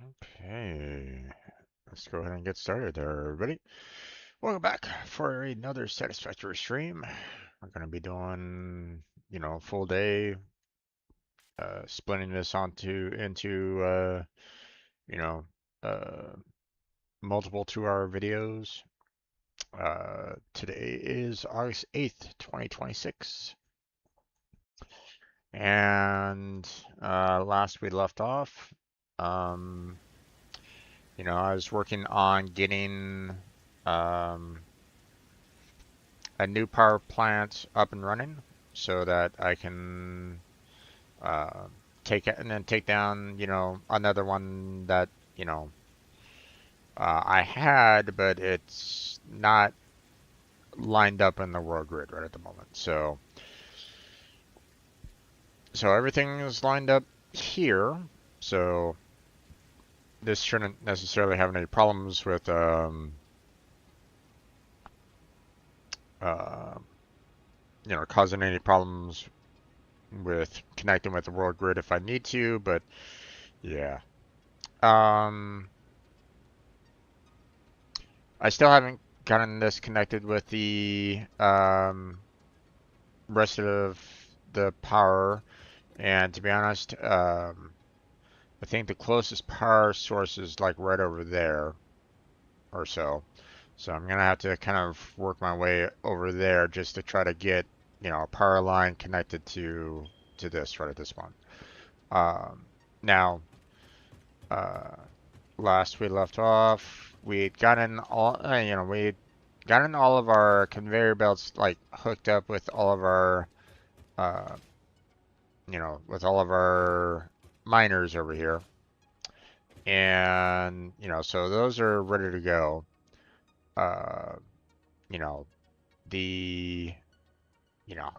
Okay, let's go ahead and get started there, everybody. Welcome back for another Satisfactory stream. We're going to be doing, full day, splitting this into you know, uh, multiple 2-hour videos. Today is August 8th, 2026. And last we left off, um, I was working on getting um, a new power plant up and running so that I can uh, take it and then take down, another one that, I had, but it's not lined up in the world grid right at the moment. So everything is lined up here. So this shouldn't necessarily have any problems with uh, causing any problems with connecting with the world grid if I need to, but yeah. Um, I still haven't gotten this connected with the rest of the power, and to be honest, I think the closest power source is like right over there or so. So I'm gonna have to kind of work my way over there just to try to get, a power line connected to this right at this one. Now, uh, last we left off, we'd gotten we'd gotten all of our conveyor belts like hooked up with all of our, uh, with all of our miners over here, and so those are ready to go. Uh, you know, the,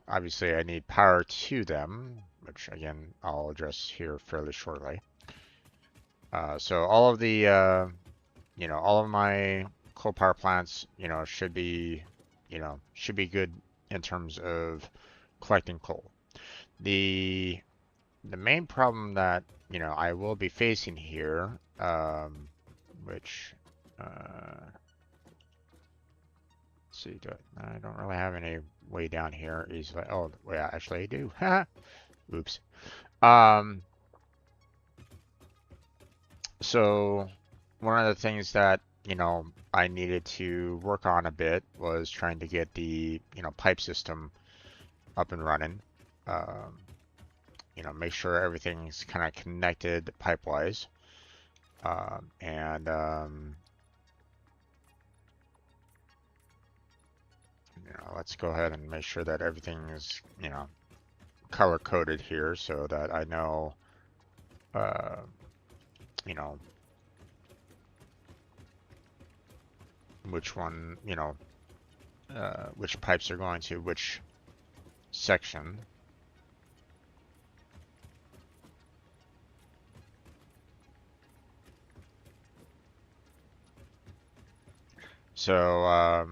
obviously I need power to them, which again I'll address here fairly shortly. So all of the all of my coal power plants, should be good in terms of collecting coal. The the main problem that, I will be facing here, which, let's see, I don't really have any way down here easily. Oh, yeah, actually I do. Oops. Um, so one of the things that, I needed to work on a bit was trying to get the, pipe system up and running. Um, make sure everything's kind of connected pipe-wise. And let's go ahead and make sure that everything is, color-coded here so that I know, uh, you know, which one, which pipes are going to which section. So,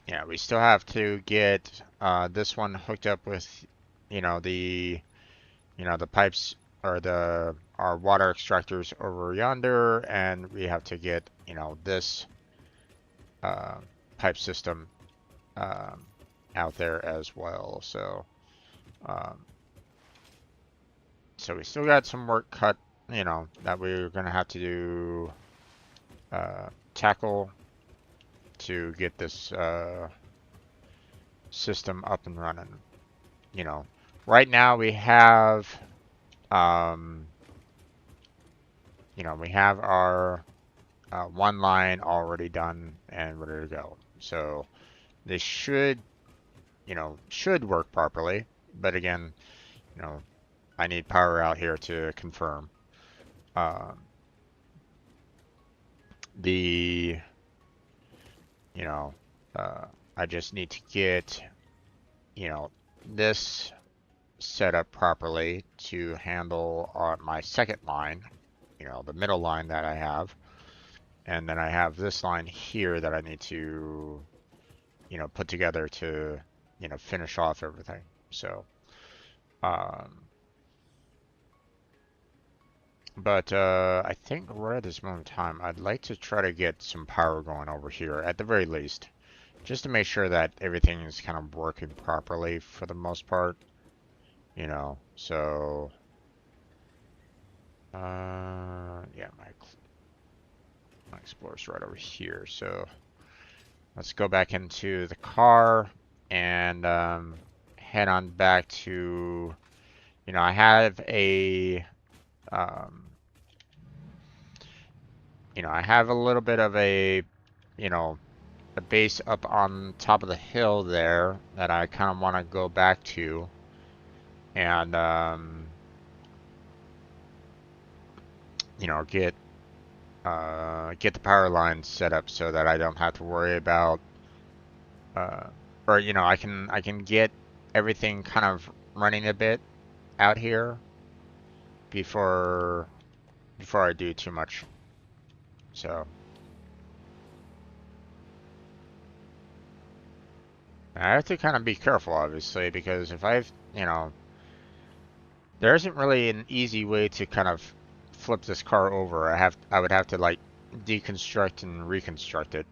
yeah, we still have to get this one hooked up with, the, the pipes or our water extractors over yonder, and we have to get, this pipe system um, out there as well. Um, so we still got some work cut, that we're gonna have to do, tackle to get this system up and running. Right now we have, we have our one line already done and ready to go. So this should work properly. But again, I need power out here to confirm. Um, the, you know, I just need to get, this set up properly to handle my second line, the middle line that I have. And then I have this line here that I need to, put together to, finish off everything. So, um, But I think right at this moment in time, I'd like to try to get some power going over here at the very least, just to make sure that everything is kind of working properly for the most part, you know. So, yeah, my Explorer's right over here. So let's go back into the car and head on back to, you know, I have a, um, you know, I have a little bit of a, you know, a base up on top of the hill there that I kind of want to go back to and, you know, get the power lines set up so that I don't have to worry about, uh, or you know, I can get everything kind of running a bit out here before I do too much. So I have to kind of be careful, obviously, because if you know, there isn't really an easy way to kind of flip this car over. I would have to like deconstruct and reconstruct it,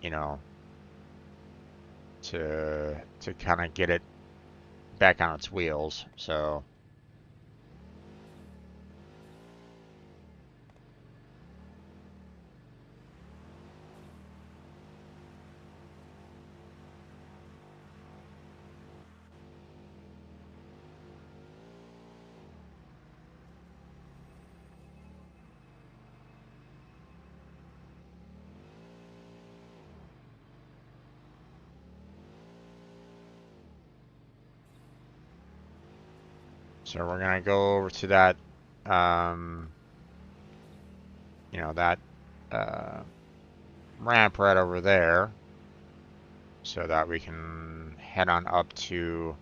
you know, to kind of get it back on its wheels. So we're gonna go over to that, um, you know, that uh, ramp right over there, so that we can head on up to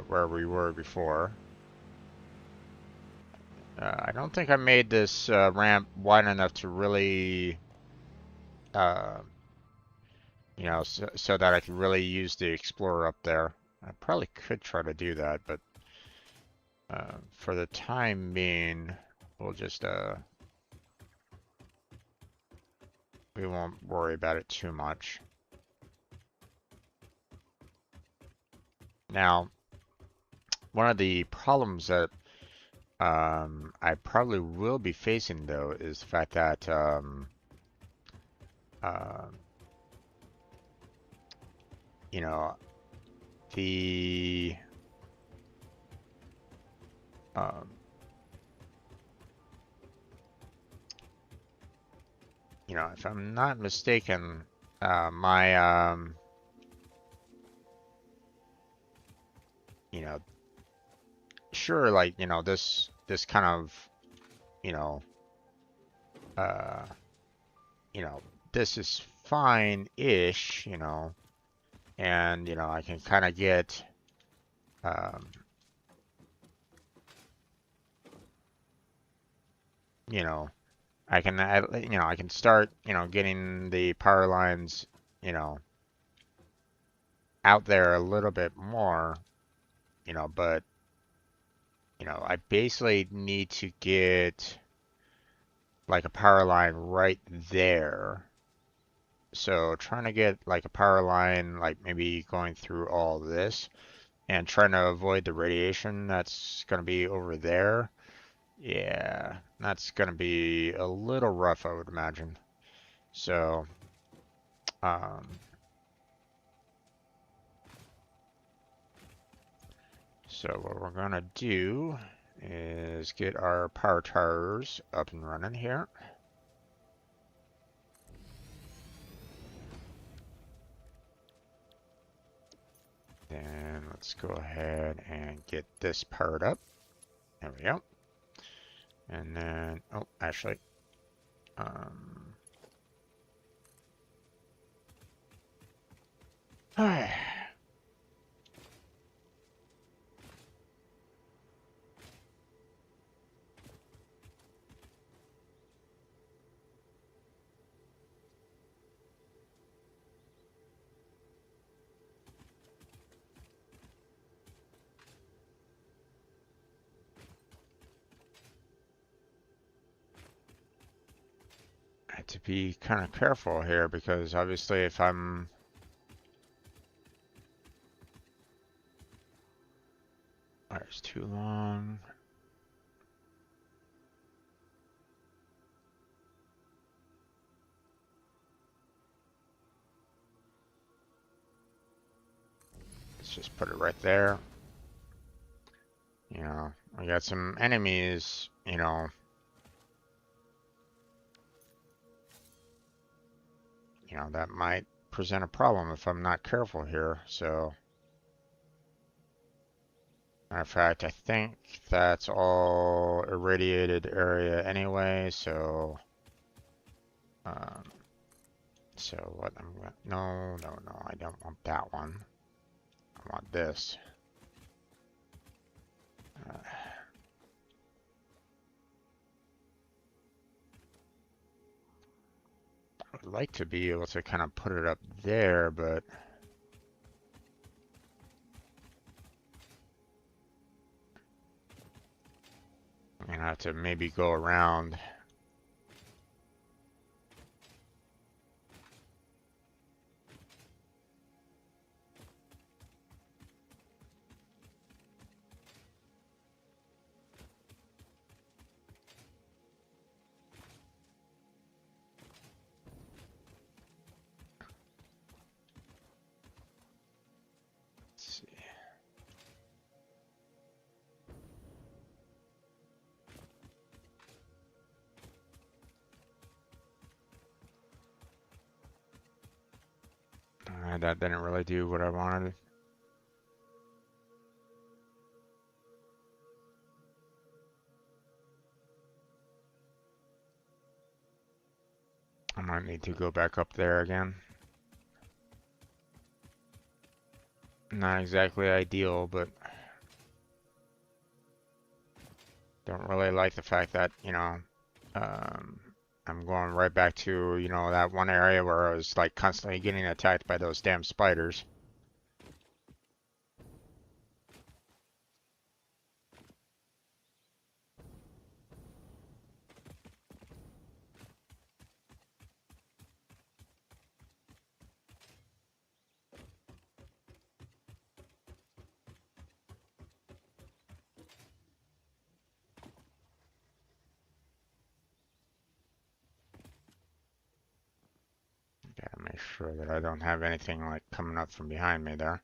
where we were before. I don't think I made this ramp wide enough to really, uh, you know, so that I could really use the Explorer up there. I probably could try to do that, but for the time being, we'll just we won't worry about it too much. Now, one of the problems that I probably will be facing though is the fact that uh, you know, the um, you know, if I'm not mistaken, my you know, sure, like you know, this kind of you know, uh, you know, this is fine-ish, you know, and you know, I can kind of get um, you know, you know, I can start, you know, getting the power lines, you know, out there a little bit more, you know, but you know, I basically need to get like a power line right there. So trying to get like a power line, like maybe going through all this and trying to avoid the radiation that's going to be over there. Yeah, that's going to be a little rough, I would imagine. So, um, so what we're going to do is get our power towers up and running here. Then let's go ahead and get this powered up. There we go. And then, oh, actually, um, be kind of careful here, because obviously if I'm... It's too long. Let's just put it right there. You know, we got some enemies, you know, that might present a problem if I'm not careful here. So, matter of fact, I think that's all irradiated area anyway. So, um, so what I'm gonna, no, I don't want that one. I want this. I would like to be able to kind of put it up there, but I'm gonna have to maybe go around. Let's see. That didn't really do what I wanted. I might need to go back up there again. Not exactly ideal, but don't really like the fact that, I'm going right back to, that one area where I was like constantly getting attacked by those damn spiders. Gotta make sure that I don't have anything like coming up from behind me there.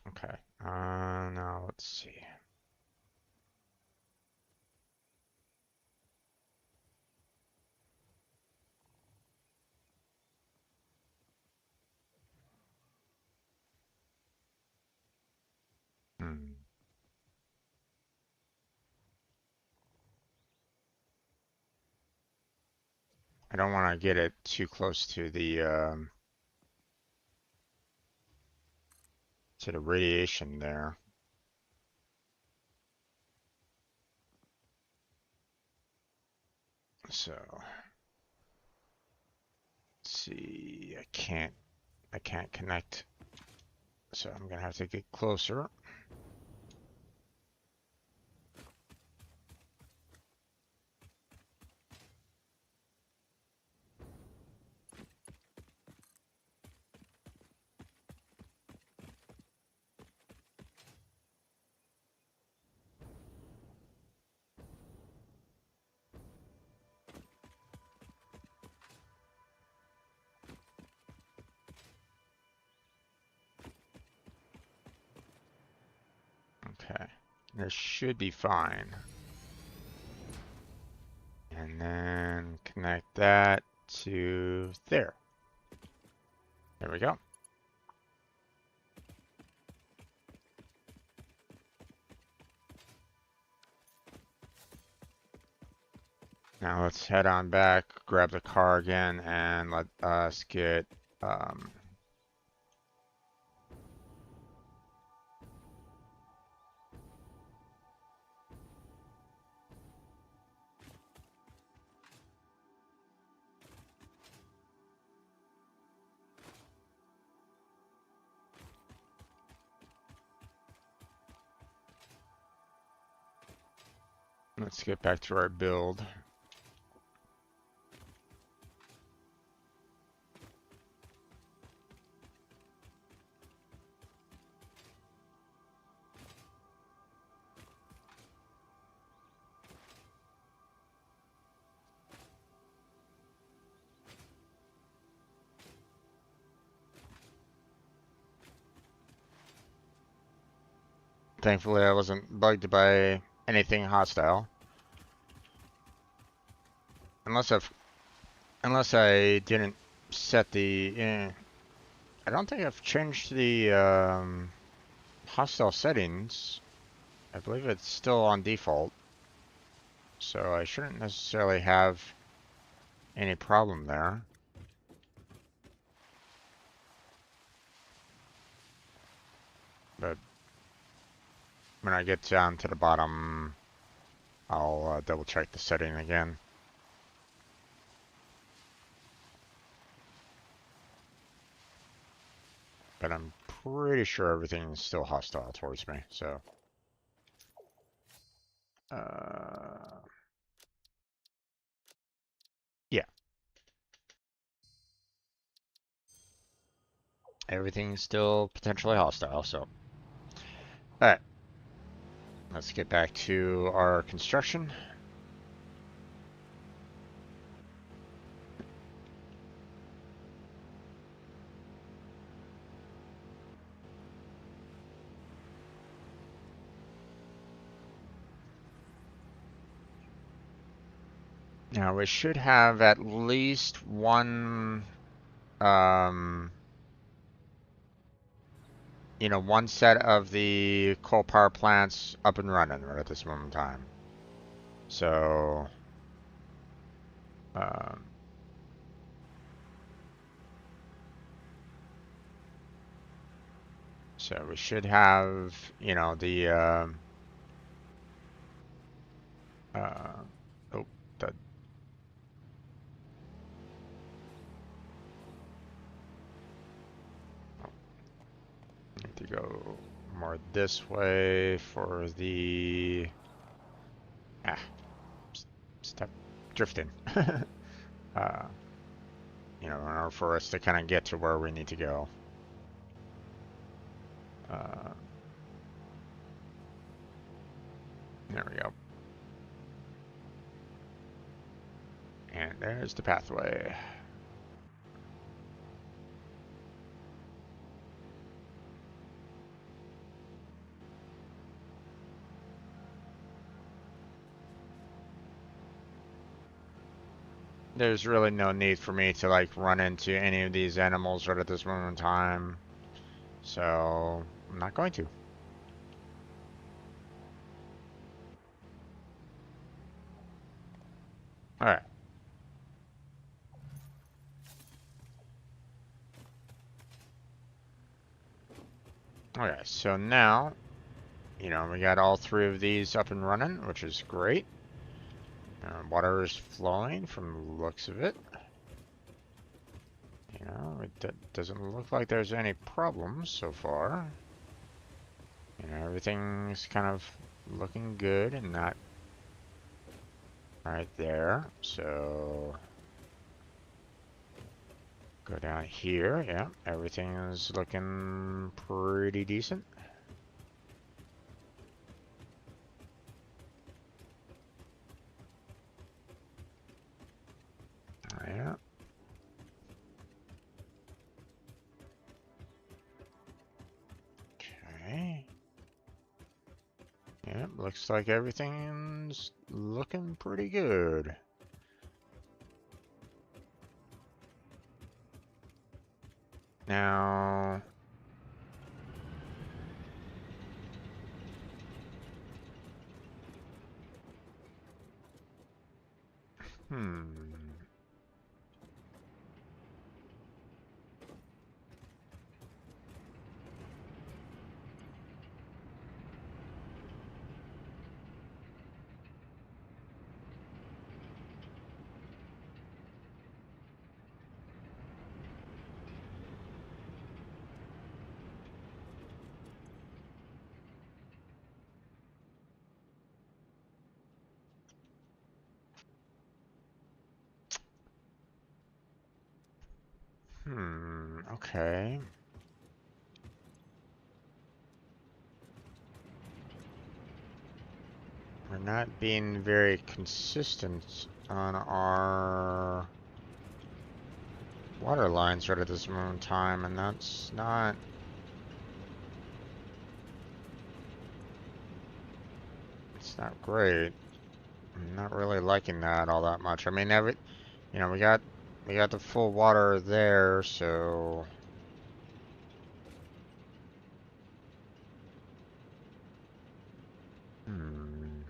Okay, now let's see. I don't want to get it too close to the radiation there. So let's see. I can't connect. So I'm gonna have to get closer. Okay, this should be fine. And then connect that to there. There we go. Now let's head on back, grab the car again, and let us get let's get back to our build. Thankfully, I wasn't bugged by anything hostile. Unless I didn't set the. I don't think I've changed the hostile settings. I believe it's still on default, so I shouldn't necessarily have any problem there. But when I get down to the bottom, I'll double check the setting again. But I'm pretty sure everything's still hostile towards me, so. Yeah. Everything's still potentially hostile, so. Alright. Let's get back to our construction. Now we should have at least one, one set of the coal power plants up and running right at this moment in time. So, so we should have, the, oh, that. Need to go more this way for the, stop drifting. In order for us to kind of get to where we need to go. There we go. And there's the pathway. There's really no need for me to like run into any of these animals right at this moment in time. So I'm not going to. Alright. Okay, so now, we got all three of these up and running, which is great. Water is flowing from the looks of it. It doesn't look like there's any problems so far. Everything's kind of looking good and not right there. So go down here. Yeah, everything is looking pretty decent. Yeah. Okay. Yeah, looks like everything's looking pretty good. Now, okay. We're not being very consistent on our water lines right at this moment in time, and that's not It's not great. I'm not really liking that all that much. I mean, we got the full water there, so hmm.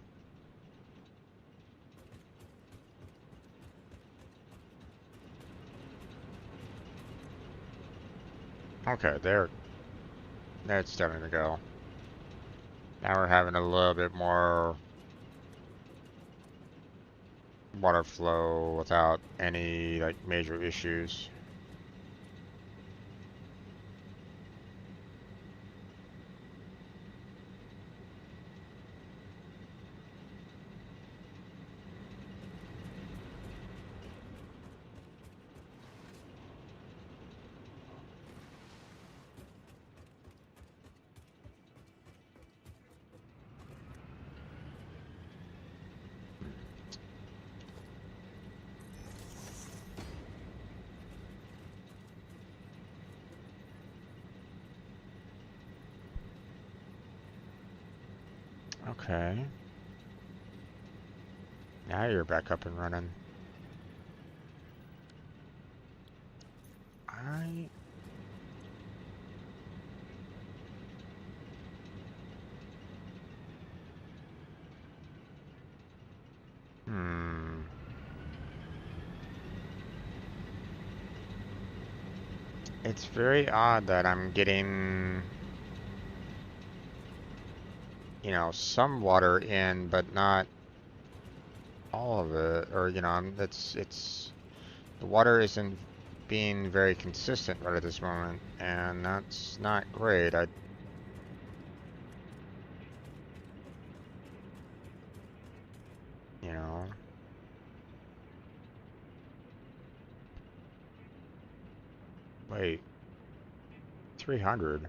Okay, there it's starting to go. Now we're having a little bit more water flow without any like major issues. Okay. Now you're back up and running. I hmm. It's very odd that I'm getting, some water in, but not all of it. Or, it's the water isn't being very consistent right at this moment, and that's not great. You know, wait, 300?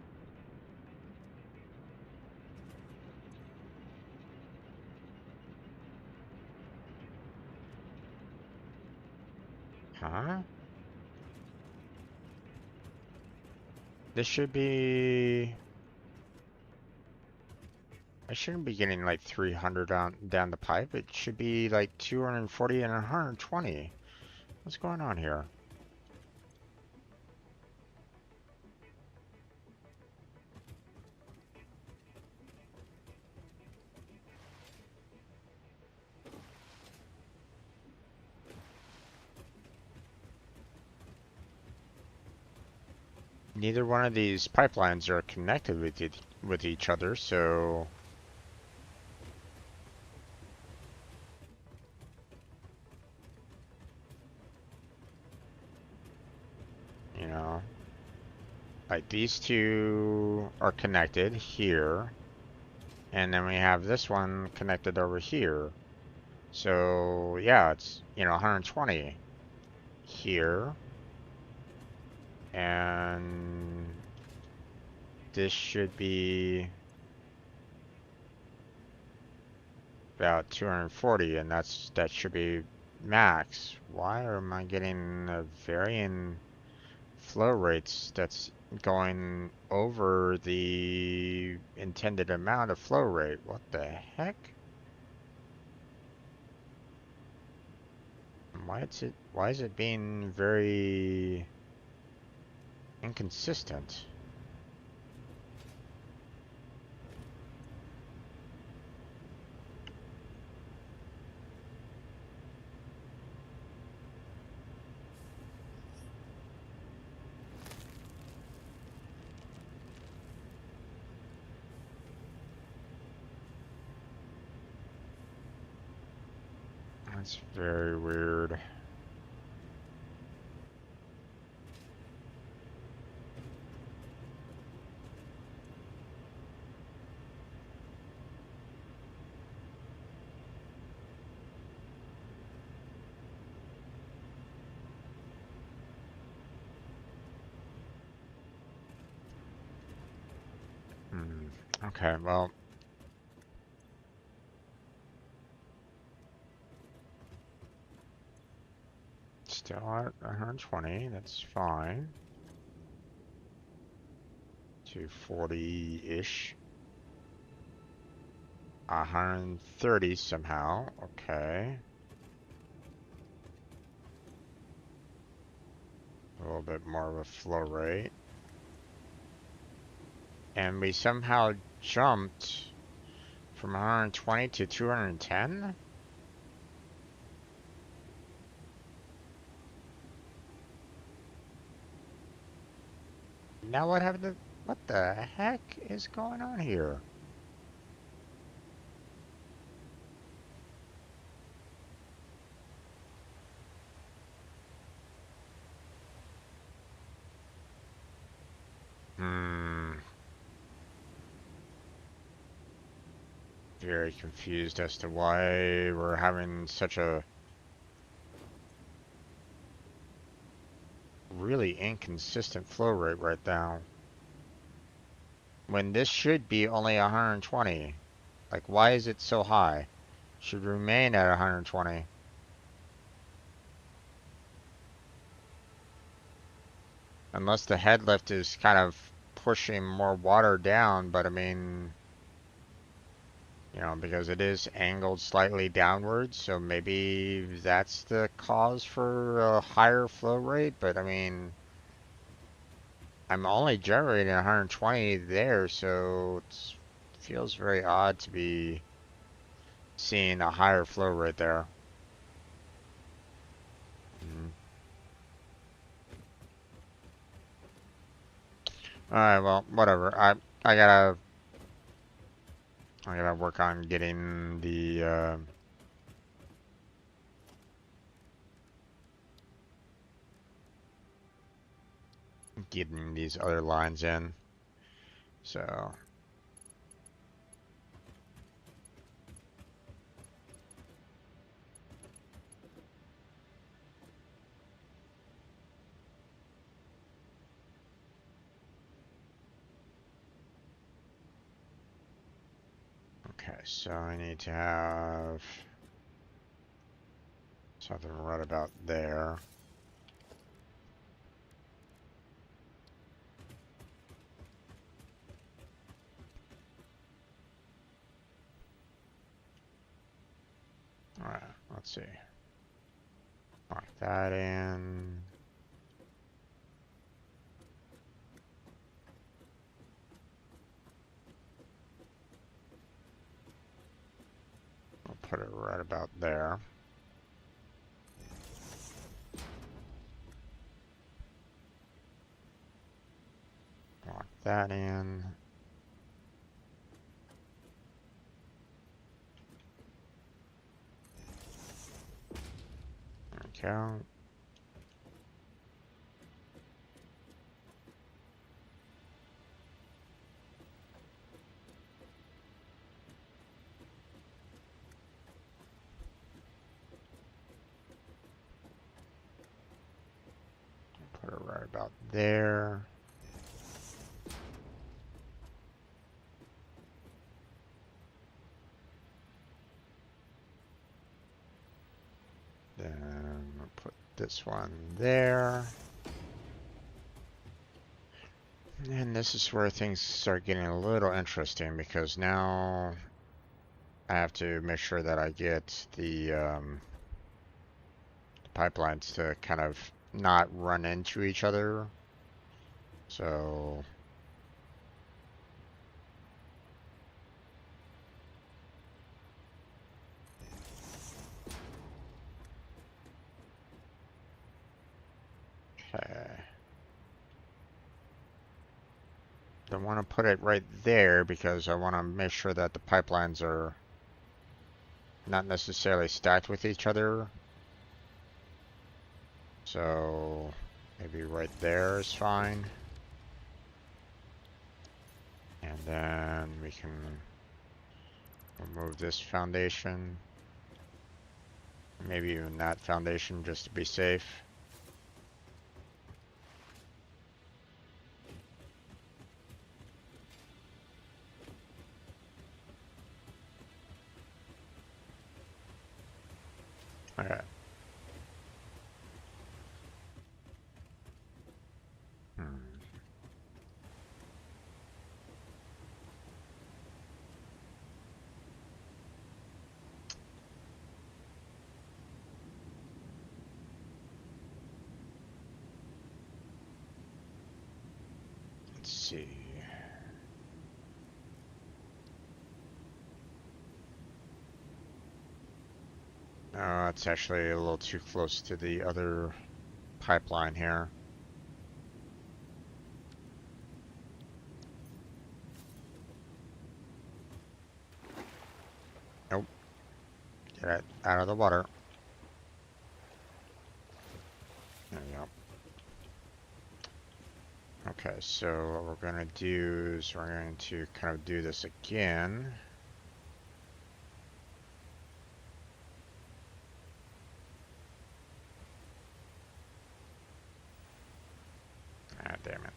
Huh? This should be. I shouldn't be getting like 300 down the pipe. It should be like 240 and 120. What's going on here? Neither one of these pipelines are connected with each other, so you know, like these two are connected here, and then we have this one connected over here. So yeah, it's 120 here, and this should be about 240, and that should be max. Why am I getting a varying flow rates that's going over the intended amount of flow rate? What the heck? Why is it being very inconsistent? That's very weird. Hmm. Okay, well, still at 120, that's fine. 240-ish. 130 somehow. Okay. A little bit more of a flow rate. And we somehow jumped from 120 to 210? Now what happened to... What the heck is going on here? Very confused as to why we're having such a really inconsistent flow rate right now. When this should be only 120. Like, why is it so high? Should remain at 120. Unless the head lift is kind of pushing more water down, but I mean, you know, because it is angled slightly downwards, so maybe that's the cause for a higher flow rate, but I mean, I'm only generating 120 there, so it feels very odd to be seeing a higher flow rate there. Alright, well, whatever. I gotta work on getting the getting these other lines in. So okay, so I need to have something right about there. Alright, let's see. Lock that in. I'll put it right about there. Lock that in. Okay. Put it right about there. Then we'll put this one there. And this is where things start getting a little interesting because now I have to make sure that I get the pipelines to kind of not run into each other. So okay. Don't want to put it right there because I want to make sure that the pipelines are not necessarily stacked with each other. So maybe right there is fine. And then we can remove this foundation. Maybe even that foundation just to be safe. Okay. Let's see. It's actually a little too close to the other pipeline here. Nope. Get it out of the water. There we go. Okay, so what we're going to do is we're going to kind of do this again. Ah, damn it.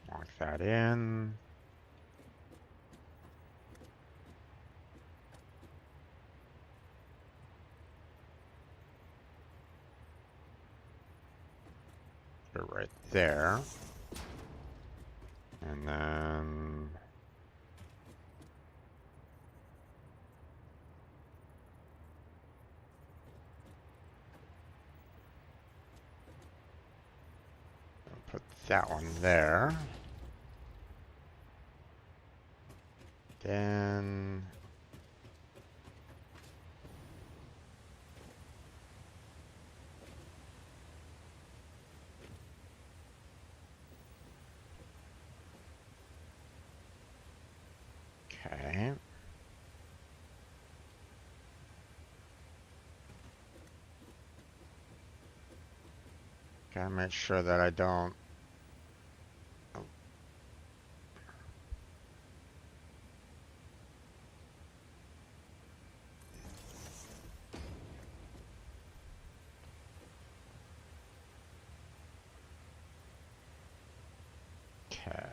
Lock that in. Put it right there. And then put that one there. Then okay. Gotta make sure that I don't. Okay.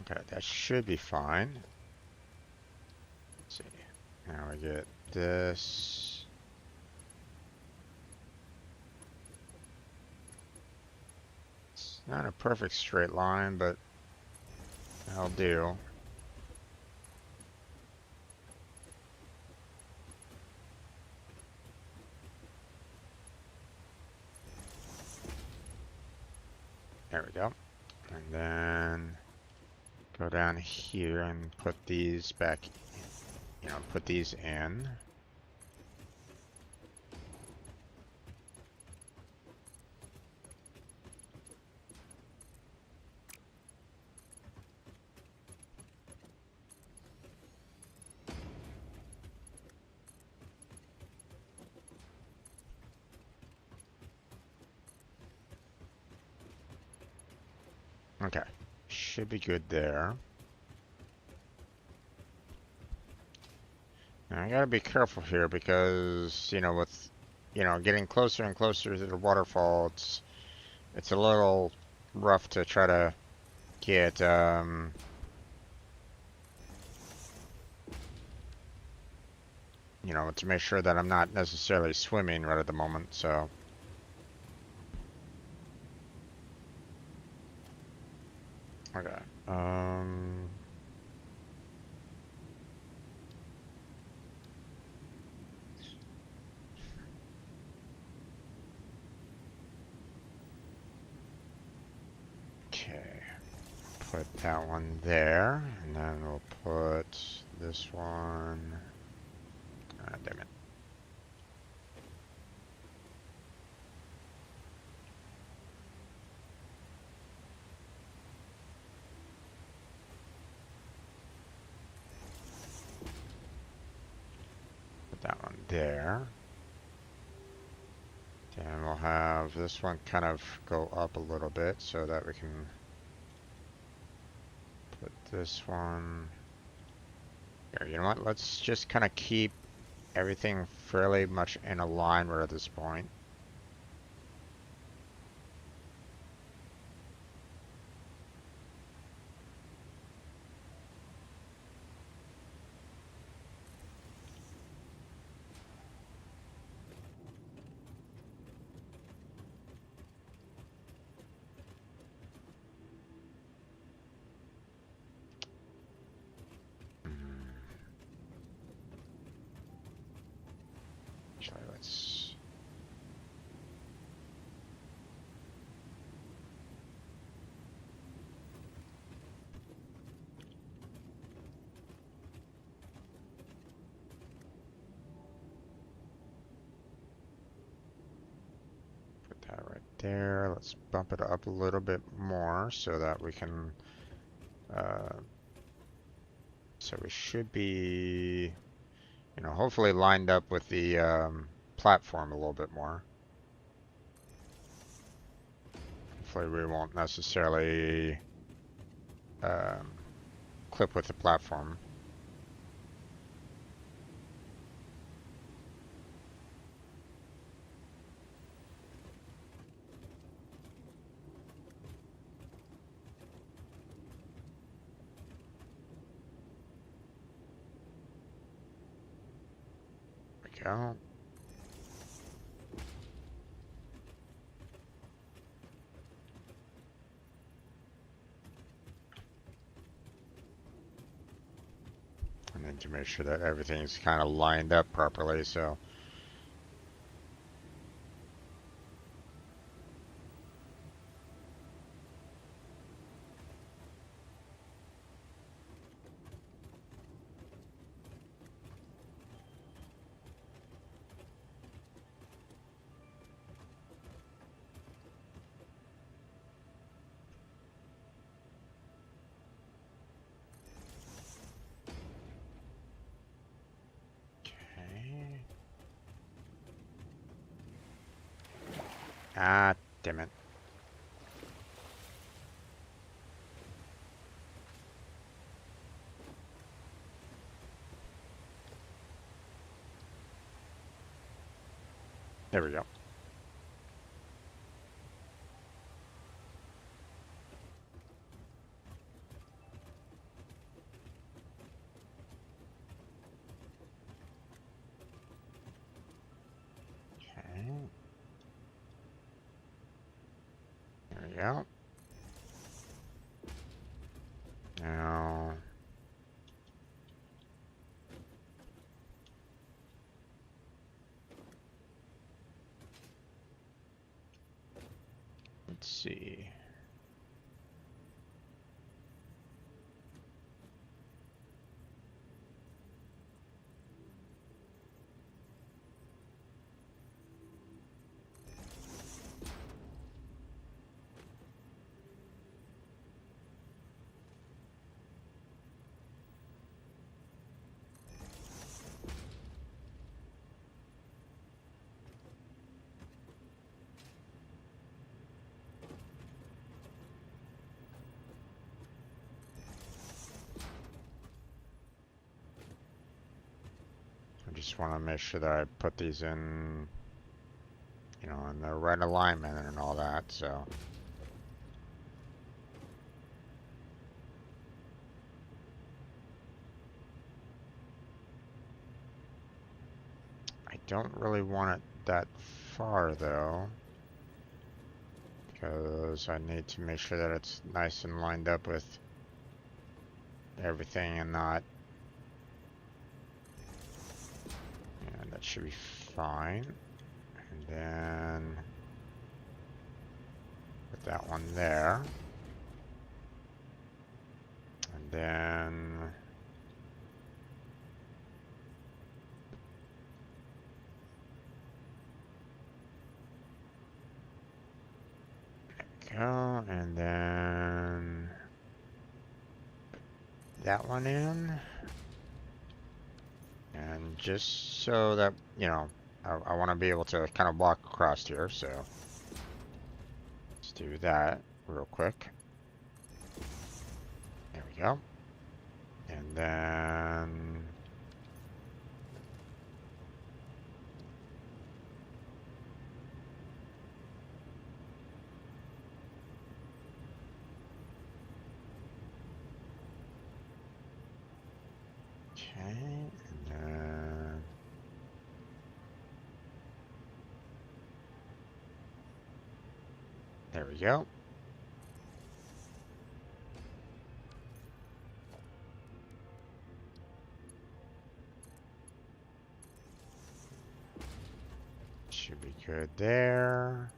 Okay, that should be fine. Let's see. Now we get this. It's not a perfect straight line, but that'll do. There we go. And then go down here and put these back, put these in. Okay, should be good there. Now I gotta be careful here because, with, getting closer and closer to the waterfall, it's a little rough to try to get, to make sure that I'm not necessarily swimming right at the moment, so. Okay. Okay. Put that one there, and then we'll put this one. Ah, damn it. That one there. Then we'll have this one kind of go up a little bit so that we can put this one here. You know what? Let's just kind of keep everything fairly much in a line right at this point. Actually, let's... Put that right there. Let's bump it up a little bit more so that we can... so we should be, you know, hopefully lined up with the platform a little bit more. Hopefully we won't necessarily clip with the platform. There we go. I need to make sure that everything's kind of lined up properly, so. Okay. Ah, damn it. There we go. Okay. There we go. Now, let's see. I just want to make sure that I put these in, you know, in the right alignment and all that, so. I don't really want it that far though, because I need to make sure that it's nice and lined up with everything and not, and that should be fine. And then put that one there. And then go, and then that one in. And just so that, you know, I want to be able to kind of walk across here, so let's do that real quick. There we go. And then okay, and then there we go. good there.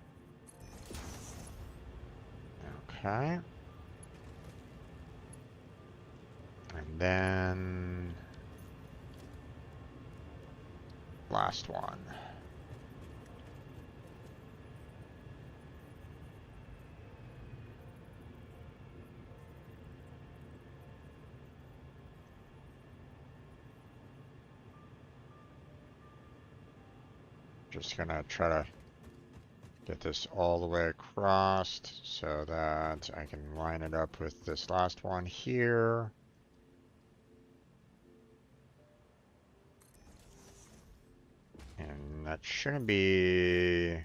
Okay. And then last one. Just gonna try to get this all the way across so that I can line it up with this last one here. And that shouldn't be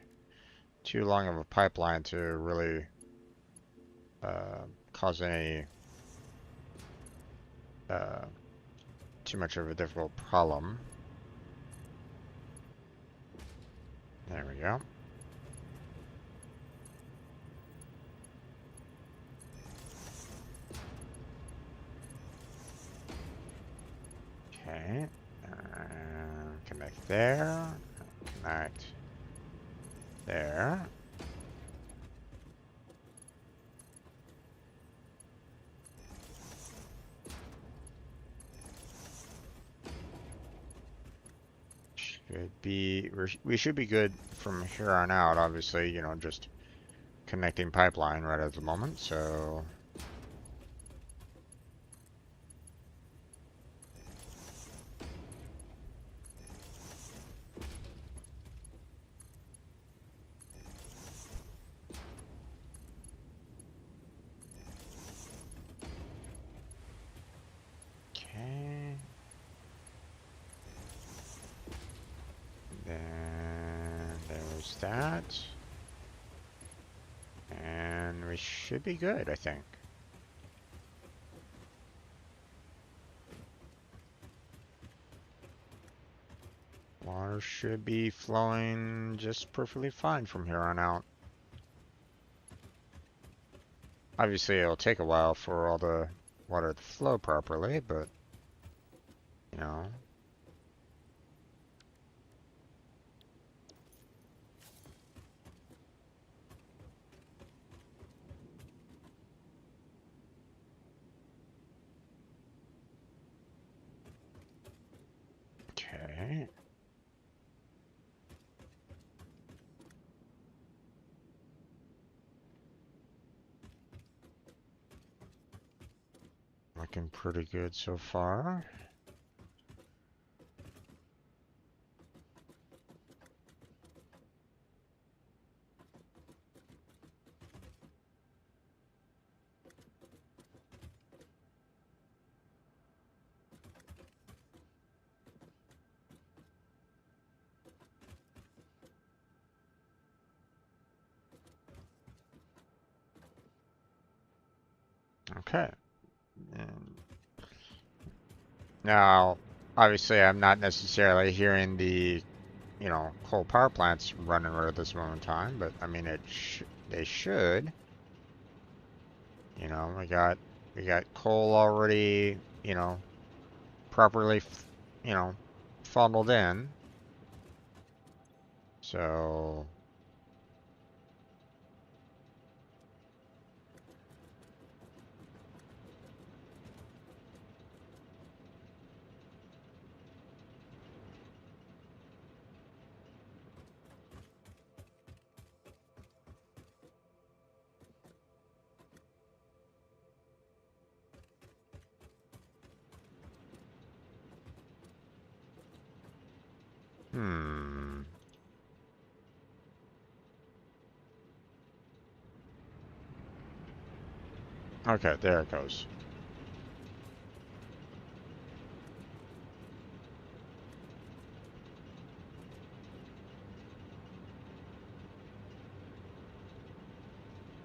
too long of a pipeline to really cause any too much of a difficult problem. There we go. Okay. Connect there. Connect there. We should be good from here on out, obviously, you know, just connecting pipeline right at the moment, so okay. Then there's that. And we should be good, I think. Water should be flowing just perfectly fine from here on out. Obviously, it'll take a while for all the water to flow properly, but, you know. Okay. Looking pretty good so far. Okay. And now, obviously, I'm not necessarily hearing the, you know, coal power plants running right at this moment in time, but I mean, they should. You know, we got coal already, you know, properly, you know, funneled in. So, hmm. Okay, there it goes.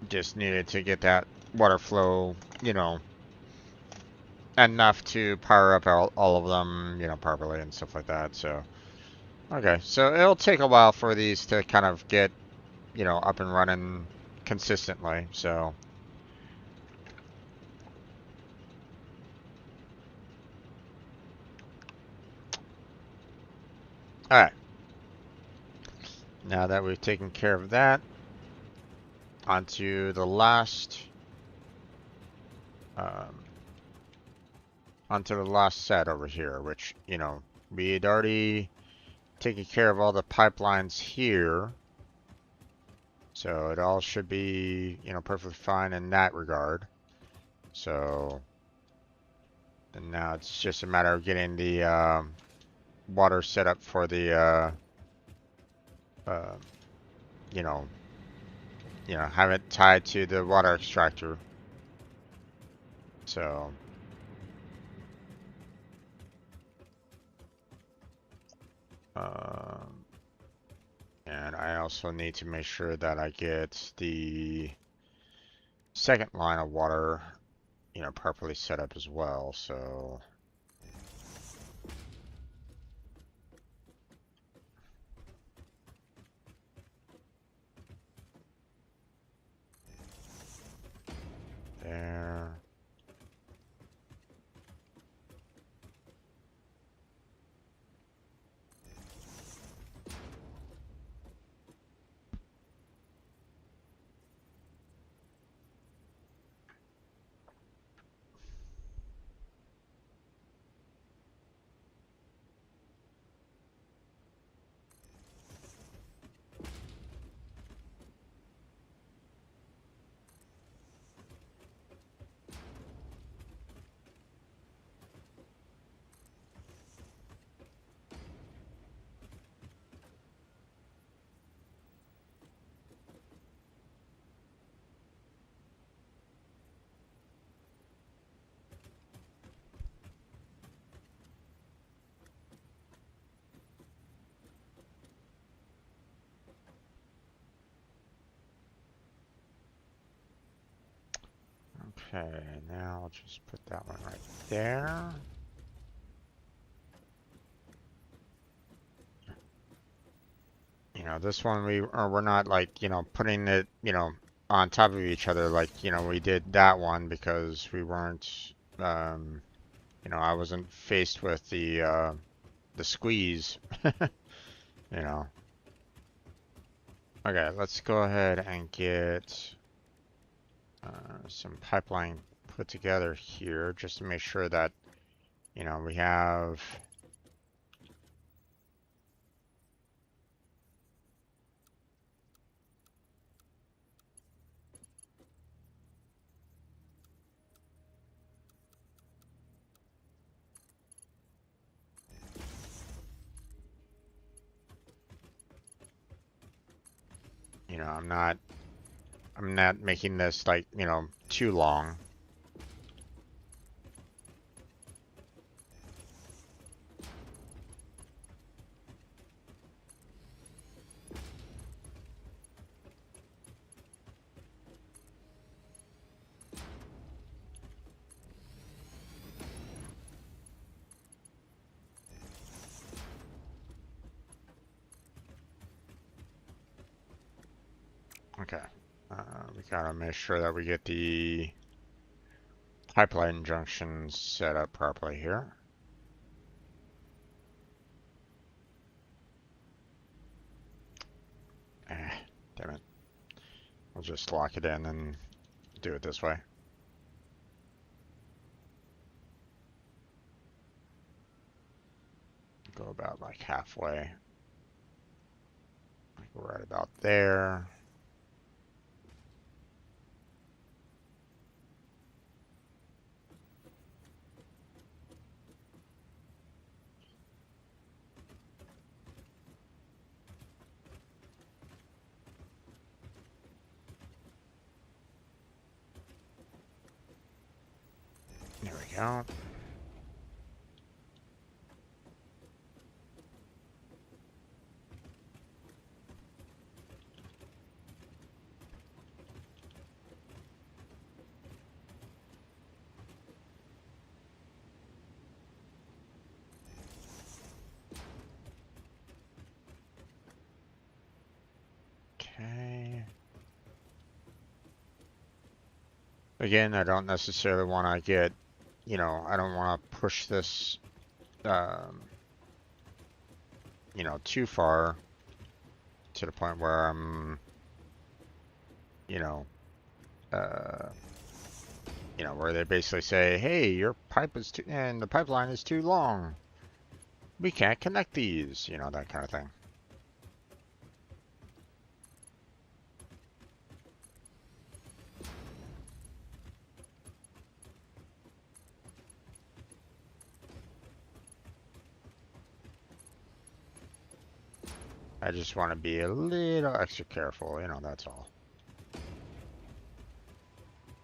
Just needed to get that water flow, you know, enough to power up all of them, you know, properly and stuff like that. So, okay, so it'll take a while for these to kind of get, you know, up and running consistently. So, all right. Now that we've taken care of that, onto the last set over here, which, you know, we had already taken care of all the pipelines here. So it all should be, you know, perfectly fine in that regard. So and now it's just a matter of getting the water set up for the, you know, have it tied to the water extractor. So, and I also need to make sure that I get the second line of water, you know, properly set up as well. So, there. Okay, now I'll just put that one right there. You know, this one we're not like, you know, putting it, you know, on top of each other like, you know, we did that one because we weren't, you know, I wasn't faced with the squeeze, you know. Okay, let's go ahead and get some pipeline put together here just to make sure that, you know, we have you know, I'm not making this like, you know, too long. Okay. We gotta make sure that we get the pipeline junctions set up properly here. Damn it. We'll just lock it in and do it this way. Go about like halfway. Like right about there. There we go. Okay. Again, I don't necessarily want to get, you know, I don't want to push this, you know, too far to the point where I'm, you know, uh, where they basically say, hey, your pipe is too, and the pipeline is too long. We can't connect these, that kind of thing. I just want to be a little extra careful, that's all.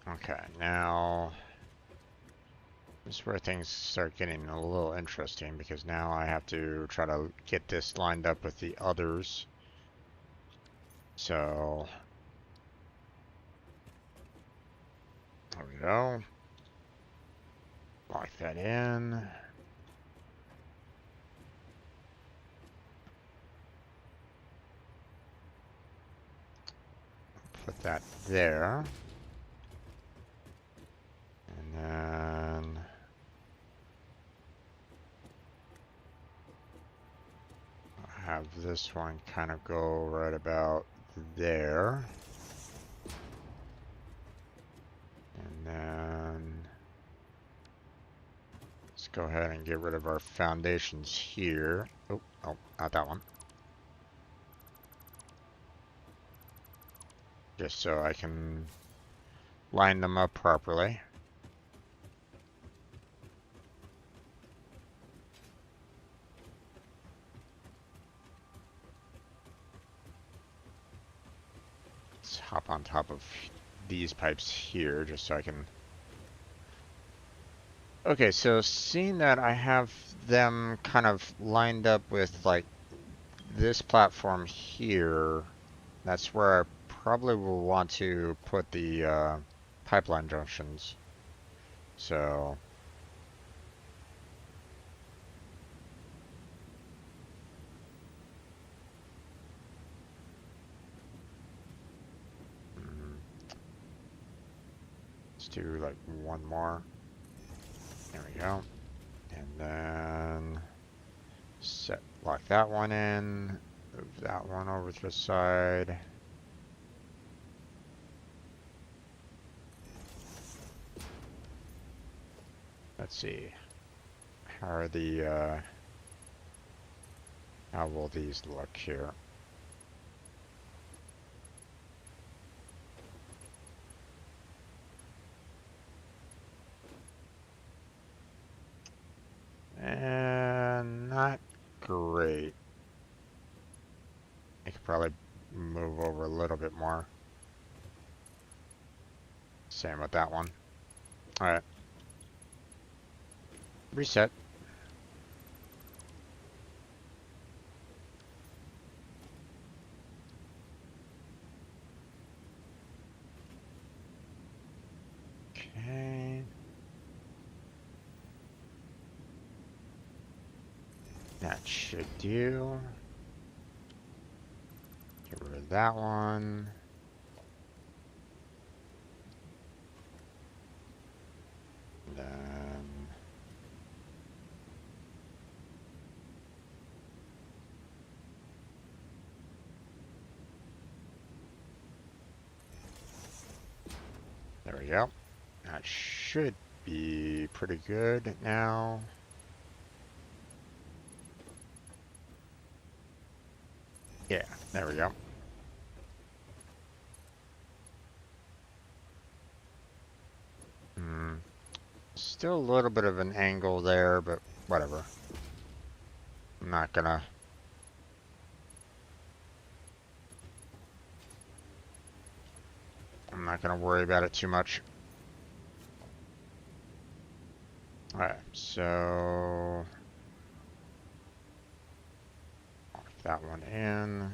Okay, now this is where things start getting a little interesting, because now I have to try to get this lined up with the others. So there we go. Lock that in. Put that there. And then I'll have this one kind of go right about there. And then let's go ahead and get rid of our foundations here. Oh, not that one. Just so I can line them up properly. Let's hop on top of these pipes here just so I can... Okay, so seeing that I have them kind of lined up with like this platform here, that's where I probably will want to put the pipeline junctions. So let's do like one more. There we go. And then lock that one in, move that one over to the side. Let's see. How will these look here? And not great. I could probably move over a little bit more. Same with that one. Alright. Reset. Okay. That should do. Get rid of that one. And then there we go. That should be pretty good now. Yeah, there we go. Still a little bit of an angle there, but whatever. I'm not gonna worry about it too much. Alright, so lock that one in.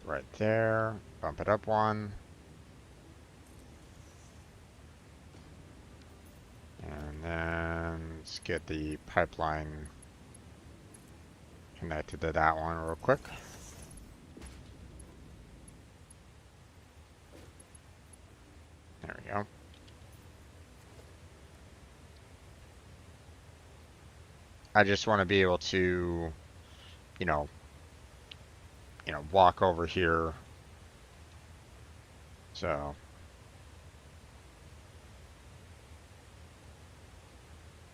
Right there, bump it up one. And then let's get the pipeline connected to that one real quick. There we go. I just want to be able to, you know, walk over here. So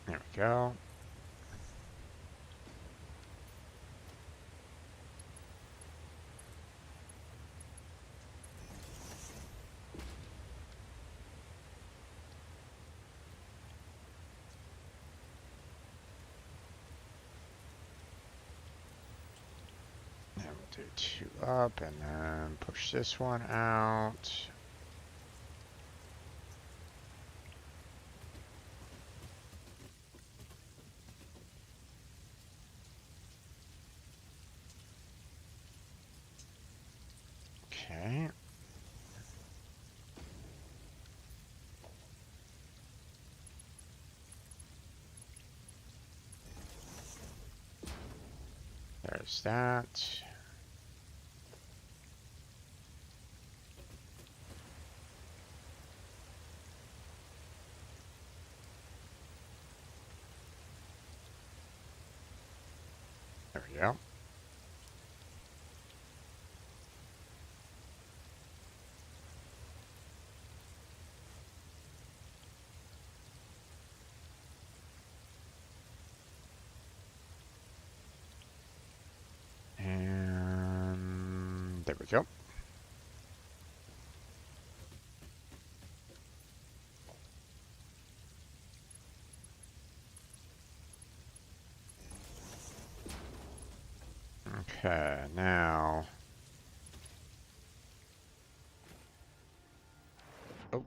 there we go. And we'll do 2 up and then push this one out. Okay. There's that. There we go. And there we go. Okay, now. Oh.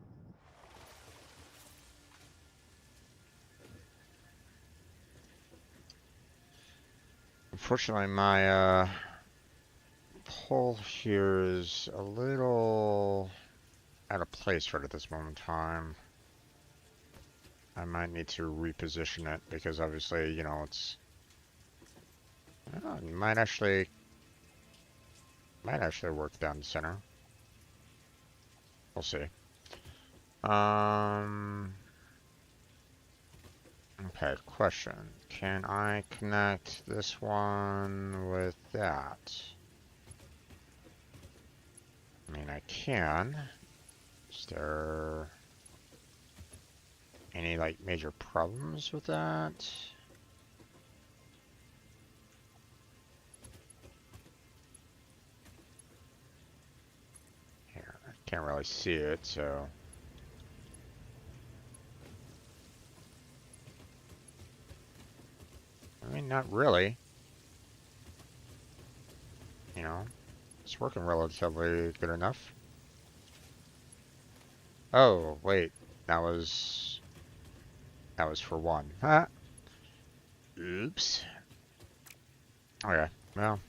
Unfortunately, my pole here is a little out of place right at this moment in time. I might need to reposition it because obviously, it's it might actually work down the center. We'll see. Okay, question. Can I connect this one with that? I mean, I can. Is there any, like, major problems with that? Here, I can't really see it, so... I mean, not really. It's working relatively good enough. Oh, wait. That was for one. Huh? Oops. Okay, well,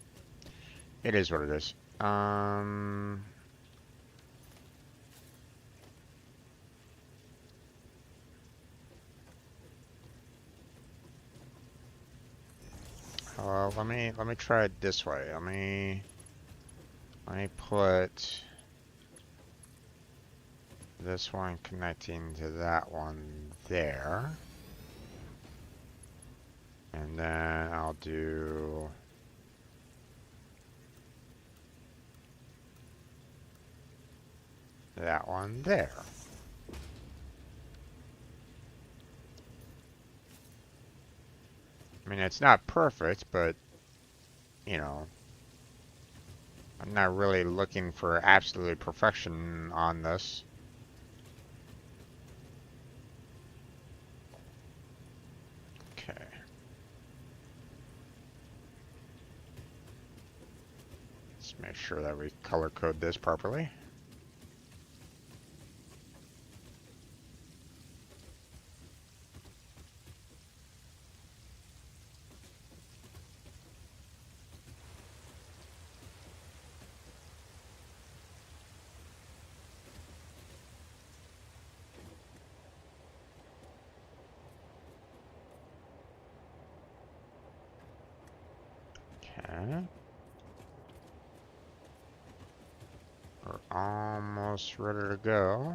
it is what it is. Let me try it this way. Let me put this one connecting to that one there. And then I'll do that one there. I mean, it's not perfect, but, I'm not really looking for absolute perfection on this. Okay. Let's make sure that we color code this properly. Okay. We're almost ready to go.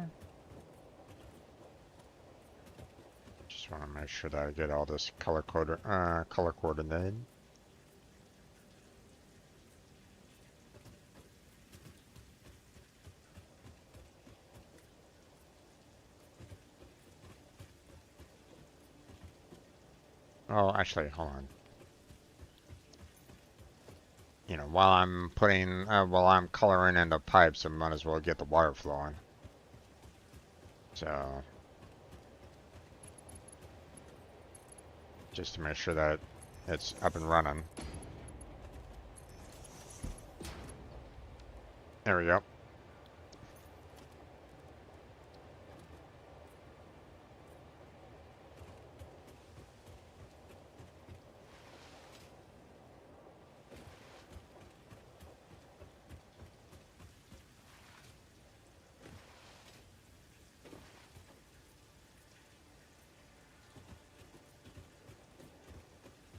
Just Just want to make sure that I get all this color coordinated. Oh, actually, hold on. You know, while I'm coloring in the pipes, I might as well get the water flowing. So, just to make sure that it's up and running. There we go.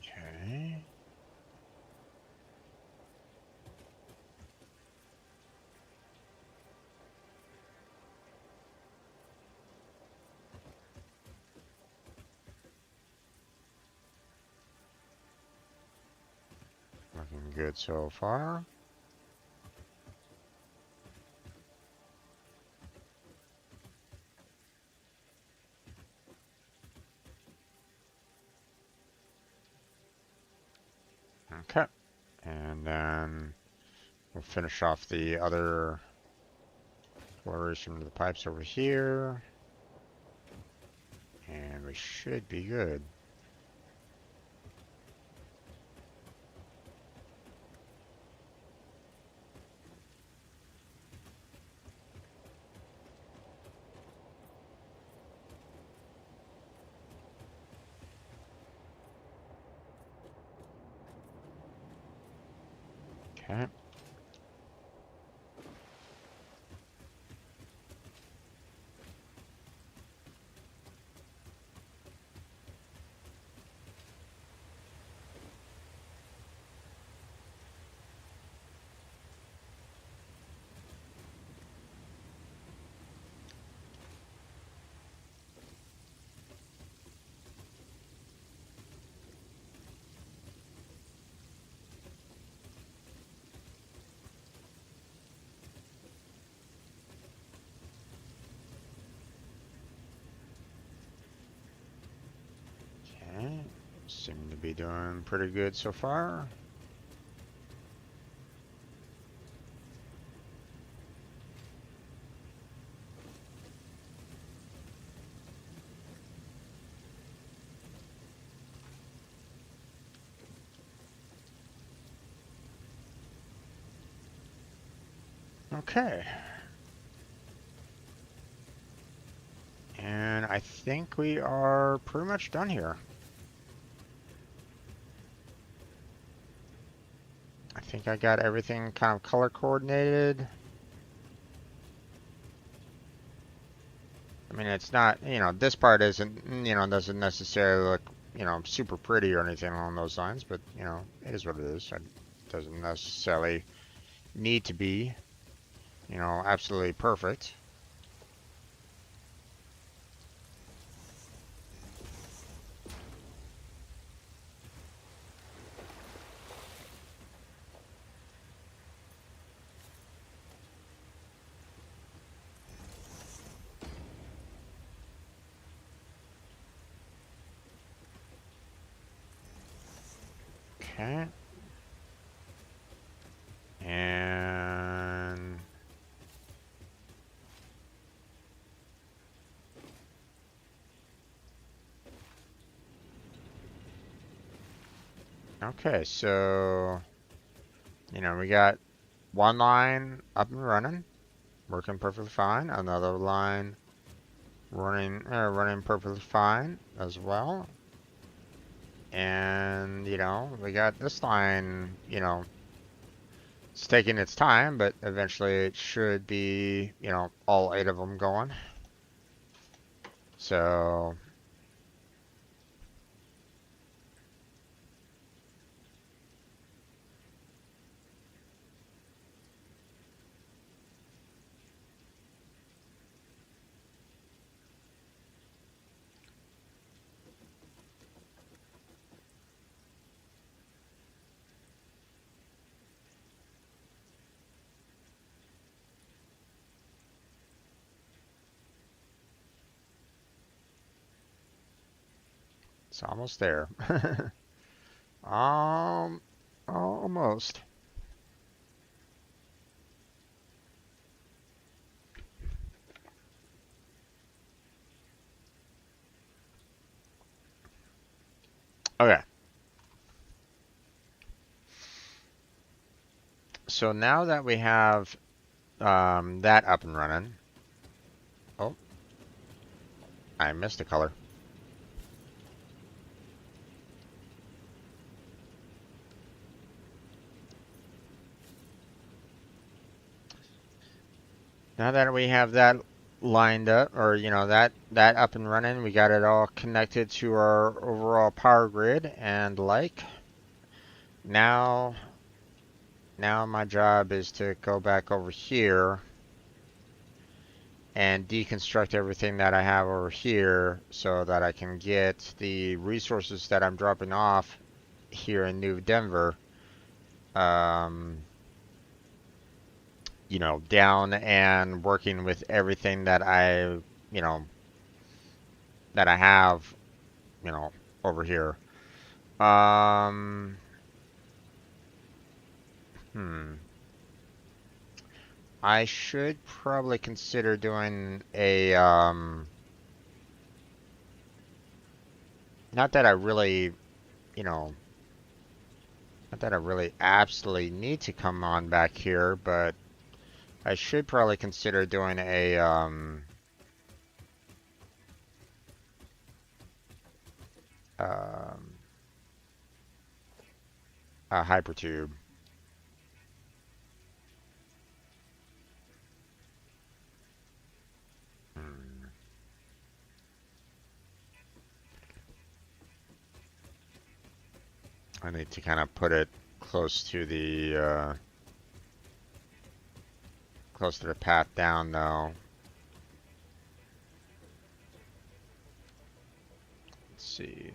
Okay. Looking good so far. Okay. And then we'll finish off the other coloration of the pipes over here. And we should be good. Okay. Okay. Seem to be doing pretty good so far. Okay. And I think we are pretty much done here. I think I got everything kind of color coordinated. I mean, it's not, you know, this part isn't, you know, doesn't necessarily look, you know, super pretty or anything along those lines, but, you know, it is what it is. It doesn't necessarily need to be, you know, absolutely perfect. Okay. And okay, so, you know, we got one line up and running, working perfectly fine. Another line running perfectly fine as well. And, you know, we got this line, you know, it's taking its time, but eventually it should be, you know, all 8 of them going. So, It's almost there. Almost. Okay. So now that we have that up and running. Oh, I missed a color. Now that we have that lined up, or that up and running, we got it all connected to our overall power grid, and now my job is to go back over here and deconstruct everything that I have over here so that I can get the resources that I'm dropping off here in New Denver, down and working with everything that I have, over here. Um, I should probably consider doing a, not that I really, not that I really absolutely need to come on back here, but I should probably consider doing um, a hypertube. I need to kind of put it close to the path down, though. Let's see.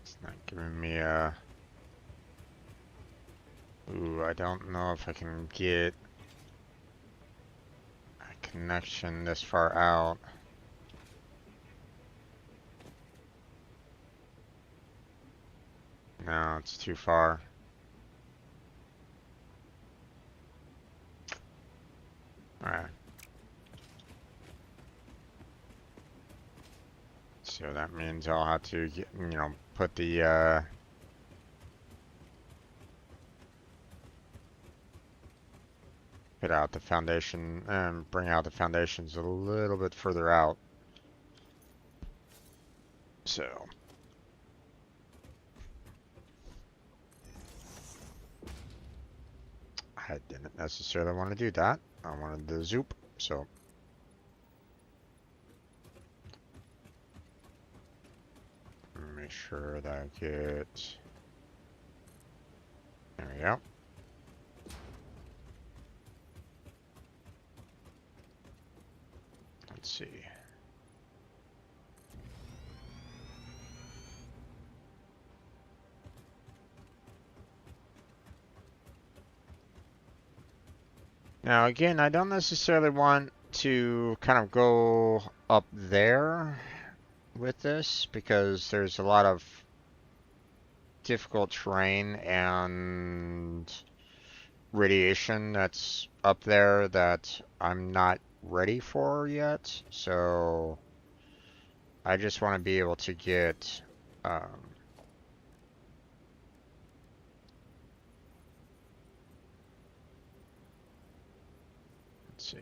It's not giving me a... Ooh, I don't know if I can get a connection this far out. No, it's too far. Alright. So that means I'll have to get, put the, put out the foundation and bring out the foundations a little bit further out. So. I didn't necessarily want to do that. I wanted the zoop, so. Make sure that I get, there we go. Let's see. Now again, I don't necessarily want to kind of go up there with this because there's a lot of difficult terrain and radiation that's up there that I'm not ready for yet. So I just want to be able to get let's see.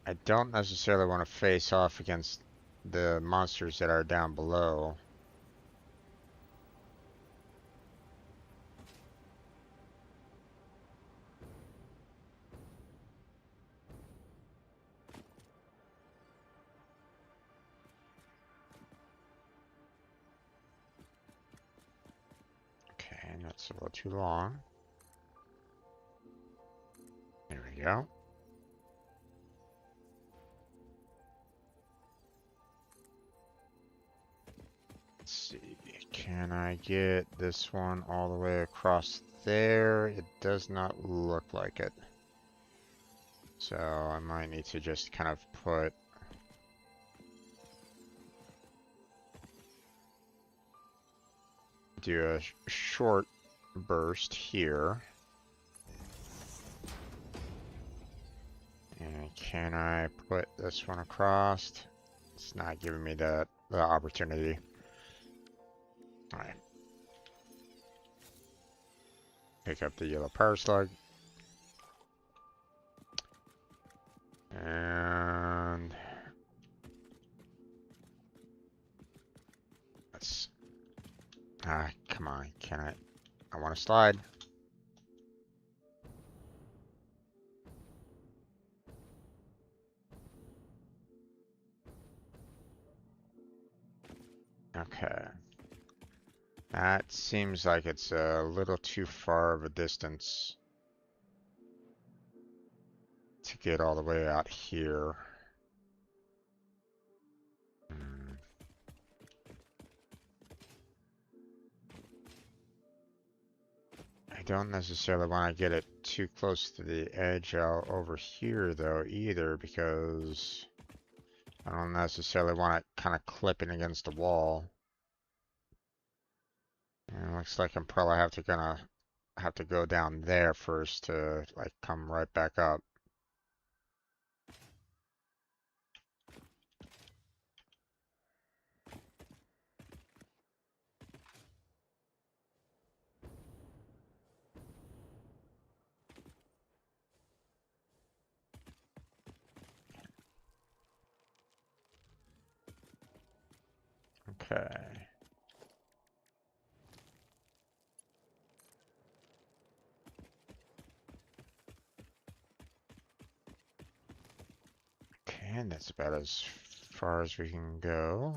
I don't necessarily want to face off against the monsters that are down below. That's a little too long. There we go. Let's see. Can I get this one all the way across there? It does not look like it. So I might need to just kind of do a short burst here. And can I put this one across? It's not giving me the opportunity. Alright. Pick up the yellow power slug. And let's come on, I want to slide. Okay. That seems like it's a little too far of a distance to get all the way out here. I don't necessarily want to get it too close to the edge out over here though either, because I don't necessarily want it kind of clipping against the wall. And it looks like I'm probably gonna have to go down there first to like come right back up. Okay. Okay, and that's about as far as we can go.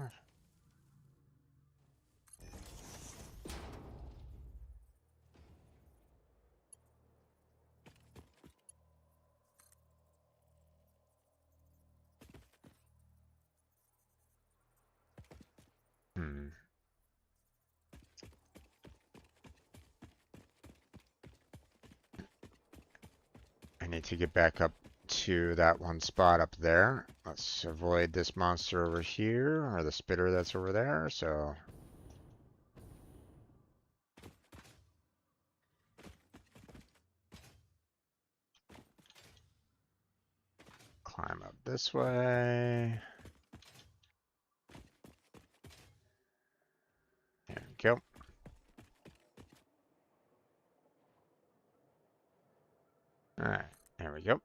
I need to get back up to that one spot up there. Let's avoid this monster over here, or the spitter that's over there, so... Climb up this way. There we go. Alright, there we go.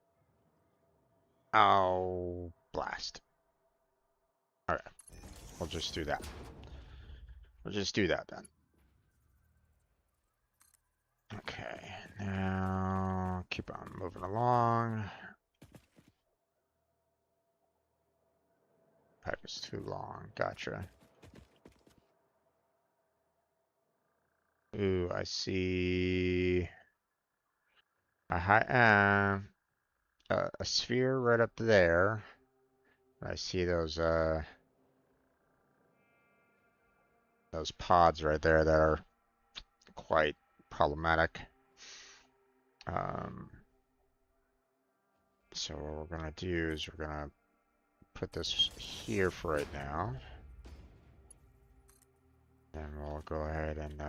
Oh, blast. Alright, we'll just do that. We'll just do that then. Okay, now keep on moving along. Pipe is too long, gotcha. Ooh, I see a sphere right up there. I see those pods right there that are quite problematic. So what we're gonna do is we're gonna put this here for right now. Then we'll go ahead and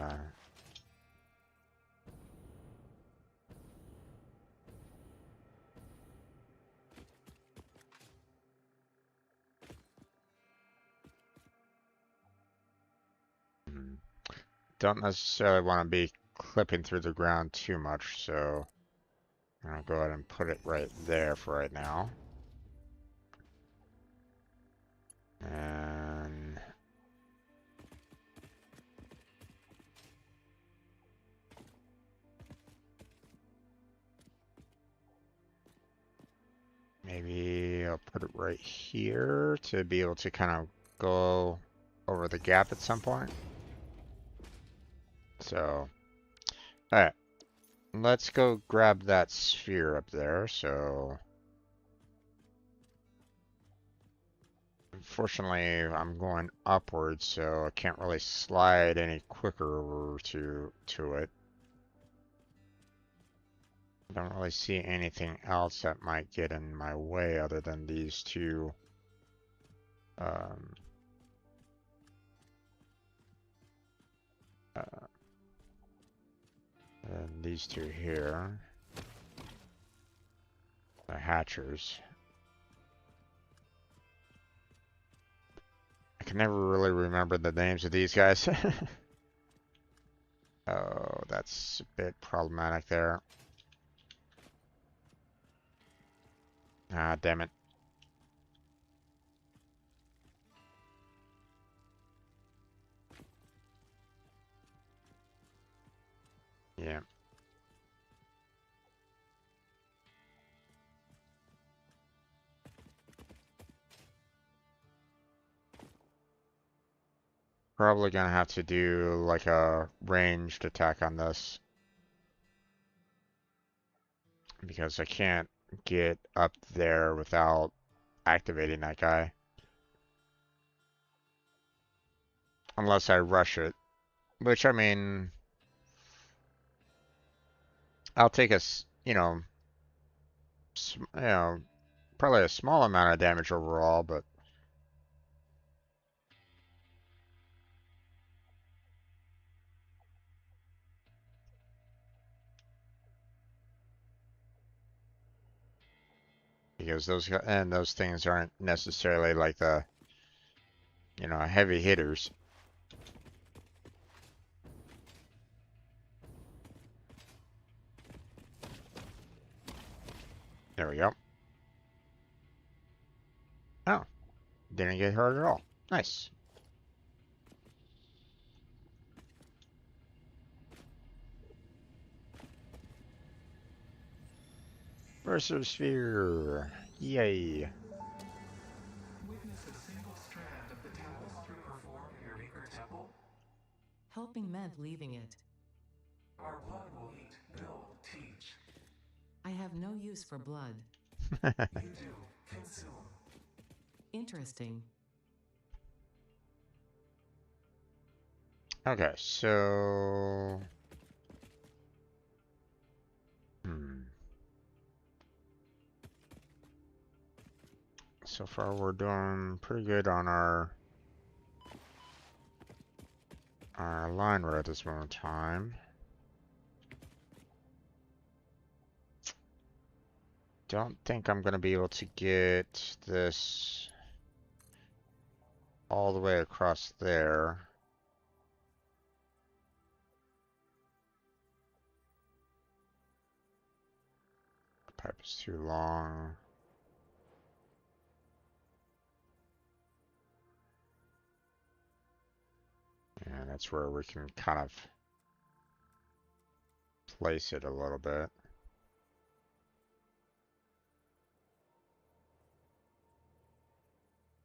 don't necessarily want to be clipping through the ground too much, so I'm gonna go ahead and put it right there for right now. And maybe I'll put it right here to be able to kind of go over the gap at some point. So Alright, let's go grab that sphere up there, so... Unfortunately, I'm going upwards, so I can't really slide any quicker over to it. I don't really see anything else that might get in my way other than these two. Um, and these two here. The hatchers. I can never really remember the names of these guys. Oh, that's a bit problematic there. Ah, damn it. Yeah. Probably gonna have to do like a ranged attack on this. Because I can't get up there without activating that guy. Unless I rush it. Which, I mean... I'll take probably a small amount of damage overall, but... Because those things aren't necessarily like the, heavy hitters. There we go. Oh, didn't get hurt at all. Nice. Versus sphere. Yay. Witness a single strand of the tapestry perform your maker temple. Helping meant leaving it. Our blood will eat, build, teach. I have no use for blood. You do, consume. Interesting. Okay, so... So far we're doing pretty good on our line right at this moment in time. Don't think I'm gonna be able to get this all the way across there. The pipe is too long. And that's where we can kind of place it a little bit.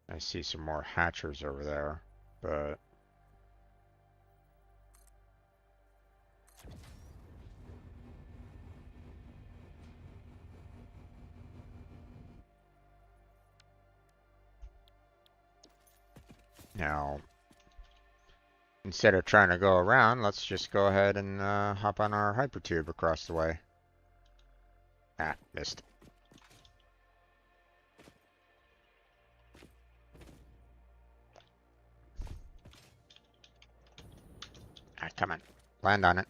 I see some more hatchers over there, but now instead of trying to go around, let's just go ahead and hop on our hypertube across the way. Ah, missed. Ah, come on. Land on it.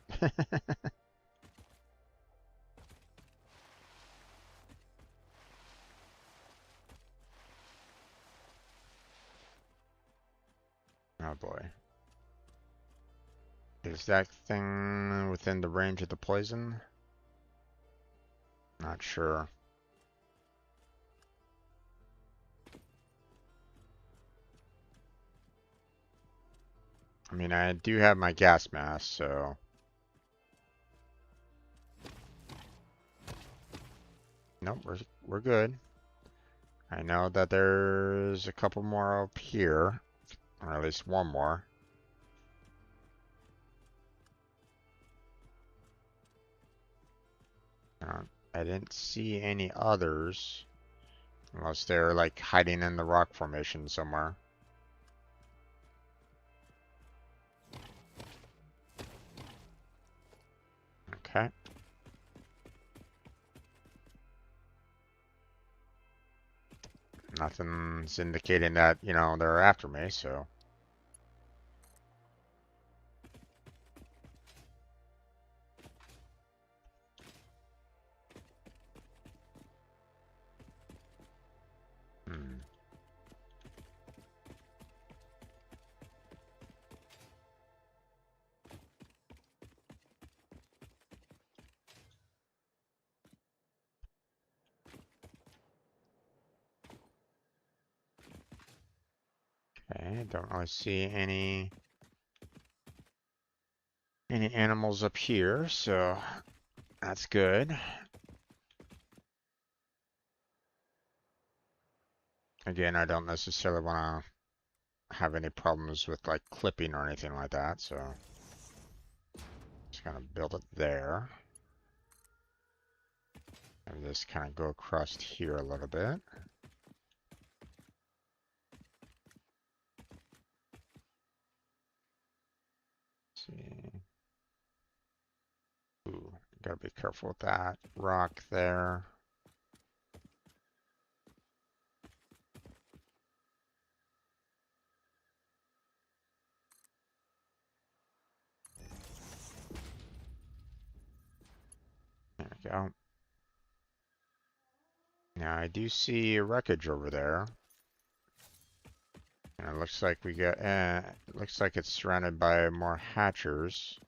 Oh boy. Is that thing within the range of the poison? Not sure. I mean, I do have my gas mask, so... Nope, we're good. I know that there's a couple more up here, or at least one more. I didn't see any others. Unless they're like hiding in the rock formation somewhere. Okay. Nothing's indicating that, you know, they're after me, so. Hmm. Okay, don't really see any animals up here, so that's good. Again, I don't necessarily want to have any problems with like clipping or anything like that, so just gonna build it there. And just kind of go across here a little bit. Let's see. Ooh, gotta be careful with that rock there. There we go. Now I do see a wreckage over there. And it looks like we got, it looks like it's surrounded by more hatchers.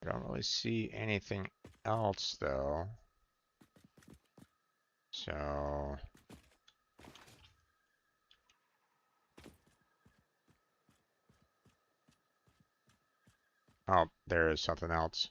I don't really see anything else though. So, oh, there is something else.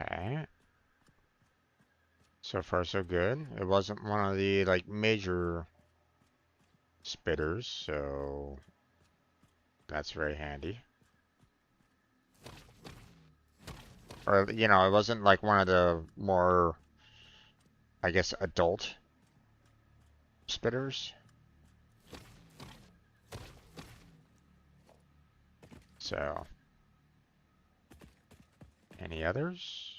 Okay. So far so good. It wasn't one of the like major spitters, so that's very handy. Or, you know, it wasn't like one of the more, I guess, adult spitters. So, any others?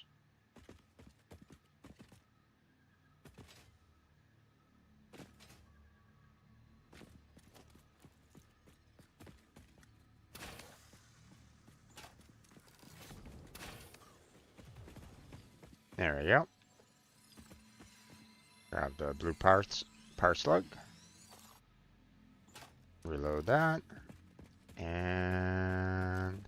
There we go. Grab the blue power slug. Reload that. And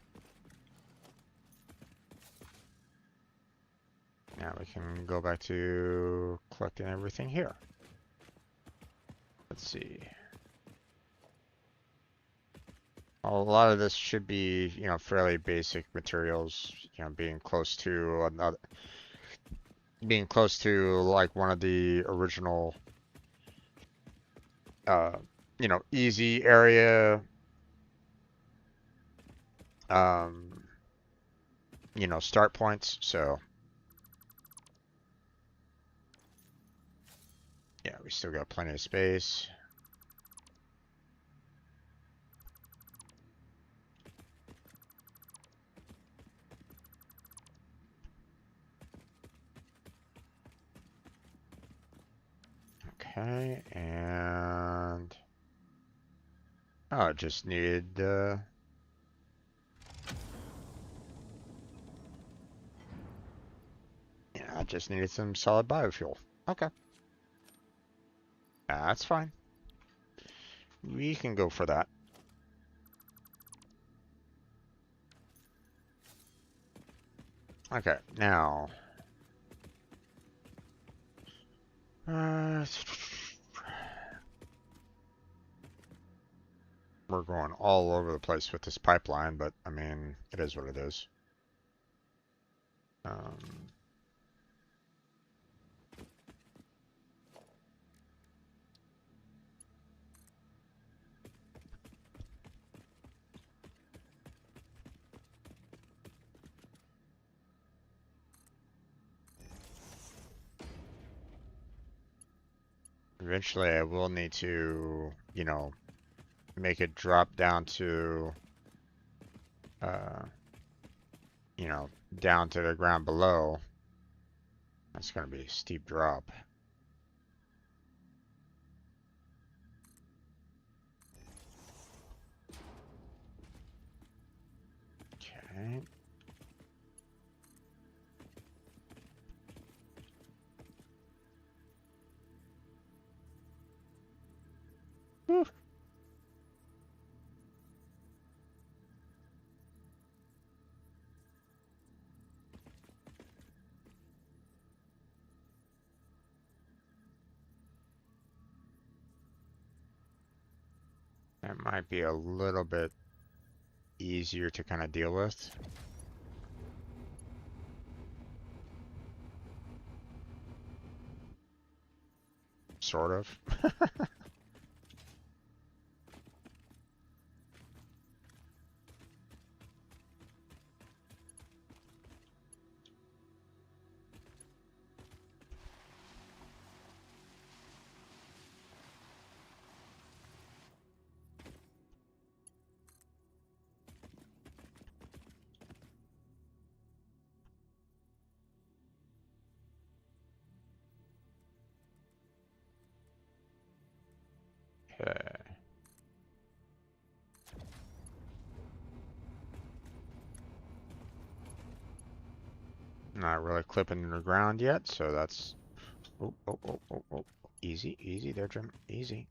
now we can go back to collecting everything here. Let's see. A lot of this should be, you know, fairly basic materials, you know, being close to another, being close to like one of the original, uh, you know, easy area, um, you know, start points. So yeah, we still got plenty of space. Okay, and oh, I just needed yeah, I just needed some solid biofuel. Okay, that's fine. We can go for that. Okay, now. Uh, we're going all over the place with this pipeline, but I mean, it is what it is. Um, Eventually, I will need to, you know, make it drop down to, uh, you know, down to the ground below. That's going to be a steep drop. Okay. Whew. That might be a little bit easier to kind of deal with. Sort of. Okay. Not really clipping the ground yet, so that's... Oh, oh, oh, oh, oh. Easy, easy there, Jim. Easy.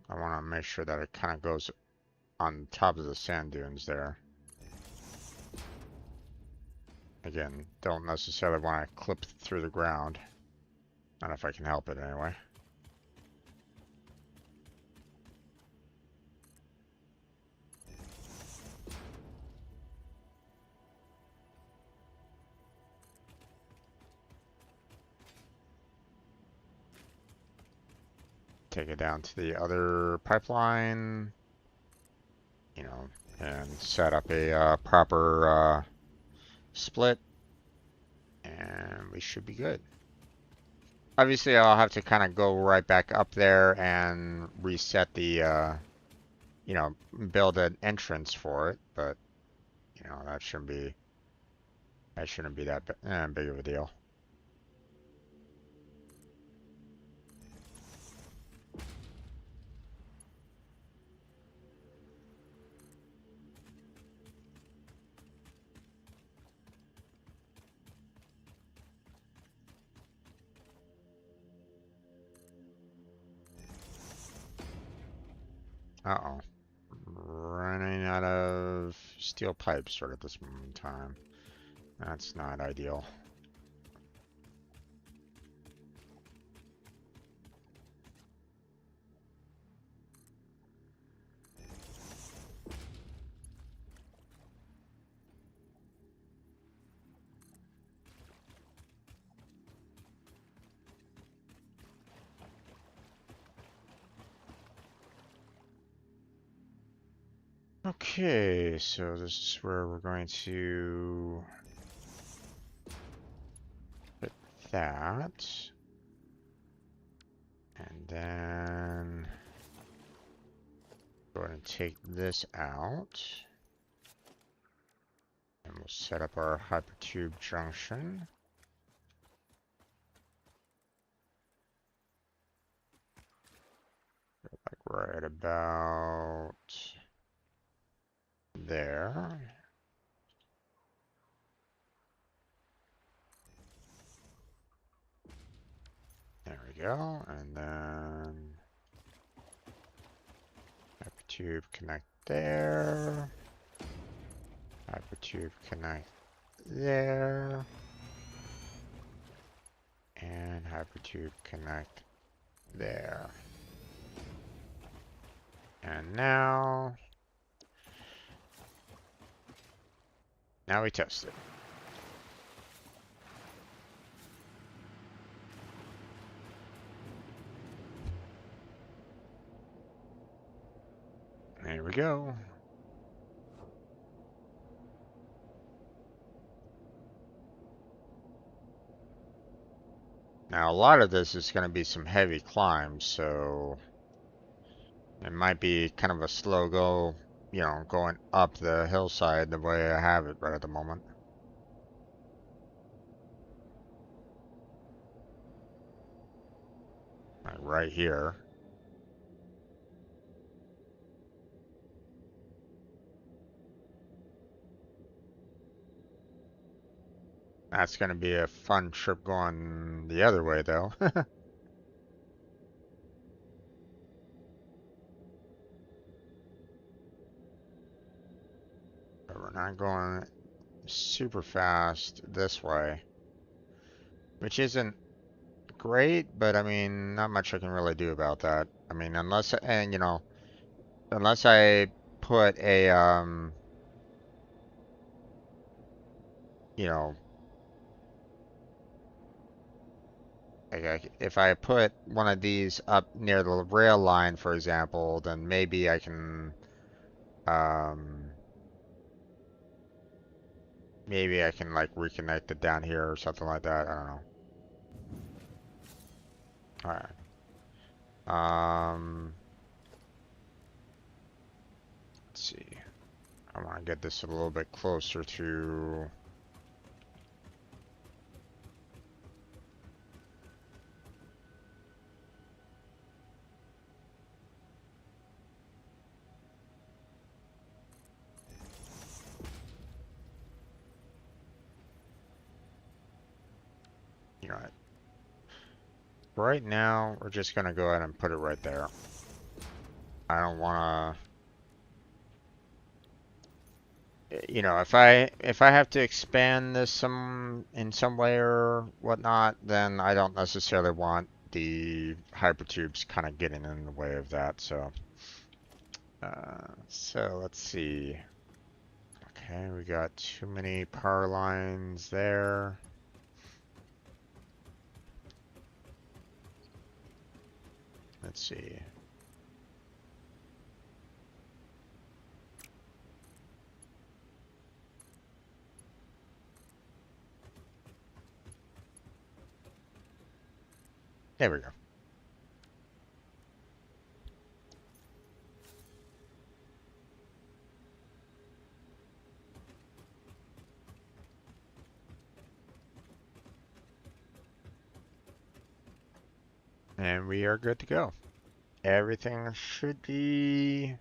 I want to make sure that it kind of goes on top of the sand dunes there. Again, don't necessarily want to clip through the ground. Not if I can help it anyway. Take it down to the other pipeline, you know, and set up a proper split, and we should be good. Obviously, I'll have to kind of go right back up there and reset the, you know, build an entrance for it, but, you know, that shouldn't be that big of a deal. Uh-oh. Running out of steel pipes sort of at this moment in time. That's not ideal. Okay, so this is where we're going to put that. And then go ahead and take this out. And we'll set up our hypertube junction. Like right about there. There we go. And then hypertube connect there. Hypertube connect there. And hypertube connect there. And now we test it. There we go. Now a lot of this is going to be some heavy climbs, so it might be kind of a slow go, you know, going up the hillside the way I have it right at the moment. Like right here. That's going to be a fun trip going the other way, though. But we're not going super fast this way, which isn't great, but I mean, not much I can really do about that. I mean, unless, and you know, unless I put a, you know, like if I put one of these up near the rail line, for example, then maybe I can, um, maybe I can like reconnect it down here or something like that. I don't know. All right. Let's see. I want to get this a little bit closer to. You know, right now we're just gonna go ahead and put it right there. I don't want to. You know, if I have to expand this in some way or whatnot, then I don't necessarily want the hypertubes kind of getting in the way of that. So, so let's see. Okay, we got too many power lines there. Let's see. There we go. And we are good to go. Everything should be,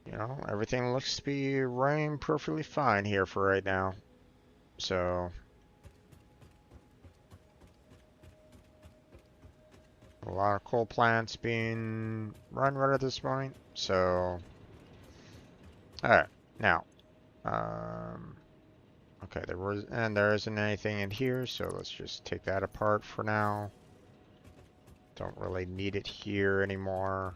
you know, everything looks to be running perfectly fine here for right now. So, a lot of coal plants being run right at this point. So, alright, now, okay, there isn't anything in here, so let's just take that apart for now. Don't really need it here anymore.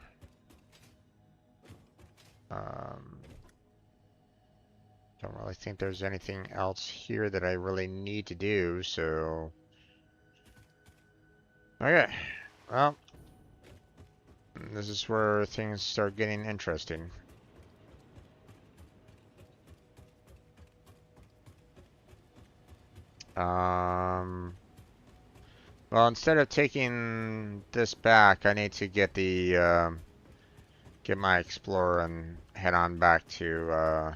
Don't really think there's anything else here that I really need to do, so. Okay, well, this is where things start getting interesting. Well, instead of taking this back, I need to get the, get my Explorer and head on back to,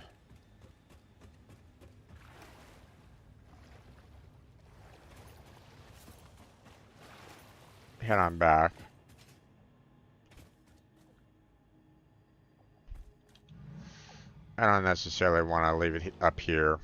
head on back. I don't necessarily want to leave it up here.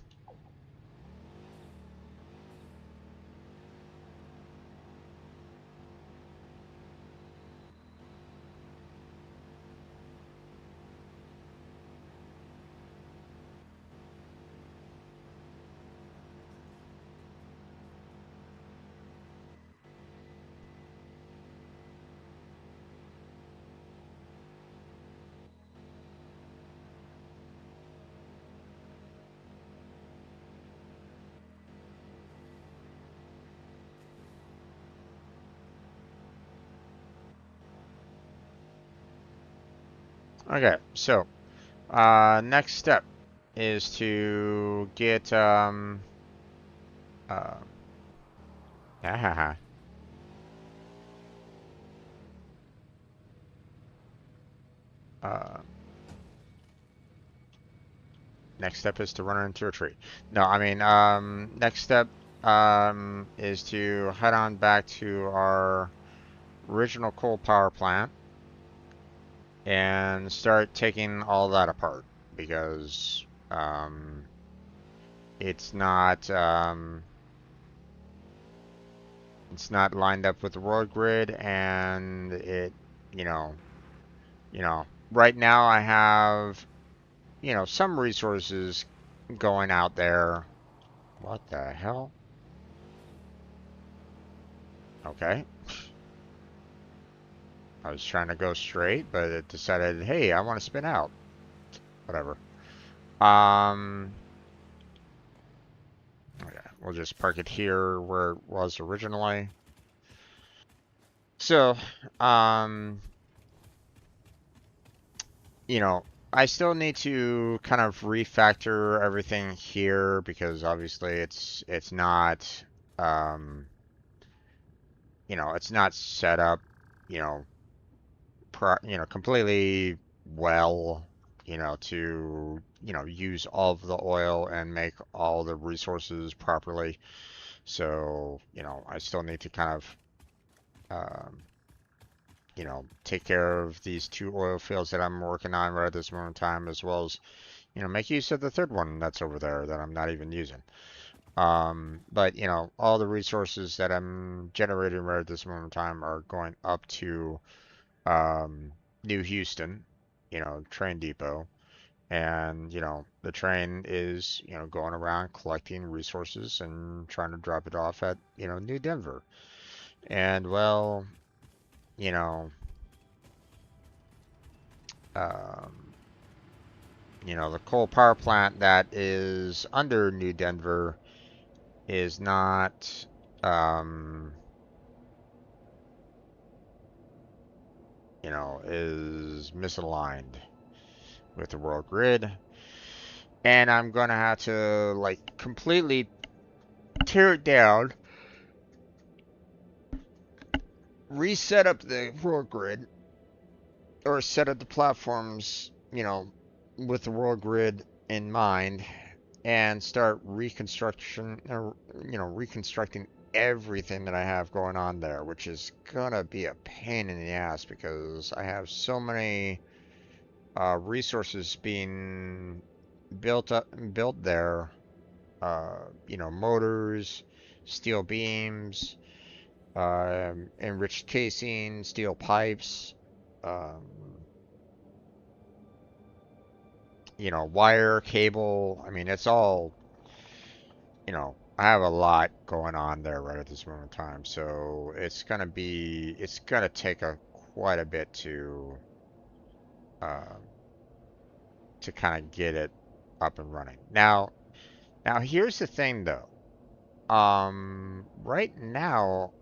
Okay, so next step is to get uh, uh, next step is to run into a tree. No, I mean, next step is to head on back to our original coal power plant and start taking all that apart because it's not it's not lined up with the world grid, and it, you know, right now I have, some resources going out there. What the hell? Okay. I was trying to go straight, but it decided, hey, I want to spin out. Whatever. Um, okay, we'll just park it here where it was originally. So, um, you know, I still need to kind of refactor everything here because obviously it's not, um, it's not set up, you know, completely well, to, use all of the oil and make all the resources properly. So, I still need to kind of, um, take care of these two oil fields that I'm working on right at this moment in time, as well as, make use of the third one that's over there that I'm not even using. But, all the resources that I'm generating right at this moment in time are going up to New Houston, train depot. And, the train is, going around collecting resources and trying to drop it off at, New Denver. And, well, you know, um, the coal power plant that is under New Denver is not, um, is misaligned with the world grid. And I'm gonna have to, like, completely tear it down, reset up the world grid, or set up the platforms, with the world grid in mind, and start reconstruction, or, reconstructing everything that I have going on there, which is gonna be a pain in the ass because I have so many resources being built there. Motors, steel beams, enriched casing, steel pipes, um, wire, cable. I mean, it's all, I have a lot going on there right at this moment in time. So it's gonna take quite a bit uh, to kind of get it up and running. Now here's the thing though. Right now,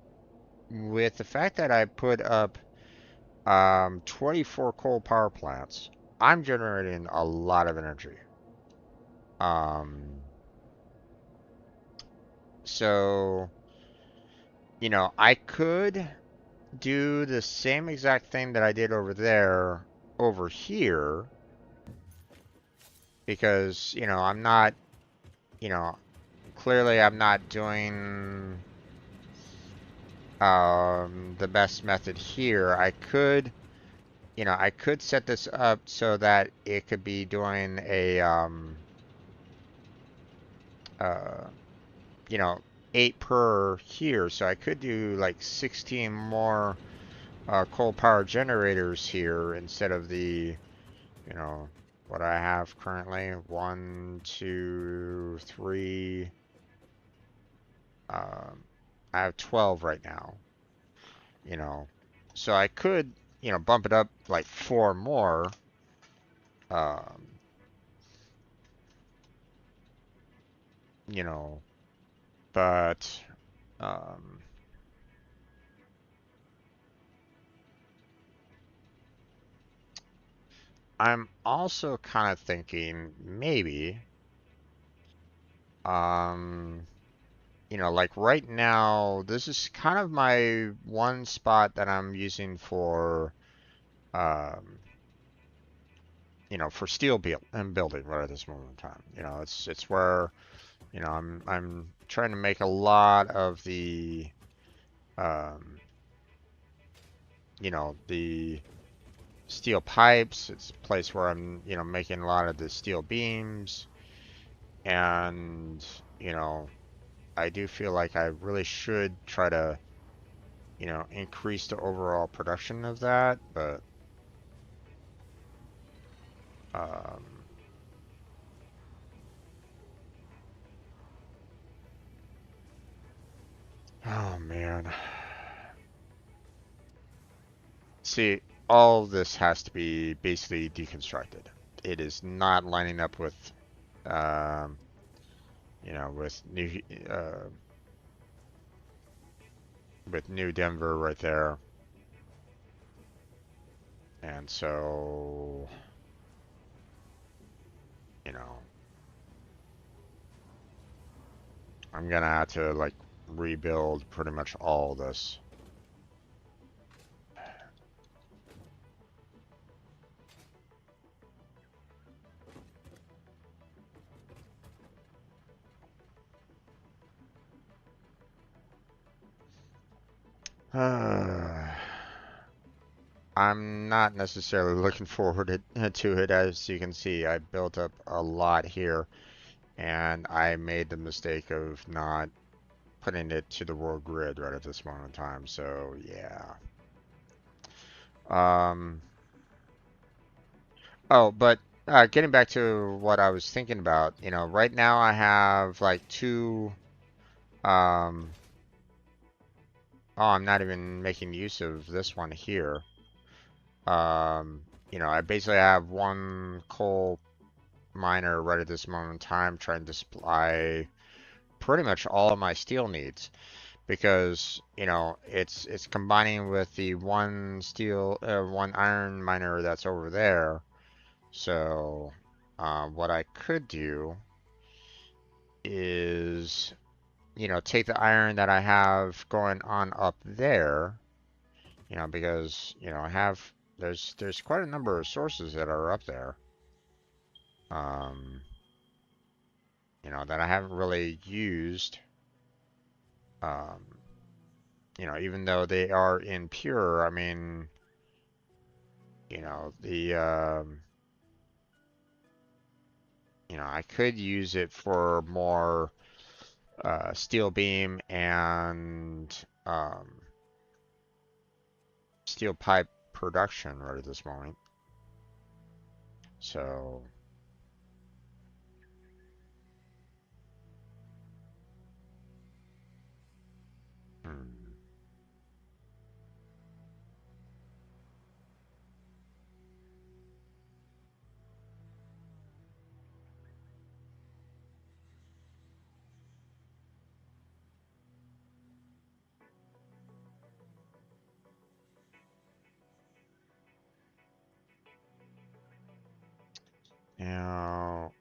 with the fact that I put up 24 coal power plants, I'm generating a lot of energy. Um, so, I could do the same exact thing that I did over there over here because, I'm not, you know, clearly I'm not doing the best method here. I could set this up so that it could be doing a uh, you know, 8 per here, so I could do like 16 more coal power generators here instead of the, you know, what I have currently. 1, 2, 3. I have 12 right now, you know. So I could, bump it up like 4 more. Um, you know, but um, I'm also kind of thinking maybe, um, like right now, this is kind of my one spot that I'm using for, um, for steel build and building right at this moment in time. It's where, I'm trying to make a lot of um, the steel pipes. It's a place where I'm, making a lot of the steel beams, and, you know, I do feel like I really should try to, increase the overall production of that, but, um, oh man. See, all this has to be basically deconstructed. It is not lining up um, with uh, New Denver right there, and so, you know, I'm gonna have to like rebuild pretty much all this. I'm not necessarily looking forward to it. As you can see, I built up a lot here, and I made the mistake of not putting it to the world grid right at this moment in time. So yeah. Um. Oh, but getting back to what I was thinking about, right now I have like two. Um. Oh, I'm not even making use of this one here. I basically have one coal miner right at this moment in time trying to supply pretty much all of my steel needs because it's combining with the one iron miner that's over there. So what I could do is take the iron that I have going on up there, because I have there's quite a number of sources that are up there, um that I haven't really used. um Even though they are impure, I mean, the I could use it for more steel beam and steel pipe production right at this moment. So, hmm. Now,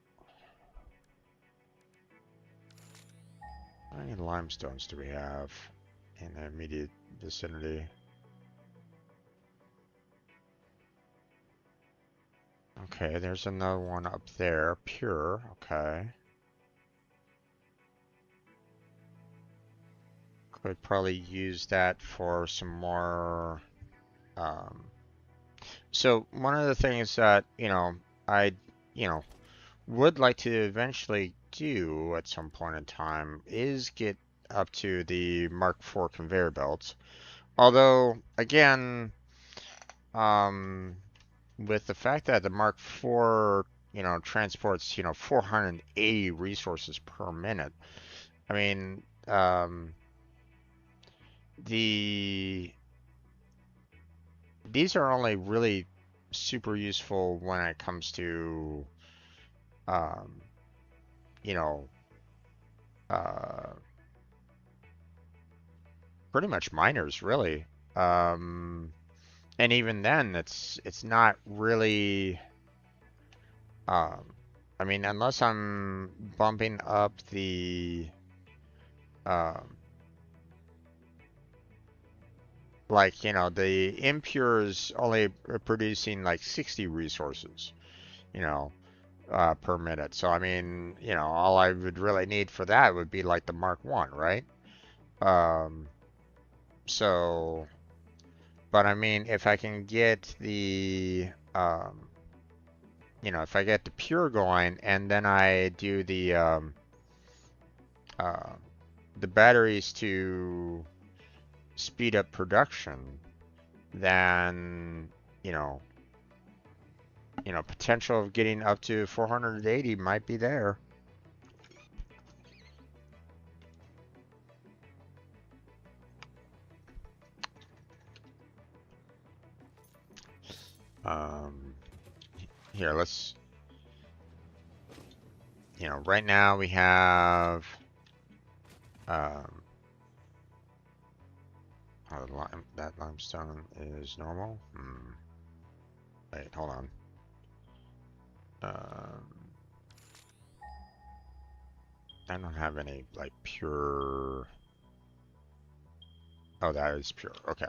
how many limestones do we have in the immediate vicinity? Okay, there's another one up there, pure, okay. Could probably use that for some more. Um, so one of the things that, I, you know, would like to eventually do at some point in time is get up to the Mark IV conveyor belts. Although, again, um, with the fact that the Mark IV, transports, 480 resources per minute, I mean, the these are only really super useful when it comes to, um, you know, uh, pretty much miners, really. Um, and even then, it's not really. I mean, unless I'm bumping up the, um, like, the impure is only producing like 60 resources, you know, per minute. So, I mean, all I would really need for that would be like the Mark 1, right? Um, so, but I mean, if I can get if I get the pure going and then I do uh, the batteries to speed up production, then, you know, potential of getting up to 480 might be there. Um, Here, let's, right now we have, um, oh, that limestone is normal. Wait, hold on. Um, I don't have any like pure. Oh, that is pure. Okay.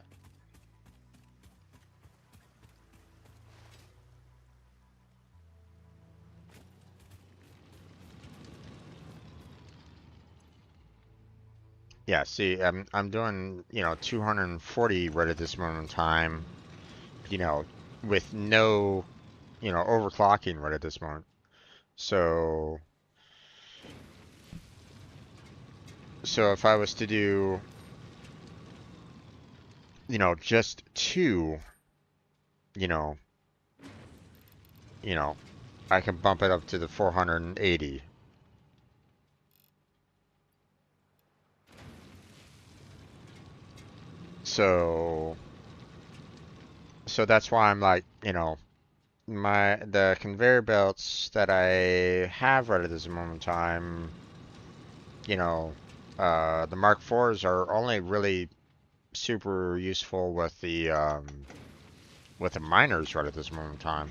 Yeah, see, I'm doing, 240 right at this moment in time, you know, with no, overclocking right at this moment. So, so if I was to do, just two, you know, you know, I can bump it up to the 480. So, so that's why I'm like, the conveyor belts that I have right at this moment in time, you know, the Mark IVs are only really super useful with the miners right at this moment in time.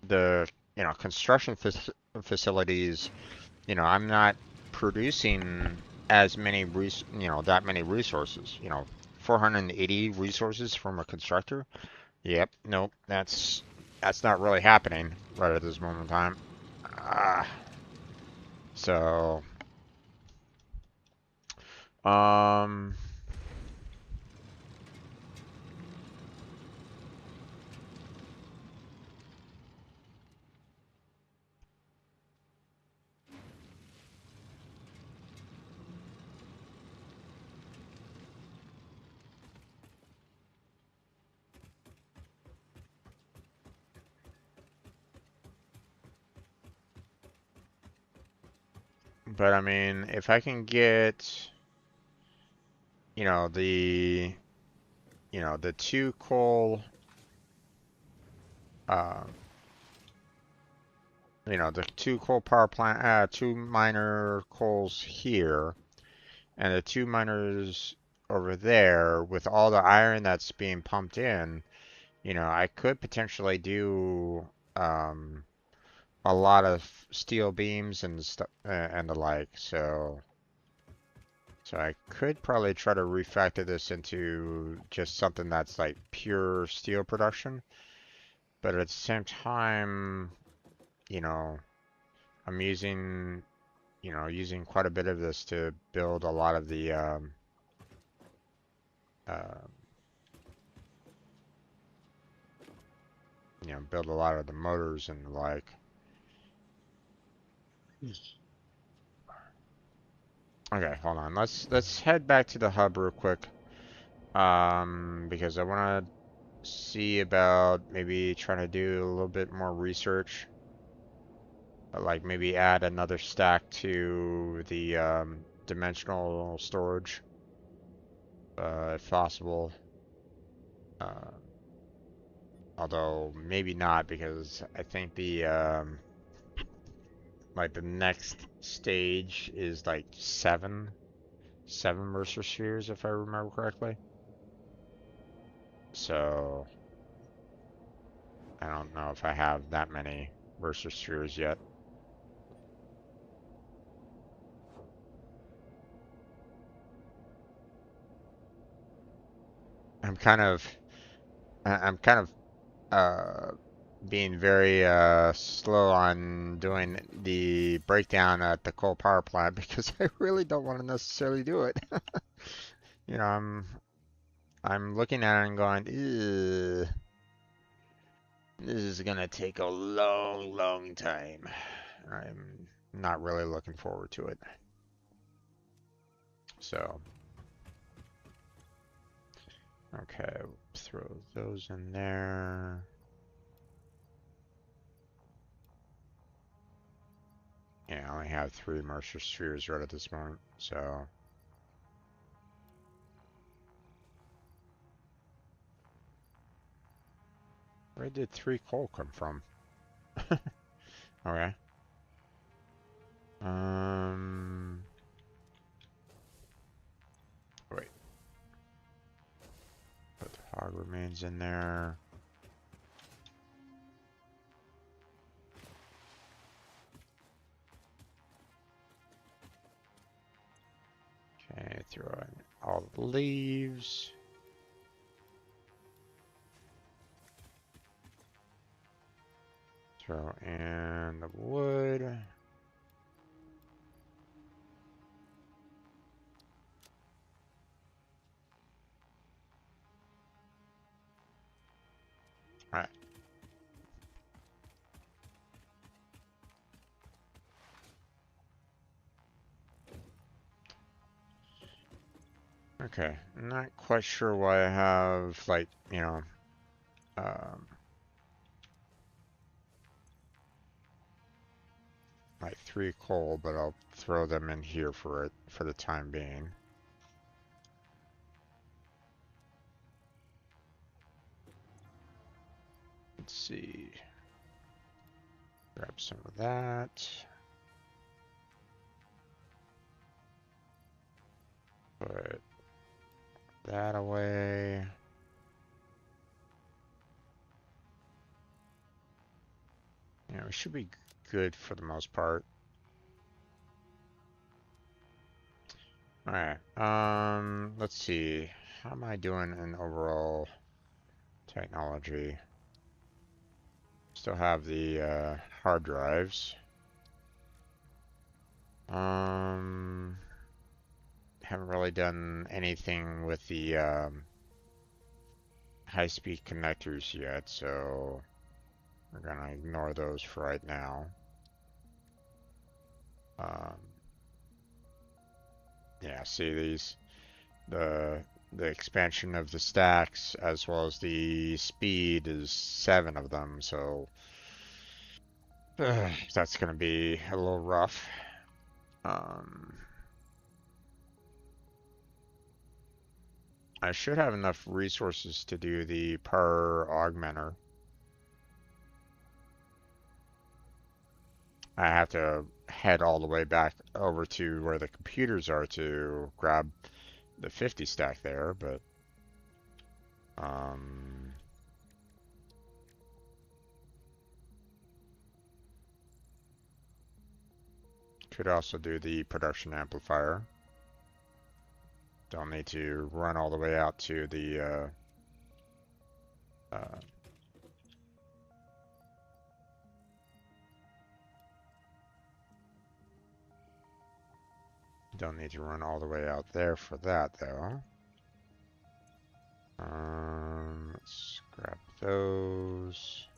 The construction facilities, I'm not producing as many that many resources. 480 resources from a constructor. Yep, nope, that's not really happening right at this moment in time. Uh, so, um, but I mean, if I can get, you know, the, the two coal, uh, the two coal power plant, two miner coals here, and the two miners over there with all the iron that's being pumped in, I could potentially do, um, a lot of steel beams and stuff and the like. So I could probably try to refactor this into just something that's like pure steel production, but at the same time, you know, I'm using quite a bit of this to build a lot of the uh, build a lot of the motors and the like. Okay, hold on. Let's head back to the hub real quick. Because I want to see about maybe trying to do a little bit more research, like maybe add another stack to the dimensional storage, if possible. Uh, Although maybe not because I think the like the next stage is like seven Mercer spheres if I remember correctly. So I don't know if I have that many Mercer spheres yet. I'm kind of I'm kind of being very slow on doing the breakdown at the coal power plant because I really don't want to necessarily do it. You know, I'm looking at it and going, ew, this is gonna take a long, long time. I'm not really looking forward to it. So, okay, throw those in there. Yeah, I only have 3 Mercer spheres right at this moment, so where did 3 coal come from? Okay. Wait. Put the hog remains in there. Okay, throw in all the leaves. Throw in the wood. Alright. Okay, I'm not quite sure why I have, like, you know, um, like 3 coal, but I'll throw them in here for it for the time being. Let's see. Grab some of that. Put that away. Yeah, we should be good for the most part. Alright, let's see. How am I doing in overall technology? Still have the hard drives. Haven't really done anything with the high-speed connectors yet, so we're gonna ignore those for right now. Um, yeah, see the expansion of the stacks as well as the speed is 7 of them, so that's gonna be a little rough. I should have enough resources to do the power augmenter. I have to head all the way back over to where the computers are to grab the 50 stack there, but could also do the production amplifier. Don't need to run all the way out to the don't need to run all the way out there for that though. Let's grab those.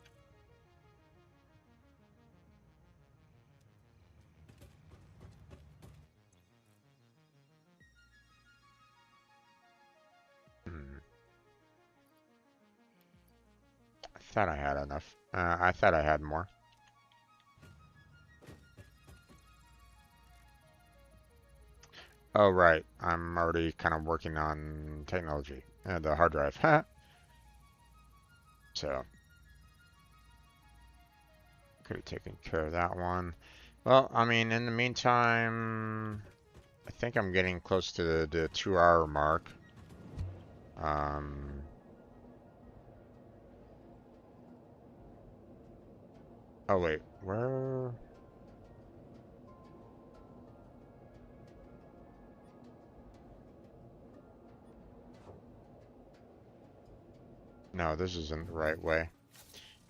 I thought I had enough. I thought I had more. Oh, right. I'm already kind of working on technology. The hard drive. So, could have taken care of that one. Well, I mean, in the meantime, I think I'm getting close to the 2-hour mark. Oh wait, where? No, this isn't the right way.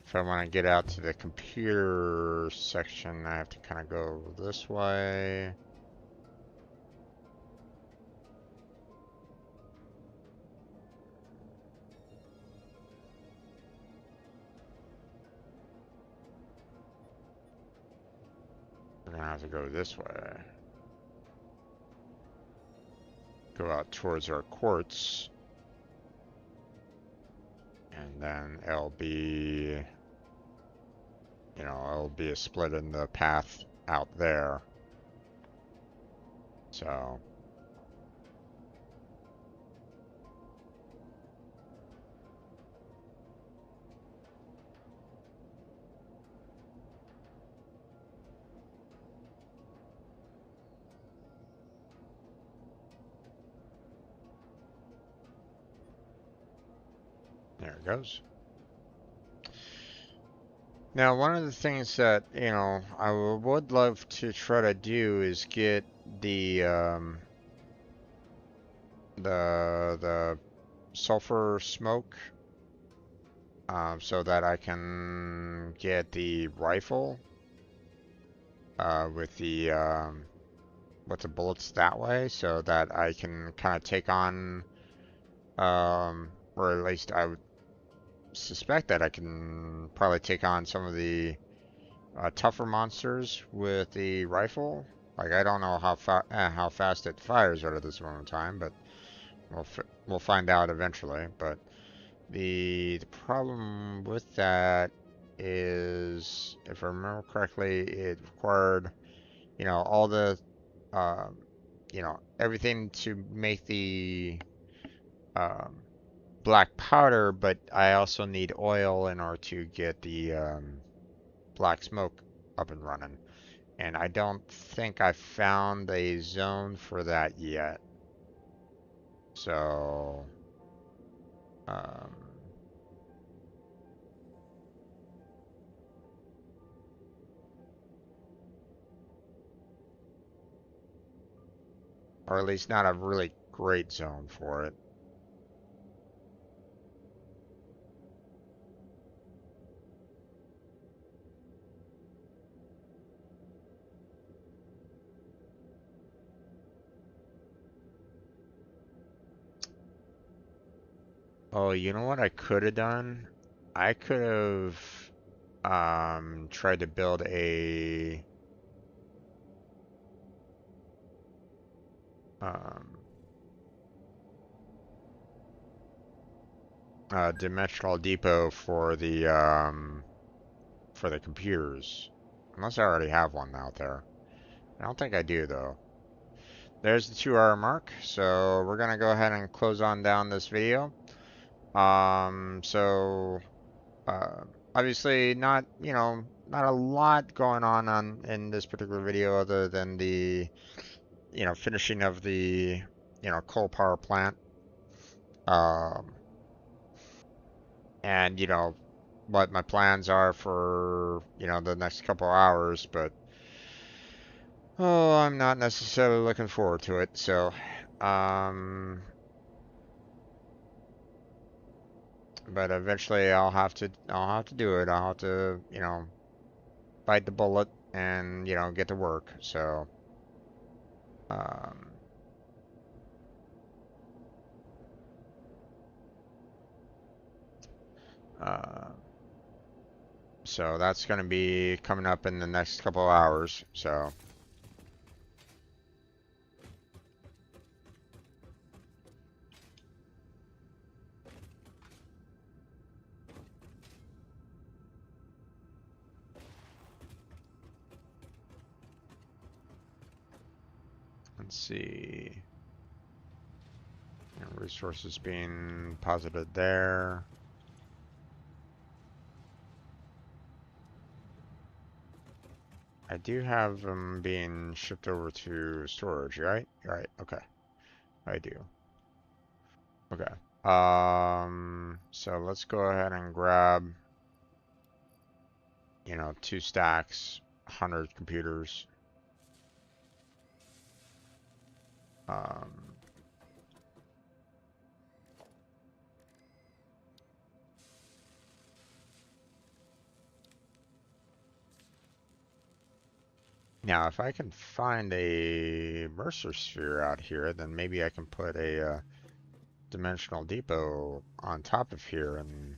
If I want to get out to the computer section, I have to kind of go this way. We're gonna have to go this way. Go out towards our quartz. And then it'll be, it'll be a split in the path out there. So, there it goes. Now, one of the things that, I would love to try to do is get the sulfur smoke, so that I can get the rifle, with the bullets that way, so that I can kind of take on, or at least I would suspect that I can probably take on some of the tougher monsters with the rifle. Like, I don't know how fast it fires out at this moment in time, but we'll find out eventually. But the problem with that is, if I remember correctly, it required, all the um, everything to make the um, black powder, but I also need oil in order to get the black smoke up and running. And I don't think I found a zone for that yet. So, um, or at least not a really great zone for it. Oh, you know what I could have done? I could have tried to build um, a dimensional depot for the computers. Unless I already have one out there. I don't think I do though. There's the 2 hour mark, so we're gonna go ahead and close on down this video. So uh, obviously not, not a lot going on in this particular video other than the, finishing of the, coal power plant. Um, and what my plans are for, the next couple hours, but oh, I'm not necessarily looking forward to it. So, um, but eventually I'll have to do it. I'll have to, bite the bullet and, get to work. So, um, uh, so that's going to be coming up in the next couple of hours. So, let's see. Resources being posited there. I do have them being shipped over to storage, right? Right, okay. I do. Okay. So let's go ahead and grab you know, 2 stacks, 100 computers. Um, Now, if I can find a Mercer sphere out here, then maybe I can put a dimensional depot on top of here and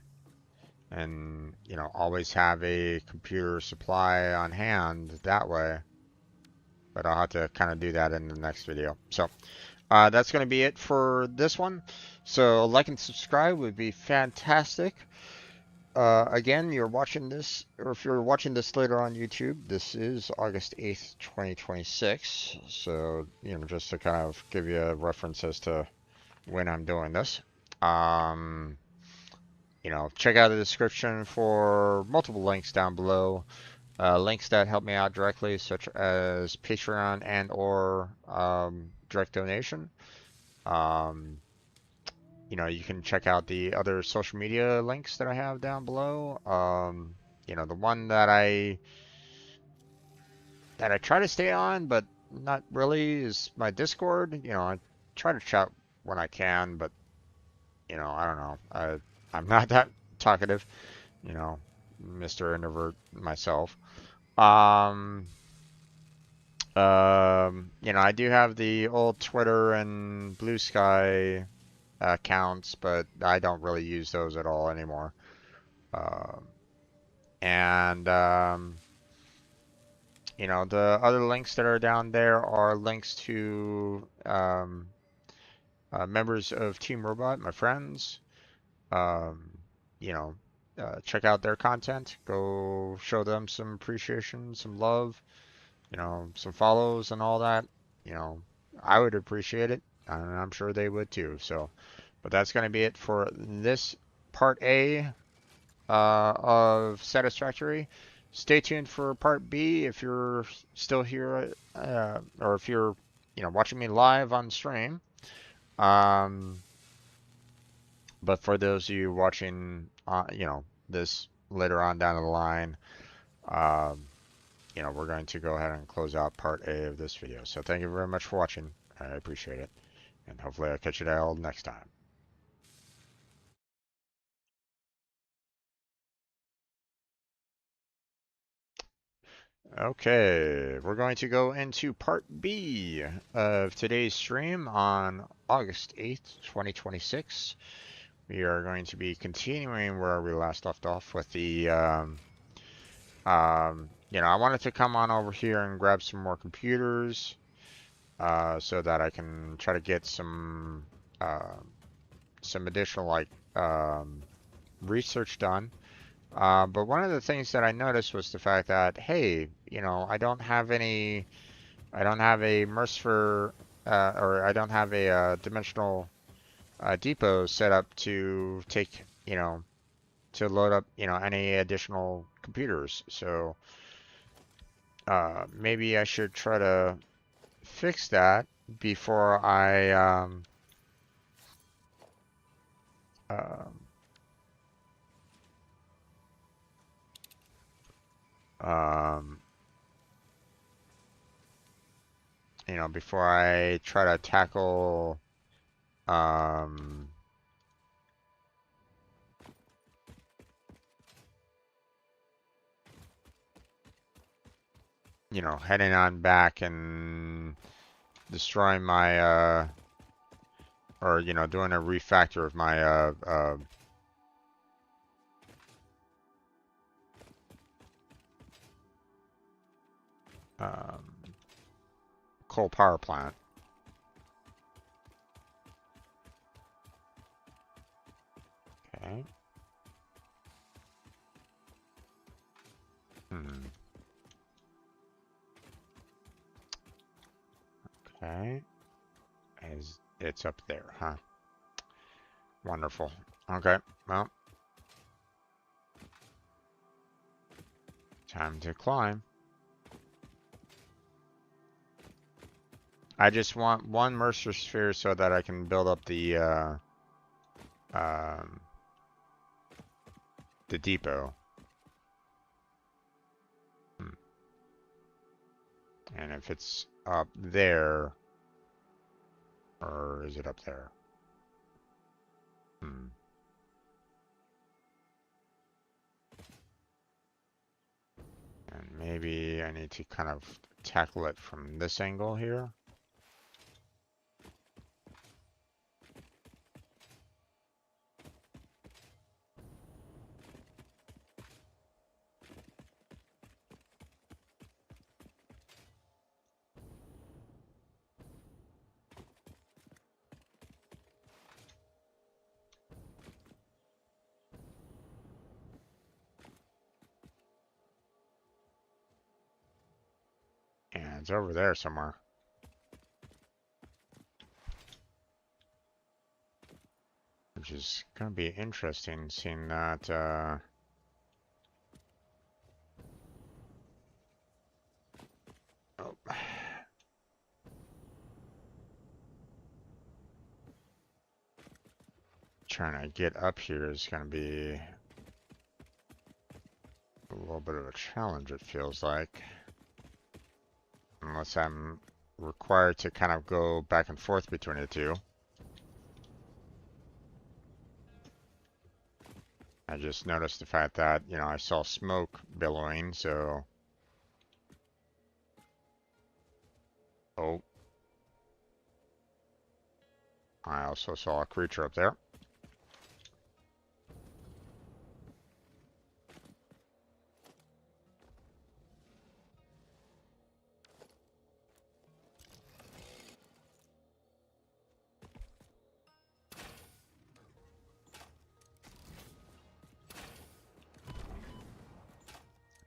you know, always have a computer supply on hand that way. But I'll have to kind of do that in the next video. So that's going to be it for this one. So like and subscribe would be fantastic. Again, you're watching this, or if you're watching this later on YouTube, this is August 8th, 2026. So, you know, just to kind of give you a reference as to when I'm doing this. Um, you know, check out the description for multiple links down below. Links that help me out directly, such as Patreon and or direct donation. Um, you know, you can check out the other social media links that I have down below. You know, the one that I try to stay on, but not really, is my Discord. You know, I try to chat when I can, but you know, I don't know. I'm not that talkative. You know, Mr. Introvert myself. Um, you know, I do have the old Twitter and Blue Sky accounts, but I don't really use those at all anymore. Um, and you know, the other links that are down there are links to members of Team Robot, my friends. Um, you know, check out their content. Go show them some appreciation, some love. You know, some follows and all that. You know, I would appreciate it, and I'm sure they would too. So, but that's going to be it for this part A of Satisfactory. Stay tuned for part B if you're still here, or if you're, you know, watching me live on stream. Um, but for those of you watching, you know, this later on down the line, um, you know, we're going to go ahead and close out part A of this video. So thank you very much for watching. I appreciate it, and hopefully I'll catch you all next time. Okay, we're going to go into part B of today's stream on August 8th, 2026. We are going to be continuing where we last left off with the, you know, I wanted to come on over here and grab some more computers, so that I can try to get some additional, like, research done. But one of the things that I noticed was the fact that, hey, you know, I don't have a Mercer, or I don't have a dimensional depot set up to take, you know, to load up, you know, any additional computers. So maybe I should try to fix that before um, um, you know, before I try to tackle, um, you know, heading on back and destroying my, or, you know, doing a refactor of my, um, coal power plant. Okay. Hmm. Okay. As it's up there, huh? Wonderful. Okay. Well, time to climb. I just want one Mercer sphere so that I can build up um, the depot. And if it's up there, or is it up there? Hmm. And maybe I need to kind of tackle it from this angle here. And it's over there somewhere. Which is going to be interesting, seeing that, oh. Trying to get up here is going to be a little bit of a challenge, it feels like. Unless I'm required to kind of go back and forth between the two. I just noticed the fact that, you know, I saw smoke billowing, so... Oh. I also saw a creature up there.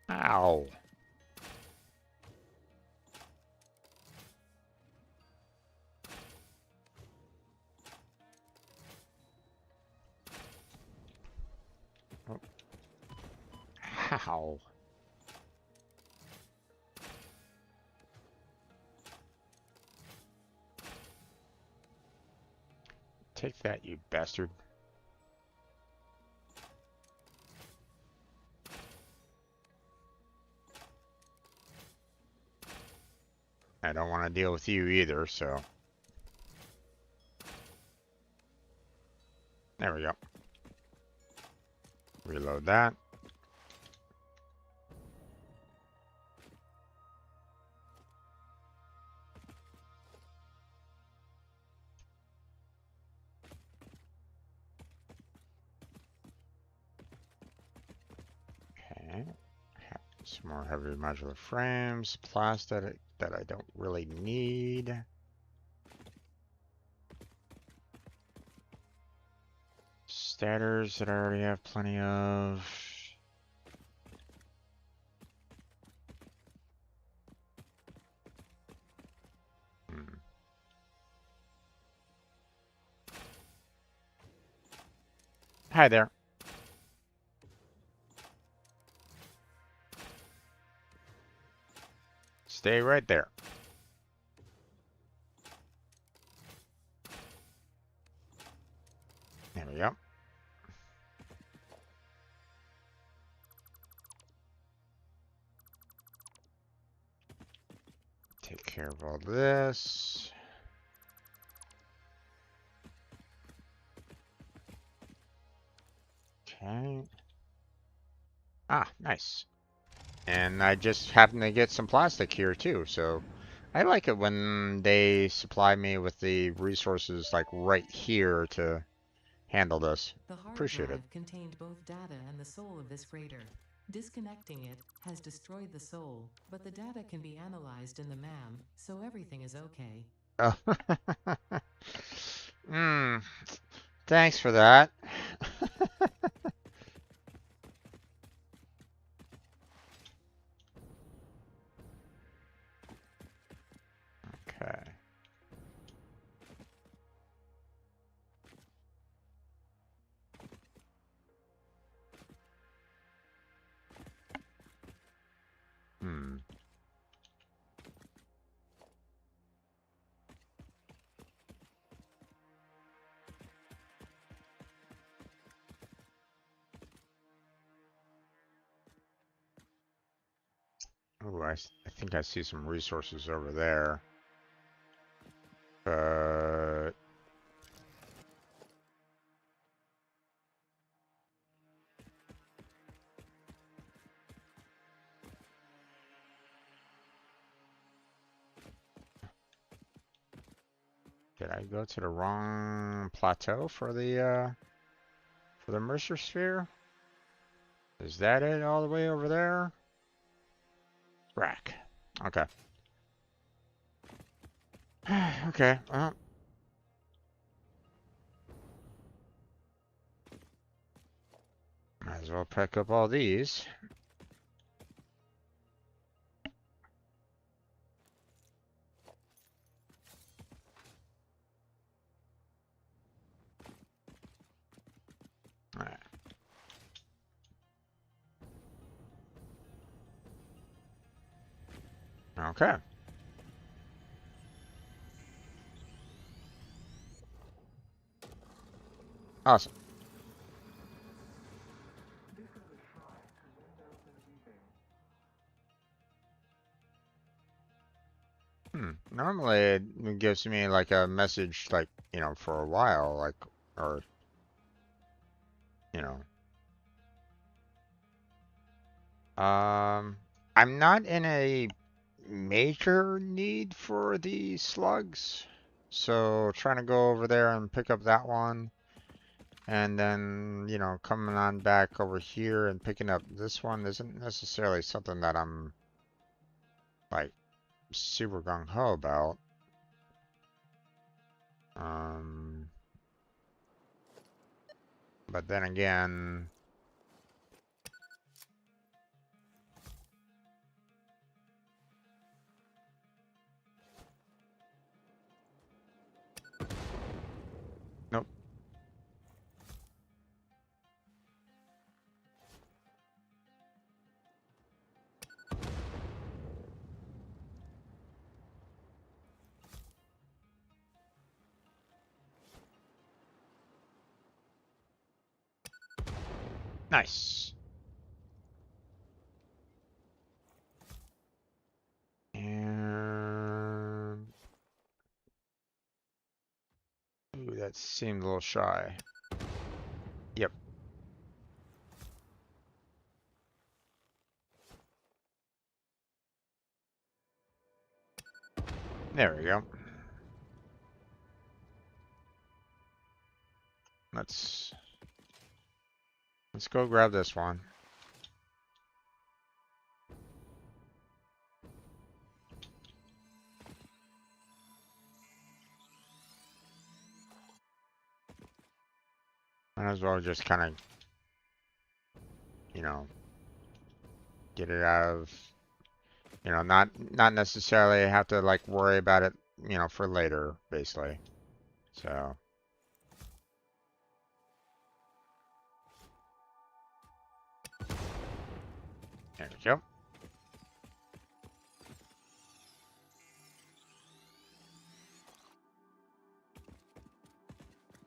Ow. Oh. Ow. Take that, you bastard. I don't want to deal with you either, so... There we go. Reload that. Okay. Some more heavy modular frames, plastic that I don't really need. Statters that I already have plenty of. Hmm. Hi there. Stay right there. There we go. Take care of all this. Okay. Ah, nice. And I just happen to get some plastic here too, so I like it when they supply me with the resources like right here to handle this. The hard Appreciate it. drive contained both data and the soul of this freighter. Disconnecting it has destroyed the soul, but the data can be analyzed in the MAM, so everything is okay. Oh. Thanks for that. Okay. Hmm. Ooh, I think I see some resources over there. But did I go to the wrong plateau for the Mercer Sphere? Is that it all the way over there? Rack. Okay. Okay, well. Might as well pick up all these. Alright. Okay. Awesome. Normally it gives me like a message like, for a while, like, or, you know. I'm not in a major need for the slugs. So trying to go over there and pick up that one. And then, coming on back over here and picking up this one isn't necessarily something that I'm like super gung ho about. Um, but then again, nope. Nice. And ooh, that seemed a little shy. Yep. There we go. Let's go grab this one. Might as well just kind of, get it out of, not necessarily have to like worry about it, for later, basically. So, there we go.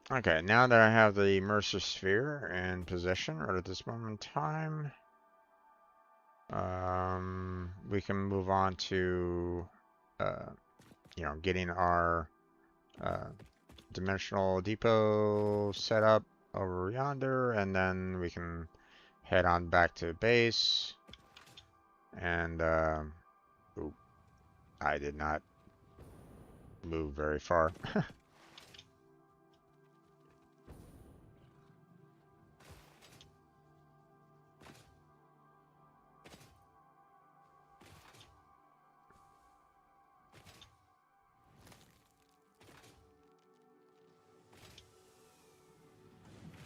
Okay, now that I have the Mercer Sphere in possession right at this moment in time, we can move on to, getting our dimensional depot set up over yonder, and then we can head on back to base. And, oop, I did not move very far.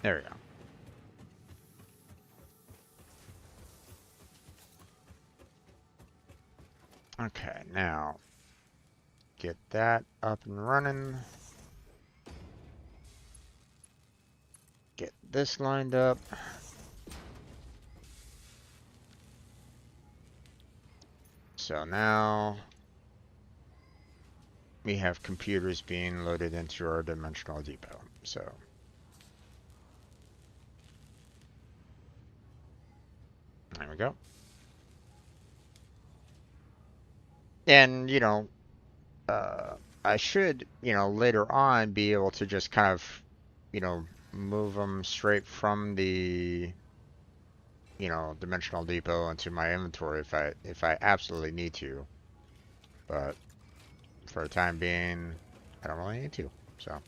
There we go. Okay, now get that up and running. Get this lined up. So now we have computers being loaded into our dimensional depot. So there we go. And, uh, I should, later on be able to just kind of, you know, move them straight from the, dimensional depot into my inventory if I absolutely need to. But for the time being, I don't really need to. So,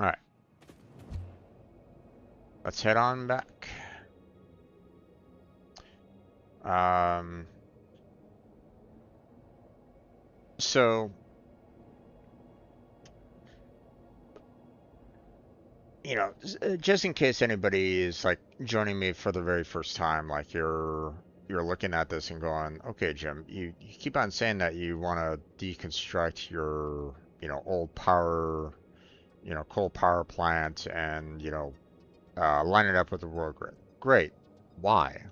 all right, let's head on back. Um, so, just in case anybody is like joining me for the very first time, like you're looking at this and going, okay, Jim, you keep on saying that you want to deconstruct your, old power, coal power plant and, line it up with the world grid. Great. Why?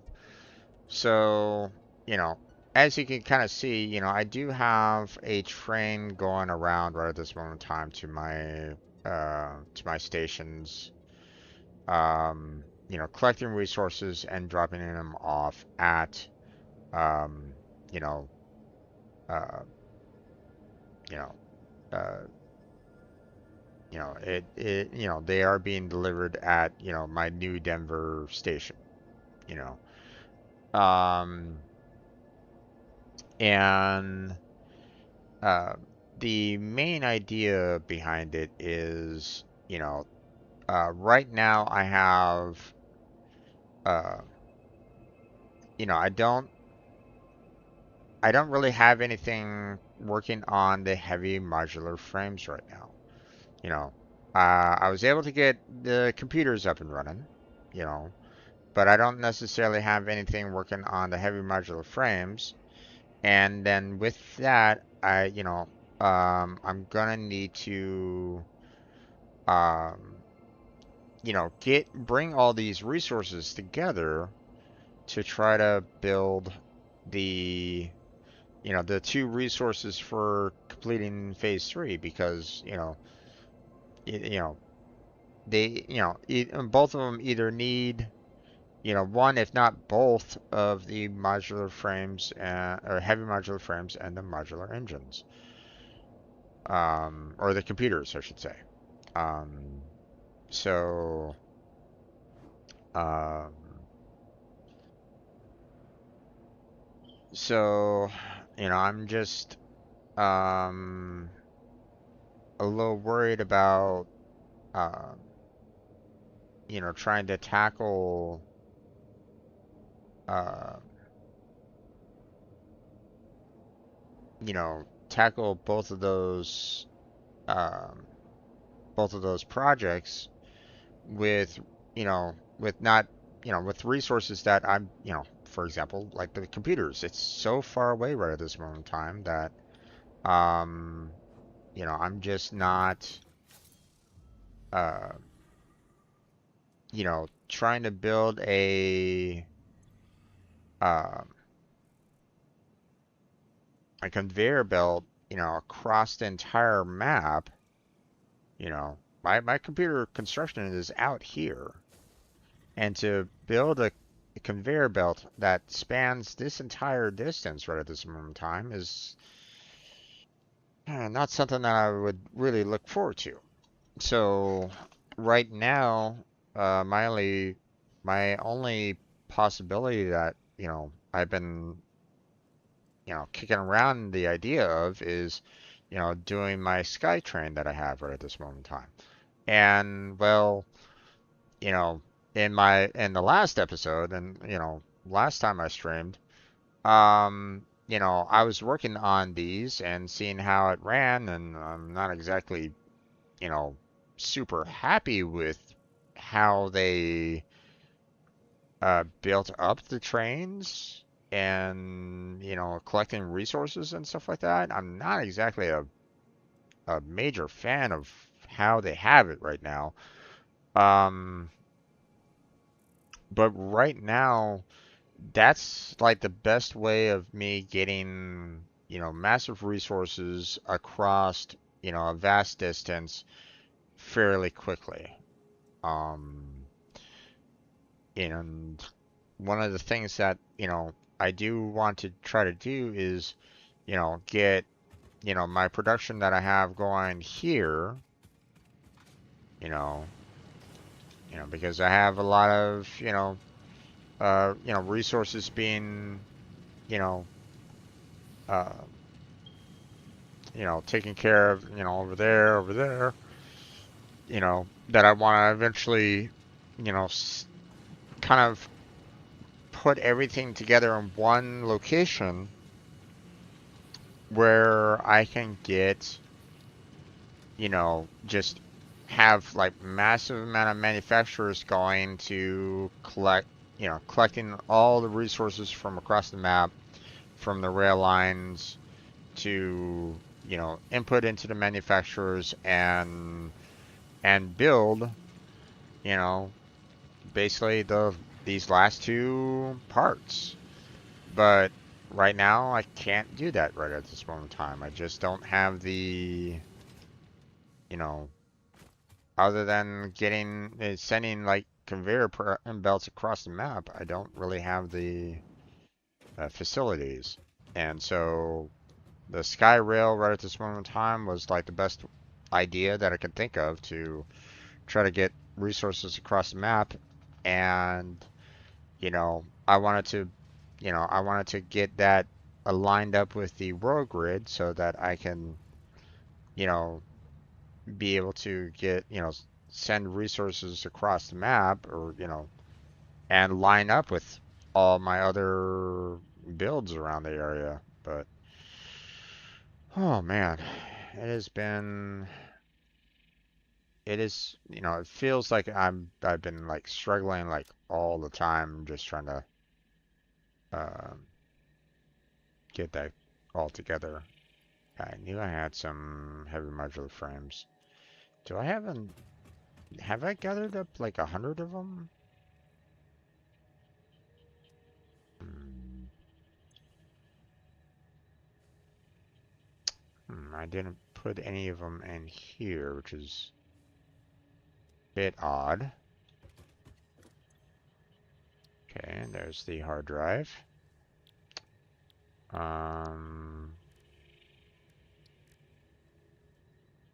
So, you know, as you can kind of see, I do have a train going around right at this moment in time to my stations, collecting resources and dropping them off at, um, you know, uh, you know, uh, they are being delivered at, my new Denver station, you know, and uh, the main idea behind it is, right now I have, uh, you know, I don't really have anything working on the heavy modular frames right now. You know, I was able to get the computers up and running, you know, but I don't necessarily have anything working on the heavy modular frames. And then with that, I'm gonna need to, um, bring all these resources together to try to build the, the two resources for completing phase three because, it, you know, both of them either need, one, if not both of the modular frames or heavy modular frames and the modular engines, or the computers, I should say. Um, so, um, so, I'm just, um, a little worried about, um, trying to uh, tackle um, both of those projects with, not, with resources that I'm, for example, like the computers. It's so far away right at this moment in time that, um, I'm just not, uh, trying to build um, a conveyor belt, across the entire map. My computer construction is out here, and to build a conveyor belt that spans this entire distance right at this moment in time is not something that I would really look forward to. So right now, my only possibility that, I've been, kicking around the idea of is, doing my SkyTrain that I have right at this moment in time. And well, you know, in the last episode and, last time I streamed, I was working on these and seeing how it ran, and I'm not exactly, you know, super happy with how they built up the trains and, collecting resources and stuff like that. I'm not exactly a major fan of how they have it right now. Um, but right now, that's like the best way of me getting. massive resources across, a vast distance fairly quickly. Um, and one of the things that, I do want to try to do is, get, my production that I have going here, you know, because I have a lot of, resources being, you know, uh, taken care of, over there, that I want to eventually, kind of put everything together in one location where I can get, just have like massive amount of manufacturers going to collecting all the resources from across the map, from the rail lines to, input into the manufacturers and build, you know, basically these last two parts. But right now I can't do that right at this moment in time. I just don't have the, you know, other than sending like conveyor belts across the map, I don't really have the facilities. And so the Sky Rail right at this moment in time was like the best idea that I could think of to try to get resources across the map. And, I wanted to get that aligned up with the world grid so that I can, you know, be able to get, send resources across the map or, and line up with all my other builds around the area. But, oh man, it has been, it is, it feels like I've been like struggling like all the time just trying to, um, get that all together. I knew I had some heavy modular frames. Do I have I gathered up like 100 of them? Hmm. I didn't put any of them in here, which is a bit odd. Okay, and there's the hard drive. Um,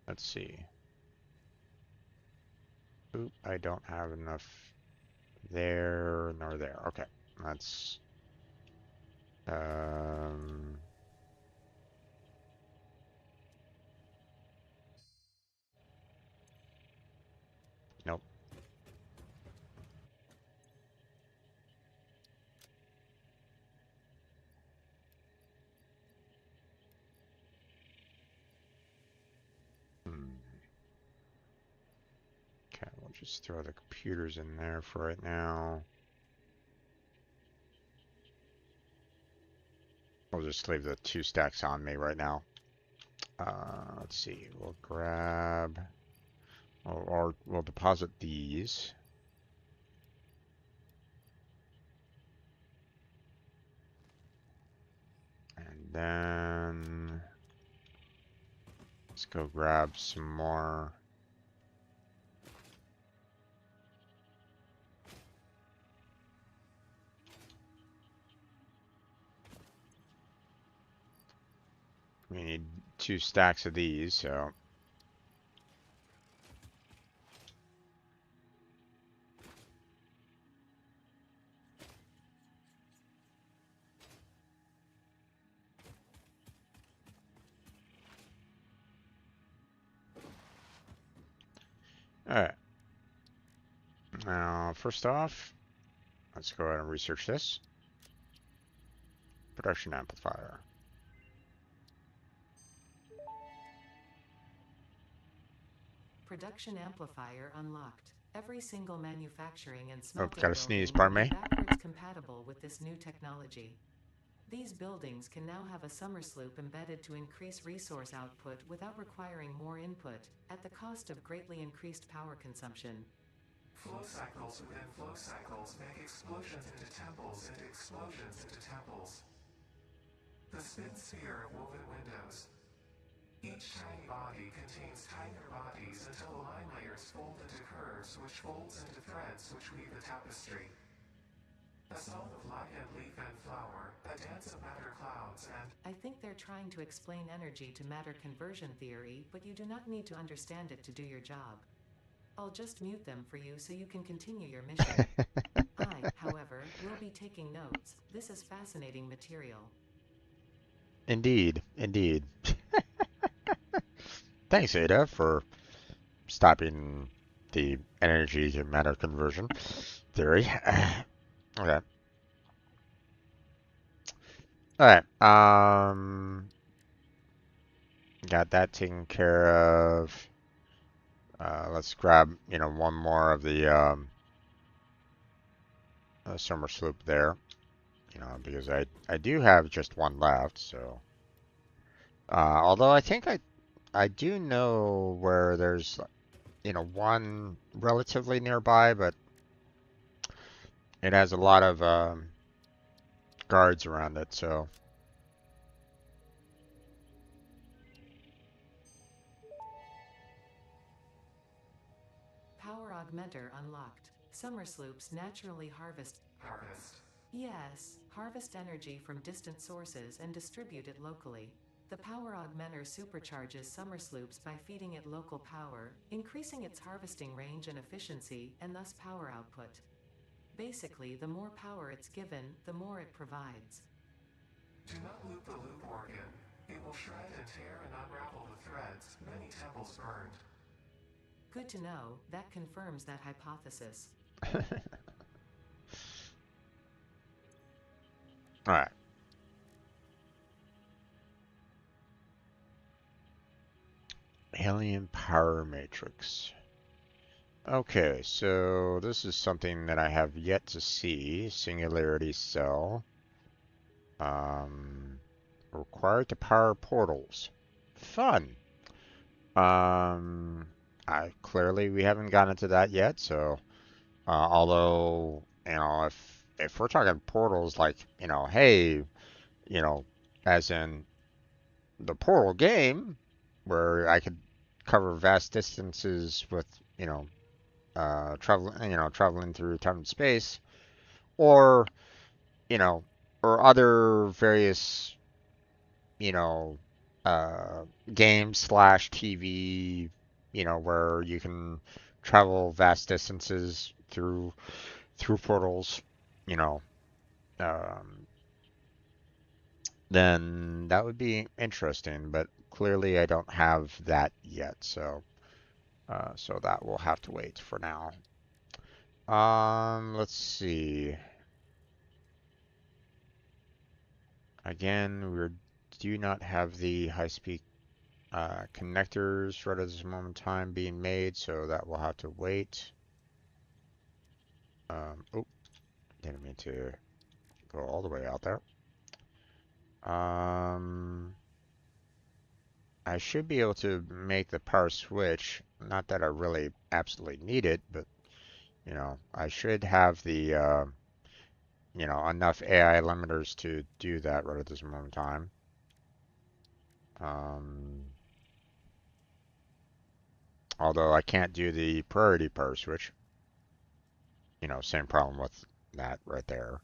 let's see. Oop, I don't have enough there nor there. Okay, that's um, nope. Hmm. Okay, we'll just throw the computers in there for right now. We'll just leave the two stacks on me right now. Let's see. We'll grab, or we'll deposit these. And then let's go grab some more. We need two stacks of these, so. Alright. Now, first off, let's go ahead and research this. Production amplifier. Production amplifier unlocked. Every single manufacturing and Oh, smelting gotta sneeze, building will pardon be me. backwards compatible with this new technology. These buildings can now have a Somersloop embedded to increase resource output without requiring more input, at the cost of greatly increased power consumption. Flow cycles within flow cycles make explosions into temples into explosions into temples. The spin sphere of woven windows. Each tiny body contains tinier bodies until the line layers fold into curves, which folds into threads which weave a tapestry. A song of light and leaf and flower, a dance of matter clouds and... I think they're trying to explain energy to matter conversion theory, but you do not need to understand it to do your job. I'll just mute them for you so you can continue your mission. I, however, will be taking notes. This is fascinating material. Indeed, indeed. Thanks, Ada, for stopping the energy to matter conversion theory. Okay. Alright, got that taken care of. Let's grab, one more of the summer sloop there, because I do have just one left, so. Although I think I do know where there's, one relatively nearby, but it has a lot of guards around it, so. Power augmenter unlocked. Summer sloops naturally harvest. Yes, harvest energy from distant sources and distribute it locally. The power augmenter supercharges summer sloops by feeding it local power, increasing its harvesting range and efficiency, and thus power output. Basically, the more power it's given, the more it provides. Do not loop the loop organ. It will shred and tear and unravel the threads, many temples burned. Good to know, that confirms that hypothesis. Alright. Alien power matrix. Okay, so this is something that I have yet to see. Singularity cell. Required to power portals. Fun. Clearly we haven't gotten to that yet, so although, if we're talking portals like, hey, as in the Portal game, where I could cover vast distances with, traveling through time and space, or, or other various, you know, games slash TV, where you can travel vast distances through portals, you know, um, then that would be interesting. But clearly, I don't have that yet, so that will have to wait for now. Let's see. Again, we do not have the high-speed connectors right at this moment in time being made, so that will have to wait. Oh, didn't mean to go all the way out there. I should be able to make the power switch. Not that I really absolutely need it, but I should have the enough AI limiters to do that right at this moment in time. Although I can't do the priority power switch. Same problem with that right there.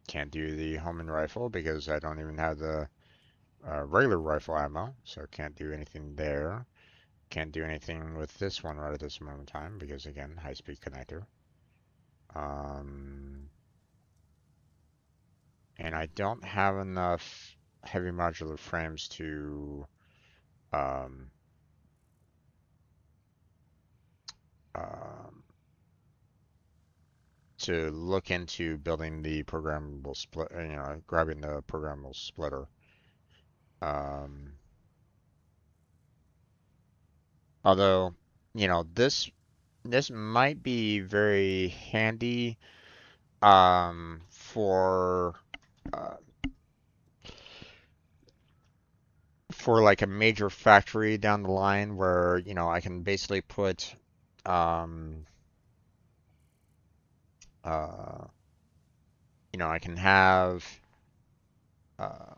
Can't do the homing rifle because I don't even have the regular rifle ammo, so can't do anything there. Can't do anything with this one right at this moment in time because, again, high-speed connector. And I don't have enough heavy modular frames to look into building the programmable split, grabbing the programmable splitter. Although, this might be very handy for like a major factory down the line where I can basically put uh, I can have, uh,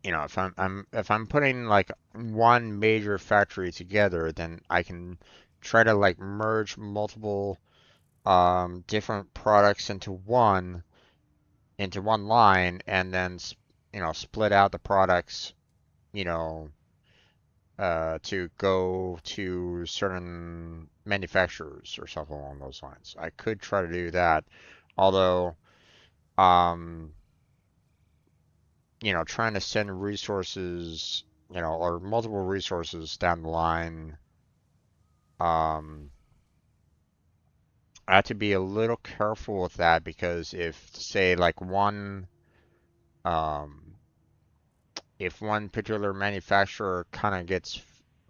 if I'm putting like one major factory together, then I can try to like merge multiple different products into one line, and then split out the products, you know, to go to certain manufacturers or something along those lines. I could try to do that, although, um, trying to send resources, or multiple resources down the line, um, I have to be a little careful with that because say, like um, if one particular manufacturer kind of gets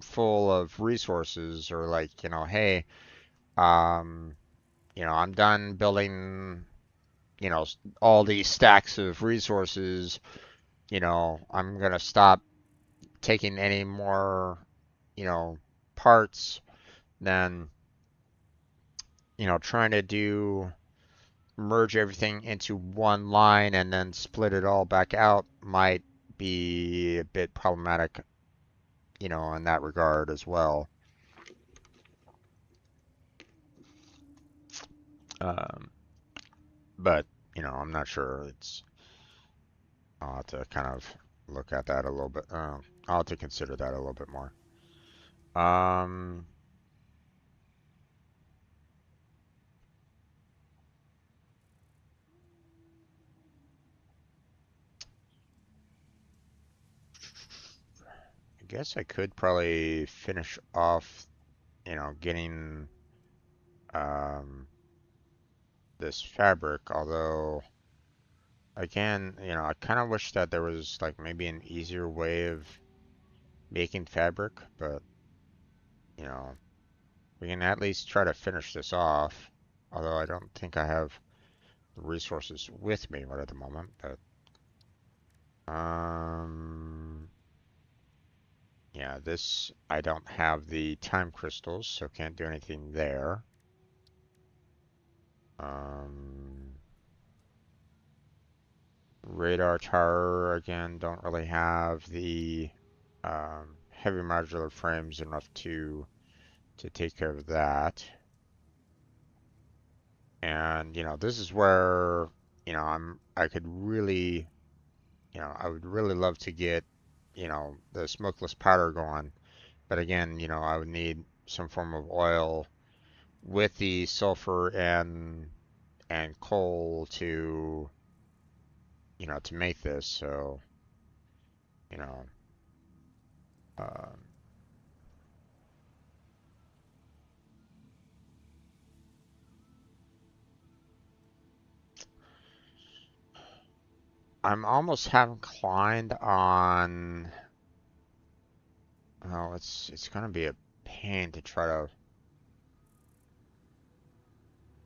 full of resources, or like, hey, um, I'm done building, all these stacks of resources, I'm gonna stop taking any more, you know, parts, then, trying to merge everything into one line and then split it all back out might be a bit problematic, in that regard as well. Um, but, I'm not sure. I'll have to kind of look at that a little bit. I'll have to consider that a little bit more. Um, I guess I could probably finish off, getting um, this fabric, although again, I kind of wish that there was like maybe an easier way of making fabric, but you know, we can at least try to finish this off. Although I don't think I have the resources with me right at the moment, but um, yeah, this I don't have the time crystals, so can't do anything there. Um, Radar tower again, don't really have the heavy modular frames enough to take care of that. And this is where I could really, I would really love to get the smokeless powder going. But again, I would need some form of oil with the sulfur and coal to make this. So, you know, um, I'm almost half inclined on. Well, it's gonna be a pain to try to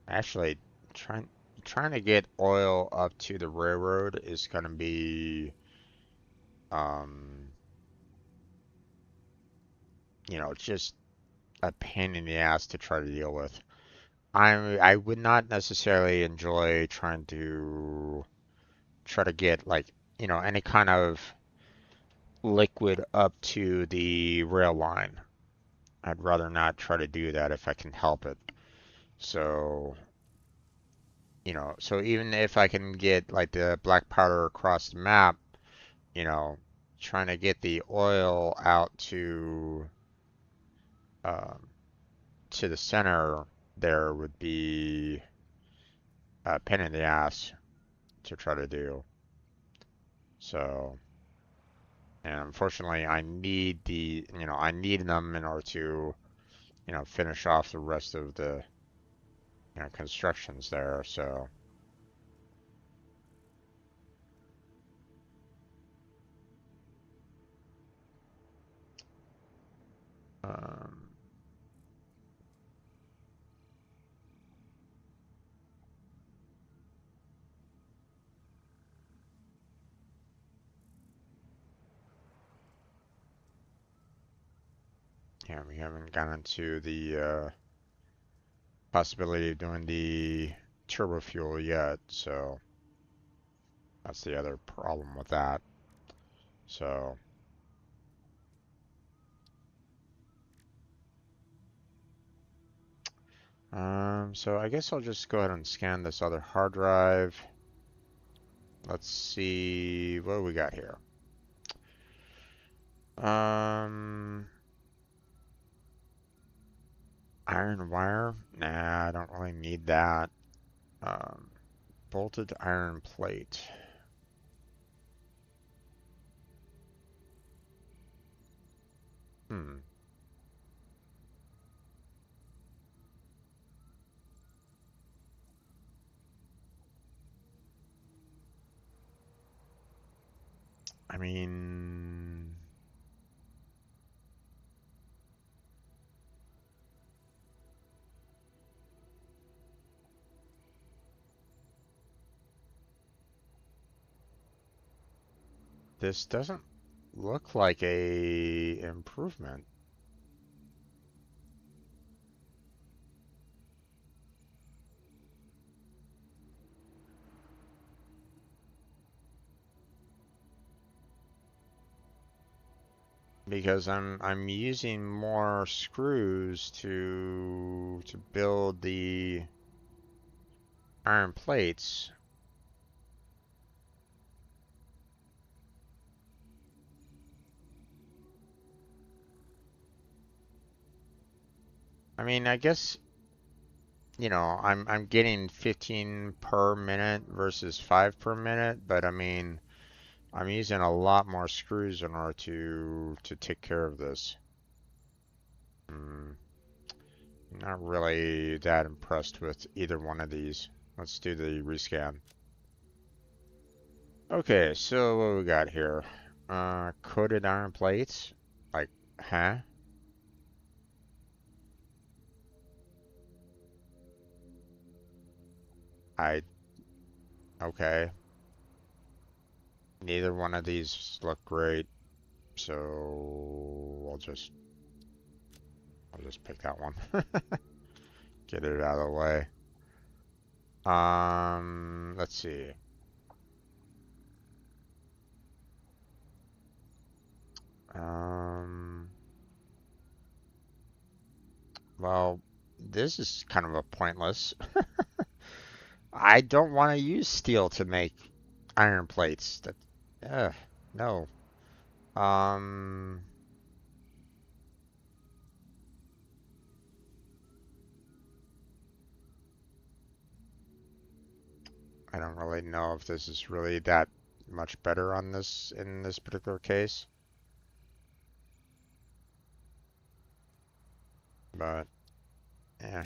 actually trying trying to get oil up to the railroad is gonna be um just a pain in the ass to try to deal with. I would not necessarily enjoy trying to try to get like any kind of liquid up to the rail line. I'd rather not try to do that if I can help it. So, so even if I can get like the black powder across the map, you know, trying to get the oil out um, to the center there would be a pain in the ass to try to do. So, and unfortunately, I need them in order to, finish off the rest of the, constructions there. So, um, yeah, we haven't gotten to the possibility of doing the turbo fuel yet, so that's the other problem with that. So, so I guess I'll just go ahead and scan this other hard drive. Let's see what do we got here. Iron wire? Nah, I don't really need that. Um, bolted iron plate. Hmm. I mean, this doesn't look like a improvement. Because I'm using more screws to build the iron plates. I mean, I guess, I'm getting 15 per minute versus 5 per minute, but I mean, I'm using a lot more screws in order to take care of this. Not really that impressed with either one of these. Let's do the rescan. Okay, so what we got here? Coated iron plates? Like, huh? I, okay. Neither one of these look great, so I'll just pick that one. Get it out of the way. Let's see. Um, well, this is kind of a pointless. I don't want to use steel to make iron plates. No. Um, I don't really know if this is really that much better on this in this particular case, but yeah,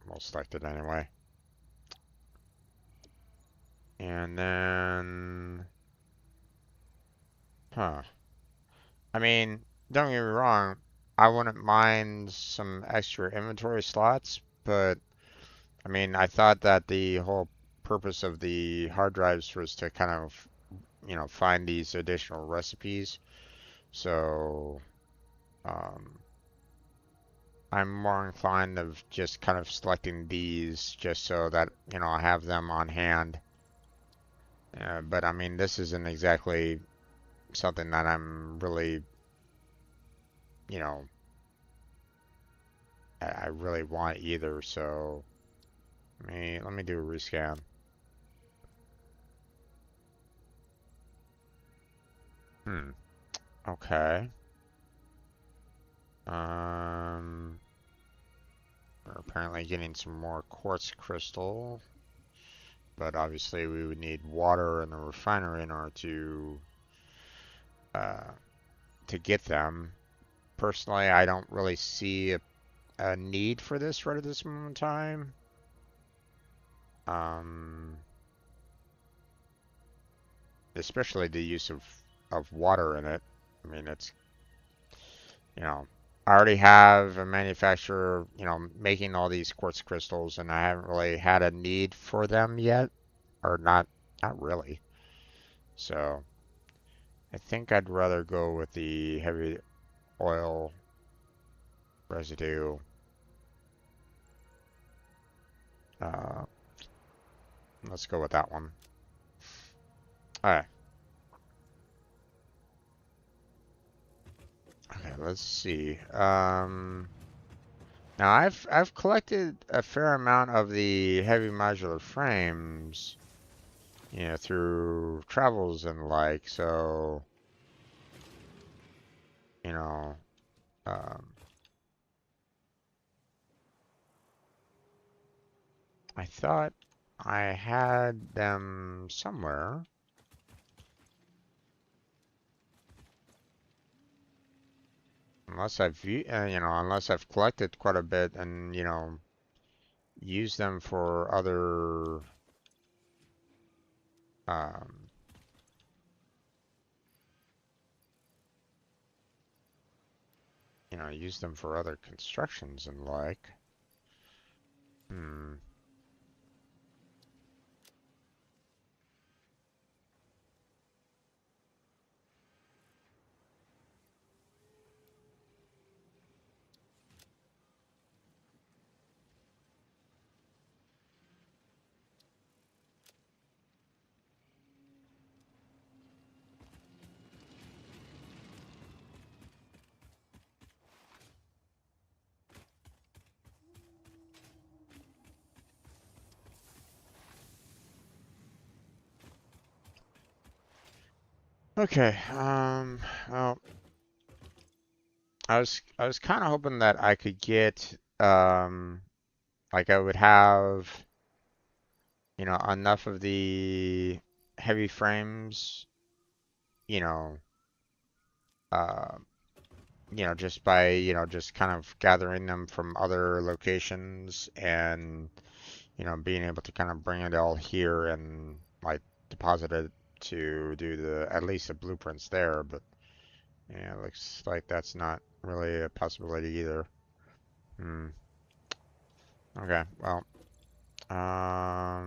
we'll select it anyway. And then, huh. I mean, don't get me wrong, I wouldn't mind some extra inventory slots, but I mean, I thought that the whole purpose of the hard drives was to kind of, find these additional recipes. So, um, I'm more inclined of just kind of selecting these just so that, I have them on hand. But I mean, this isn't exactly something that I'm really, you know, I really want either. So let me do a rescan. Hmm. Okay. Um, we're apparently getting some more quartz crystal, but obviously we would need water in the refinery in order uh, to get them. Personally, I don't really see a need for this right at this moment in time. Um, Especially the use of water in it. I mean, I already have a manufacturer, making all these quartz crystals, and I haven't really had a need for them yet, or not really. So I think I'd rather go with the heavy oil residue. Uh, Let's go with that one. All right. Okay, let's see. Now I've collected a fair amount of the heavy modular frames, you know, through travels and like, so, you know, um, I thought I had them somewhere. Unless unless I've collected quite a bit and, you know, used them for other, um, use them for other constructions and like. Hmm. Okay. Well, I was kind of hoping that I could get like I would have, enough of the heavy frames, you know, uh, just by, just kind of gathering them from other locations and, being able to kind of bring it all here and like deposit it to do at least the blueprints there, but yeah, it looks like that's not really a possibility either. Hmm. Okay, well, I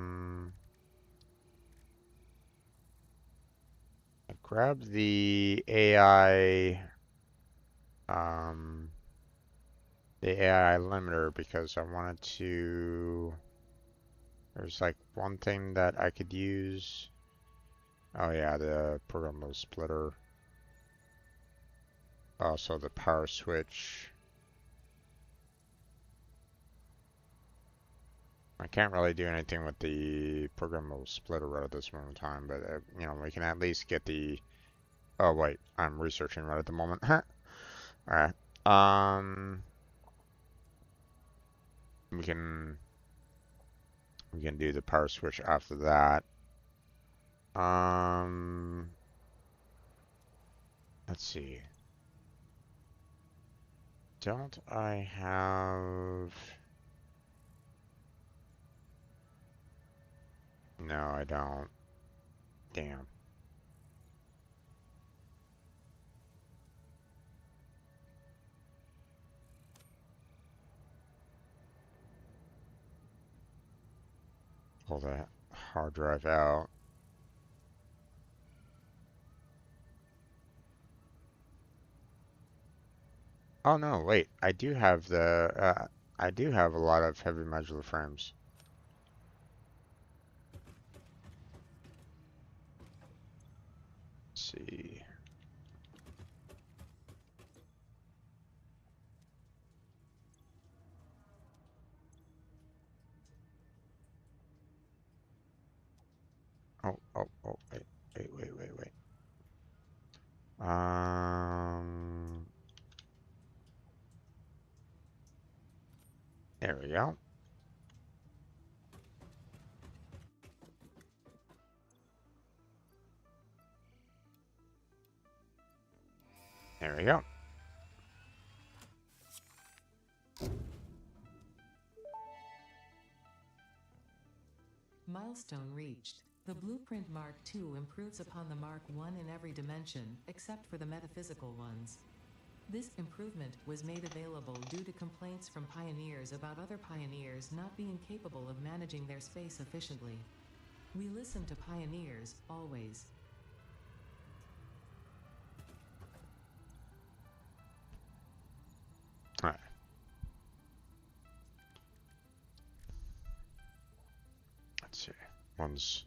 grabbed um, the AI limiter because I wanted to. There's like one thing that I could use. Oh yeah, the programmable splitter. Also the power switch. I can't really do anything with the programmable splitter right at this moment in time, but we can at least get the. Oh wait, I'm researching right at the moment. All right. Um, we can do the power switch after that. Um, let's see. Don't I have? No, I don't. Damn. Pull that hard drive out. Oh no, wait. I do have a lot of heavy modular frames. Let's see. Oh, wait. Um, there we go. There we go. Milestone reached. The Blueprint Mark II improves upon the Mark I in every dimension, except for the metaphysical ones. This improvement was made available due to complaints from pioneers about other pioneers not being capable of managing their space efficiently. We listen to pioneers, always. All right. Let's see. Once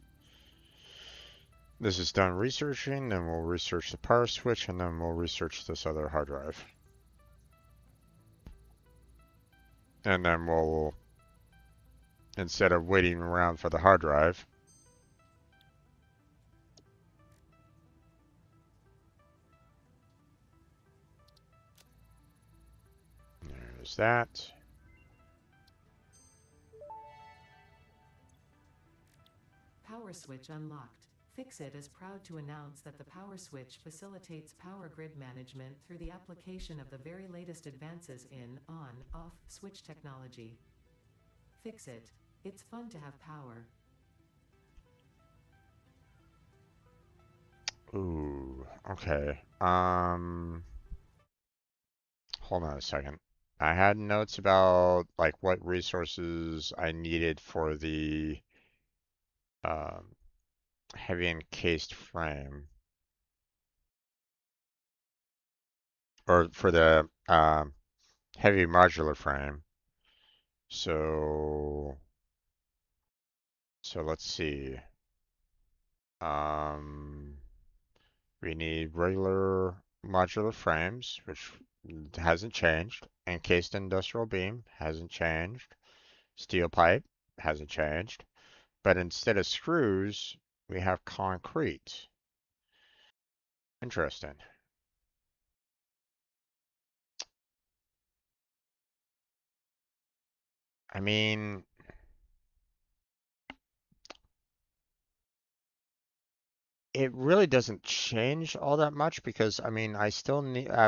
this is done researching, then we'll research the power switch, and then we'll research this other hard drive. And then we'll, instead of waiting around for the hard drive, there's that. Power switch unlocked. Fixit is proud to announce that the power switch facilitates power grid management through the application of the very latest advances in on-off switch technology. Fixit. It's fun to have power. Ooh, okay. Hold on a second. I had notes about like what resources I needed for the um, heavy encased frame, or for the heavy modular frame. So, so let's see. Um, we need regular modular frames, which hasn't changed. Encased industrial beam hasn't changed. Steel pipe hasn't changed. But instead of screws, we have concrete. Interesting. I mean, it really doesn't change all that much because I mean, I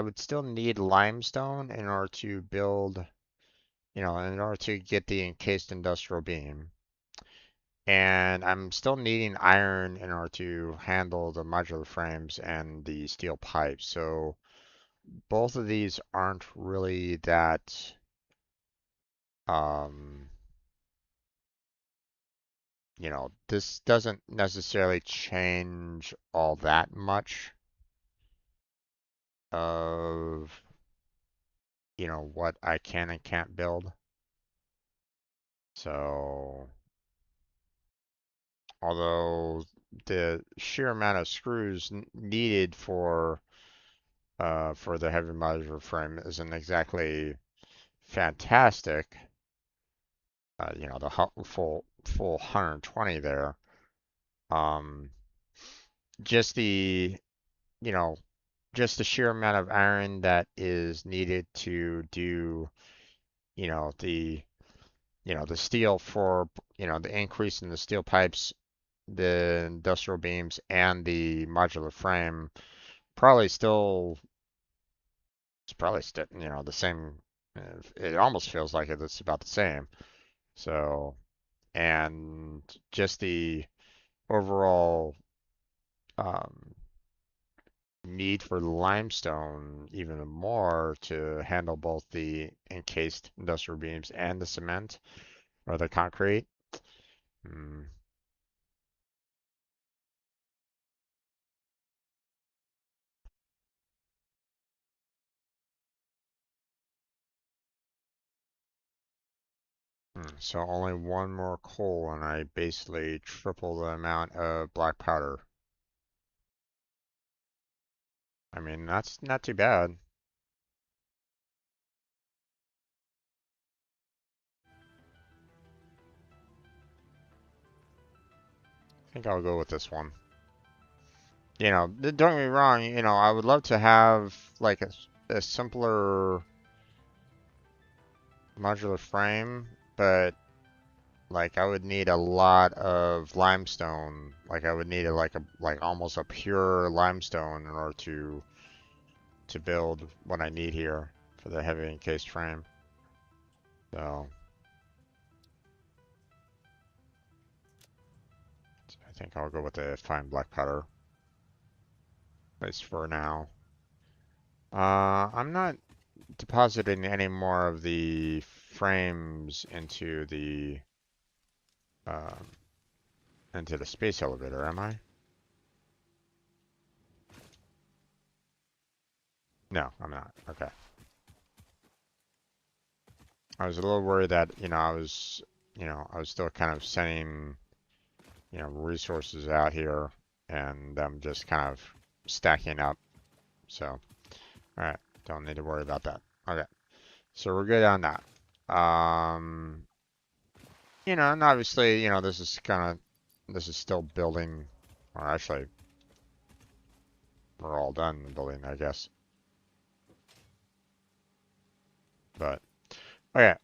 would still need limestone in order to build, in order to get the encased industrial beam. And I'm still needing iron in order to handle the modular frames and the steel pipes. So both of these aren't really that, um, this doesn't necessarily change all that much of, what I can and can't build. So, although the sheer amount of screws needed for the heavy modular frame isn't exactly fantastic, the full 120 there. Um, just the, you know, just the sheer amount of iron that is needed to do, you know, the, the steel for, the increase in the steel pipes, the industrial beams, and the modular frame probably still, it's probably still, the same. It almost feels like it's about the same. So, and just the overall um, need for limestone even more to handle both the encased industrial beams and the cement or the concrete. Mm, so only one more coal and I basically triple the amount of black powder. I mean, that's not too bad. I think I'll go with this one. Don't get me wrong, I would love to have like a simpler modular frame, but like I would need a lot of limestone. Like I would need like almost a pure limestone in order to build what I need here for the heavy encased frame. So I think I'll go with the fine black powder, at least for now. I'm not depositing any more of the frames um, into the space elevator, am I? No, I'm not. Okay. I was a little worried that, I was still kind of sending resources out here, and I'm just kind of stacking up. So, all right, don't need to worry about that. Okay, so we're good on that. And obviously, this is still building, or actually, we're all done building, I guess. But okay,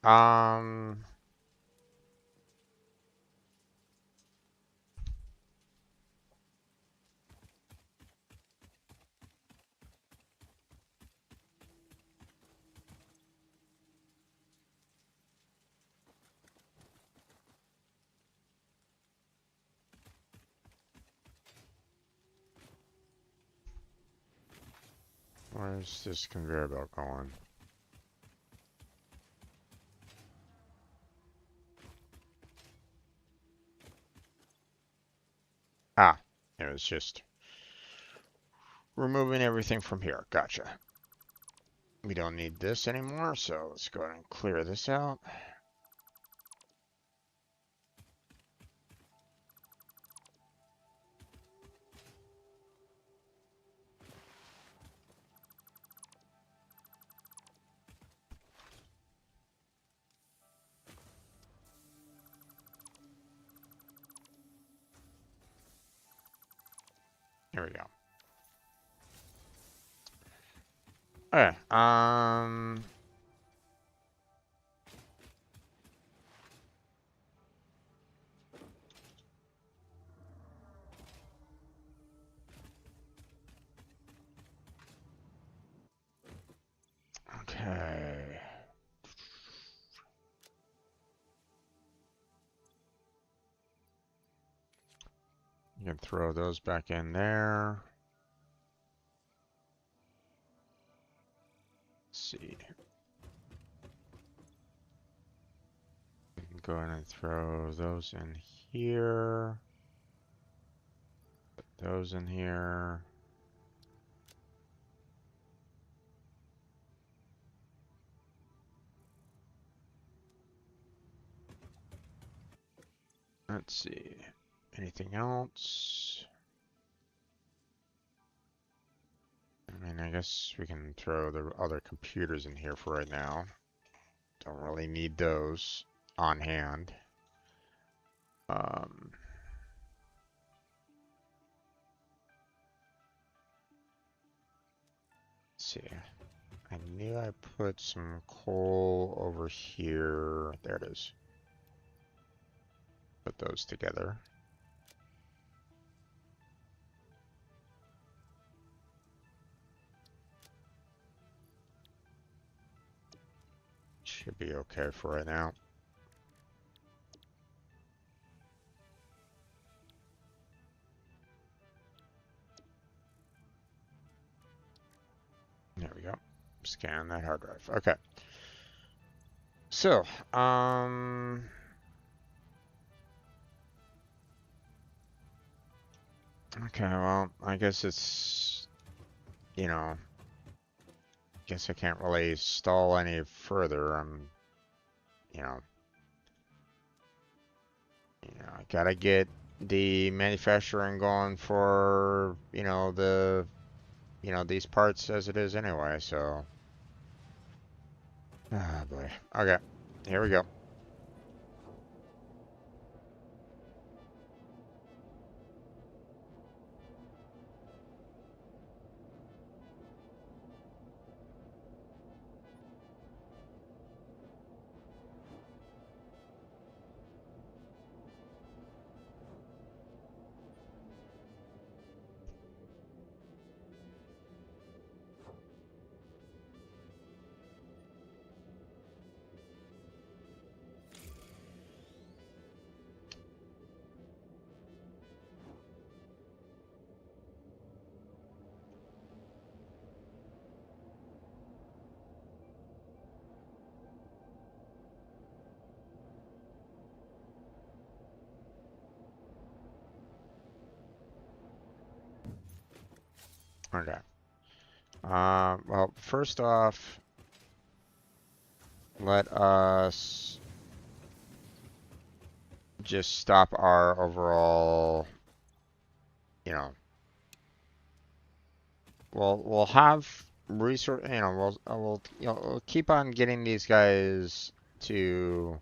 where's this conveyor belt going? Ah, it was just removing everything from here. Gotcha. We don't need this anymore, so let's go ahead and clear this out. Here we go. Okay, okay. You can throw those back in there. Let's see. We can go ahead and throw those in here. Put those in here. Let's see. Anything else? I mean, I guess we can throw the other computers in here for right now. Don't really need those on hand. Um, let's see. I knew I put some coal over here. There it is. Put those together. Should be okay for right now. There we go. Scan that hard drive. Okay. So, okay, well, I guess it's, guess I can't really stall any further. You know, I gotta get the manufacturing going for, these parts as it is anyway, so. Ah, boy. Okay, here we go. Okay. Well, first off, let us just stop our overall, you know, we'll have resource, we'll keep on getting these guys to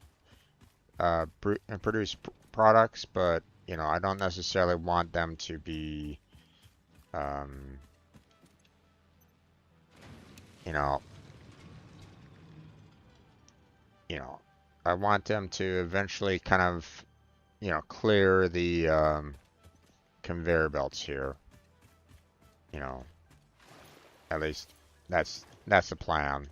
produce products, but I don't necessarily want them to be, um, you know, you know, I want them to eventually kind of, clear the conveyor belts here. You know, at least that's the plan.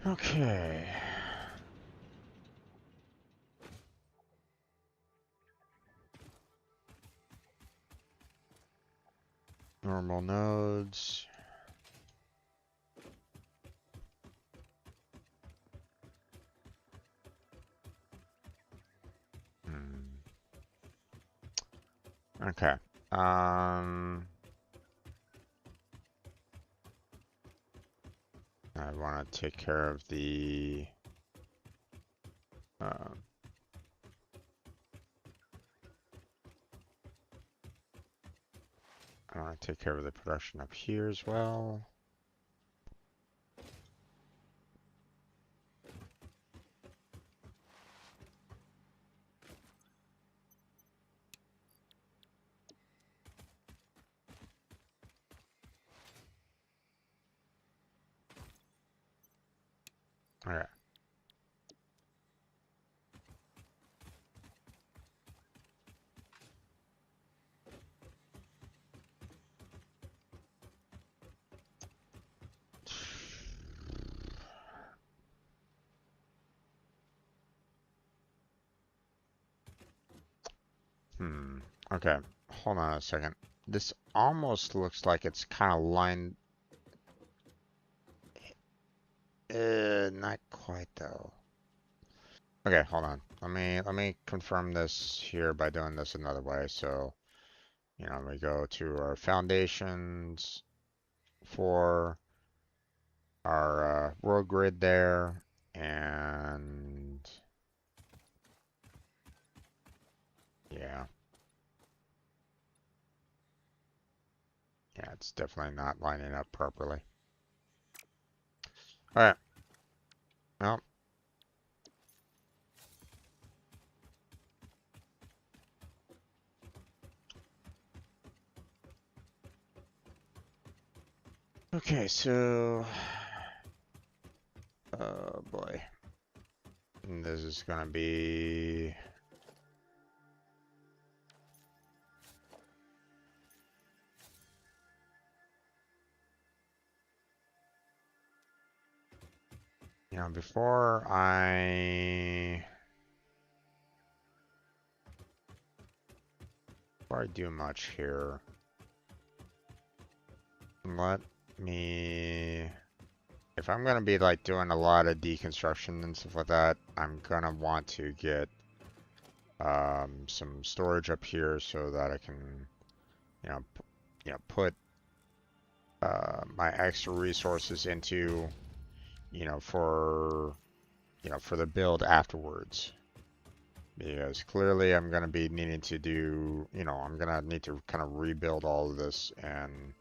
Okay. Normal nodes. Hmm. Okay. I want to take care of the uh, I want to take care of the production up here as well. All right. Hmm. Okay. Hold on a second. This almost looks like it's kind of lined. Not quite though. Okay, hold on. Let me confirm this here by doing this another way. So, we go to our foundations for our world grid there, and yeah, yeah, it's definitely not lining up properly. All right. Well, okay, so, oh boy, this is gonna be. Before I do much here, let me, if I'm gonna be like doing a lot of deconstruction and stuff like that, I'm gonna want to get some storage up here so that I can, put my extra resources into, for the build afterwards. Because clearly I'm going to be needing to do, I'm going to need to kind of rebuild all of this, and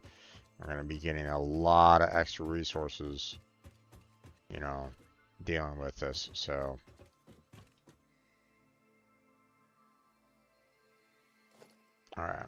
I'm going to be getting a lot of extra resources, you know, dealing with this. So, all right.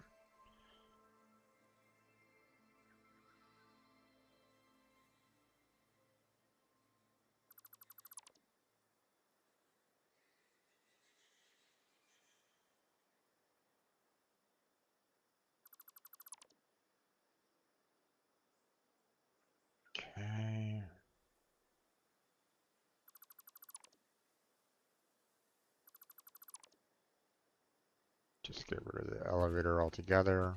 Let's get rid of the elevator altogether.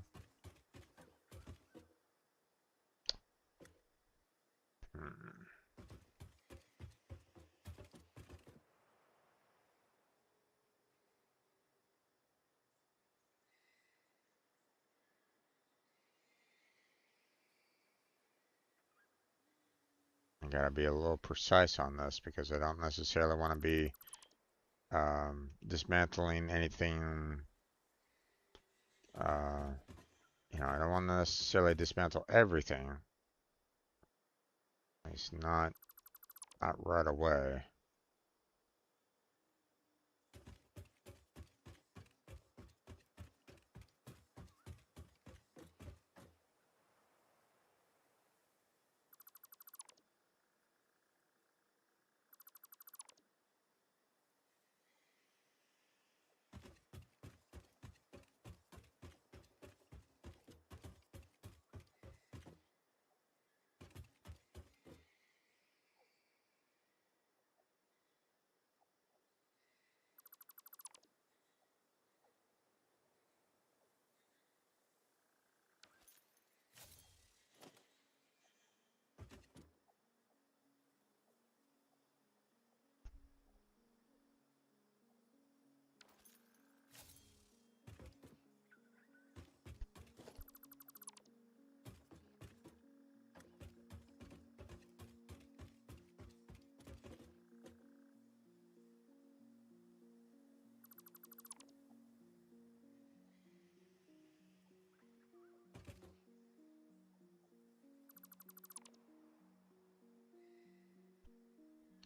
I gotta be a little precise on this because I don't necessarily want to be dismantling anything. I don't want to necessarily dismantle everything. It's not right away.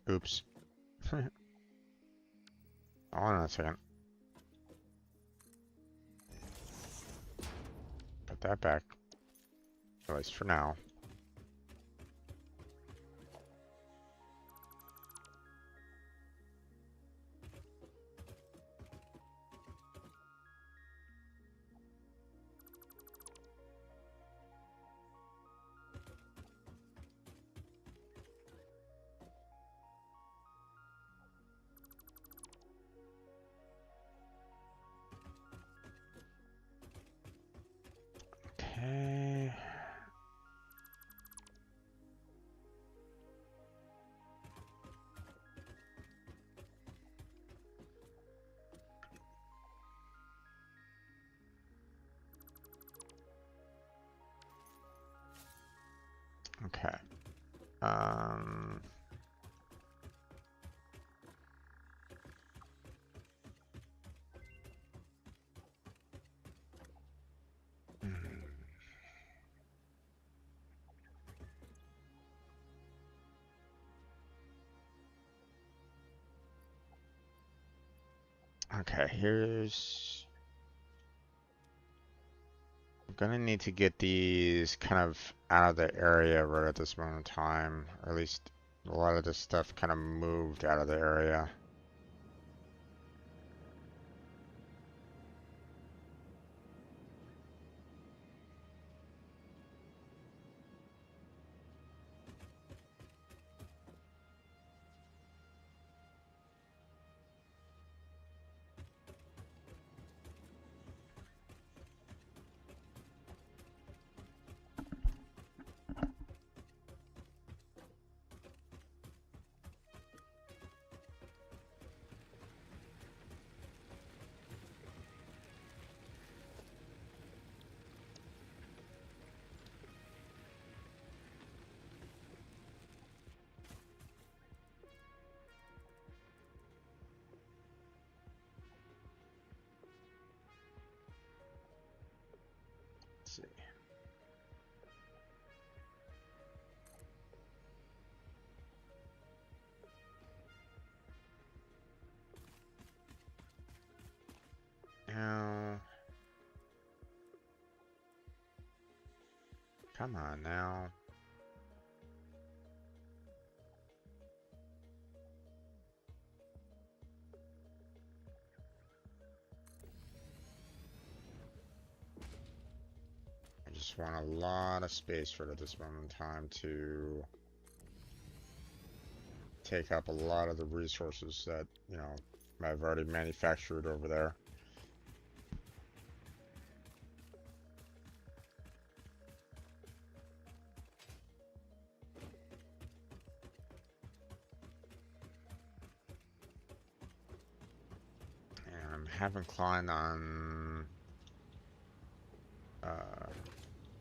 Oops. Hold on a second. Put that back. At least for now. Okay. Okay. Um, okay, I'm gonna need to get these kind of out of the area right at this moment in time. Or at least a lot of this stuff kind of moved out of the area. Let's see. Now, come on now. I just want a lot of space for it at this moment in time to take up a lot of the resources that, I've already manufactured over there. haven't climbed on,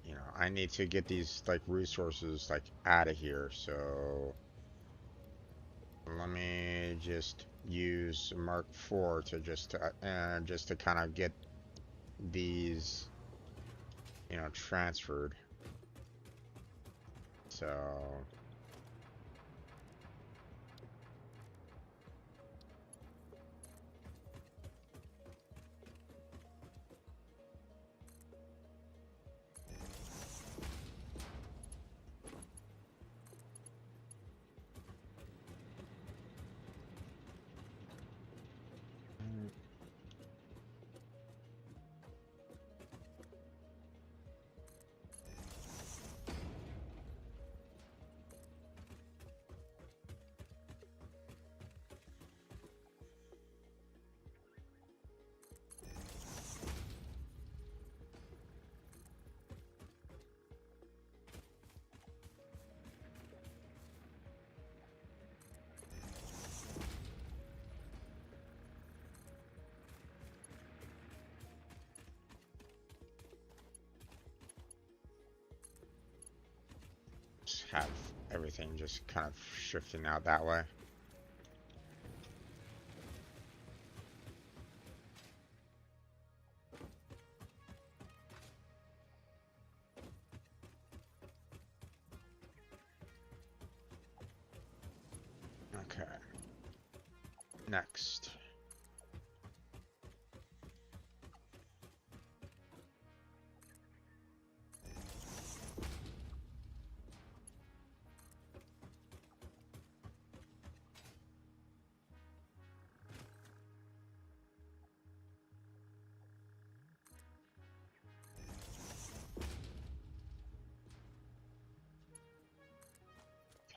you know, I need to get these like resources like out of here. So let me just use Mark IV to just to kind of get these, you know, transferred. So just have everything just kind of shifting out that way. Okay. Next.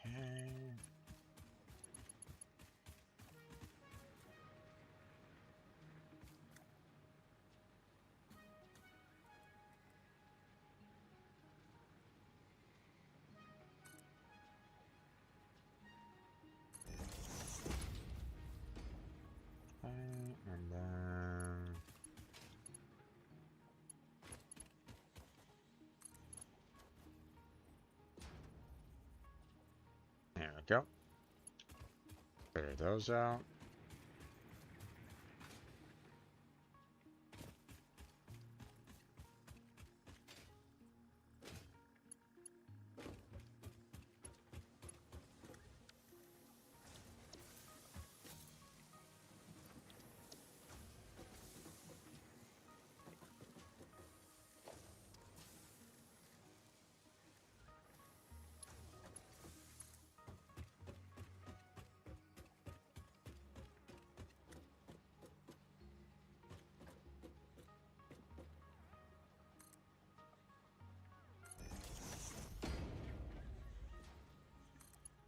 Okay. And then there we go. Clear those out.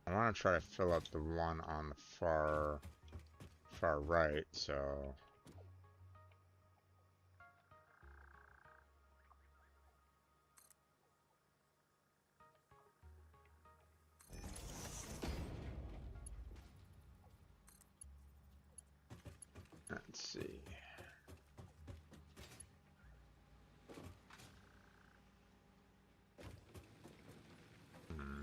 I want to try to fill up the one on the far right, so let's see. Hmm.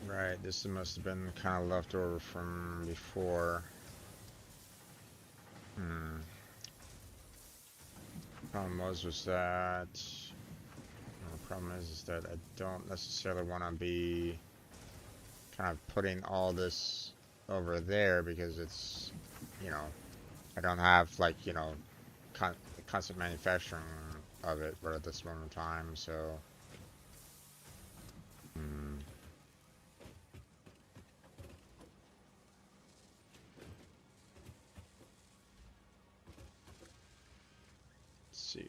Right, this must have been kind of left over from before. Problem was that... The problem is that I don't necessarily want to be kind of putting all this over there because it's, you know, I don't have like, you know, constant manufacturing of it right at this moment in time, so let's see.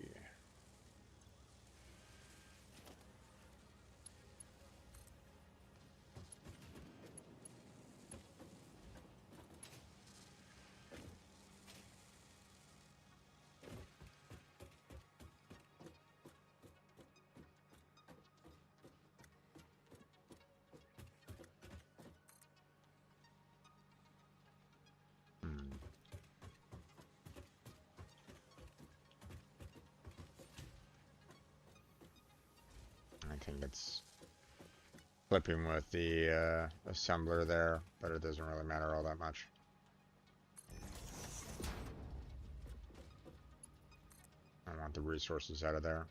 I think it's flipping with the assembler there, but it doesn't really matter all that much. I want the resources out of there.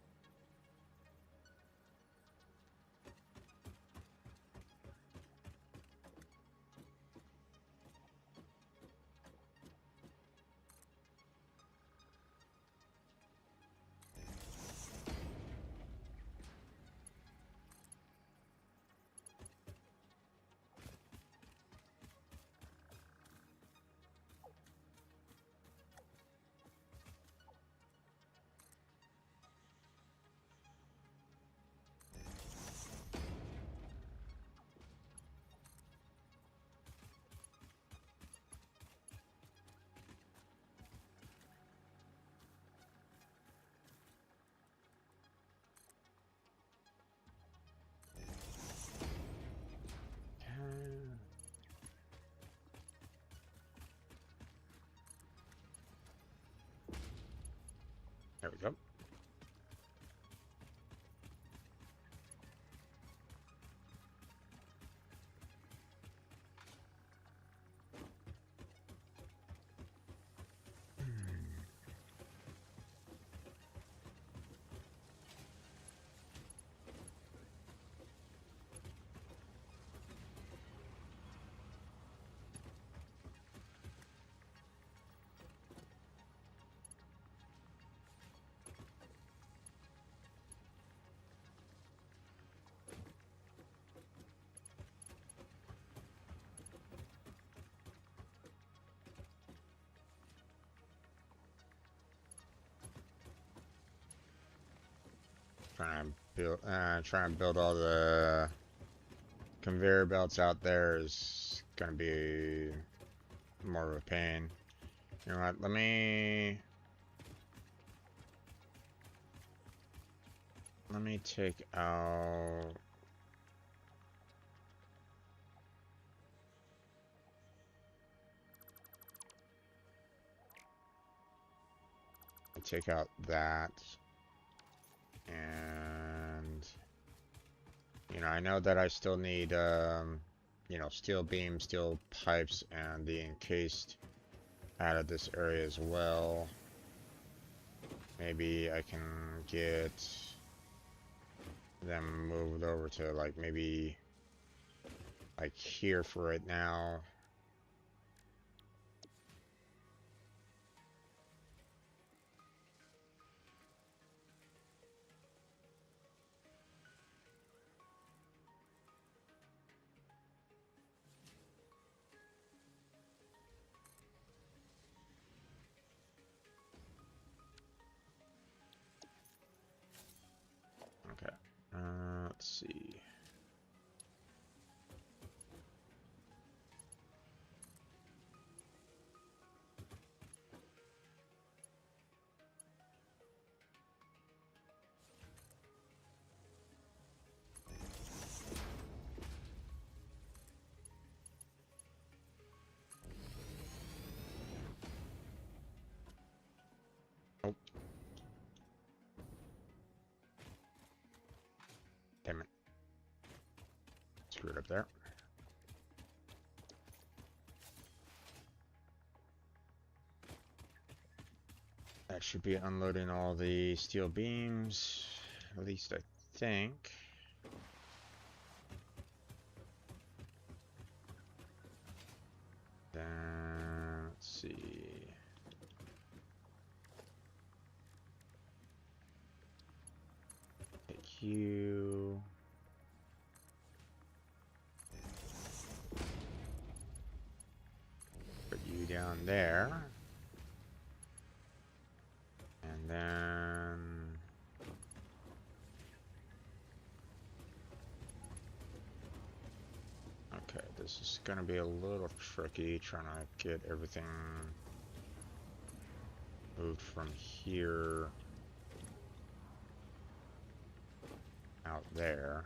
There we go. Trying to build all the conveyor belts out there is gonna be more of a pain. You know what? Let me take out. Take out that, and you know, I know that I still need you know, steel beams, steel pipes, and the encased out of this area as well. Maybe I can get them moved over to like maybe like here for right now. Okay. Let's see. up there. That should be unloading all the steel beams, at least I think. Then, let's see. Take you. Put you down there. And then... Okay, this is gonna be a little tricky trying to get everything moved from here out there.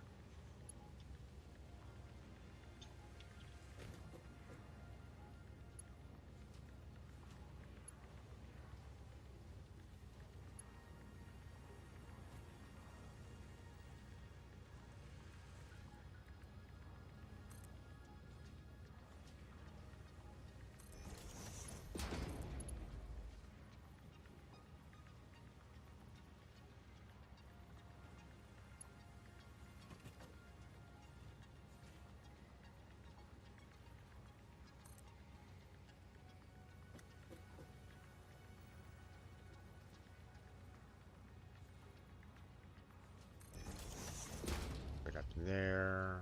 Right up there.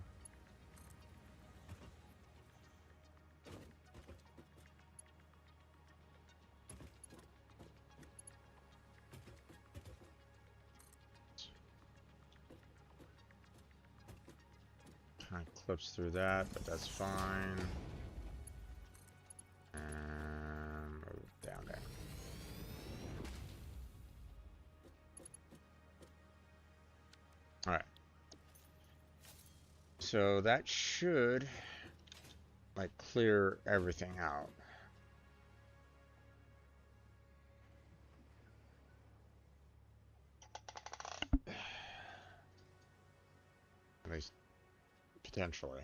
Kind of clips through that, but that's fine. And move down there. Alright. So that should, like, clear everything out. At least, potentially.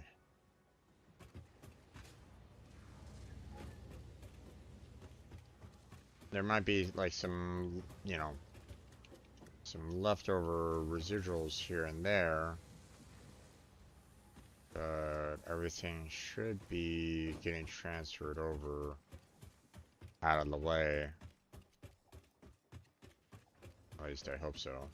There might be, like, some, you know, some leftover residuals here and there. But everything should be getting transferred over out of the way. At least I hope so.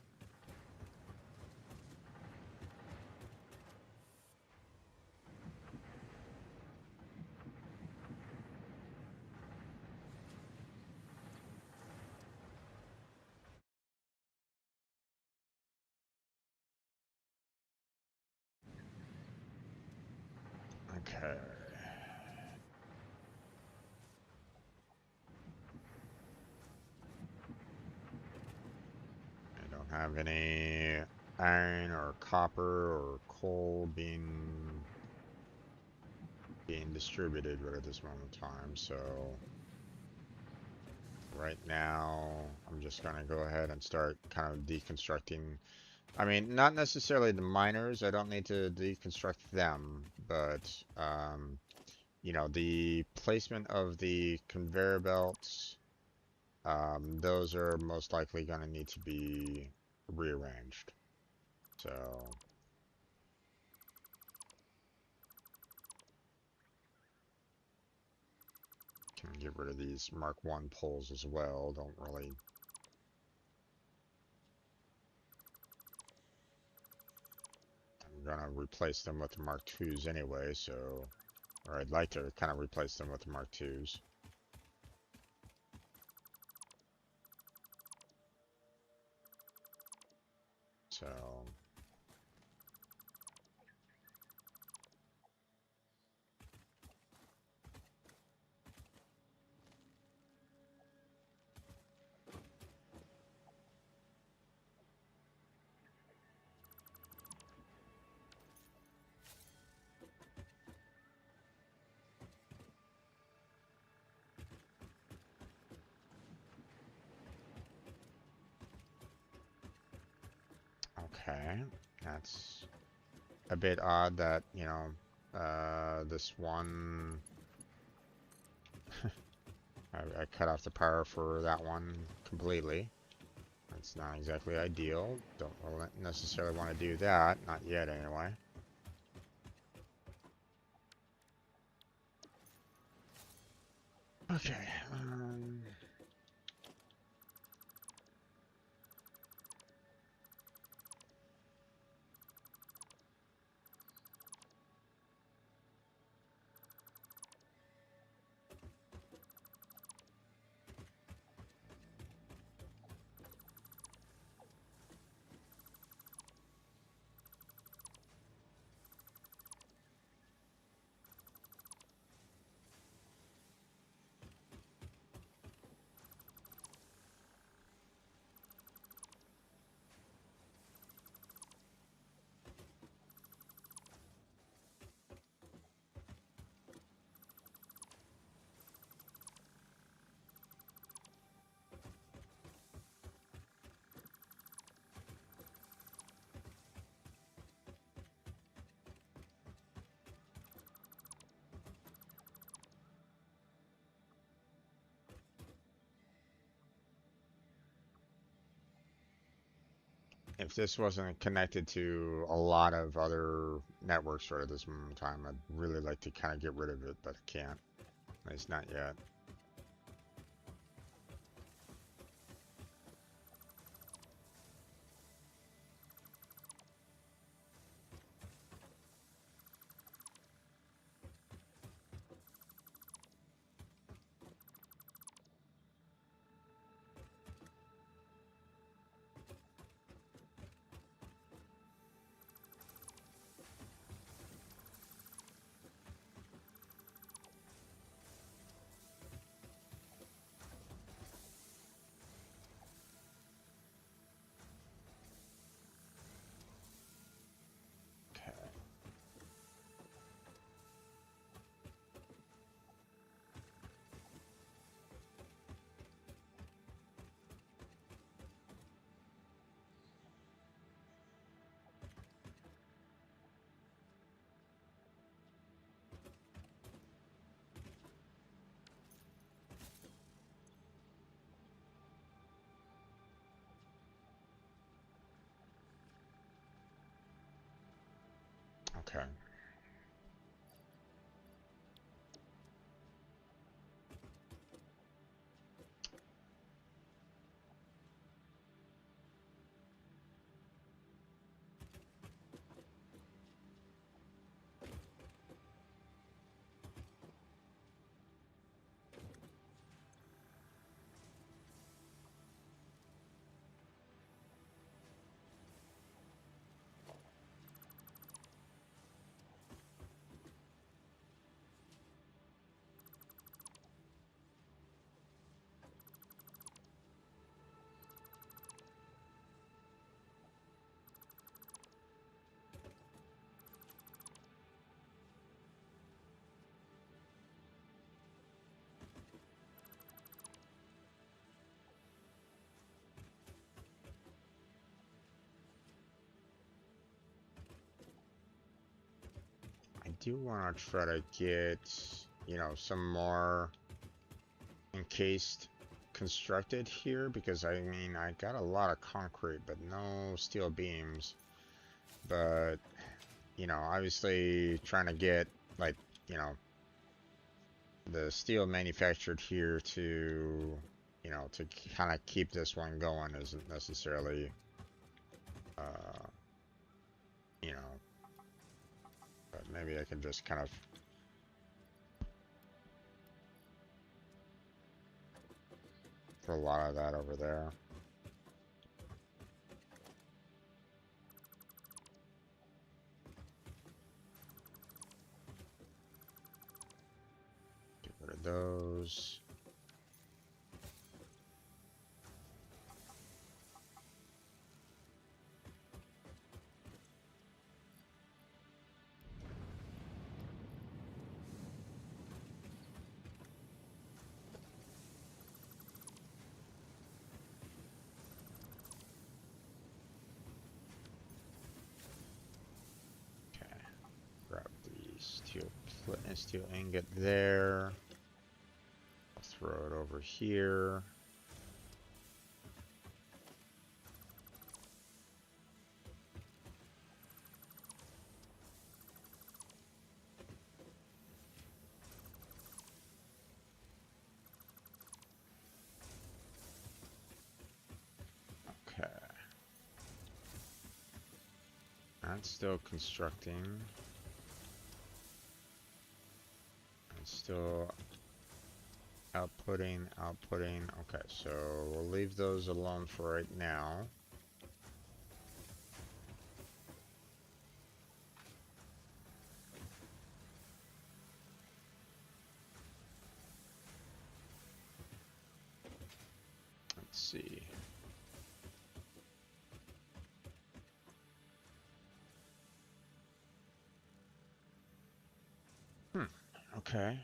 Okay. I don't have any iron or copper or coal being distributed right at this moment in time, so right now I'm just gonna go ahead and start kind of deconstructing. I mean, not necessarily the miners, I don't need to deconstruct them, but you know, the placement of the conveyor belts, those are most likely going to need to be rearranged. So, can get rid of these Mark 1 poles as well. Don't really... I'm going to replace them with the Mark 2s anyway, so... Or I'd like to kind of replace them with the Mark 2s. So... Okay, that's a bit odd that, you know, This one, I cut off the power for that one completely. That's not exactly ideal. Don't necessarily want to do that. Not yet, anyway. Okay. If this wasn't connected to a lot of other networks right at this moment in time, I'd really like to kind of get rid of it, but I can't. At least not yet. Okay. Okay. I do want to try to get, some more encased constructed here because I mean, I got a lot of concrete, but no steel beams. But, obviously trying to get, like, you know, the steel manufactured here to kind of keep this one going isn't necessarily, uh, you know, but maybe I can just kind of put a lot of that over there. Get rid of those. Okay, grab these steel ingot there. I'll throw it over here. Okay. That's still constructing. It's still outputting. Okay, so we'll leave those alone for right now. Let's see. Okay.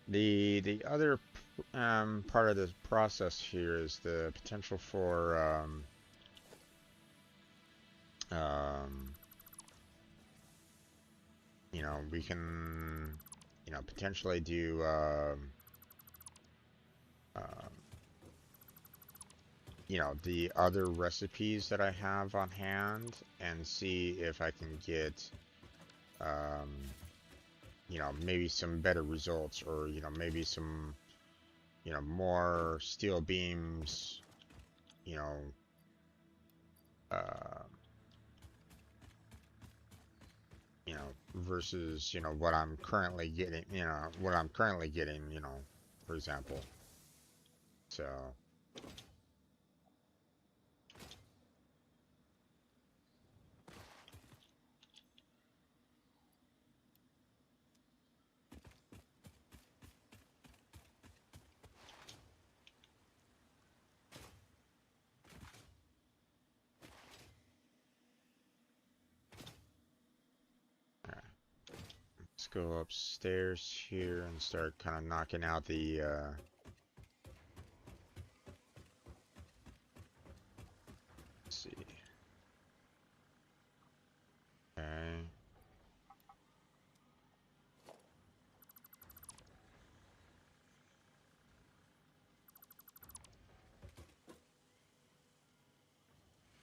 The other part of this process here is the potential for you know, we can, you know, potentially do you know, the other recipes that I have on hand and see if I can get you know, maybe some better results, or you know, maybe some, you know, more steel beams, you know, uh, you know, versus, you know, what I'm currently getting, you know, for example. So, let's go upstairs here and start kind of knocking out the, let's see. Okay.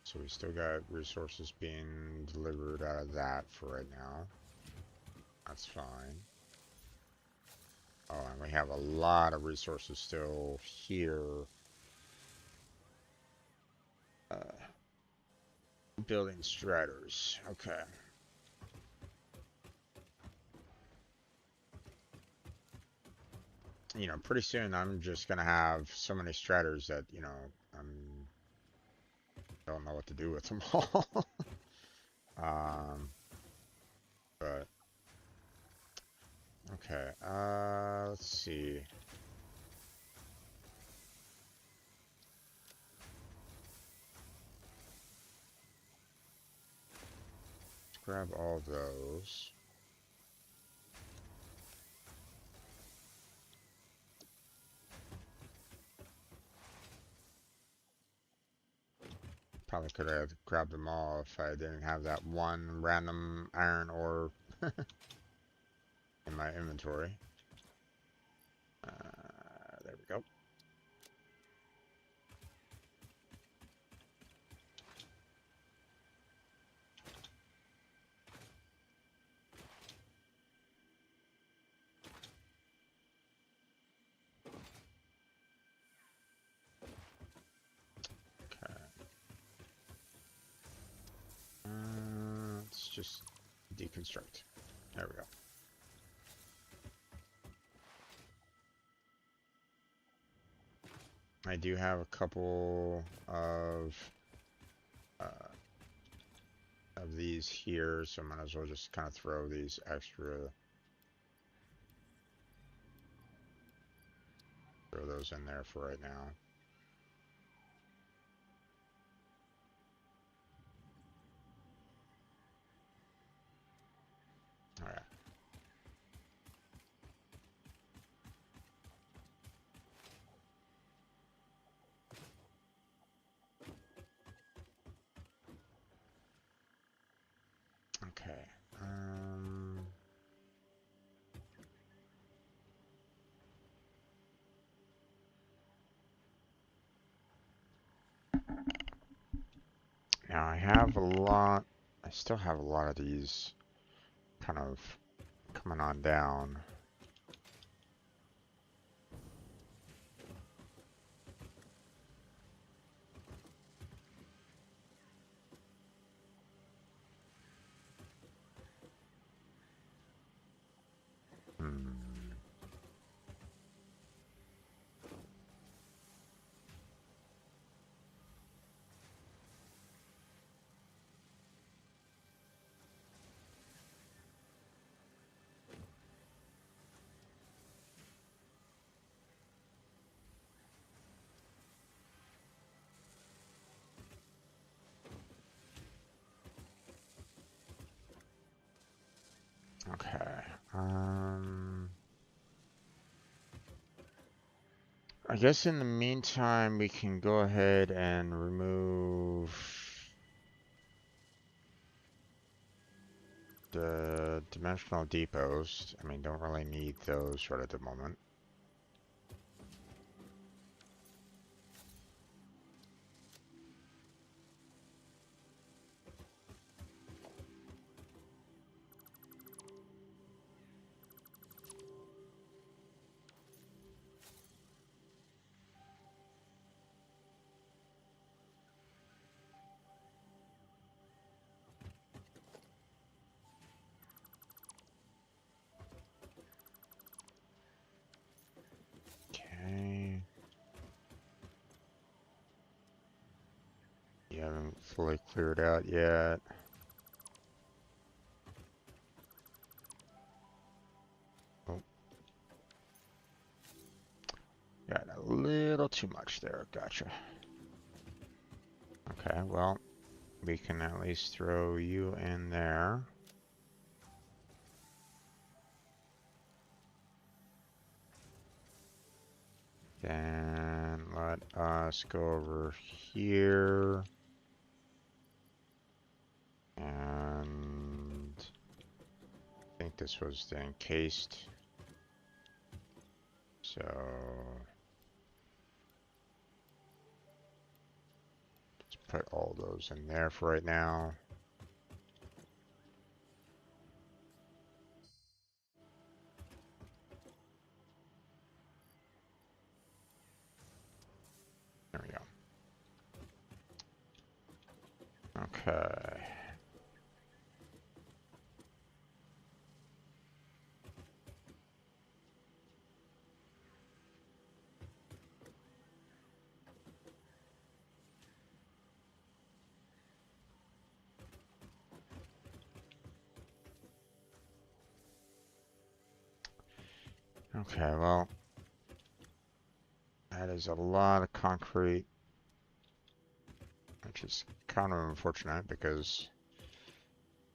So we still got resources being delivered out of that for right now. That's fine. Oh, and we have a lot of resources still here. Building striders. Okay. You know, pretty soon I'm just gonna have so many striders that, you know, don't know what to do with them all. But okay. Let's see. Let's grab all those. Probably could have grabbed them all if I didn't have that one random iron ore in my inventory. There we go. Okay. Let's just deconstruct. There we go. I do have a couple of of these here, so I might as well just kind of throw these throw those in there for right now. All right. Okay. Now I still have a lot of these kind of coming on down. Hmm. Okay. I guess in the meantime, we can go ahead and remove the dimensional depots. I mean, don't really need those right at the moment. Okay. You haven't fully cleared out yet. Oh, got a little too much there. Gotcha. Okay, well, we can at least throw you in there. Then let us go over here. And I think this was the encased. So let's put all those in there for right now. There we go. Okay. Okay, well, that is a lot of concrete, which is kind of unfortunate because,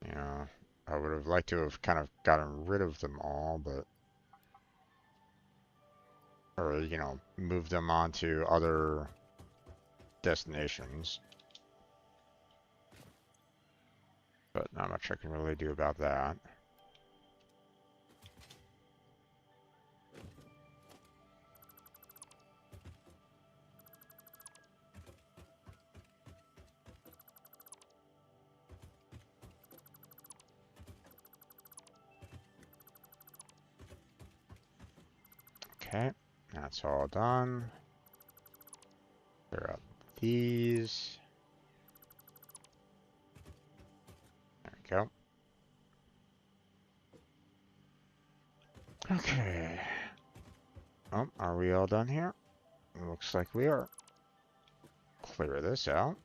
you know, I would have liked to have kind of gotten rid of them all, but, or, you know, moved them onto other destinations. But not much I can really do about that. Okay, that's all done. Clear up these. There we go. Okay. Oh, are we all done here? Looks like we are. Clear this out.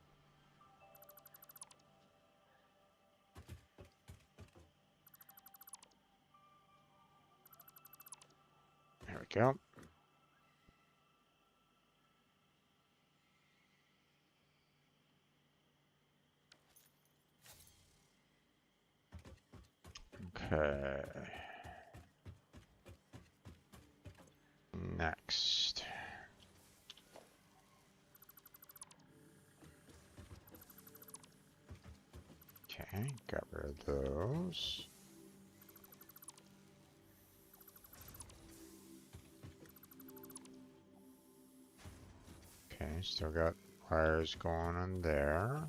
go. Okay. Next. Okay, got rid of those. Okay, still got wires going on there.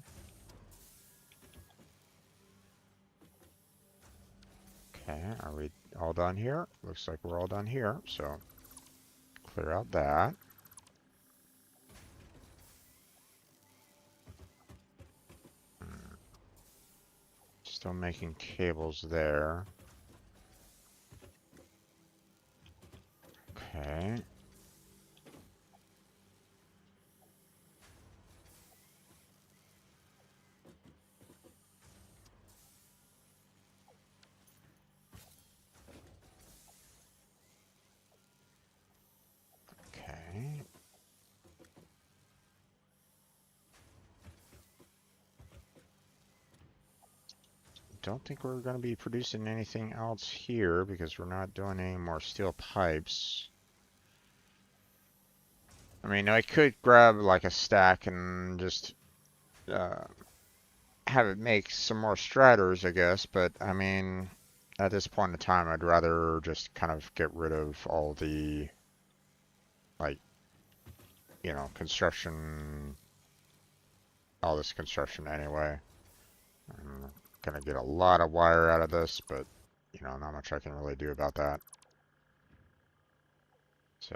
Okay, are we all done here? Looks like we're all done here, so clear out that. Still making cables there. Okay. Okay. Don't think we're going to be producing anything else here because we're not doing any more steel pipes. I mean, I could grab like a stack and just uh, have it make some more striders, I guess, but I mean, at this point in time, I'd rather just kind of get rid of all the, like, construction, all this construction anyway. I'm gonna get a lot of wire out of this, but, not much I can really do about that. So,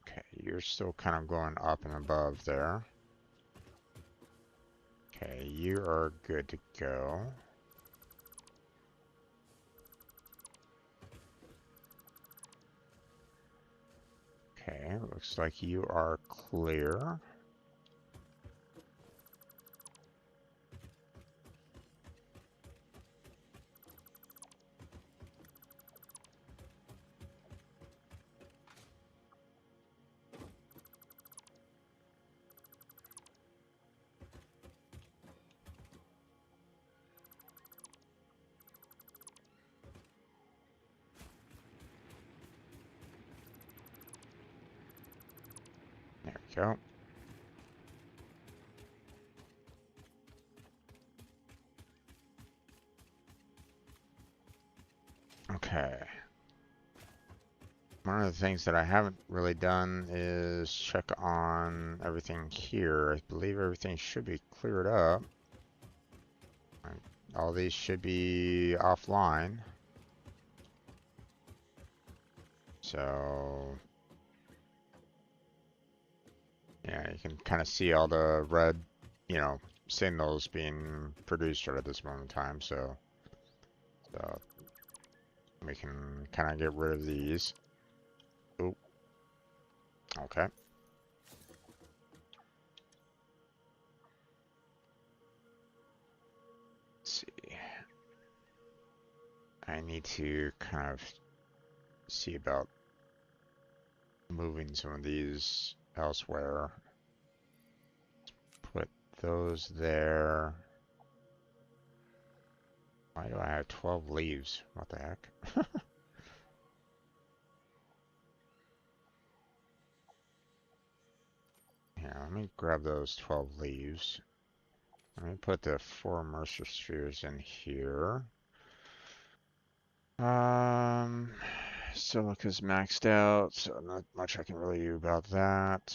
okay, you're still kind of going up and above there. Okay, you are good to go. Okay, looks like you are clear. There we go. Okay. One of the things that I haven't really done is check on everything here. I believe everything should be cleared up. All these should be offline. So, yeah, you can kind of see all the red, signals being produced right at this moment in time. So we can kind of get rid of these. Oop. Okay. Let's see. I need to kind of see about moving some of these elsewhere. Put those there. Why do I have 12 leaves? What the heck? Yeah, let me grab those 12 leaves. Let me put the 4 Mercer spheres in here. Silica's maxed out, so not much I can really do about that.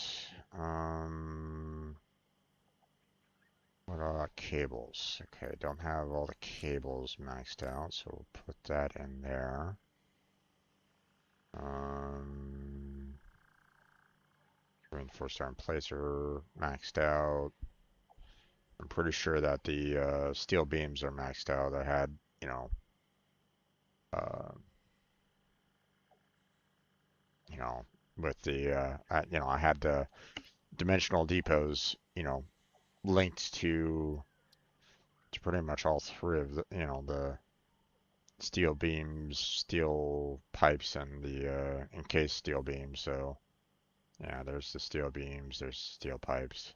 What about cables? Okay, don't have all the cables maxed out, so we'll put that in there. Reinforced iron plates are maxed out. I'm pretty sure that the steel beams are maxed out. I had, uh, you know, with the, I had the dimensional depots, linked to pretty much all three of the steel beams, steel pipes, and the encased steel beams. So yeah, there's the steel beams, there's steel pipes.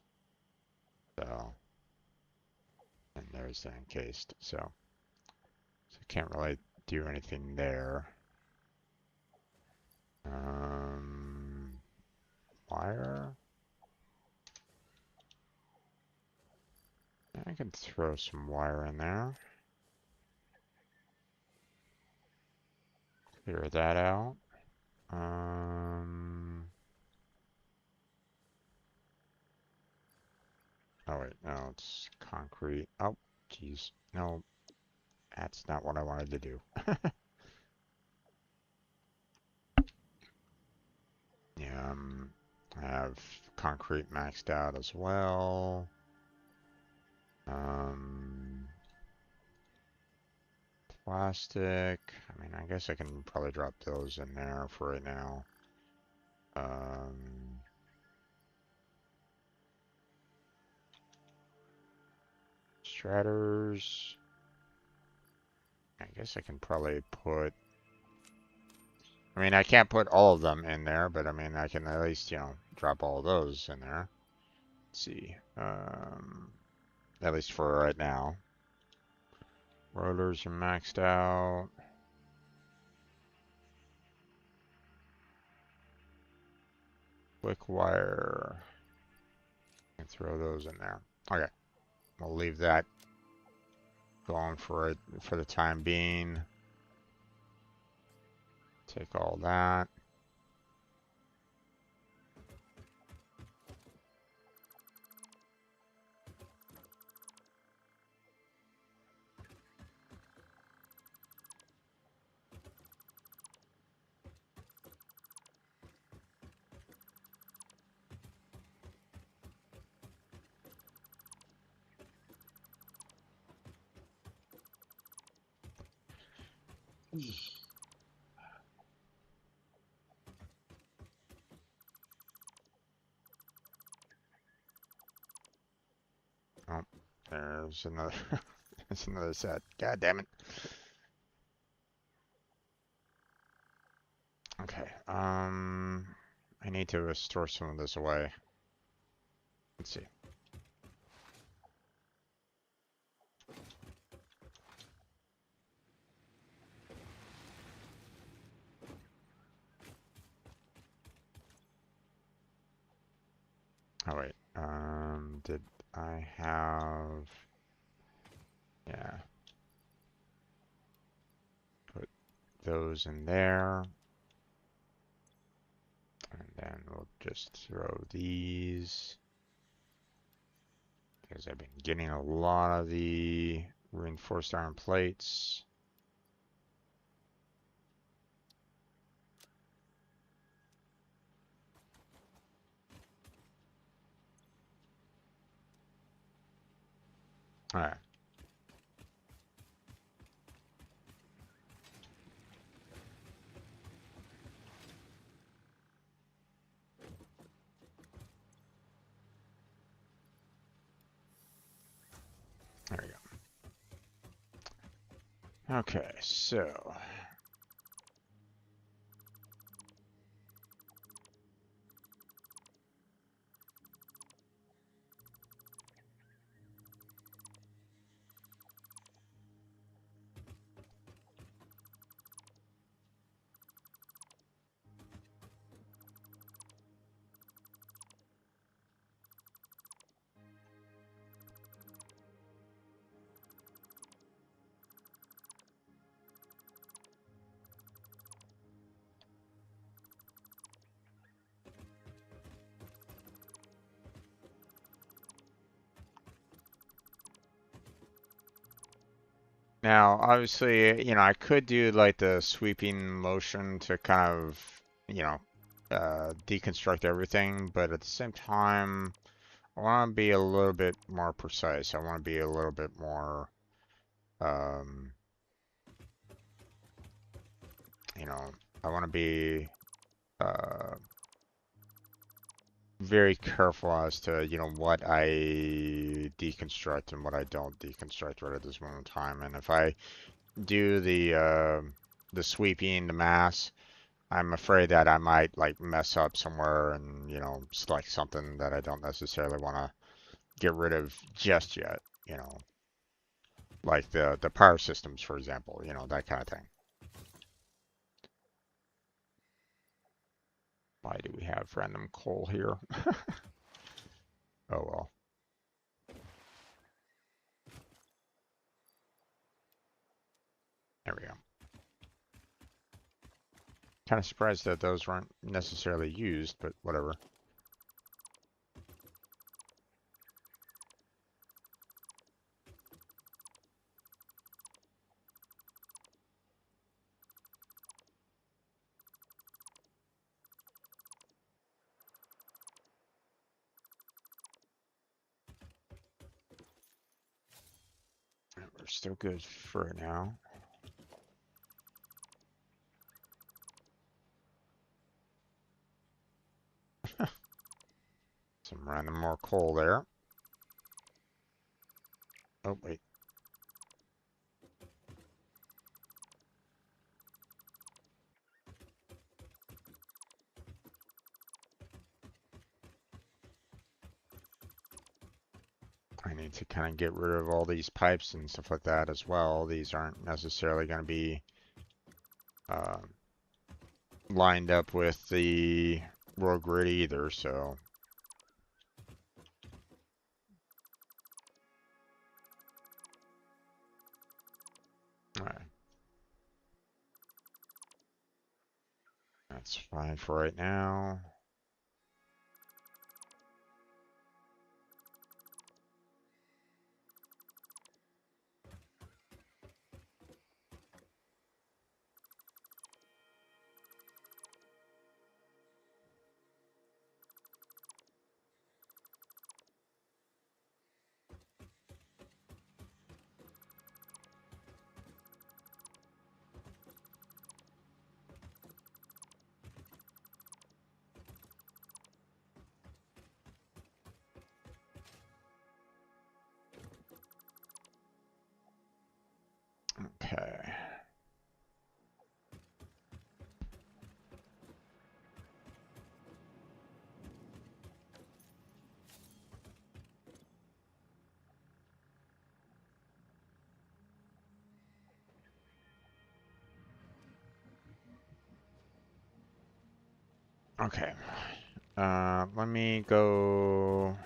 So, and there's the encased. So can't really do anything there. Wire. I can throw some wire in there. Clear that out. Oh wait, no, it's concrete. Oh, geez. No, that's not what I wanted to do. Yeah, I have concrete maxed out as well. Plastic. I mean, I guess I can probably drop those in there for right now. Stratters. I guess I can probably put. I mean, I can't put all of them in there, but I mean, I can at least, drop all of those in there. Let's see. At least for right now. Rollers are maxed out. Quick wire. And throw those in there. Okay. We'll leave that going for the time being. Take all that. Oh, there's another. There's another set. God damn it. Okay. I need to store some of this away. Let's see. Oh wait. Did I have? Yeah. Put those in there. And then we'll just throw these. Because I've been getting a lot of the reinforced iron plates. Alright. There we go. Okay, so now obviously, I could do like the sweeping motion to kind of, deconstruct everything, but at the same time, I want to be a little bit more precise. I want to be a little bit more, um, I want to be very careful as to, what I deconstruct and what I don't deconstruct right at this moment in time. And if I do the sweeping, the mass, I'm afraid that I might like mess up somewhere and, select something that I don't necessarily want to get rid of just yet, like the power systems, for example, that kind of thing. Why do we have random coal here? Oh well. There we go. Kind of surprised that those weren't necessarily used, but whatever. We're still good for now. Some random more coal there. Oh, wait. I need to kind of get rid of all these pipes and stuff like that as well. These aren't necessarily going to be uh, lined up with the road grid either, so. Alright. That's fine for right now. Okay. Okay. Let me go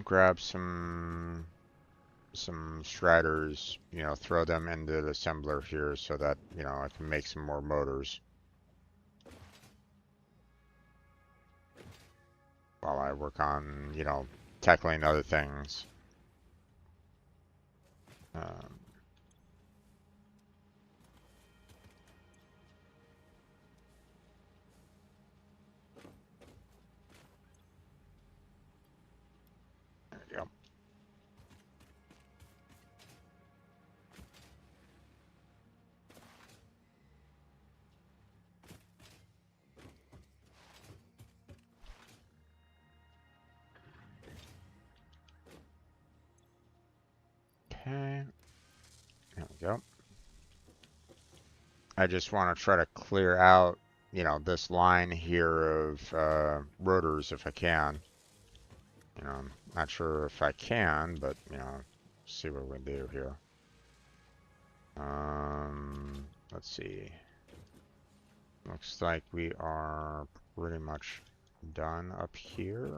grab some striders, throw them into the assembler here so that, I can make some more motors while I work on, tackling other things. Um, there we go. Okay, there we go. I just want to try to clear out, this line here of rotors if I can. I'm not sure if I can, but, see what we do here. Let's see. Looks like we are pretty much done up here.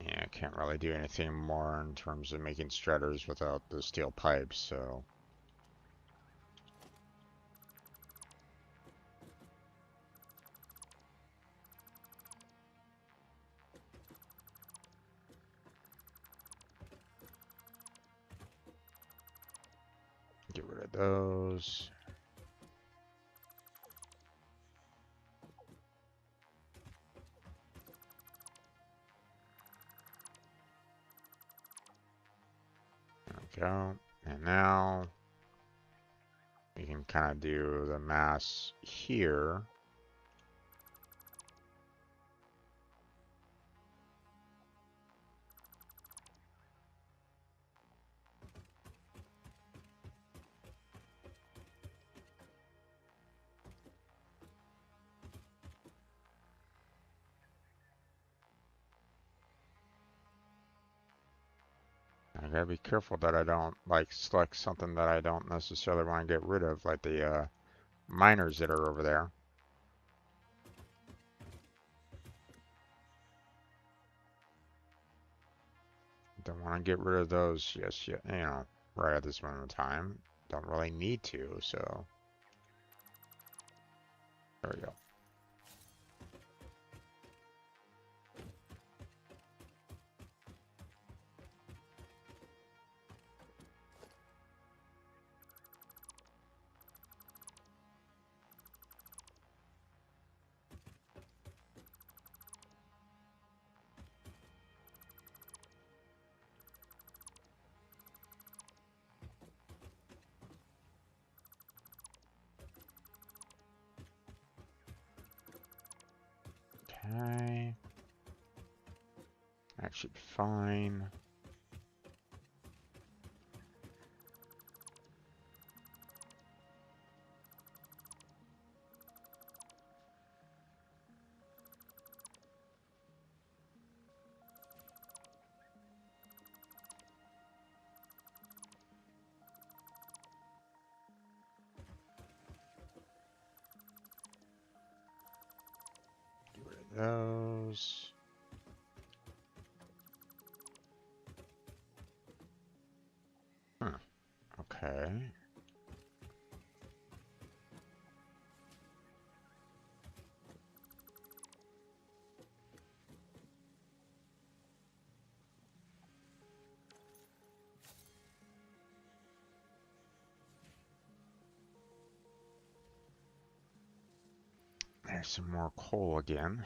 Yeah, I can't really do anything more in terms of making strutters without the steel pipes, so. Get rid of those. There we go. And now we can kind of do the mass here. I gotta be careful that I don't like select something that I don't necessarily want to get rid of, like the miners that are over there. Don't want to get rid of those just yet, you know, right at this moment in time. Don't really need to, so there we go. Okay. That should be fine. Get rid of those. Okay. There's some more coal again.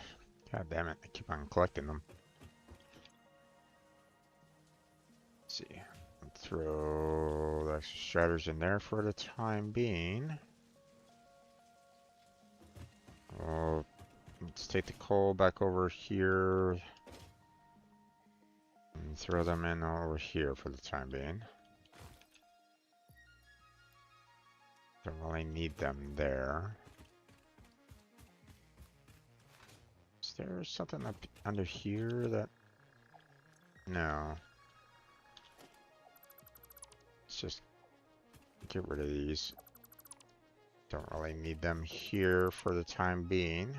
God damn it, I keep on collecting them. Let's see. Throw the extra shredders in there for the time being. Oh, let's take the coal back over here and throw them in over here for the time being. Don't really need them there. Is there something up under here that... No. Let's just get rid of these. Don't really need them here for the time being.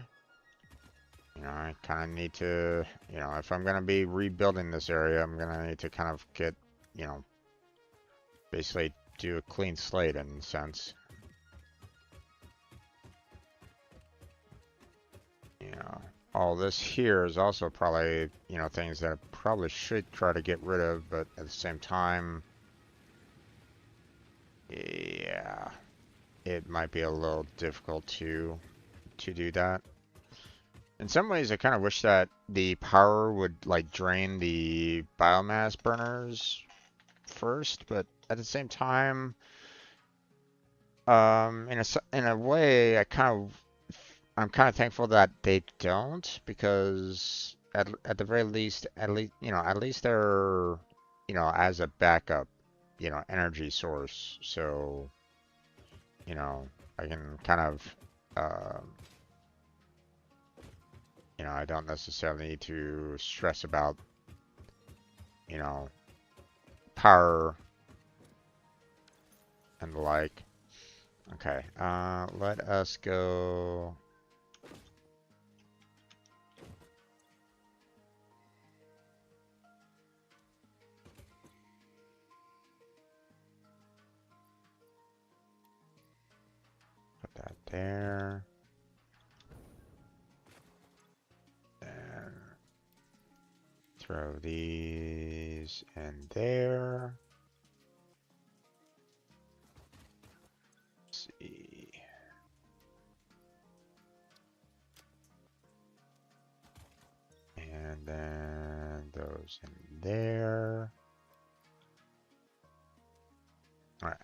You know, I kind of need to, you know, if I'm going to be rebuilding this area, I'm going to need to kind of get, you know, basically do a clean slate in a sense. You know, all this here is also probably, you know, things that I probably should try to get rid of, but at the same time, yeah, it might be a little difficult to do that. In some ways, I kind of wish that the power would like drain the biomass burners first, but at the same time, in a way, I'm kind of thankful that they don't, because at the very least, at least they're, you know, as a backup, you know, energy source. So, you know, I can kind of, you know, I don't necessarily need to stress about, you know, power and the like. Okay, let us go. Put that there. And throw these in there. Let's see. And then those in there. All right.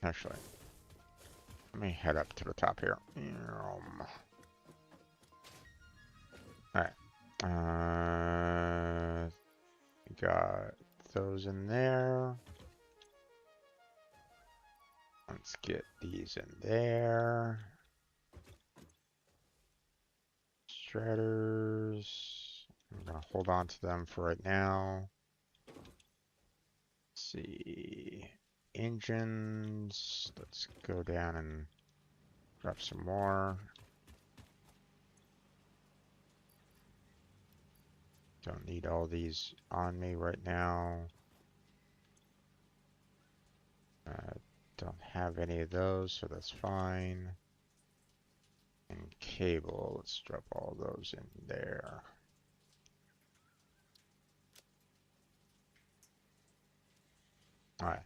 Actually, let me head up to the top here. Alright. Got those in there. Let's get these in there. Stratters. I'm gonna hold on to them for right now. Let's see. Engines. Let's go down and grab some more. Don't need all these on me right now. Don't have any of those, so that's fine. And cable, let's drop all those in there. All right.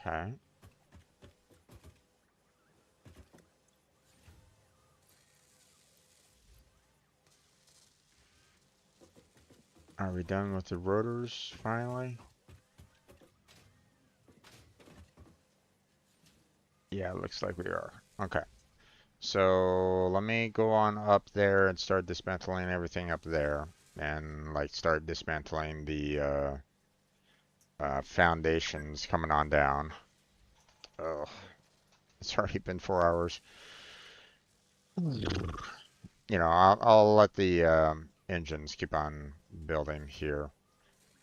Okay. Are we done with the rotors finally? Yeah, looks like we are. Okay. So let me go on up there and start dismantling everything up there. And like start dismantling the foundations coming on down. Oh, it's already been 4 hours. You know, I'll let the engines keep on building here.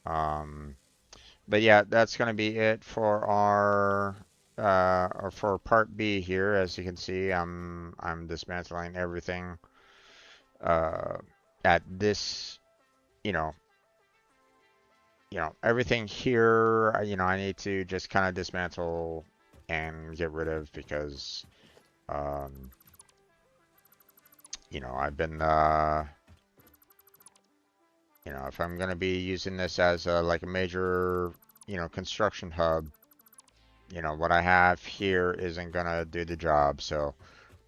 But yeah, that's going to be it for our or for part B here. As you can see, I'm dismantling everything uh, at this, you know, everything here. I need to just kind of dismantle and get rid of because, um, I've been if I'm going to be using this as like a major, construction hub, what I have here isn't going to do the job. So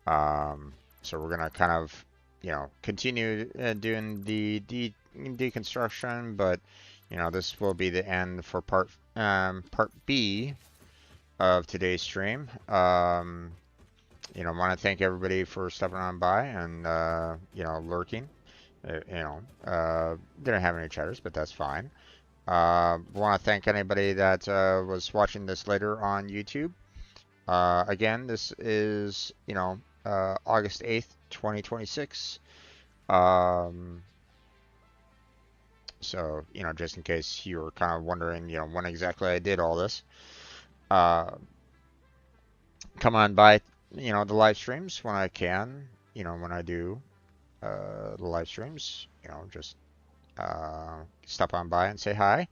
we're going to kind of, continue doing the deconstruction, but, this will be the end for part B of today's stream. Want to thank everybody for stepping on by and, lurking. Didn't have any chatters, but that's fine. Want to thank anybody that was watching this later on YouTube. Again, this is, August 8th, 2026. So, just in case you were kind of wondering, when exactly I did all this, come on by, the live streams when I can, when I do the live streams, just stop on by and say hi.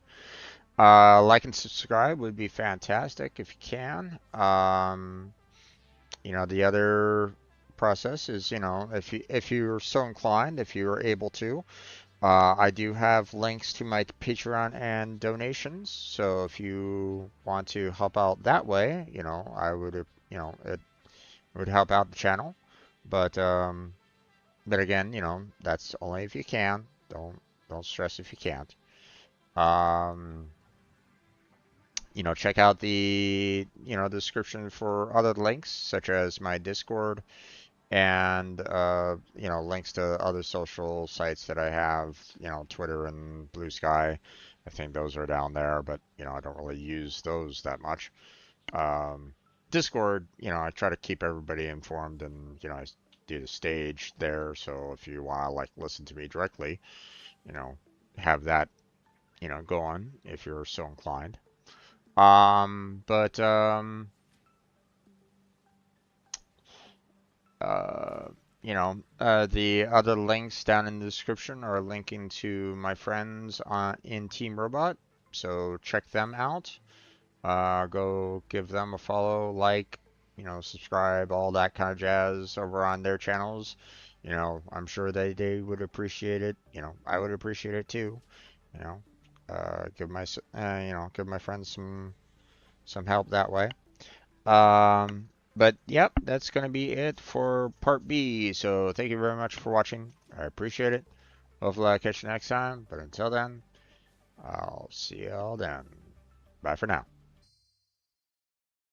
Like and subscribe would be fantastic if you can. The other process is, if you're so inclined, if you're able to, I do have links to my Patreon and donations. So if you want to help out that way, I would, it would help out the channel. But again, that's only if you can. Don't stress if you can't. Check out the, description for other links, such as my Discord and, links to other social sites that I have, Twitter and Blue Sky. I think those are down there, but, I don't really use those that much. Discord, I try to keep everybody informed and, I do the stage there. So if you want to, like, listen to me directly, have that, go on if you're so inclined. But the other links down in the description are linking to my friends in Team Robot, so check them out. Go give them a follow, like, subscribe, all that kind of jazz over on their channels. I'm sure they would appreciate it. I would appreciate it too. give my give my friends some help that way. But yep, that's gonna be it for part B. So thank you very much for watching. I appreciate it. Hopefully I'll catch you next time. But until then, I'll see y'all then. Bye for now.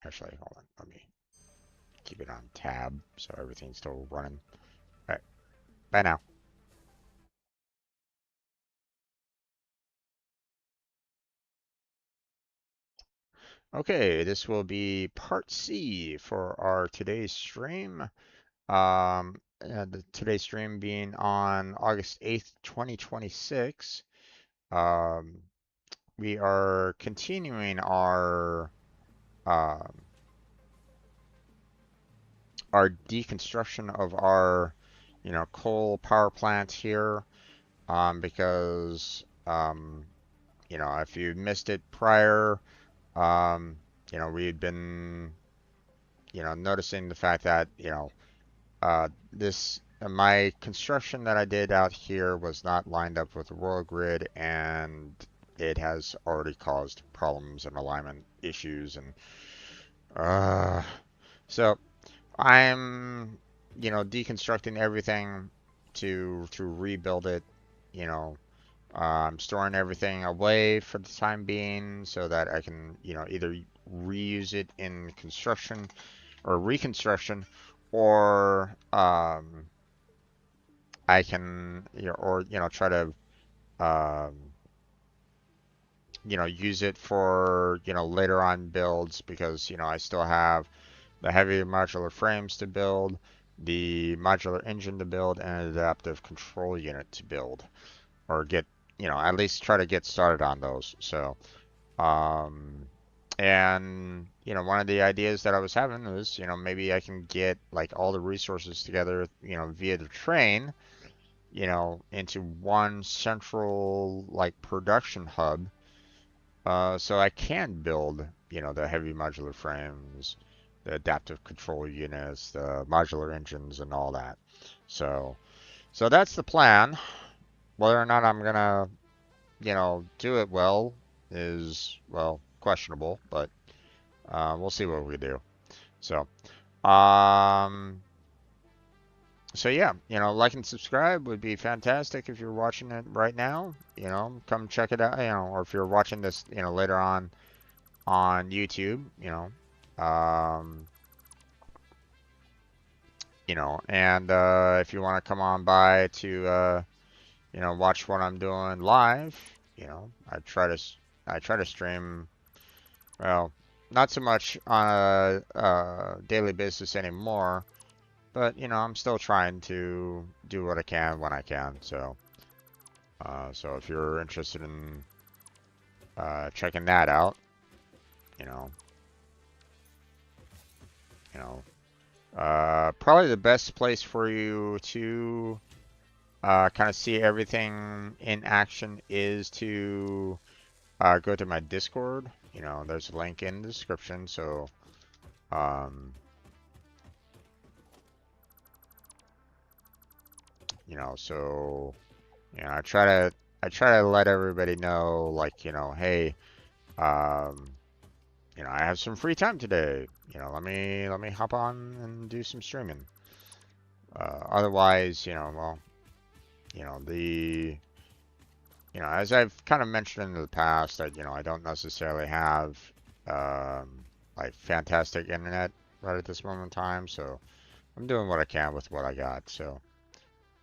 Actually, hold on. Let me keep it on tab so everything's still running. All right. Bye now. Okay, this will be part C for our today's stream. Today's stream being on August 8th, 2026. Um, we are continuing um, our deconstruction of our, coal power plant here, because, if you missed it prior, um, we had been, noticing the fact that, this my construction that I did out here was not lined up with the world grid, and it has already caused problems and alignment issues, and uh, so I'm, deconstructing everything to rebuild it. You know, I'm storing everything away for the time being so that I can, either reuse it in construction or reconstruction, or I can, try to, um, use it for, later on builds because, I still have the heavy modular frames to build, the modular engine to build, and an adaptive control unit to build, or get, at least try to get started on those. So, um, and, one of the ideas that I was having was, maybe I can get like all the resources together, via the train, into one central like production hub, so I can build, the heavy modular frames, the adaptive control units, the modular engines, and all that. So, so that's the plan. Whether or not I'm gonna, do it well is, well, questionable, but we'll see what we do. So, um, so yeah, like and subscribe would be fantastic if you're watching it right now. Come check it out. Or if you're watching this, later on YouTube. Um, and if you want to come on by to watch what I'm doing live, I try to stream. Well, not so much on a daily basis anymore, but I'm still trying to do what I can when I can. So, so if you're interested in checking that out, you know, you know, probably the best place for you to kind of see everything in action is to go to my Discord. There's a link in the description. So, um, so I try to let everybody know, like, hey, um, I have some free time today. Let me hop on and do some streaming. Otherwise, well, the as I've kind of mentioned in the past, that I don't necessarily have like fantastic internet right at this moment in time, so I'm doing what I can with what I got. So,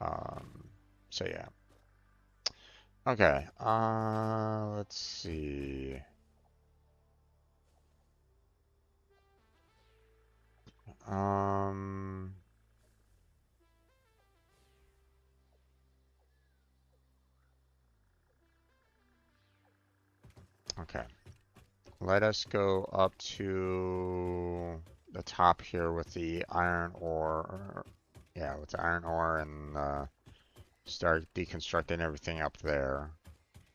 um, so yeah. Okay. Let's see. Um, okay. Let us go up to the top here with the iron ore. Yeah, with the iron ore, and start deconstructing everything up there.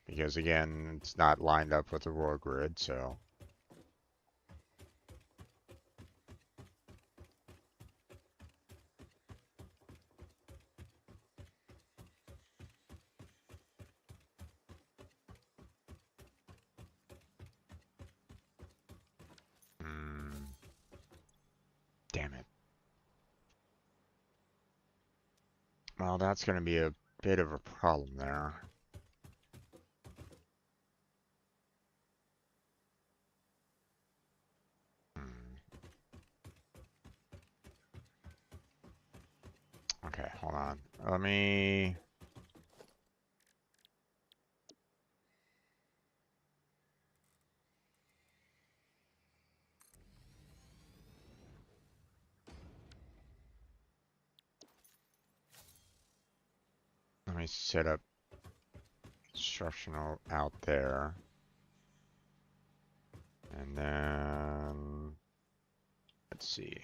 Because again, it's not lined up with the world grid, so. Damn it. Well, that's going to be a bit of a problem there. Okay, hold on. Let me set up construction out there. And then let's see.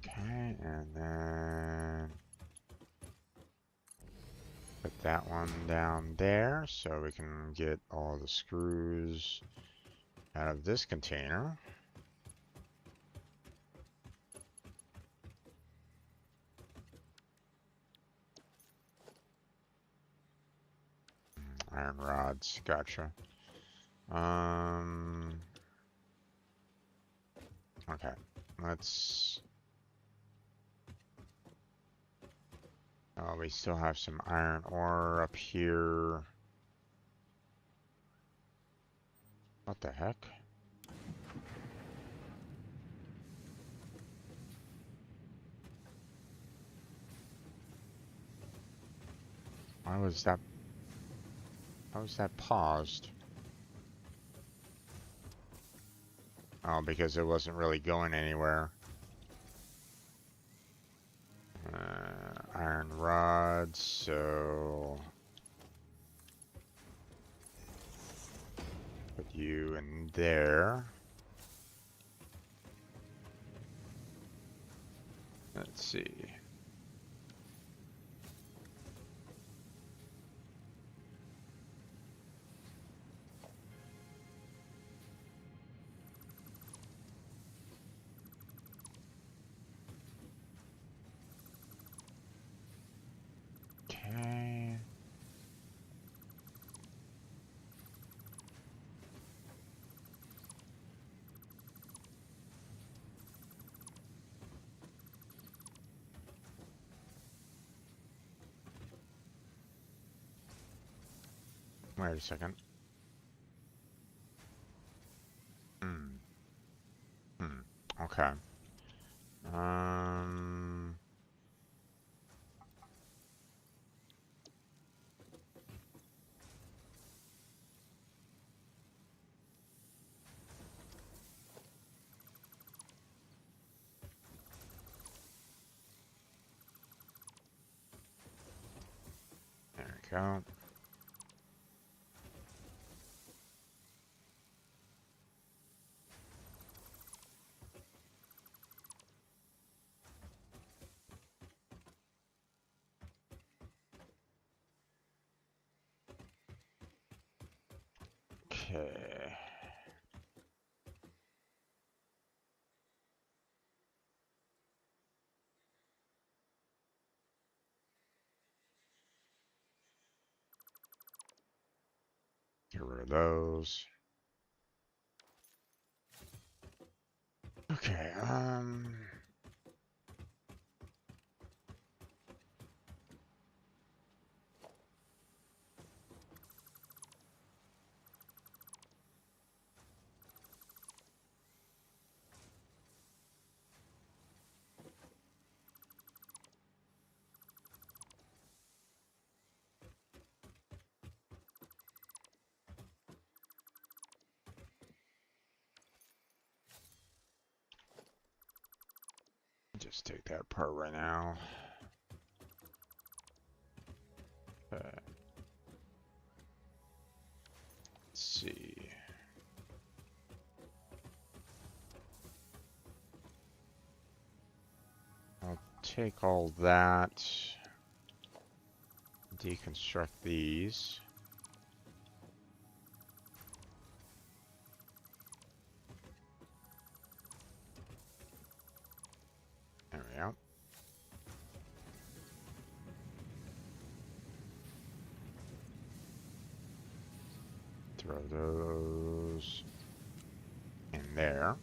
Okay, and then put that one down there so we can get all the screws out of this container. Iron rods, gotcha. Okay, let's. Oh, we still have some iron ore up here. What the heck? Why was that? How was that paused? Oh, because it wasn't really going anywhere. Iron rods, so put you in there. Let's see. Okay. Wait a second. Okay. Um. There we go. Okay. Get rid of those. Okay, just take that part right now. Let's see. I'll take all that, deconstruct these. Throw those in there.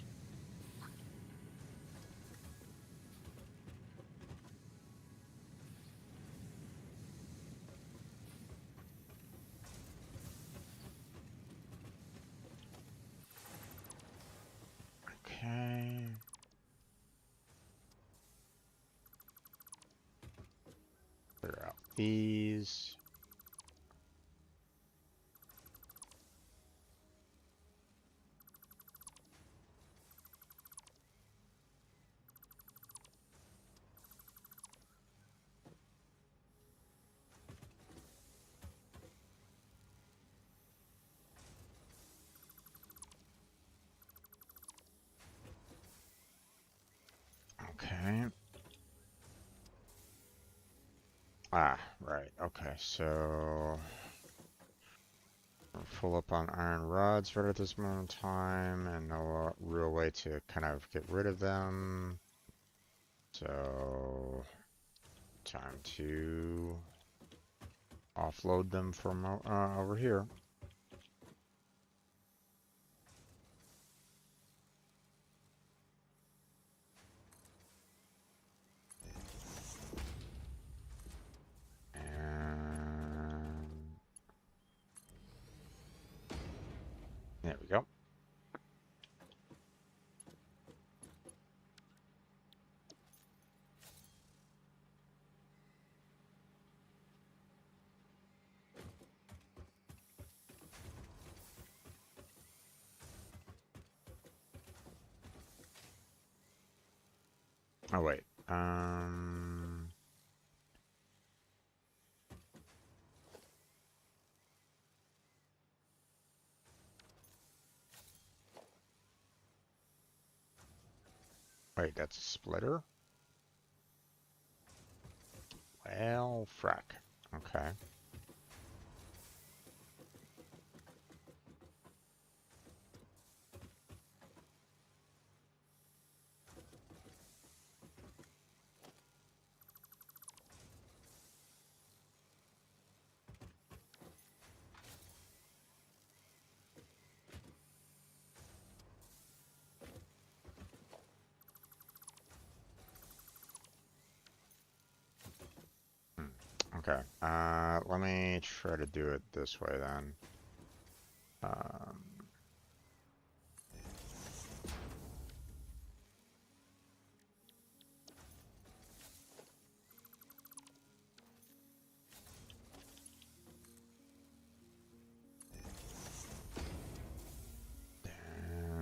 Okay. Clear out these. Okay. Ah, right. Okay, so we're full up on iron rods right at this moment in time, and no real way to kind of get rid of them. So, time to offload them from over here. And there we go. Oh wait. Wait, that's a splitter? Well, frack. Okay. Okay. Let me try to do it this way then. Um,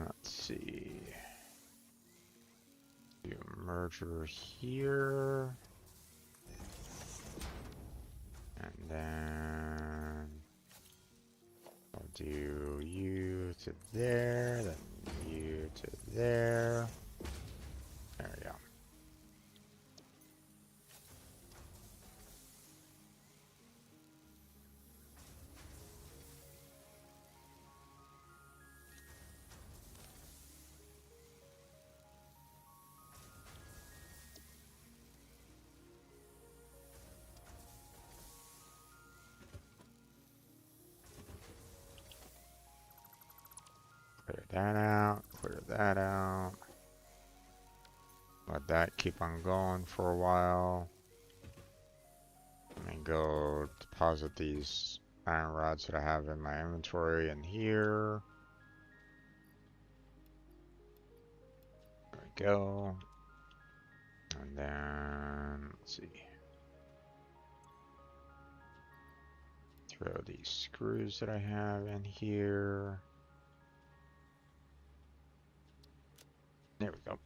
let's see. Do a merger here. And then I'll do you to there, then you to there. There we go. Clear that out, clear that out. Let that keep on going for a while. Let me go deposit these iron rods that I have in my inventory in here. There we go. And then, let's see. Throw these screws that I have in here. There we go.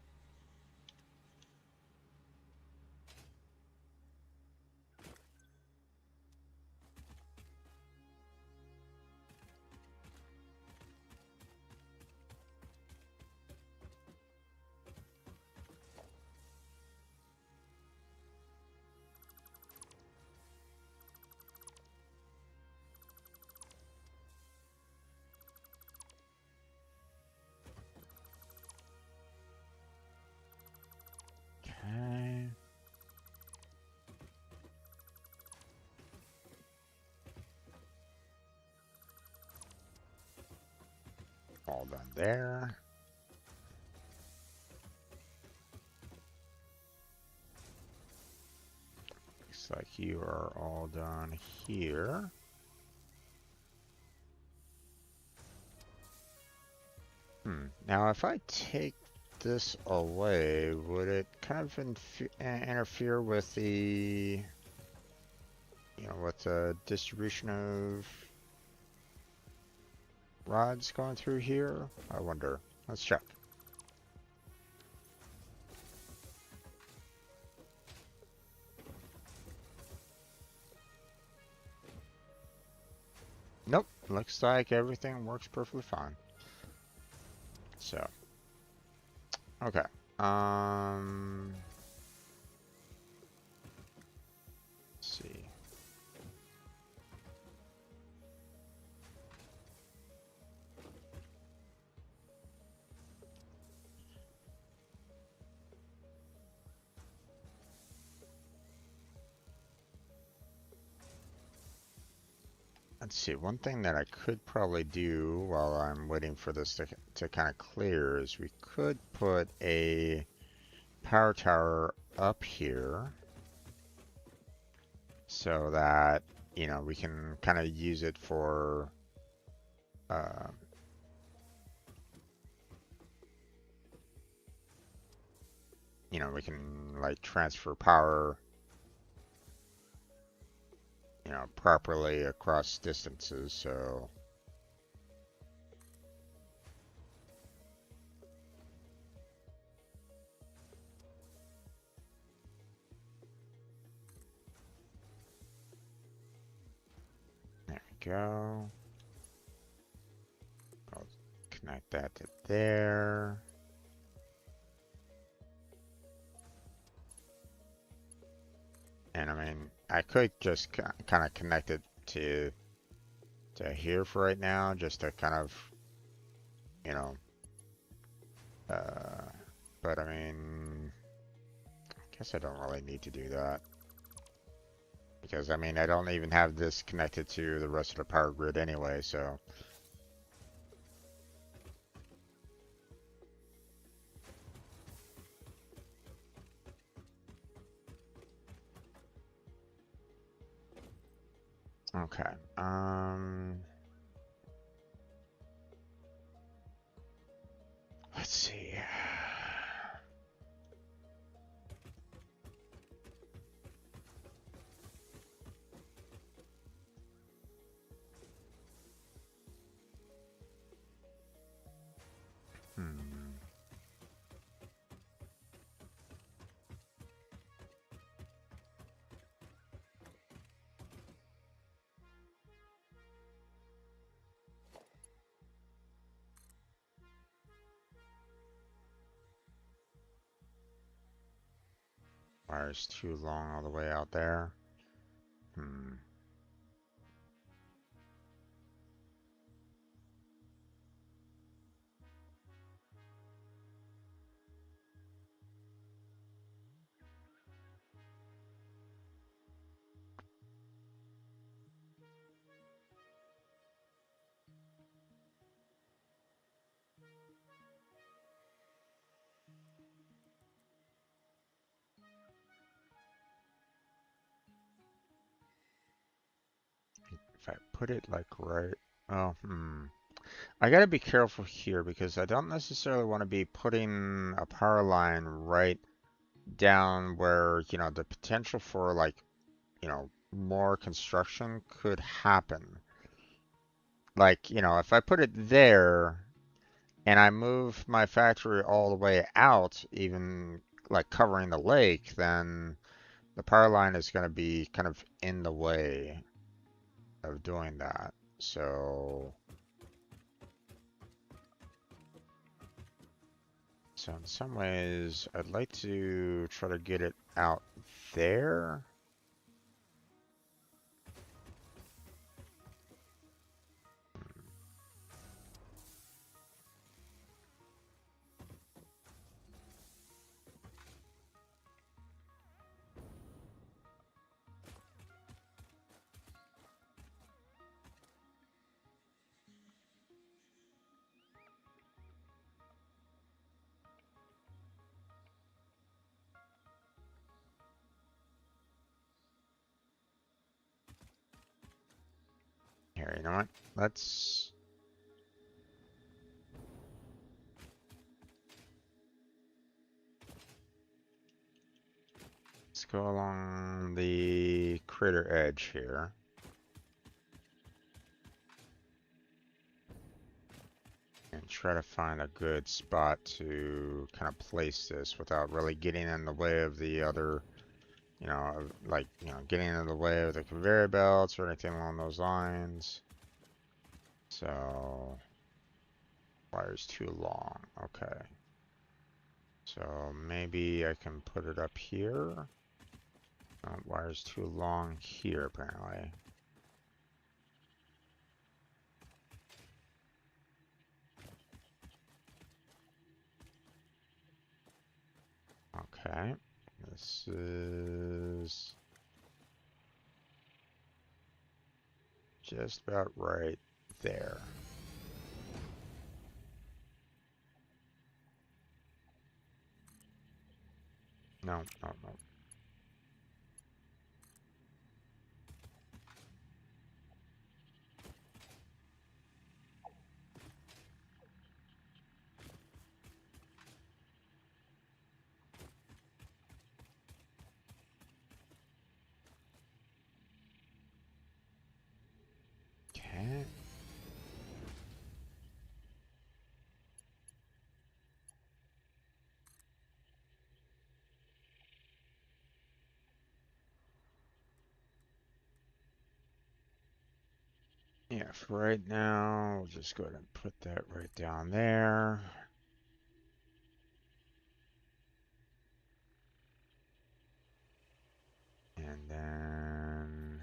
All done there. Looks like you are all done here. Now if I take this away, would it kind of interfere with the, with the distribution of rods going through here? I wonder. Let's check. Nope. Looks like everything works perfectly fine. So, okay. Let's see. Let's see, one thing that I could probably do while I'm waiting for this to kind of clear is we could put a power tower up here so that, we can kind of use it for, we can like transfer power, properly across distances, so. There we go. I'll connect that to there. And I mean, I could just kind of connect it to here for right now, just to kind of, you know, but I mean, I guess I don't really need to do that. Because I mean, I don't even have this connected to the rest of the power grid anyway, so. Okay, let's see. Wire's too long all the way out there. If I put it like right, oh, I gotta be careful here because I don't necessarily want to be putting a power line right down where, the potential for like, more construction could happen. Like, if I put it there and I move my factory all the way out, even like covering the lake, then the power line is going to be kind of in the way of doing that. So in some ways, I'd like to try to get it out there. Here, you know what? Let's go along the crater edge here. And try to find a good spot to kind of place this without really getting in the way of the other, getting in the way of the conveyor belts or anything along those lines. So, wire's too long. Okay. So maybe I can put it up here. Wire's too long here, apparently. Okay. This is just about right there. No, no, no. Okay. Yeah, for right now, we'll just go ahead and put that right down there. And then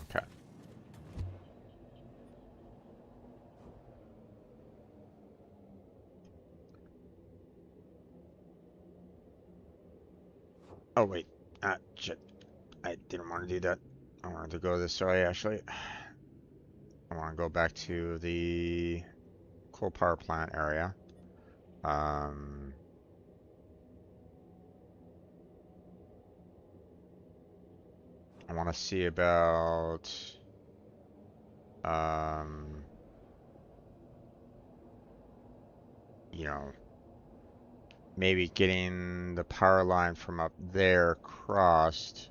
okay. Oh wait, shit. I didn't want to do that. I wanted to go this way actually. I want to go back to the coal power plant area. Um, I want to see about um, you know, maybe getting the power line from up there crossed.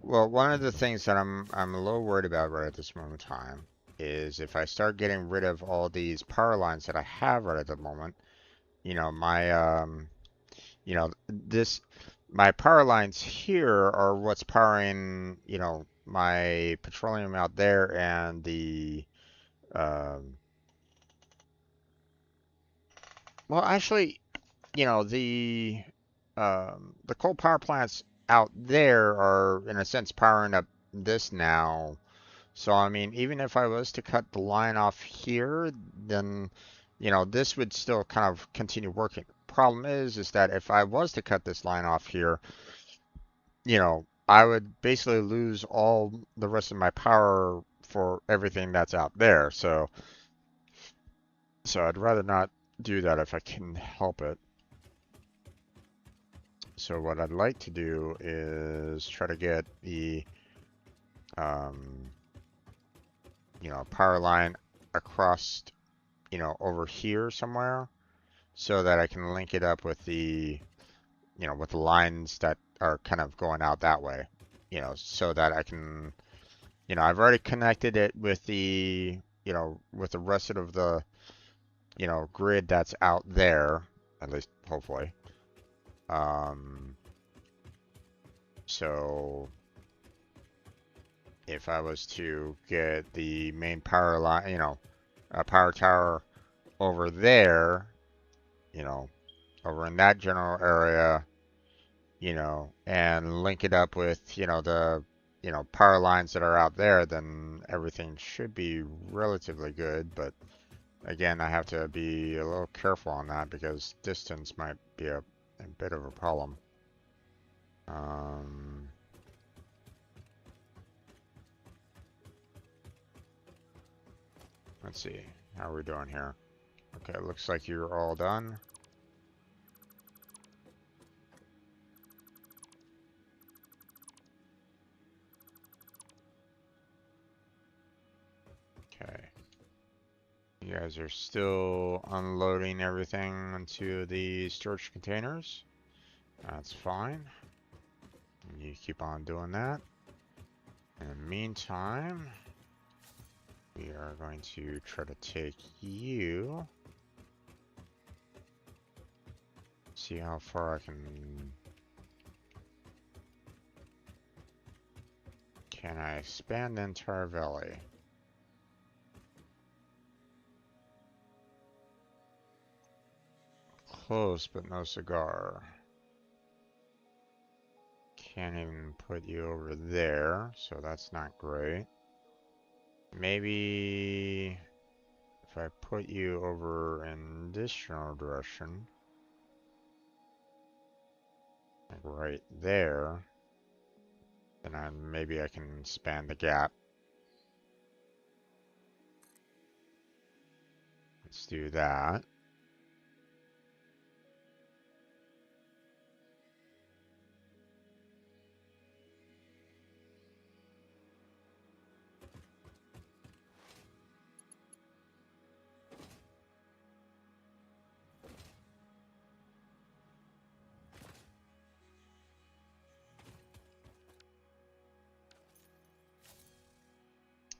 Well, one of the things that I'm a little worried about right at this moment in time is if I start getting rid of all these power lines that I have right at the moment, my this my power lines here are what's powering, my petroleum out there and um well, actually, the coal power plants out there are in a sense powering up this now. So I mean, even if I was to cut the line off here, then this would still kind of continue working. Problem is that if I was to cut this line off here, I would basically lose all the rest of my power for everything that's out there. So I'd rather not do that if I can help it. So what I'd like to do is try to get the um, power line across, over here somewhere, so that I can link it up with with the lines that are kind of going out that way, so that I can, I've already connected it with with the rest of the, grid that's out there, at least hopefully. Um, so if I was to get the main power line, a power tower over there, over in that general area, and link it up with, the, power lines that are out there, then everything should be relatively good. But again, I have to be a little careful on that because distance might be a bit of a problem. Um, let's see. How are we doing here? Okay, looks like you're all done. Okay. You guys are still unloading everything into the storage containers. That's fine. You keep on doing that. In the meantime, we are going to try to take you. See how far I can. Can I expand the entire valley? Close, but no cigar. Can't even put you over there, so that's not great. Maybe if I put you over in this general direction, like right there, then maybe I can span the gap. Let's do that.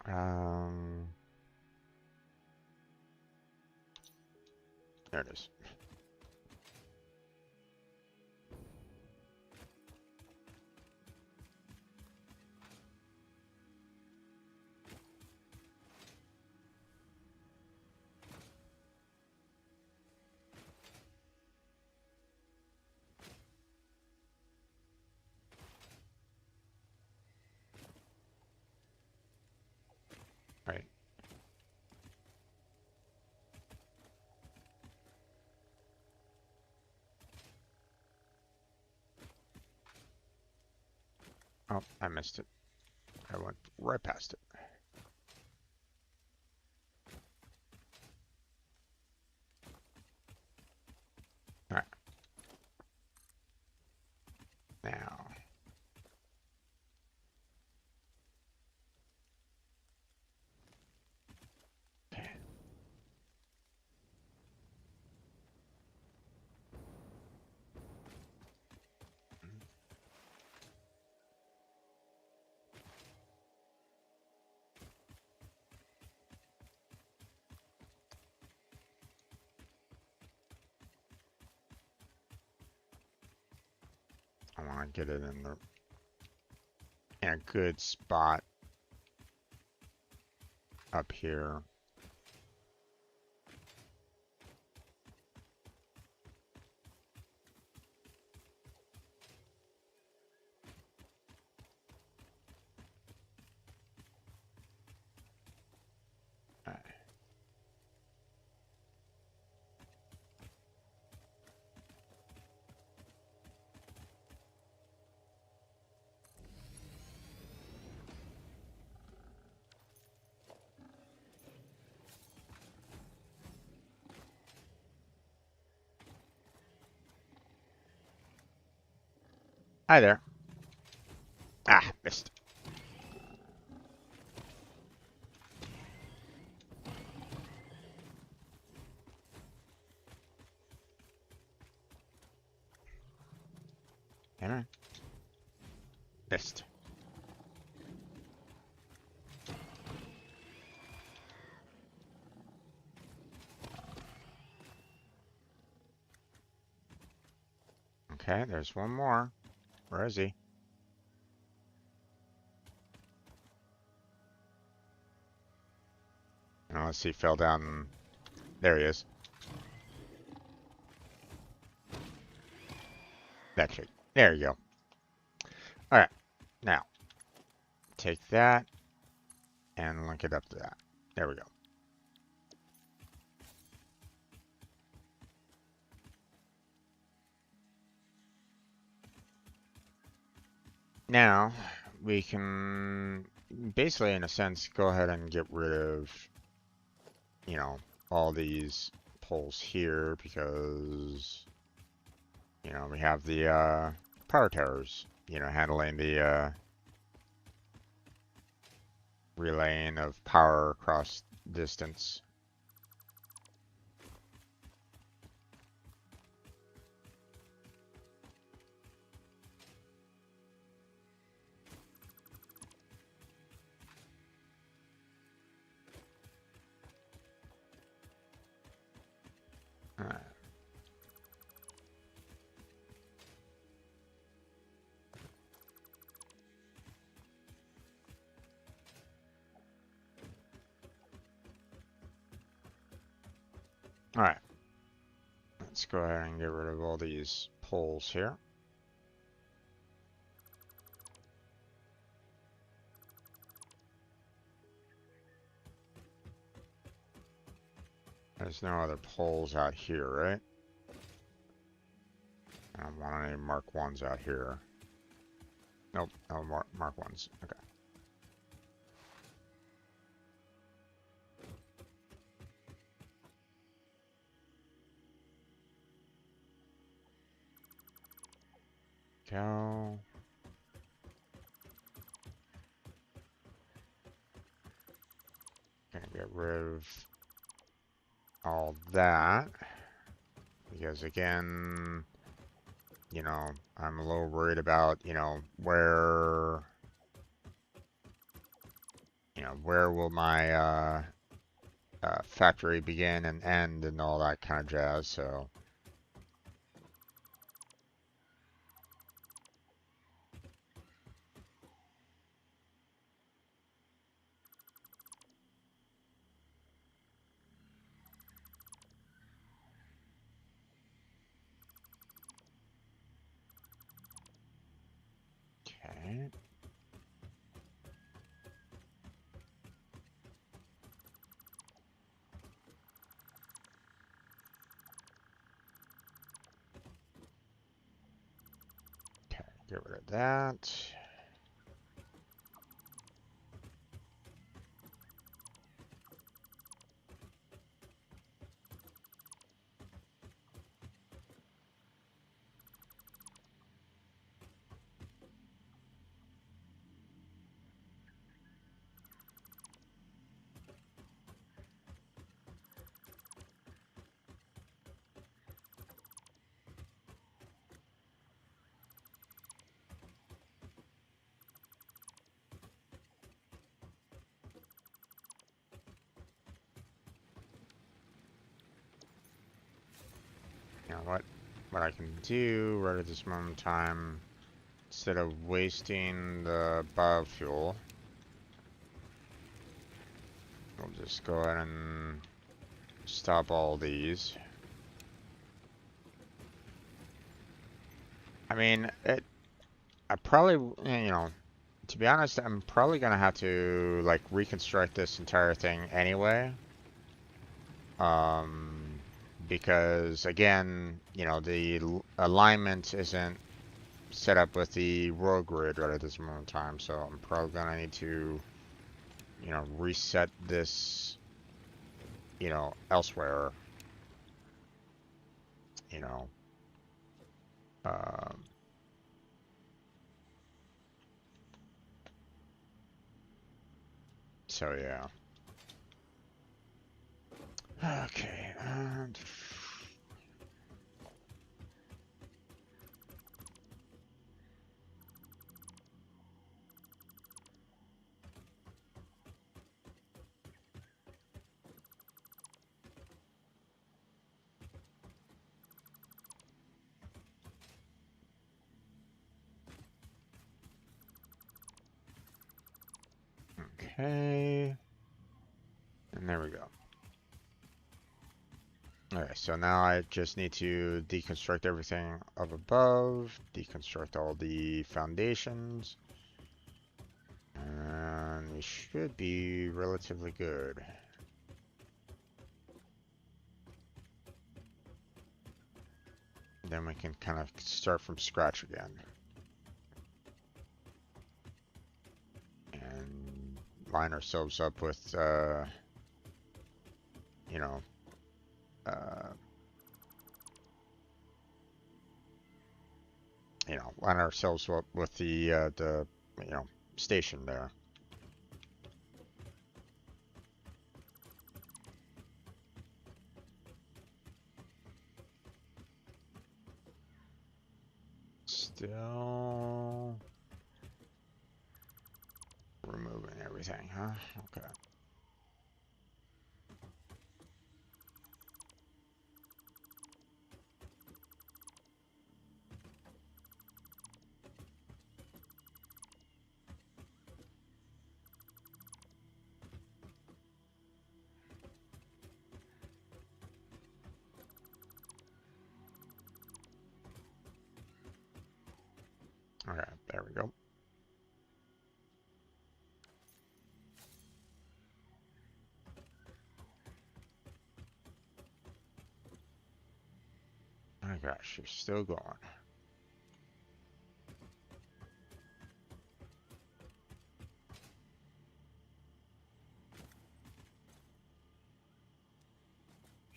Um, there it is. Right. Oh, I missed it. I went right past it. All right. Now. Okay. I want to get it in a good spot up here. All right. Hi there. Ah, missed. Damn it. Missed. Okay, there's one more. Where is he? Oh, let's see, fell down. There he is. That's it. There you go. All right, now take that and link it up to that. There we go. Now we can basically, in a sense, go ahead and get rid of, you know, all these poles here because, you know, we have the power towers, you know, handling the relaying of power across distance. Alright. Alright. Let's go ahead and get rid of all these poles here. There's no other poles out here, right? I don't want any Mark 1s out here. Nope, no Mark 1s. Okay. Go. Gonna get rid of all that. Because again, you know, I'm a little worried about, you know, where will my factory begin and end and all that kind of jazz, so. Okay. Okay, get rid of that. You know what I can do right at this moment in time, instead of wasting the biofuel, we'll just go ahead and stop all these. I mean, I probably, you know, to be honest, I'm probably gonna have to like reconstruct this entire thing anyway. Because again, you know, the alignment isn't set up with the road grid right at this moment in time, so I'm probably gonna need to, you know, reset this, you know, elsewhere, you know. Um, so yeah. Okay. Okay. And there we go. Okay, so now I just need to deconstruct everything up above, deconstruct all the foundations, and we should be relatively good. Then we can kind of start from scratch again. line ourselves up with, you know, uh, line ourselves up with the station there. Still removing everything, huh? Okay. Okay, there we go. My gosh, you're still going.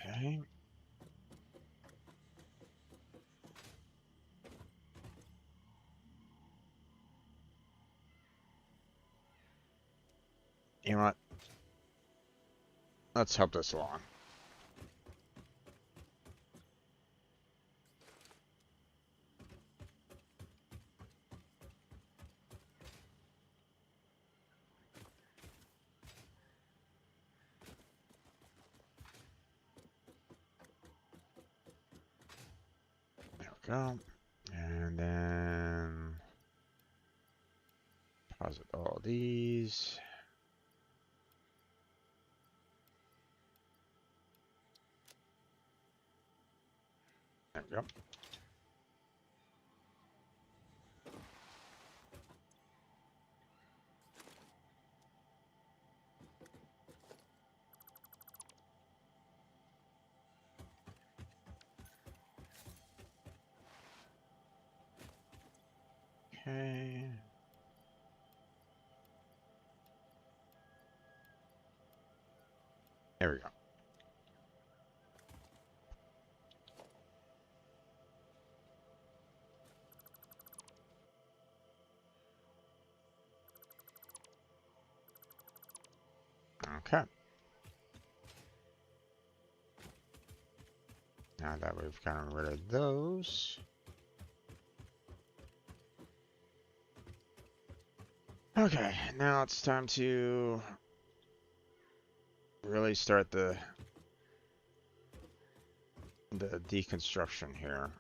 Okay. You know what? Let's help this along. There we go. And then deposit all these. There we go. Okay. There we go. Okay. Now that we've gotten rid of those. Okay, now it's time to really start the deconstruction here.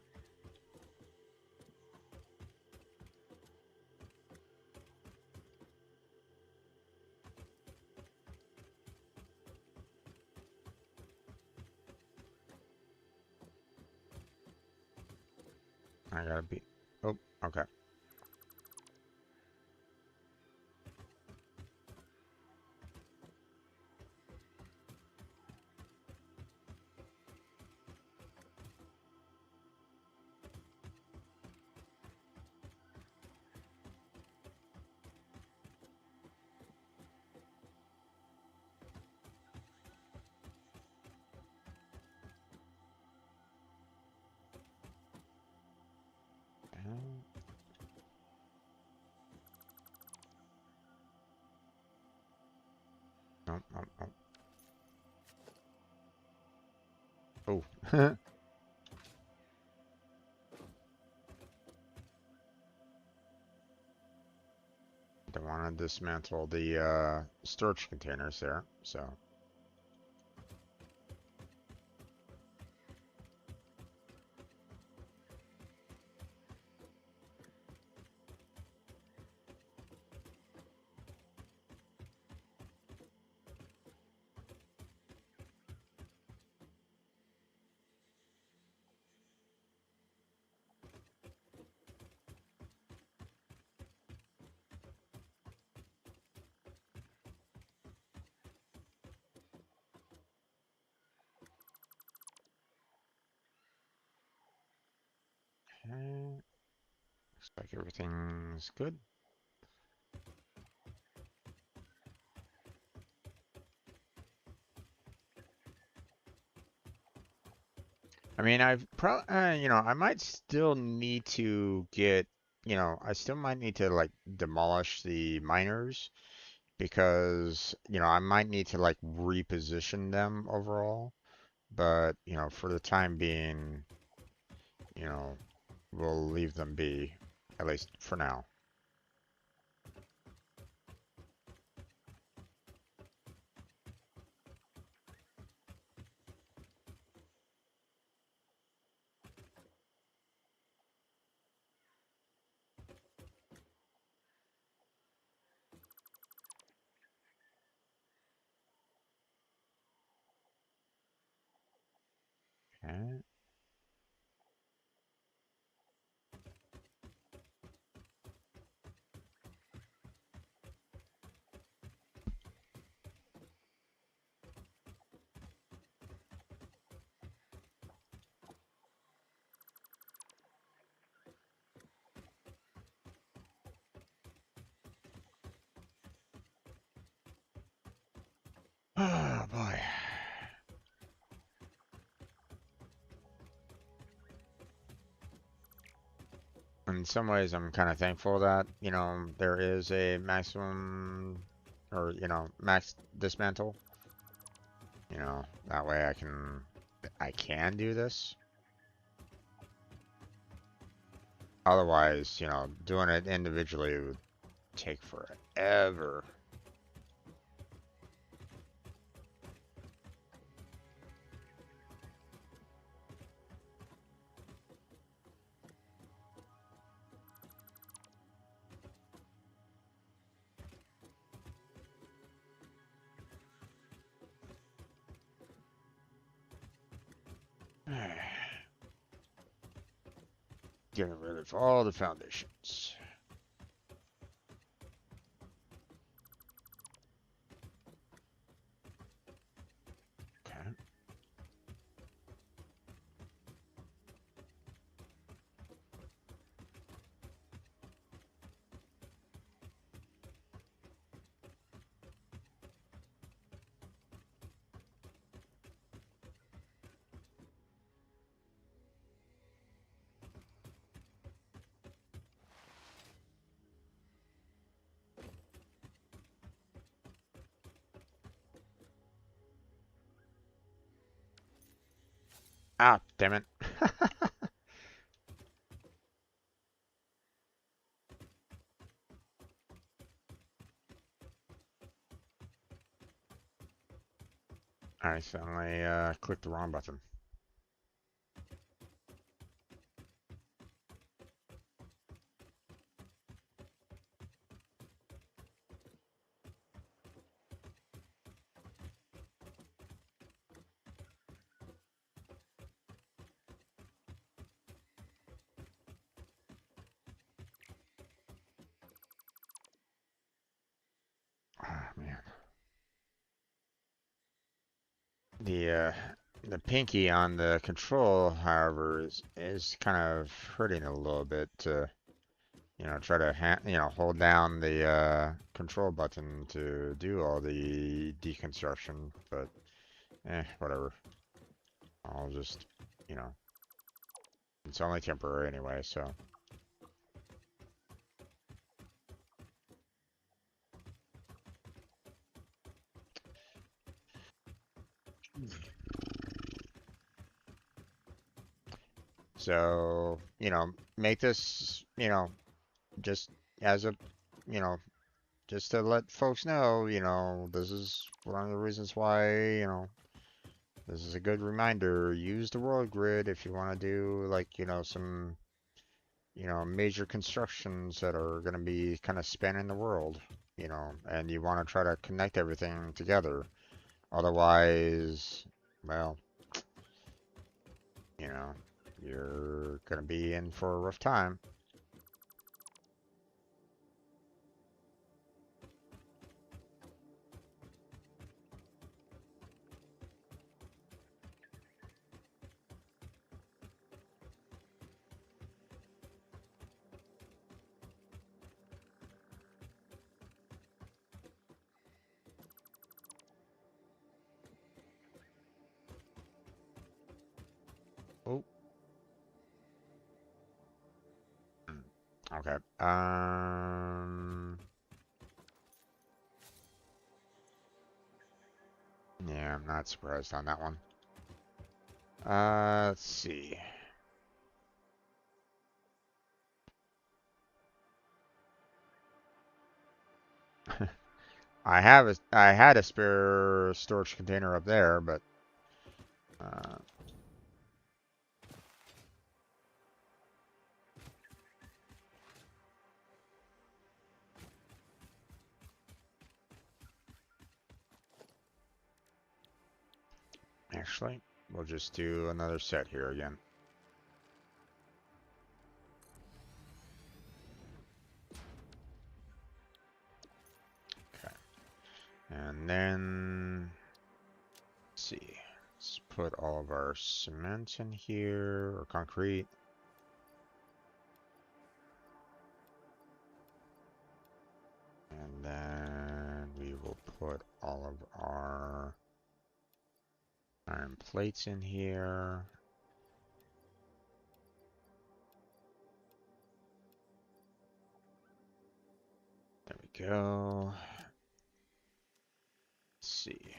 I gotta be. Oh, okay. No, no, no. Oh. Don't want to dismantle the storage containers there, so. Okay. Looks like everything's good. I mean, I've probably, I might still need to get, I still might need to like demolish the miners because, I might need to like reposition them overall. But, for the time being, you know, we'll leave them be, at least for now. Okay. Oh boy. In some ways, I'm kind of thankful that, there is a maximum or, max dismantle. That way I can do this. Otherwise, doing it individually would take forever. Getting rid of all the foundations. Okay. Ah, damn it. I accidentally clicked the wrong button. Ah, man. The uh, the pinky on the control, however, is kind of hurting a little bit to, try to hold down the control button to do all the deconstruction. But whatever. I'll just, you know, it's only temporary anyway, so. So, make this, just as a, you know, just to let folks know, this is one of the reasons why, this is a good reminder. Use the world grid if you want to do like, some, major constructions that are going to be kind of spanning the world, and you want to try to connect everything together. Otherwise, well, you know, you're going to be in for a rough time. Okay. Yeah, I'm not surprised on that one. Let's see. I had a spare storage container up there, but uh, actually, we'll just do another set here again. Okay. And then, let's see. Let's put all of our cement in here, or concrete. And then we will put all of our iron plates in here. There we go. Let's see.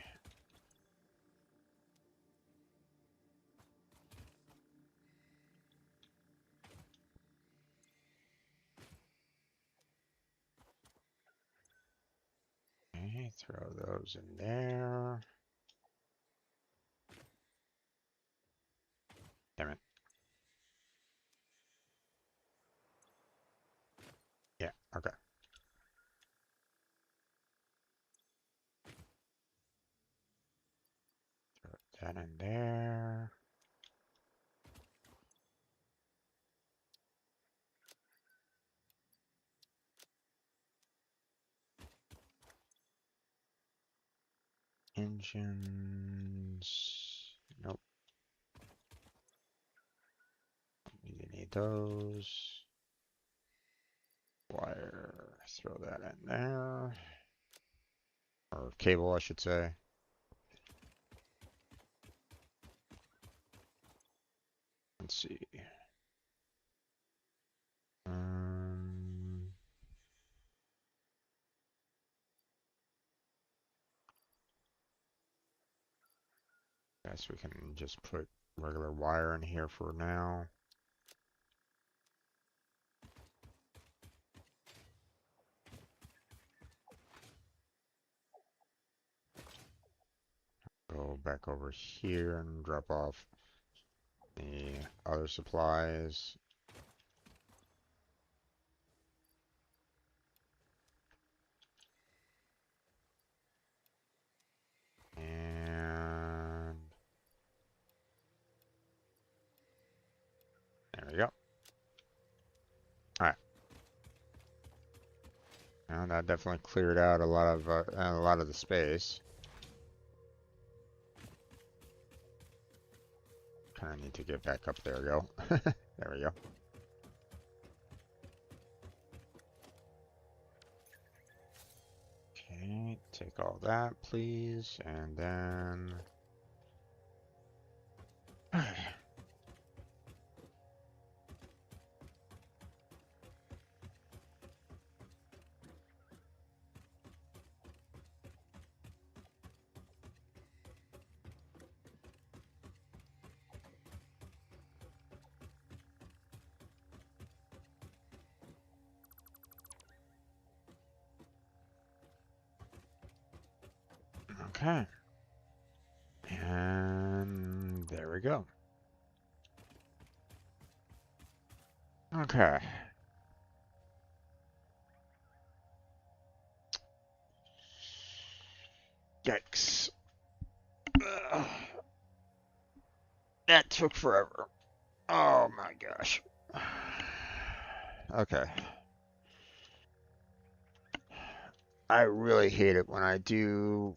Okay, throw those in there. Damn it. Yeah, okay. Throw that in there. Engines. Nope. You need those. Wire. Throw that in there. Or cable, I should say. Let's see. Um, guess we can just put regular wire in here for now. Go back over here and drop off the other supplies. And there we go. Alright. Now that definitely cleared out a lot of the space. Kind of need to get back up. There we go. There we go. Okay, take all that, please, and then. Okay. And there we go. Okay. Yikes. Ugh. That took forever. Oh my gosh. Okay. I really hate it when I do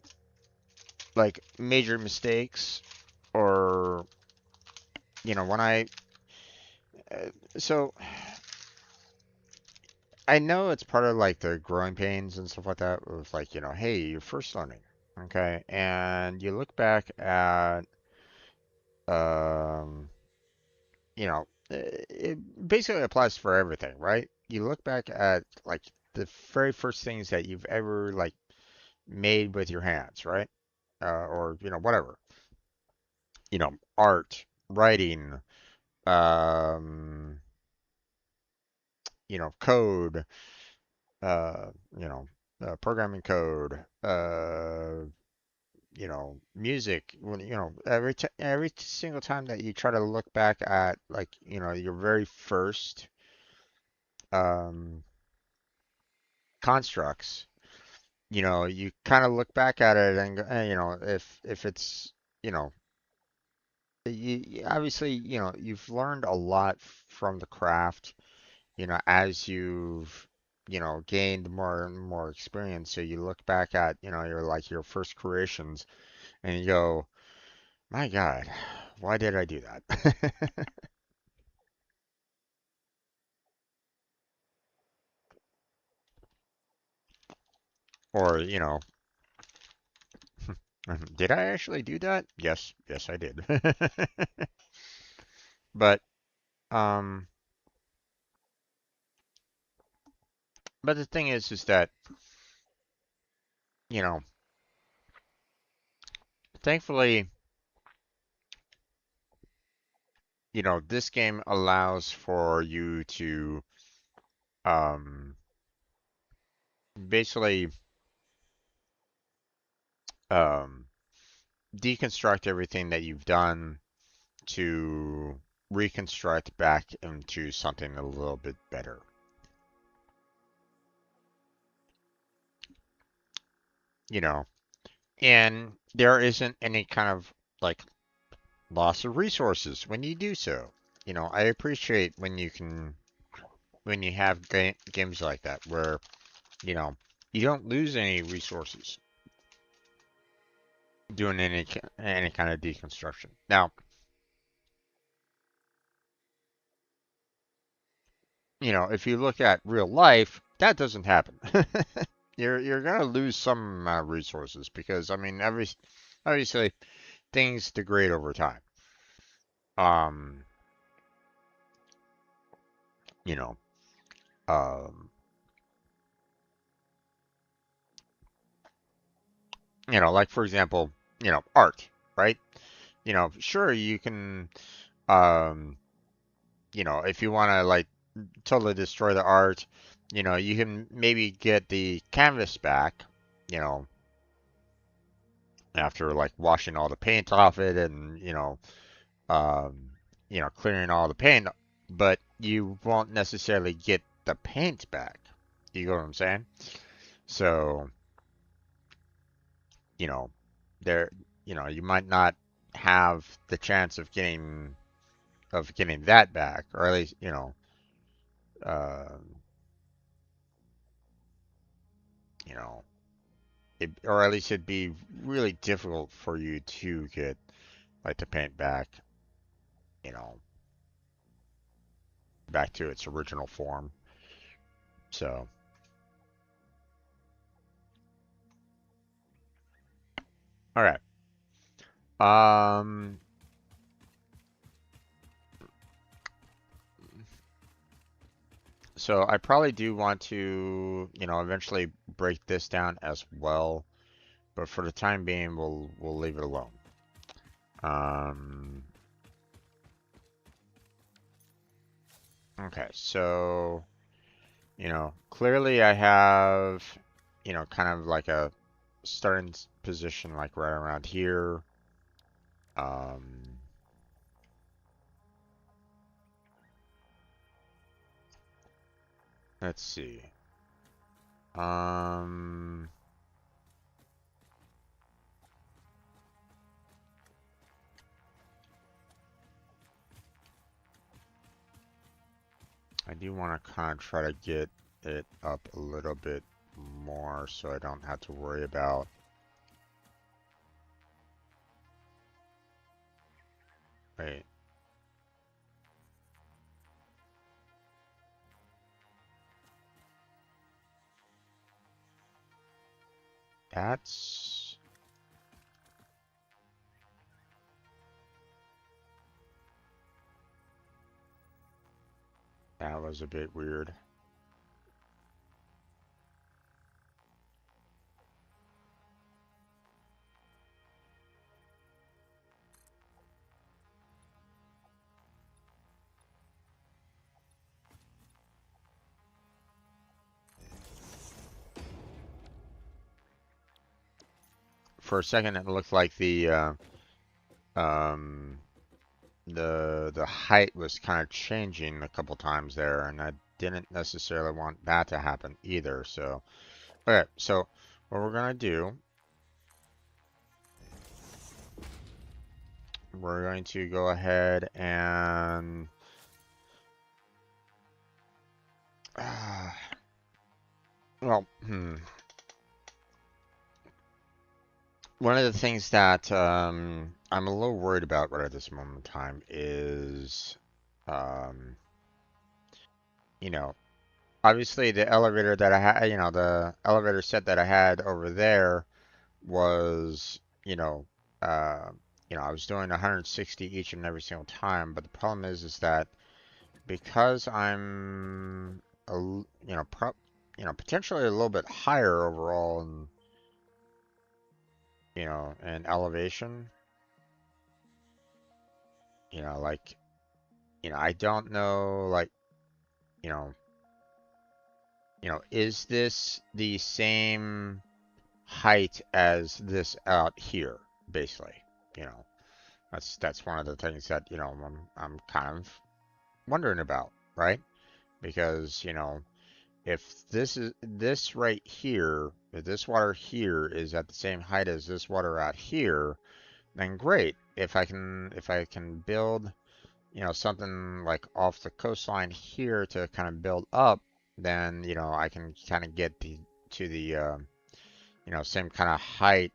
like major mistakes or when so I know it's part of like the growing pains and stuff like that with like, hey, you're first learning, okay? And you look back at um it basically applies for everything, right? you look back at like the very first things that you've ever like made with your hands, right? Or whatever, art, writing, um, code, uh, you know, programming code, music. When every single time that you try to look back at like your very first um constructs, you kind of look back at it and if it's you know obviously you've learned a lot from the craft as you've gained more and more experience. So you look back at your first creations and you go, my God, why did I do that? Or did I actually do that? Yes, I did. But um but the thing is that you know thankfully this game allows for you to um basically um deconstruct everything that you've done to reconstruct back into something a little bit better. You know, and there isn't any kind of like loss of resources when you do so. I appreciate when you have games like that where you know you don't lose any resources doing any kind of deconstruction. Now, if you look at real life, that doesn't happen. You're gonna lose some amount of resources because I mean obviously things degrade over time. Um, you know, um, like for example, art, right? Sure you can, um, if you want to like totally destroy the art, you can maybe get the canvas back, you know, after like washing all the paint off it and um, clearing all the paint, but you won't necessarily get the paint back. You know what I'm saying? So, you know, there, you might not have the chance of getting that back, or at least, uh, you know, or at least it'd be really difficult for you to get like the paint back, you know, back to its original form. So, all right. Um, so I probably do want to, eventually break this down as well, but for the time being, we'll leave it alone. Um, okay, so, clearly I have, kind of like a starting position like right around here. Um, let's see. Um, I do want to kind of try to get it up a little bit more so I don't have to worry about. Wait, that's that was a bit weird. for a second it looked like um, the height was kind of changing a couple times there, and I didn't necessarily want that to happen either. So, okay, so what we're gonna do, we're going to go ahead and well, one of the things that I'm a little worried about right at this moment in time is, um, you know, obviously the elevator that I had, the elevator set that I had over there was, uh, I was doing 160 each and every single time. But the problem is that because I'm, potentially a little bit higher overall in elevation, like, I don't know, like, you know, is this the same height as this out here, basically? You know, that's one of the things that, I'm kind of wondering about, right? Because, if this right here, if this water here is at the same height as this water out here, then great. If I can build, something like off the coastline here to kind of build up, then, I can kind of get to the same kind of height,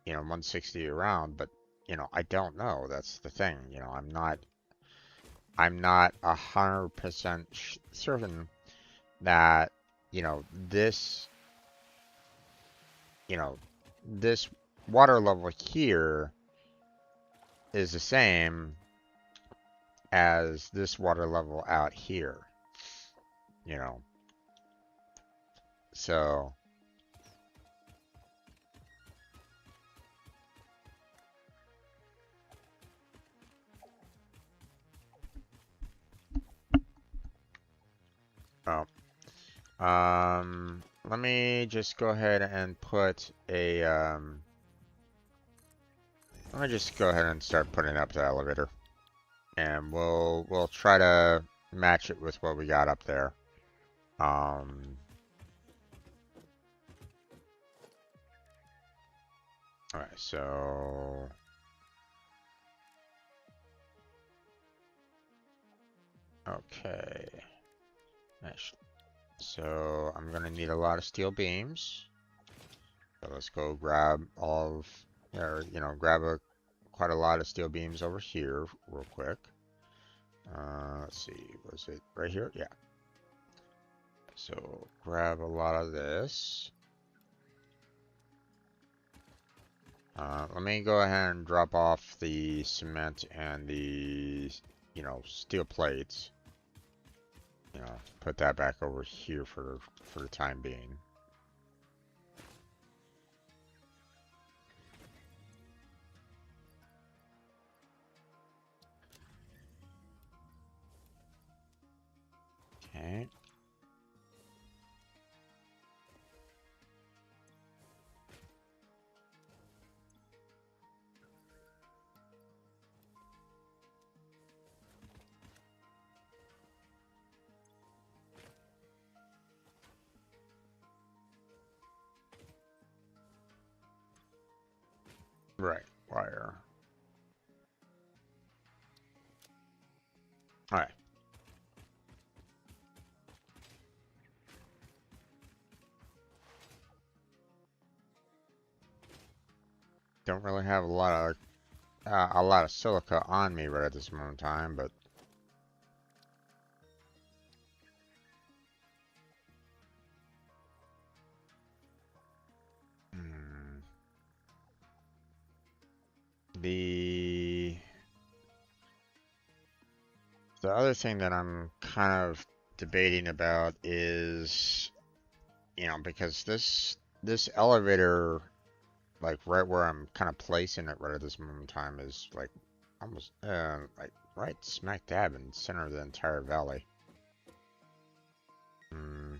160 around. But, I don't know. That's the thing. I'm not 100% certain that, you know, this, you know, this water level here is the same as this water level out here, you know. So, oh, let me just go ahead and put a, let me just go ahead and start putting up the elevator, and we'll try to match it with what we got up there. Um, all right, so okay, so I'm gonna need a lot of steel beams. So let's go grab all of, or grab quite a lot of steel beams over here real quick. Let's see, was it right here? Yeah. So grab a lot of this. Let me go ahead and drop off the cement and the, steel plates. Put that back over here for the time being. Okay. Right, wire. All right. Don't really have a lot of silica on me right at this moment in time, but hmm, the other thing that I'm kind of debating about is, because this elevator, like right where I'm kind of placing it right at this moment in time, is like almost like right smack dab in the center of the entire valley. Hmm.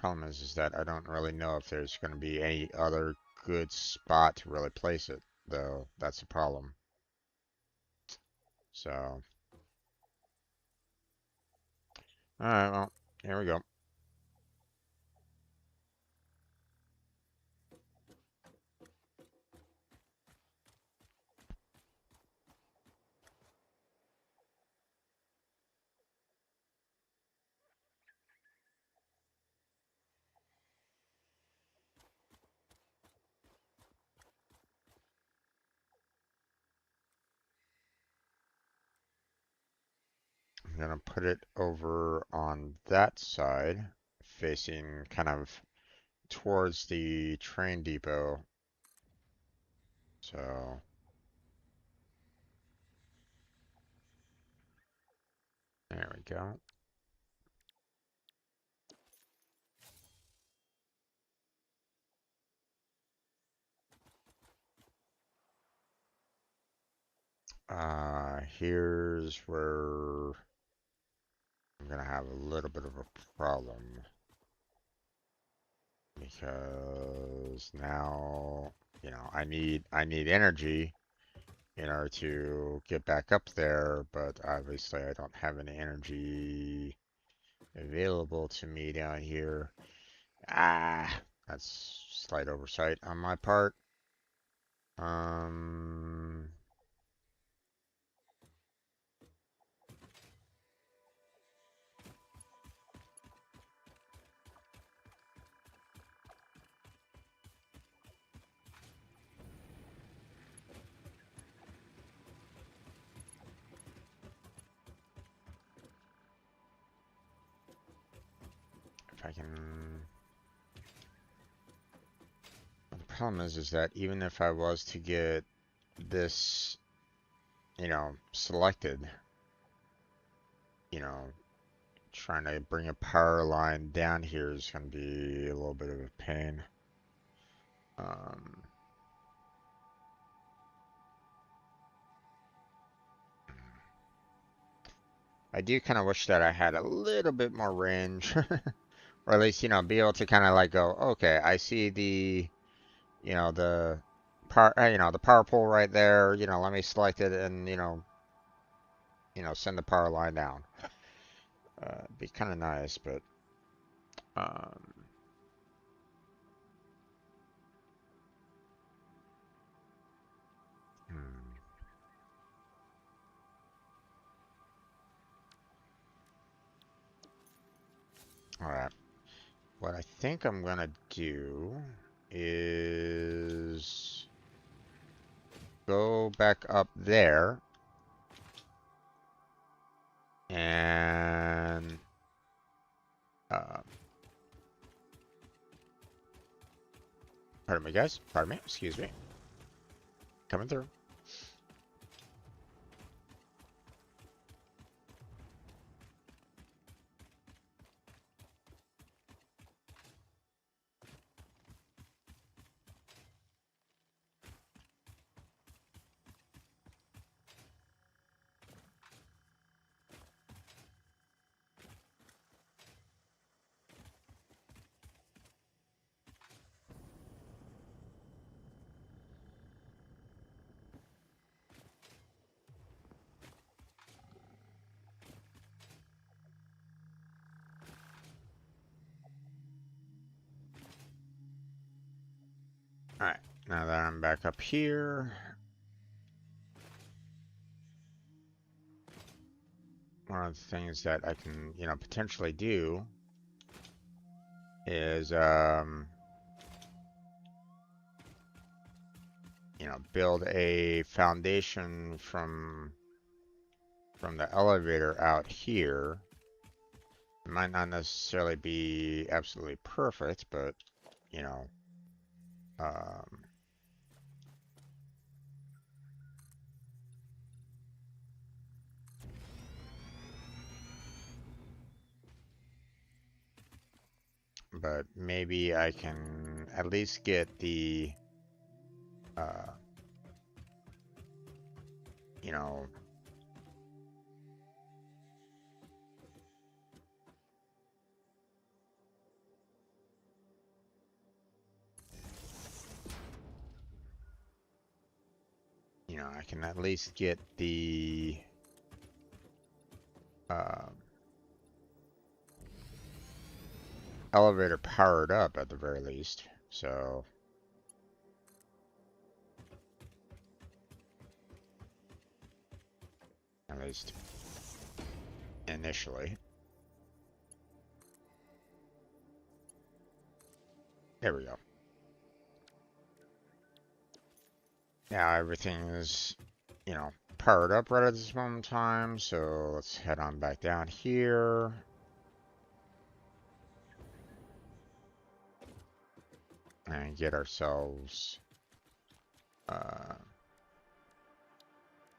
problem is that I don't really know if there's going to be any other good spot to really place it, though. That's the problem. So, alright, well, here we go. I'm gonna put it over on that side, facing kind of towards the train depot. So, there we go. Here's where I'm gonna have a little bit of a problem because now, I need energy in order to get back up there, but obviously I don't have any energy available to me down here. That's slight oversight on my part. Um, if I can. The problem is that even if I was to get this, selected, you know, trying to bring a power line down here is going to be a little bit of a pain. Um, I do kind of wish that I had a little bit more range, or at least, be able to kind of like go, okay, I see the the power pole right there, let me select it and, send the power line down. Be kind of nice, but, um, hmm. All right. What I think I'm gonna do is go back up there and uh, pardon me, guys. Pardon me. Excuse me. Coming through. All right. Now that I'm back up here, one of the things that I can, potentially do is, build a foundation from the elevator out here. It might not necessarily be absolutely perfect, but, you know, um, but maybe I can at least get the, uh, you know, know, I can at least get the elevator powered up at the very least. So at least initially. There we go. Now everything is, you know, powered up right at this moment in time. So let's head on back down here. And get ourselves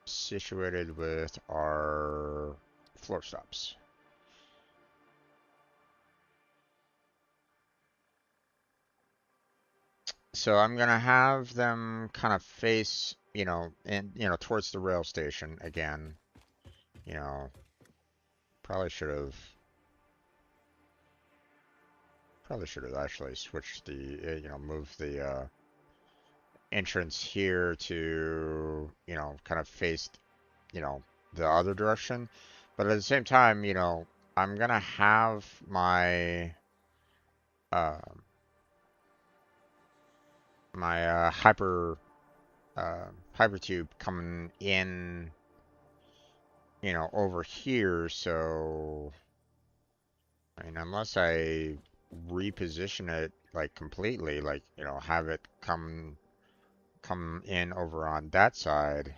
situated with our floor stops. So I'm gonna have them kind of face, towards the rail station again. You know, probably should have actually switched the, move the entrance here to, kind of face, the other direction. But at the same time, I'm gonna have my uh, hypertube coming in, over here. So, I mean, unless I reposition it like completely, like, have it come in over on that side.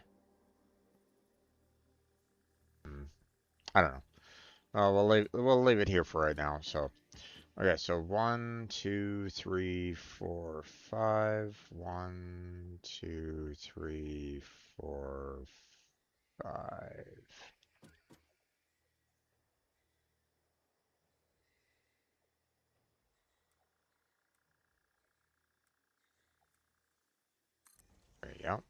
I don't know. We'll leave it here for right now. So, okay, so 1, 2, 3, 4, 5. 1, 2, 3, 4, 5. There you go.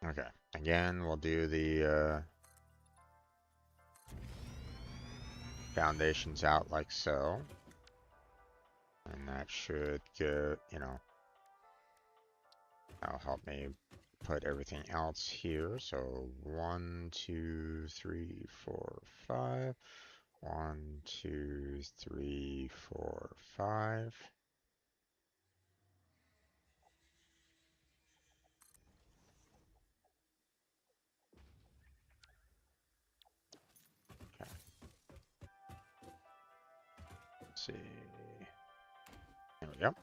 Okay. Again, we'll do the foundations out like so. And that should get, that'll help me put everything else here. So 1, 2, 3, 4, 5. 1, 2, 3, 4, 5. Okay. Let's see. There we go.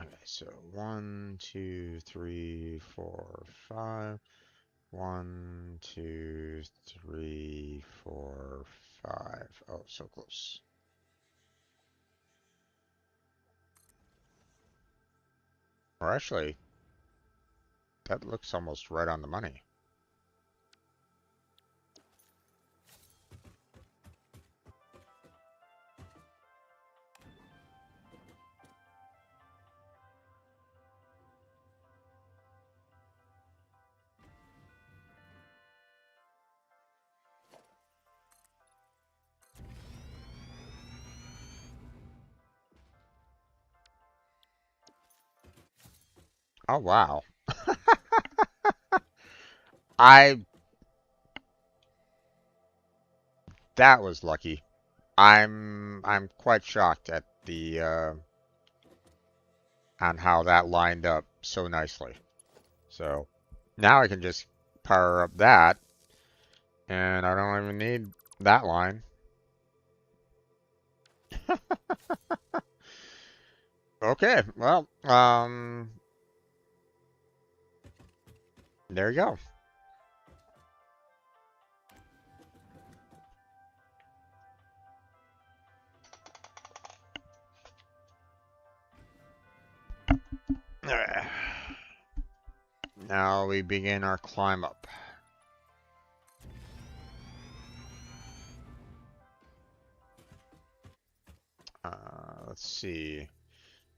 Okay, so 1, 2, 3, 4, 5. 1, 2, 3, 4, 5. Oh, so close. Or actually, that looks almost right on the money. Oh, wow. I That was lucky. I'm quite shocked at the on how that lined up so nicely. So now I can just power up that, and I don't even need that line. Okay, well, there you go. Now we begin our climb up. Let's see.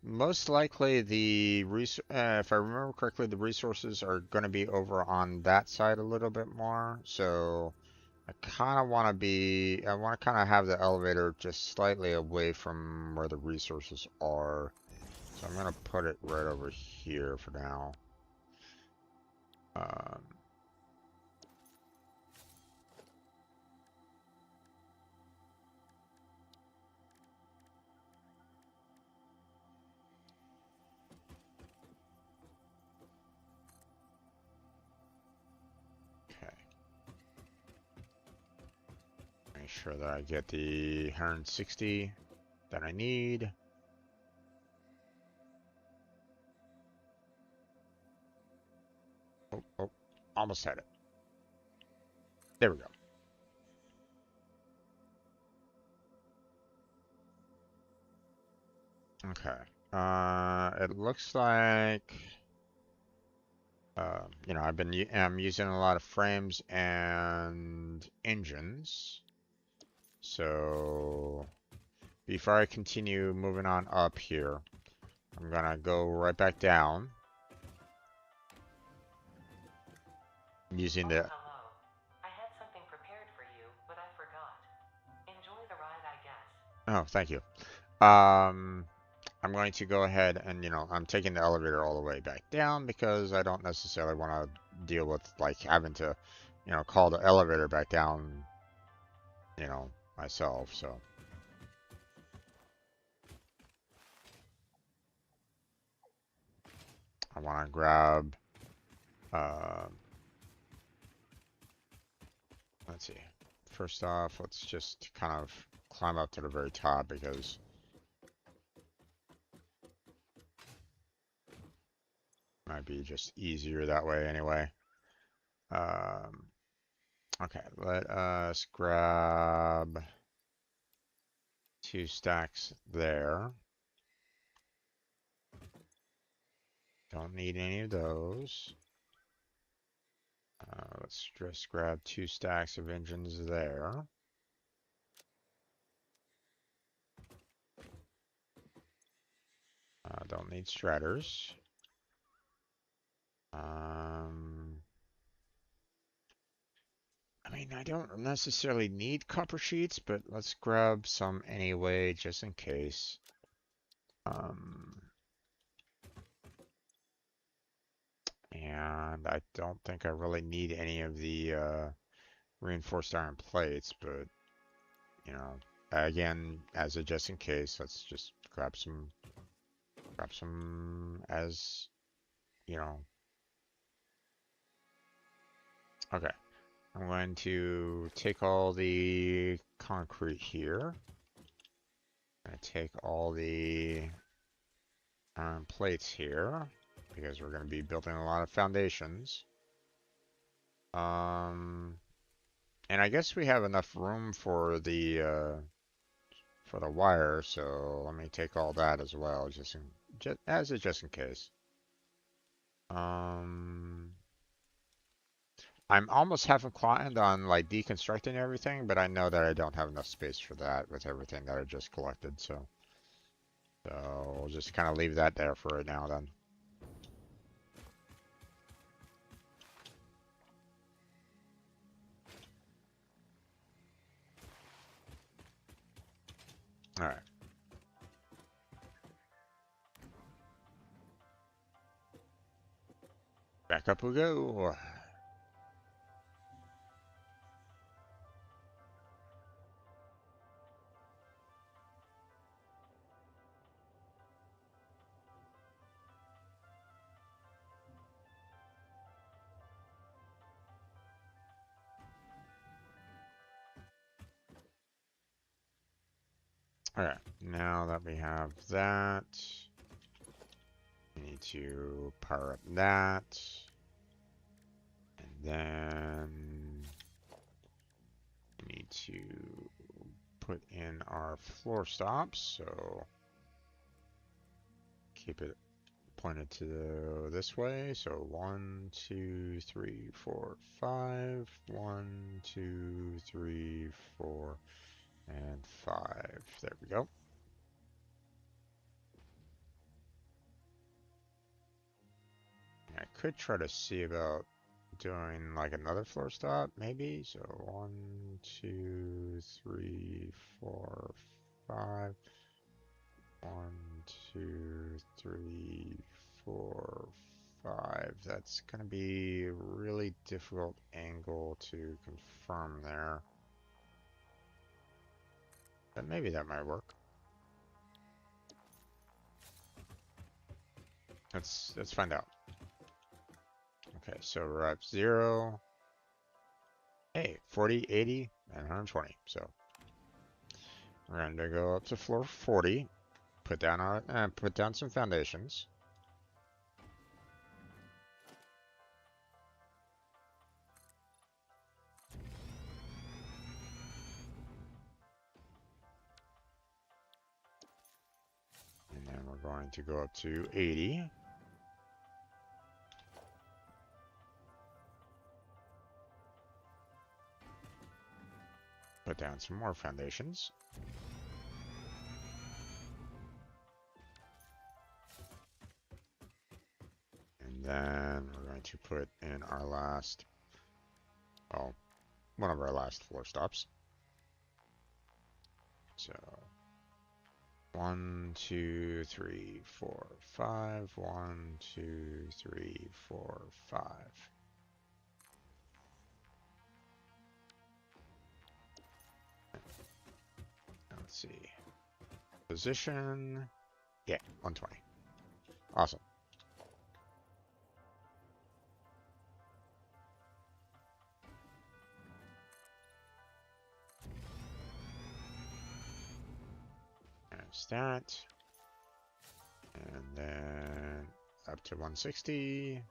Most likely if I remember correctly, the resources are going to be over on that side a little bit more. So I kind of want to kind of have the elevator just slightly away from where the resources are. So I'm going to put it right over here for now. Um, okay. Make sure that I get the 160 that I need. Oh, almost had it. There we go. Okay. It looks like, you know, I'm using a lot of frames and engines. So before I continue moving on up here, I'm gonna go right back down using the. Hello. I had something prepared for you, but I forgot. Enjoy the ride, I guess. Oh, thank you. Um, I'm going to go ahead and, you know, I'm taking the elevator all the way back down because I don't necessarily want to deal with like having to, you know, call the elevator back down, you know, myself. So I want to grab, uh, let's see. First off, let's just kind of climb up to the very top because it might be just easier that way anyway. Um, okay, let us grab 2 stacks there. Don't need any of those. Let's just grab 2 stacks of engines there. Don't need shredders. I mean, I don't necessarily need copper sheets, but let's grab some anyway, just in case. And I don't think I really need any of the reinforced iron plates, but, you know, again, as a just in case, let's just grab some as, you know. Okay. I'm going to take all the concrete here. I'm going to take all the plates here because we're going to be building a lot of foundations. And I guess we have enough room for the wire, so let me take all that as well, just in case. I'm almost half inclined on like deconstructing everything, but I know that I don't have enough space for that with everything that I just collected, so we'll just kind of leave that there for right now then. All right. Back up we go. All right, now that we have that, we need to power up that. And then we need to put in our floor stops, so keep it pointed to this way. So 1, 2, 3, 4, 5. 1, 2, 3, 4, and 5. There we go. I could try to see about doing like another floor stop, maybe. So 1, 2, 3, 4, 5. 1, 2, 3, 4, 5. That's going to be a really difficult angle to confirm there. But maybe that might work. Let's find out. Okay, so we're at 0. Hey, 40, 80, and 120. So we're going to go up to floor 40. Put down some foundations. And then we're going to go up to 80. Put down some more foundations. And then we're going to put in our last, well, one of our last floor stops. So 1, 2, 3, 4, 5. 1, 2, 3, 4, 5. Let's see. Position. Yeah, 120. Awesome. There's that. And then up to 160.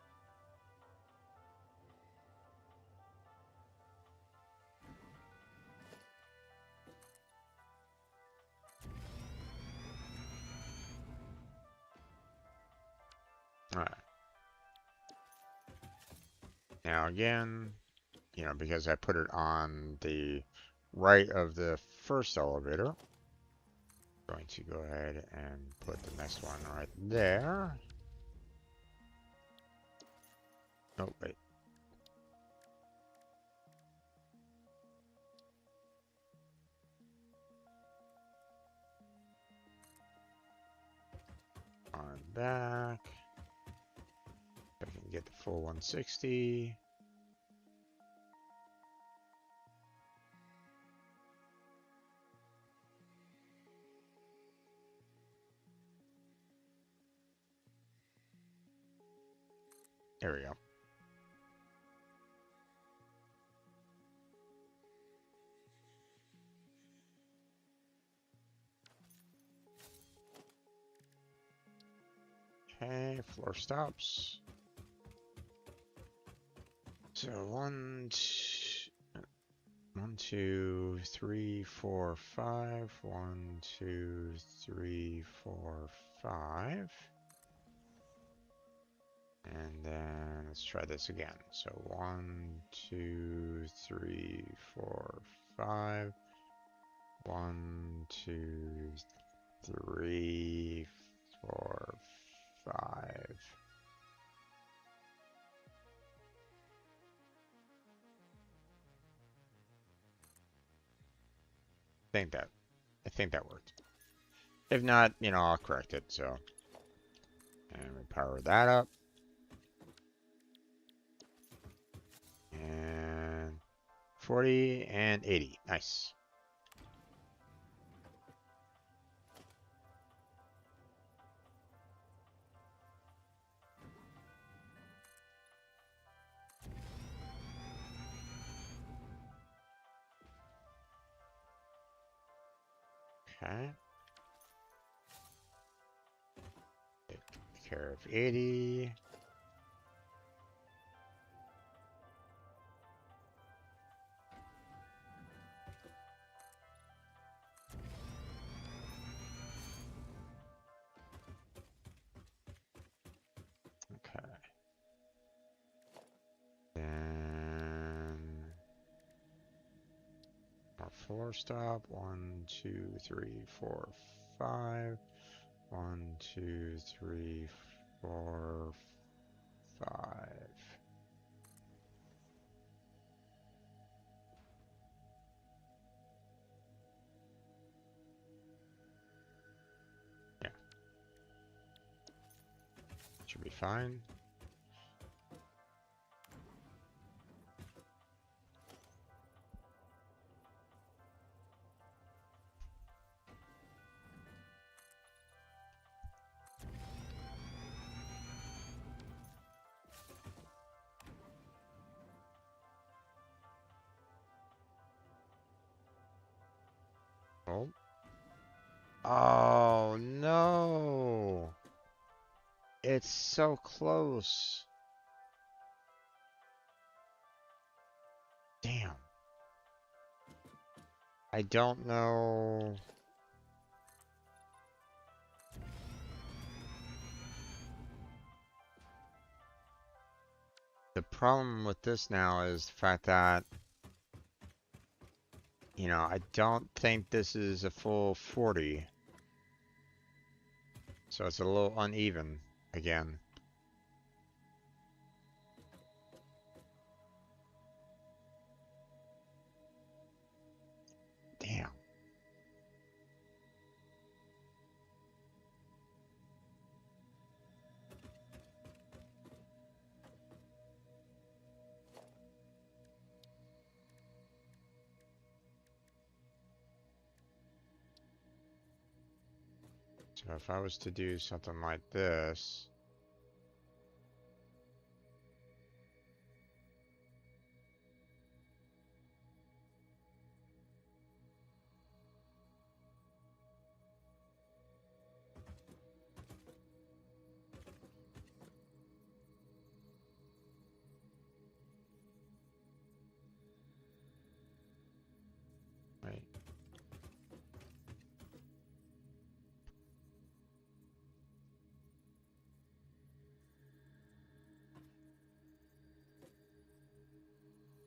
All right. Now again, you know, because I put it on the right of the first elevator, I'm going to go ahead and put the next one right there. Oh, wait. On back. I can get the full 160. There we go. Okay, floor stops. So 1, 2, 3, 4, 5. 1, 2, 3, 4, 5. And then let's try this again. So 1, 2, 3, 4, 5. 1, 2, 3, 4, 5. I think that worked. If not, you know, I'll correct it. So, and we power that up. And 40 and 80. Nice. Okay. Take care of 80. floor stop. 1, 2, 3, 4, 5. 1, 2, 3, 4, 5. Yeah, should be fine. Oh. Oh no! It's so close. Damn. I don't know. The problem with this now is the fact that, I don't think this is a full 40. So it's a little uneven again. Damn. So if I was to do something like this, wait.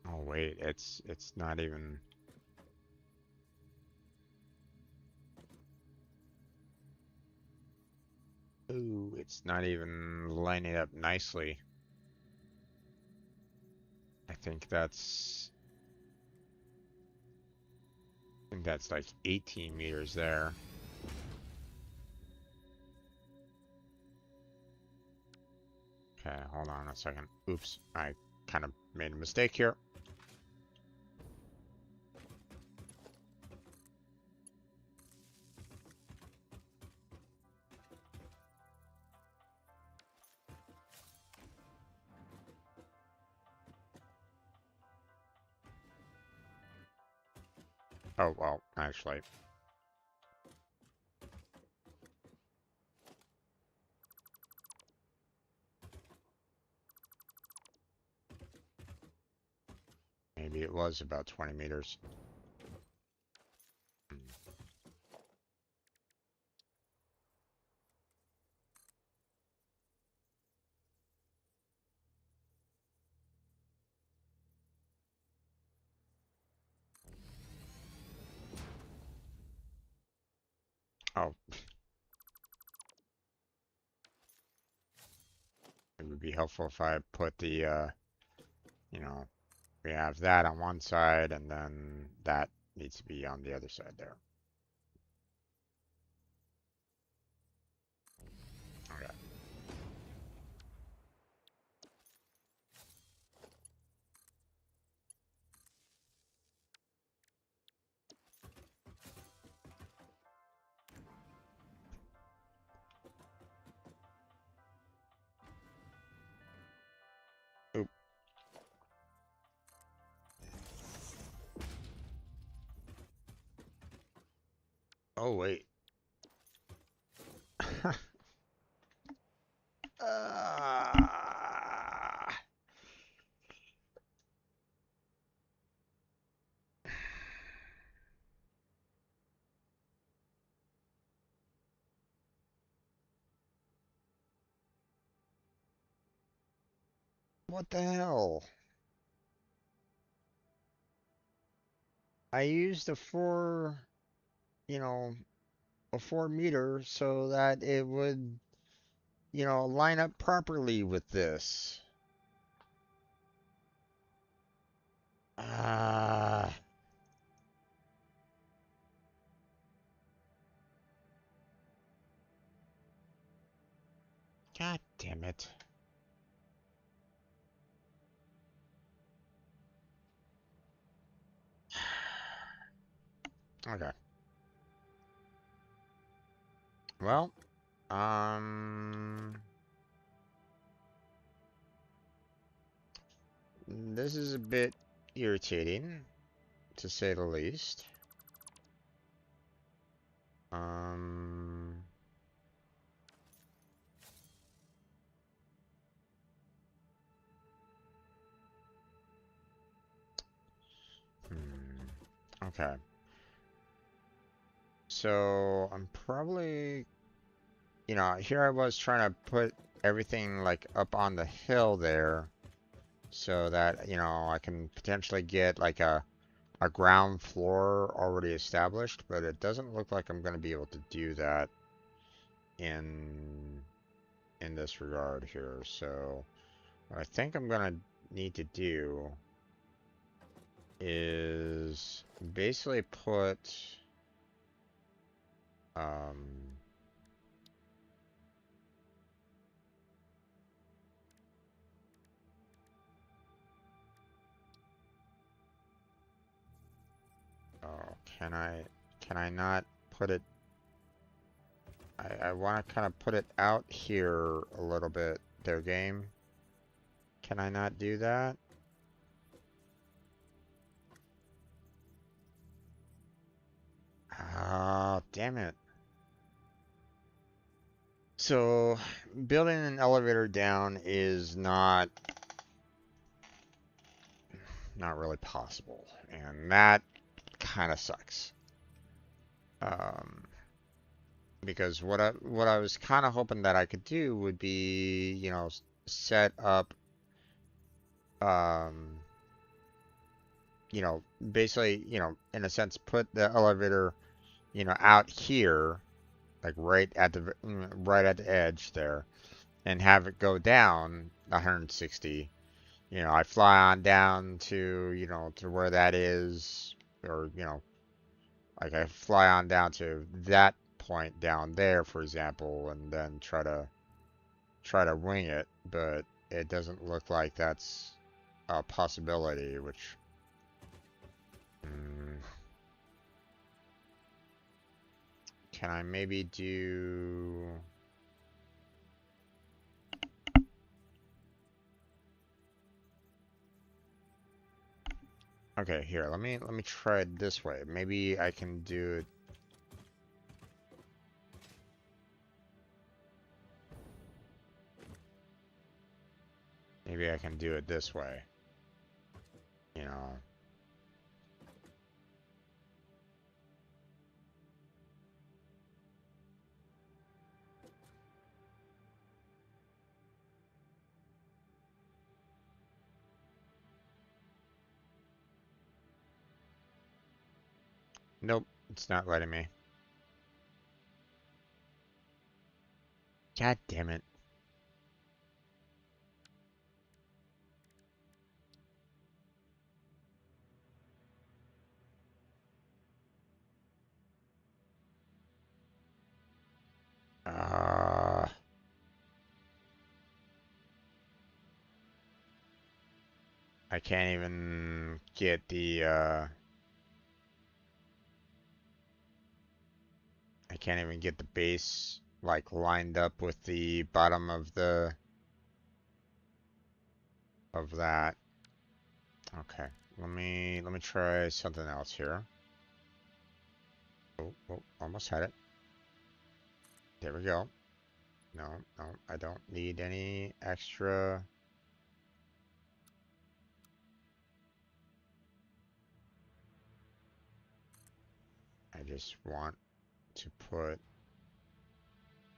Oh wait, it's not even. Ooh, it's not even lining up nicely. I think that's like 18 meters there. Okay, hold on a second. Oops, I kind of made a mistake here. Oh, well, actually. Maybe it was about 20 meters. Hmm. Oh, it would be helpful if I put you know, we have that on one side and then that needs to be on the other side there. Okay. Oop. Oh, wait. Ah, what the hell? I used a you know, a 4 meter so that it would, line up properly with this. Ah, God damn it. Okay. Well, this is a bit irritating, to say the least. Um, okay. So I'm probably, here I was trying to put everything like up on the hill there so that, I can potentially get like a ground floor already established, but it doesn't look like I'm going to be able to do that in this regard here. So what I think I'm going to need to do is basically put um oh, can I not put it I want to kind of put it out here a little bit there, game. Can I not do that? Oh, damn it. So, building an elevator down is not really possible, and that kind of sucks. Um, because what I was kind of hoping that I could do would be, set up, um, basically, in a sense, put the elevator, out here, like right at the edge there, and have it go down 160. I fly on down to, to where that is, or, like I fly on down to that point down there, for example, and then try to wing it, but it doesn't look like that's a possibility, which mm, can I maybe do Okay, here, let me try it this way. Maybe I can do it. Maybe I can do it this way. You know. Nope, it's not letting me. God damn it. Uh, I can't even get I can't even get the base like lined up with the bottom of that. Okay. Let me try something else here. Oh, almost had it. There we go. No, no, I don't need any extra. I just want to put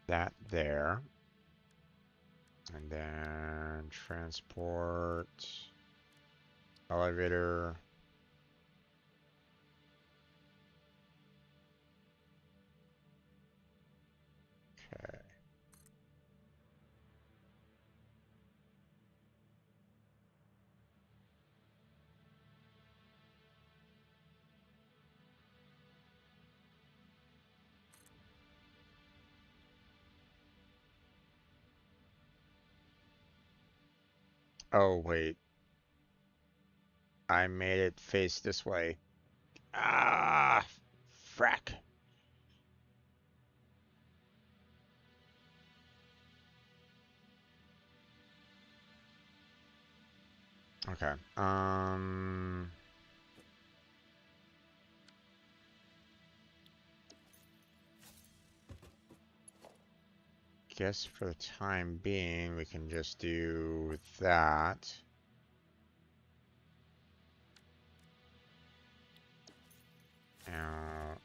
that there. And then transport, elevator. Oh, wait. I made it face this way. Ah, frack. Okay. Guess for the time being, we can just do that. Now,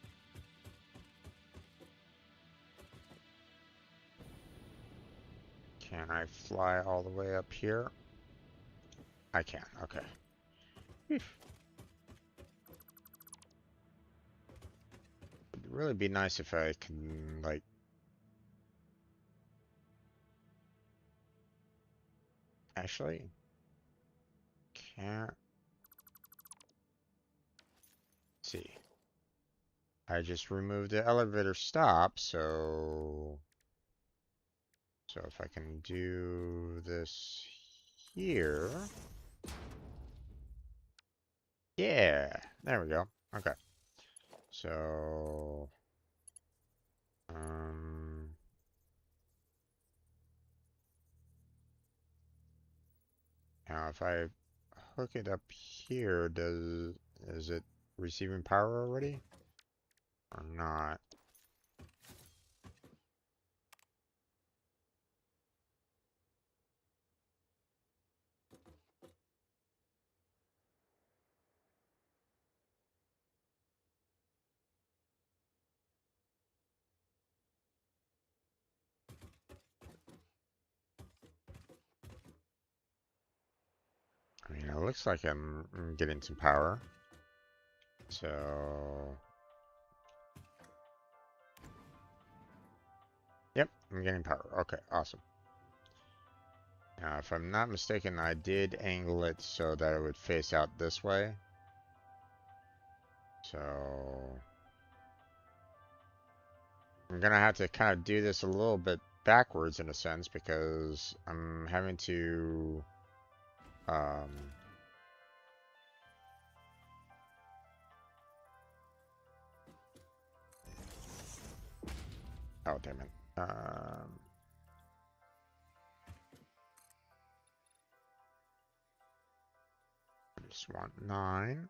can I fly all the way up here? I can, okay. It'd really be nice if I can, like, actually, can't see. I just removed the elevator stop, so if I can do this here, yeah, there we go. Okay, so um, now if I hook it up here, is it receiving power already or not? I mean, it looks like I'm getting some power. So, yep, I'm getting power. Okay, awesome. Now, if I'm not mistaken, I did angle it so that it would face out this way. So, I'm gonna have to kind of do this a little bit backwards in a sense because I'm having to, um, oh, damn it. I just want 9.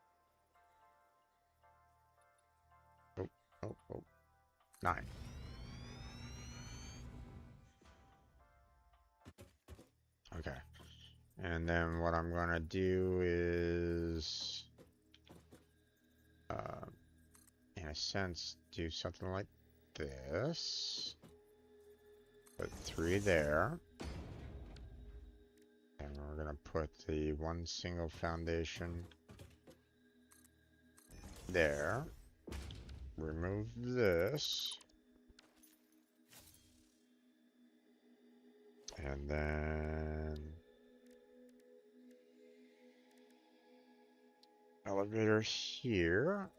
Oh, oh, oh, 9. Okay. And then what I'm gonna do is, uh, in a sense, do something like this. Put 3 there. And we're gonna put the one single foundation there. Remove this. And then elevator here.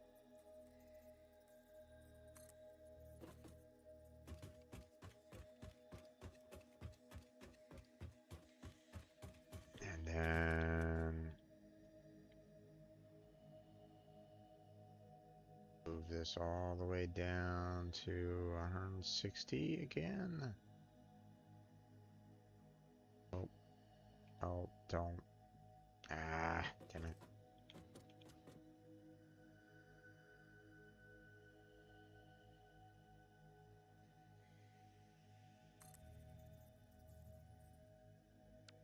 And then move this all the way down to 160 again. Oh, oh, don't. Ah, damn it.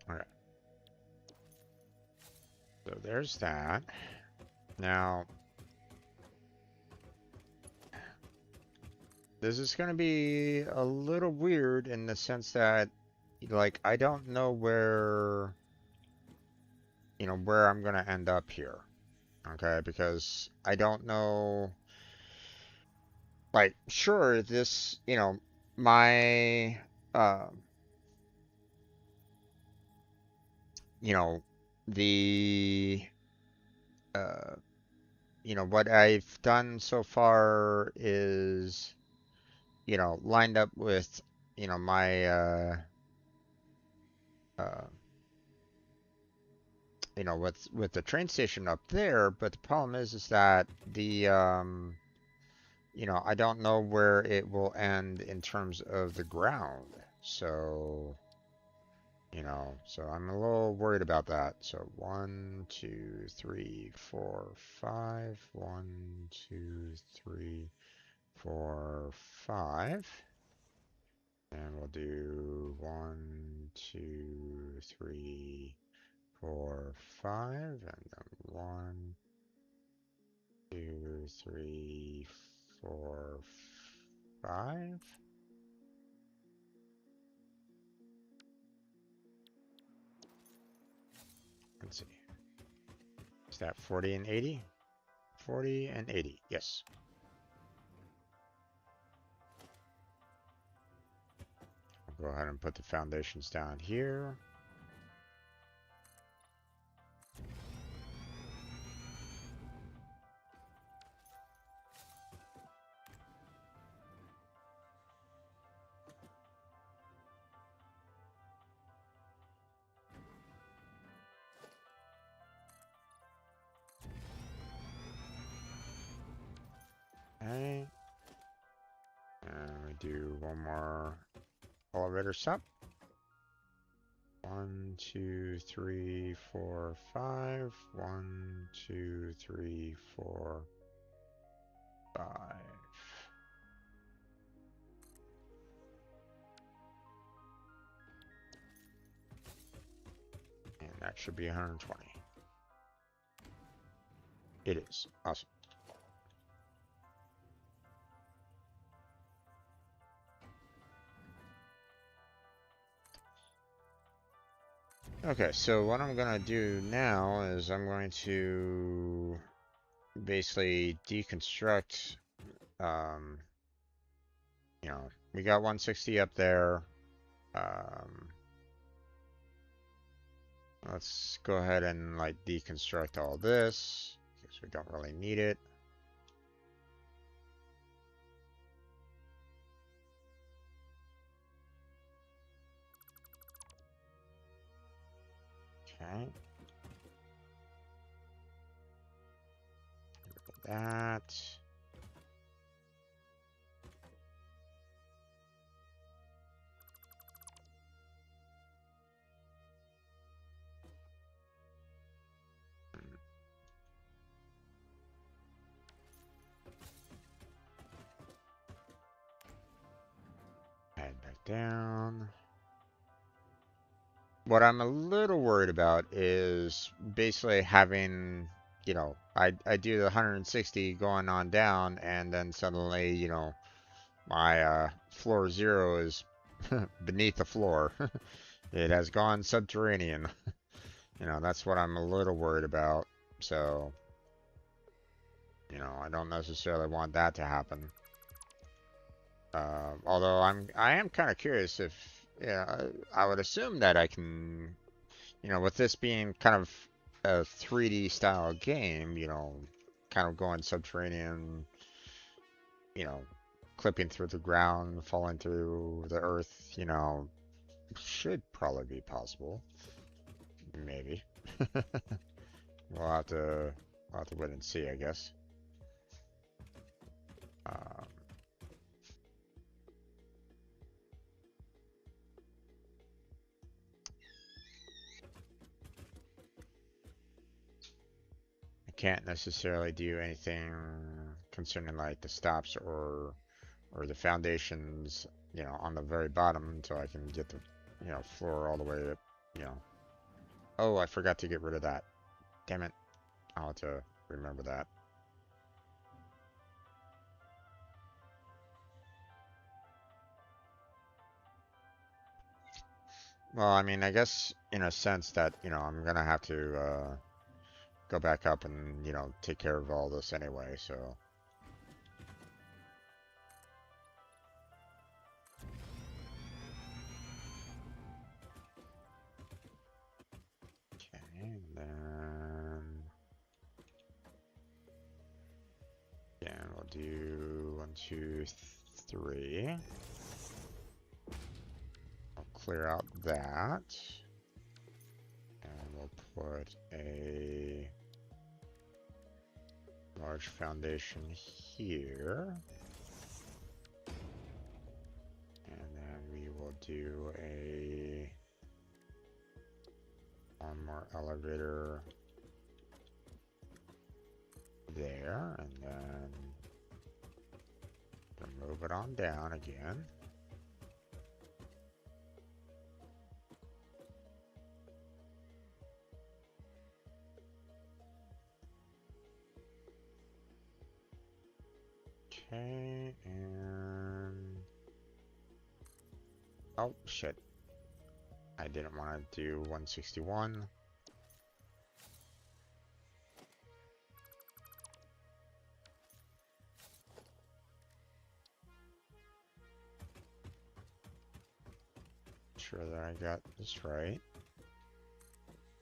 Okay. So there's that. Now, this is going to be a little weird in the sense that, like, I don't know where, where I'm going to end up here. Okay, because I don't know, like, sure, this, my, um, you know, the, uh, what I've done so far is, lined up with, my, uh, you know, with the train station up there, but the problem is that you know, I don't know where it will end in terms of the ground. So, you know, so I'm a little worried about that. So 1, 2, 3, 4, 5. 1, 2, 3, 4, 5. And we'll do 1, 2, 3, 4, 5, and then 1, 2, 3, 4, 5. Let's see. Is that 40 and 80? 40 and 80, yes. I'll go ahead and put the foundations down here. Okay. And we do one more elevator stop. 1, 2, 3, 4, 5. 1, 2, 3, 4, 5. And that should be 120. It is. Awesome. Okay, so what I'm gonna do now is I'm going to basically deconstruct, you know, we got 160 up there. Let's go ahead and like deconstruct all this because we don't really need it. Okay. Look at that. Head back down. What I'm a little worried about is basically having, you know, I do the 160 going on down, and then suddenly, you know, my floor 0 is beneath the floor. It has gone subterranean. You know, that's what I'm a little worried about. So, you know, I don't necessarily want that to happen. Although I am kind of curious if, yeah, I would assume that I can, you know, with this being kind of a 3D style game, you know, kind of going subterranean, you know, clipping through the ground, falling through the earth, you know, should probably be possible. Maybe. We'll have to wait and see, I guess. Um, I can't necessarily do anything concerning like the stops or the foundations, you know, on the very bottom until I can get the, you know, floor all the way up, you know. Oh, I forgot to get rid of that. Damn it. I'll have to remember that. Well, I mean, I guess in a sense that, you know, I'm gonna have to go back up and, you know, take care of all this anyway, so. Okay, and then again, we'll do 1, 2, 3. I'll clear out that. And we'll we'll put a large foundation here. And then we will do one more elevator there, and then move it on down again. Okay, and oh shit, I didn't want to do 161. Sure that I got this right.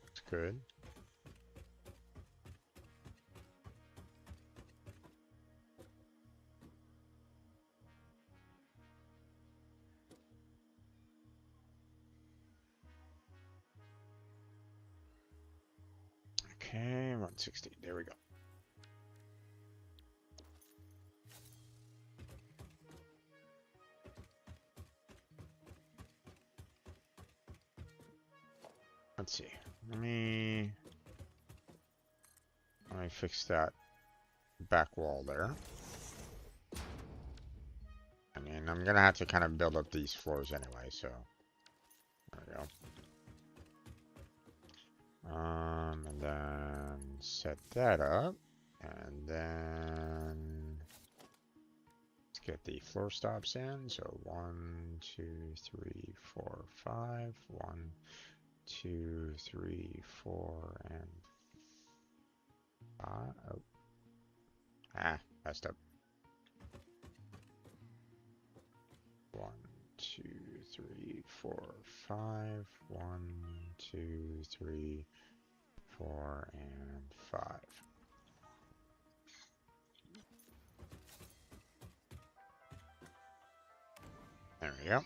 It's good. Okay, 160. There we go. Let's see. Let me fix that back wall there. I mean, I'm gonna have to kind of build up these floors anyway, so there we go. And then set that up, and then let's get the floor stops in. So 1, 2, 3, 4, 5. 1, 2, 3, 4, and 5. Oh. Ah, messed up. 1, 2, 3, 4, 5. 1, 2, 3, 4, and 5. There we go.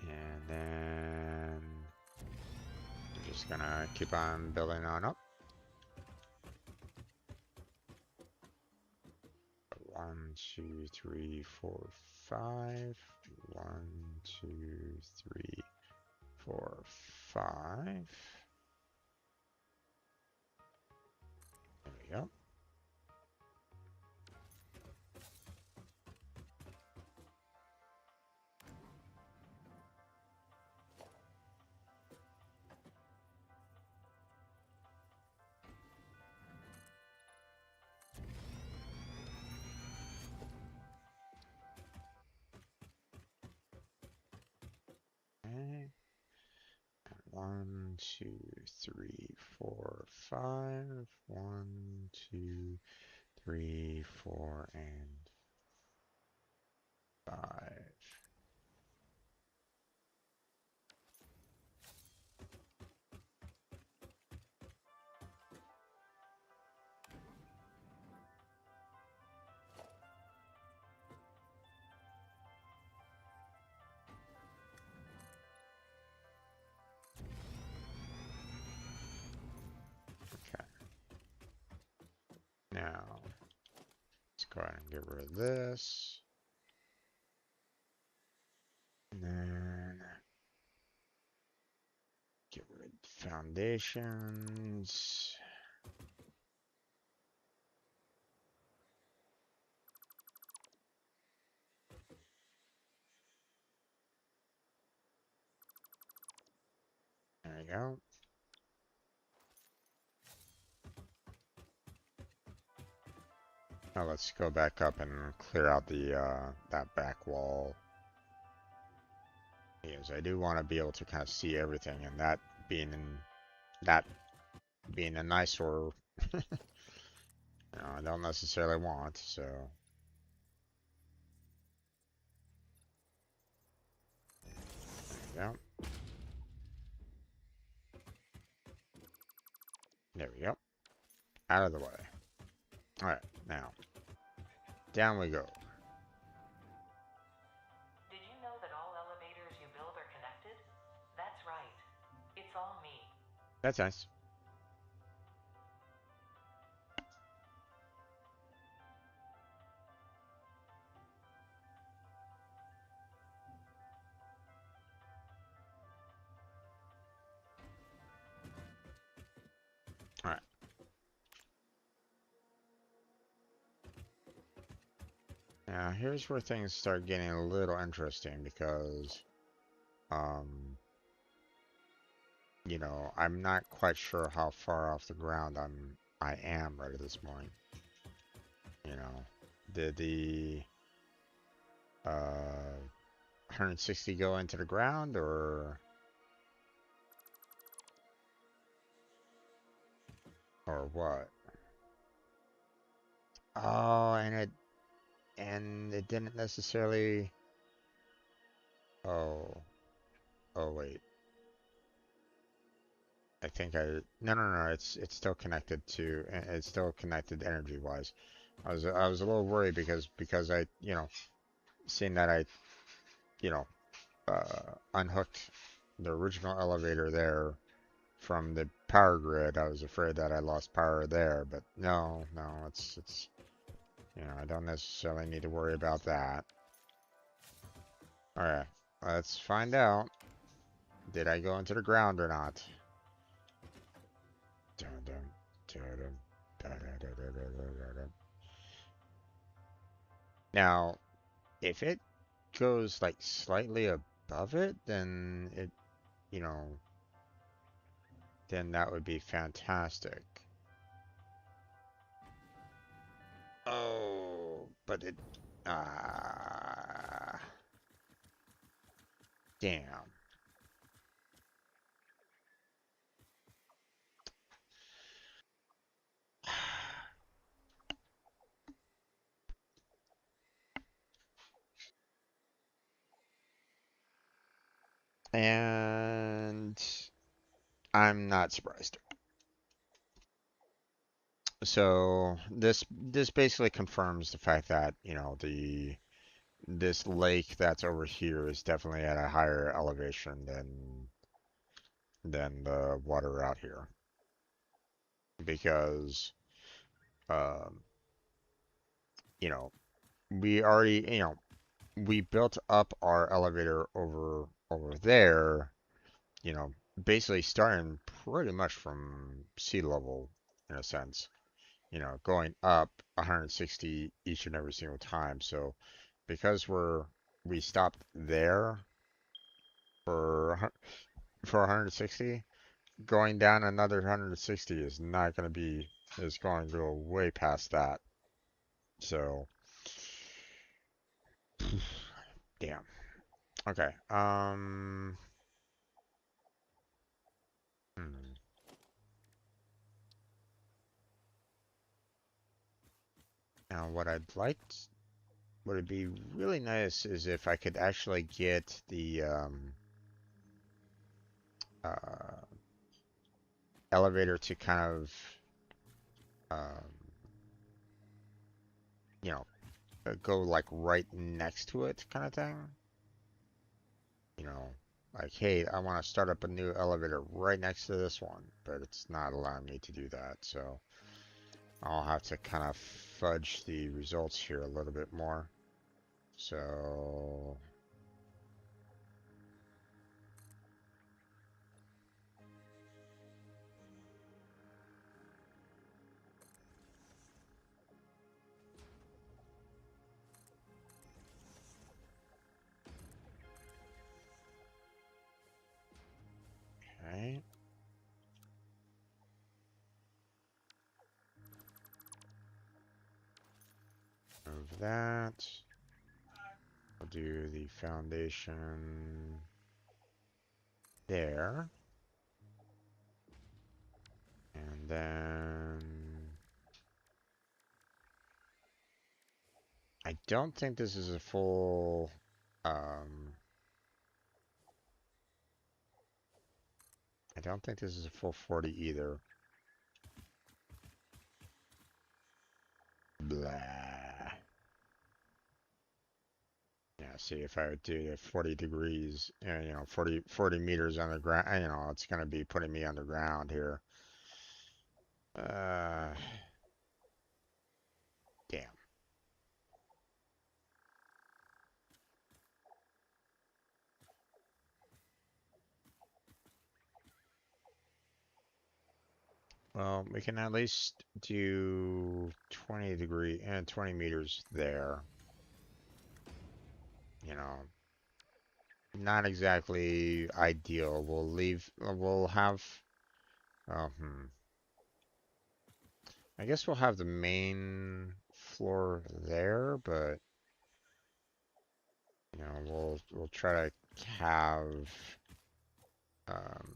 And then I'm just gonna keep on building on up. 1, 2, 3, 4, 5. 1, 2, 3, 4, 5. There we go. Okay. 1, 2, 3, 4, 5. 1, 2, 3, 4, and 5. Okay. Now, let's go ahead and get rid of this. And then get rid of foundations. There we go. Now let's go back up and clear out the that back wall. Because I do want to be able to kind of see everything, and that being a nice or I don't necessarily want, so there we go. There we go. Out of the way. Alright, now down we go. Did you know that all me. That's nice. All right. Now here's where things start getting a little interesting because, um, you know, I'm not quite sure how far off the ground I am right at this point. You know, did the 160 go into the ground or what? Oh, and it didn't necessarily. Oh, oh wait. I think no. It's still connected to it's still connected energy wise. I was a little worried because I seeing that I you know unhooked the original elevator there from the power grid. I was afraid that I lost power there, but no, it's I don't necessarily need to worry about that. All right, let's find out. Did I go into the ground or not? Dun, dun, dun, dun, dun, dun, dun, dun, dun, dun, dun. Now, if it goes like slightly above it, then you know, then that would be fantastic. Oh, but ah, damn. And I'm not surprised. So this basically confirms the fact that, the this lake that's over here is definitely at a higher elevation than the water out here because um, you know, we already, we built up our elevator over there, you know, basically starting pretty much from sea level in a sense, going up 160 each and every single time. So because we stopped there for for 160, going down another 160 is not going to be is going to go way past that. So damn. Okay. Hmm. Now what I'd like what would be really nice is if I could actually get the uh, elevator to kind of um, you know go like right next to it kind of thing. You know, like, hey, I want to start up a new elevator right next to this one, but it's not allowing me to do that. So I'll have to kind of fudge the results here a little bit more. So, okay, move that. We'll do the foundation there. And then I don't think this is a full um I don't think this is a full 40 either. Blah. Yeah, see if I would do the 40 degrees, 40 meters underground, it's going to be putting me underground here. Uh, Damn. Well, we can at least do 20 meters there. You know, not exactly ideal. We'll have, uh, hmm. I guess we'll have the main floor there, but we'll try to have um,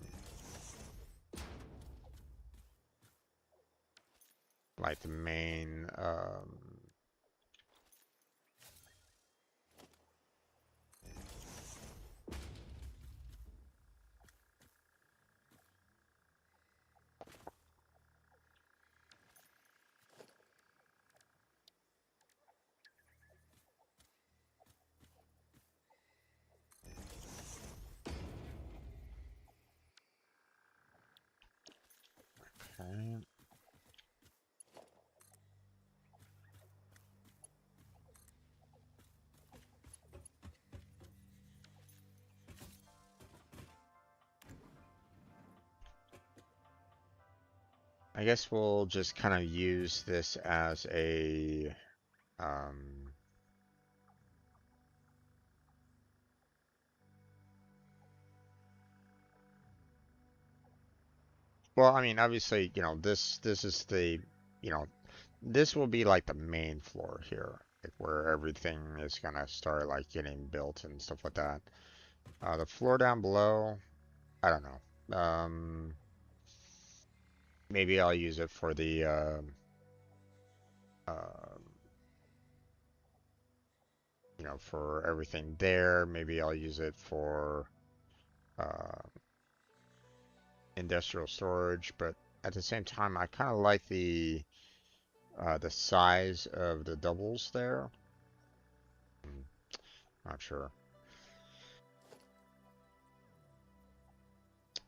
like the main okay. I guess we'll just kind of use this as a um, well, I mean, obviously, this is you know, this will be like the main floor here, like where everything is gonna start like getting built and stuff like that. The floor down below, I don't know. Maybe I'll use it for the um, for everything there. Maybe I'll use it for uh, industrial storage, but at the same time, I kind of like the size of the doubles there. Hmm, not sure.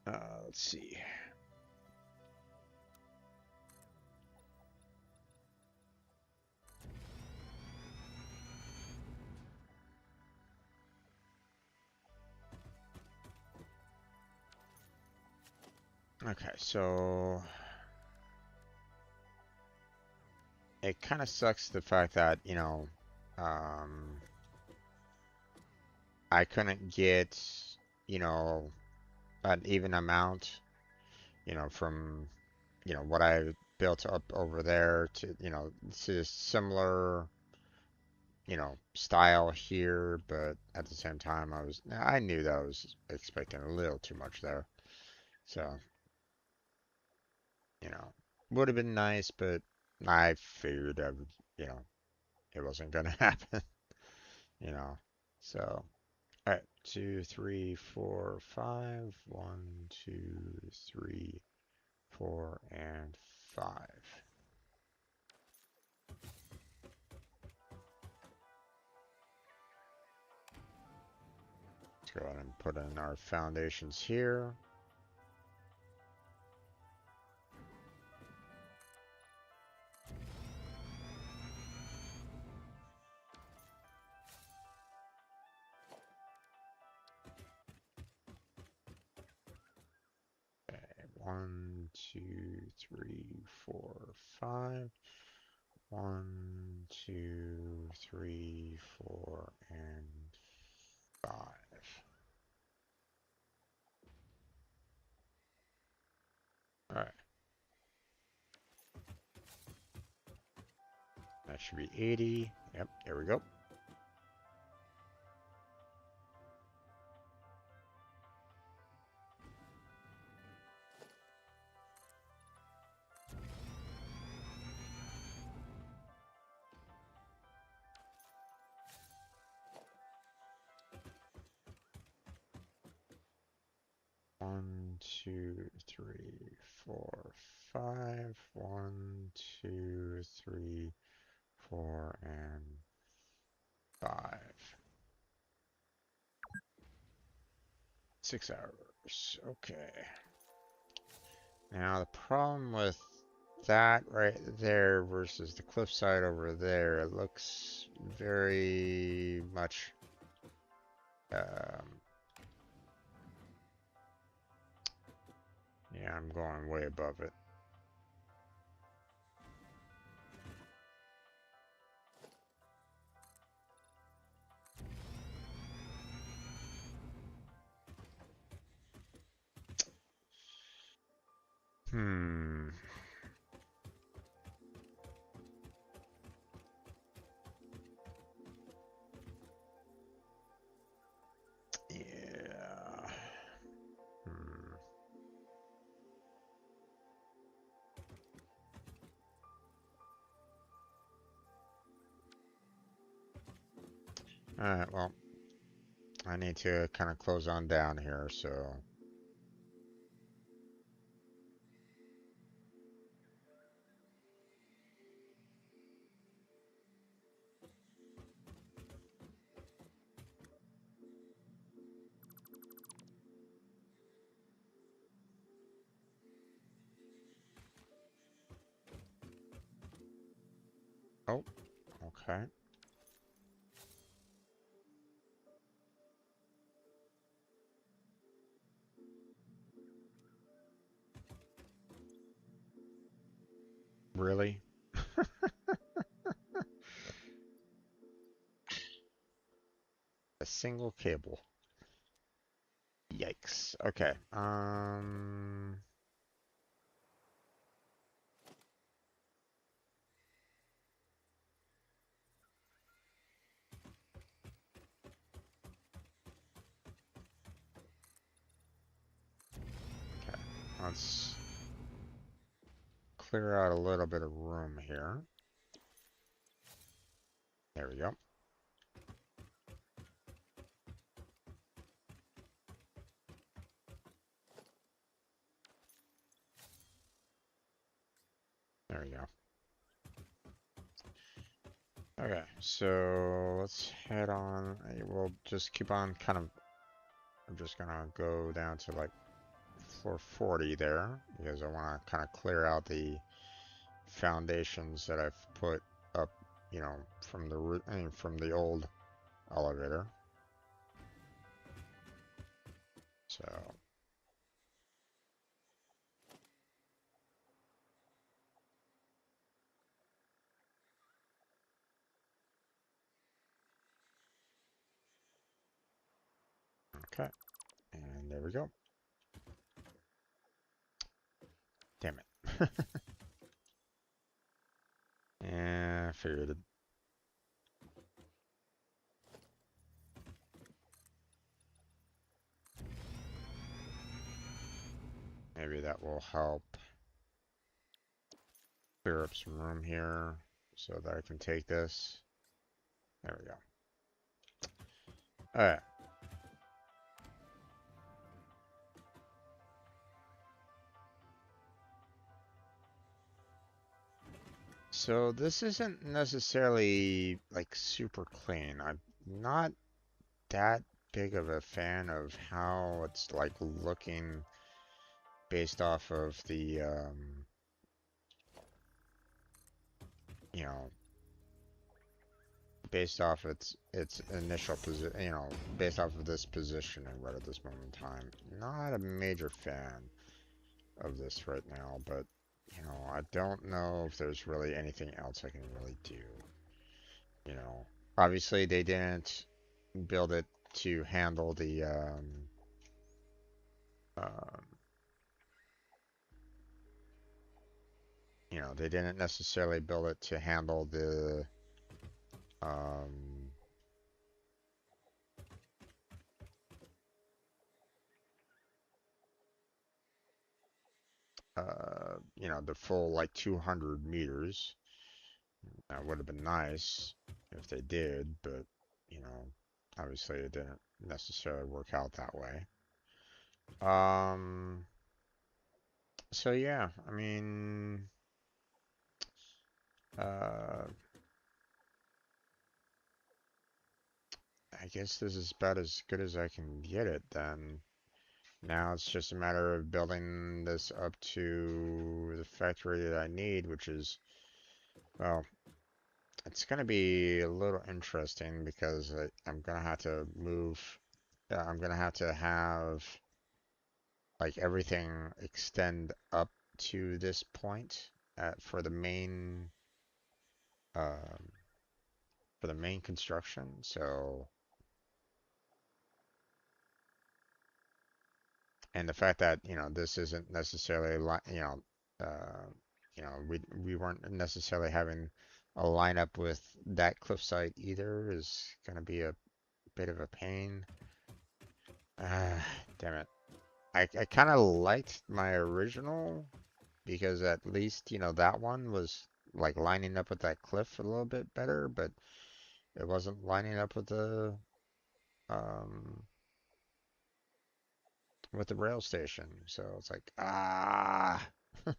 Let's see. Okay, so it kind of sucks the fact that, um, I couldn't get, you know, an even amount, from, what I built up over there to similar, style here, but at the same time, I knew that I was expecting a little too much there. So, you know, would have been nice, but I figured it wasn't gonna happen, you know. So, all right, 2, 3, 4, 5. 1, 2, 3, 4, and 5. Let's go ahead and put in our foundations here. Okay, 1, 2, 3, 4, 5. 1, 2, 3, 4, and 5. All right, that should be 80. Yep, there we go. 1, 2, 3, 4, 5. 1, 2, 3, 4, and 5. 6 hours. Okay. Now the problem with that right there versus the cliffside over there, it looks very much um, yeah, I'm going way above it. Hmm. Yeah. Hmm. Alright, well, I need to kind of close on down here, so. Oh, okay. Really? A single cable. Yikes. Okay. Okay. Let's clear out a little bit of room here. There we go. There we go. Okay, so let's head on. We'll just keep on kind of. I'm just gonna go down to like floor 40 there because I want to kind of clear out the foundations that I've put up, you know, from the from the old elevator. So, okay, and there we go. Damn it. Yeah, I figured it. Maybe that will help clear up some room here so that I can take this. There we go. Alright, so this isn't necessarily like super clean. I'm not that big of a fan of how it's like looking based off of the you know, based off its initial position, you know, based off of this positioning right at this moment in time. Not a major fan of this right now, but you know, I don't know if there's really anything else I can really do. You know, obviously they didn't build it to handle the um, you know, they didn't necessarily build it to handle the um, you know, the full like 200 meters. That would have been nice if they did, but you know, obviously it didn't necessarily work out that way. Um, so yeah, I mean, uh, I guess this is about as good as I can get it then. Now it's just a matter of building this up to the factory that I need, which is, well, it's going to be a little interesting because I'm going to have to move, I'm going to have like everything extend up to this point for the um, main construction. So, and the fact that, this isn't necessarily uh, we weren't necessarily having a lineup with that cliff site either is going to be a bit of a pain. Damn it. I kind of liked my original because at least, that one was like lining up with that cliff a little bit better, but it wasn't lining up um with the rail station. So it's like,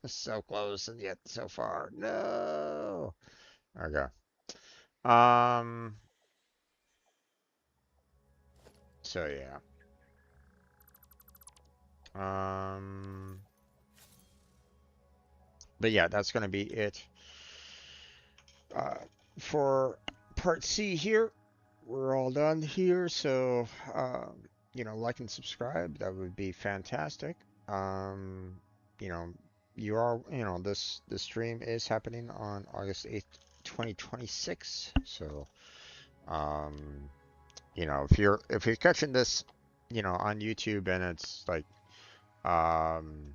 so close and yet so far. No. Okay. Um, so yeah. Um, but yeah, that's gonna be it uh, for part C here. We're all done here, so like and subscribe. That would be fantastic. Um, you know, this stream is happening on August 8th, 2026. So, um, if you're catching this, on YouTube and it's like, um,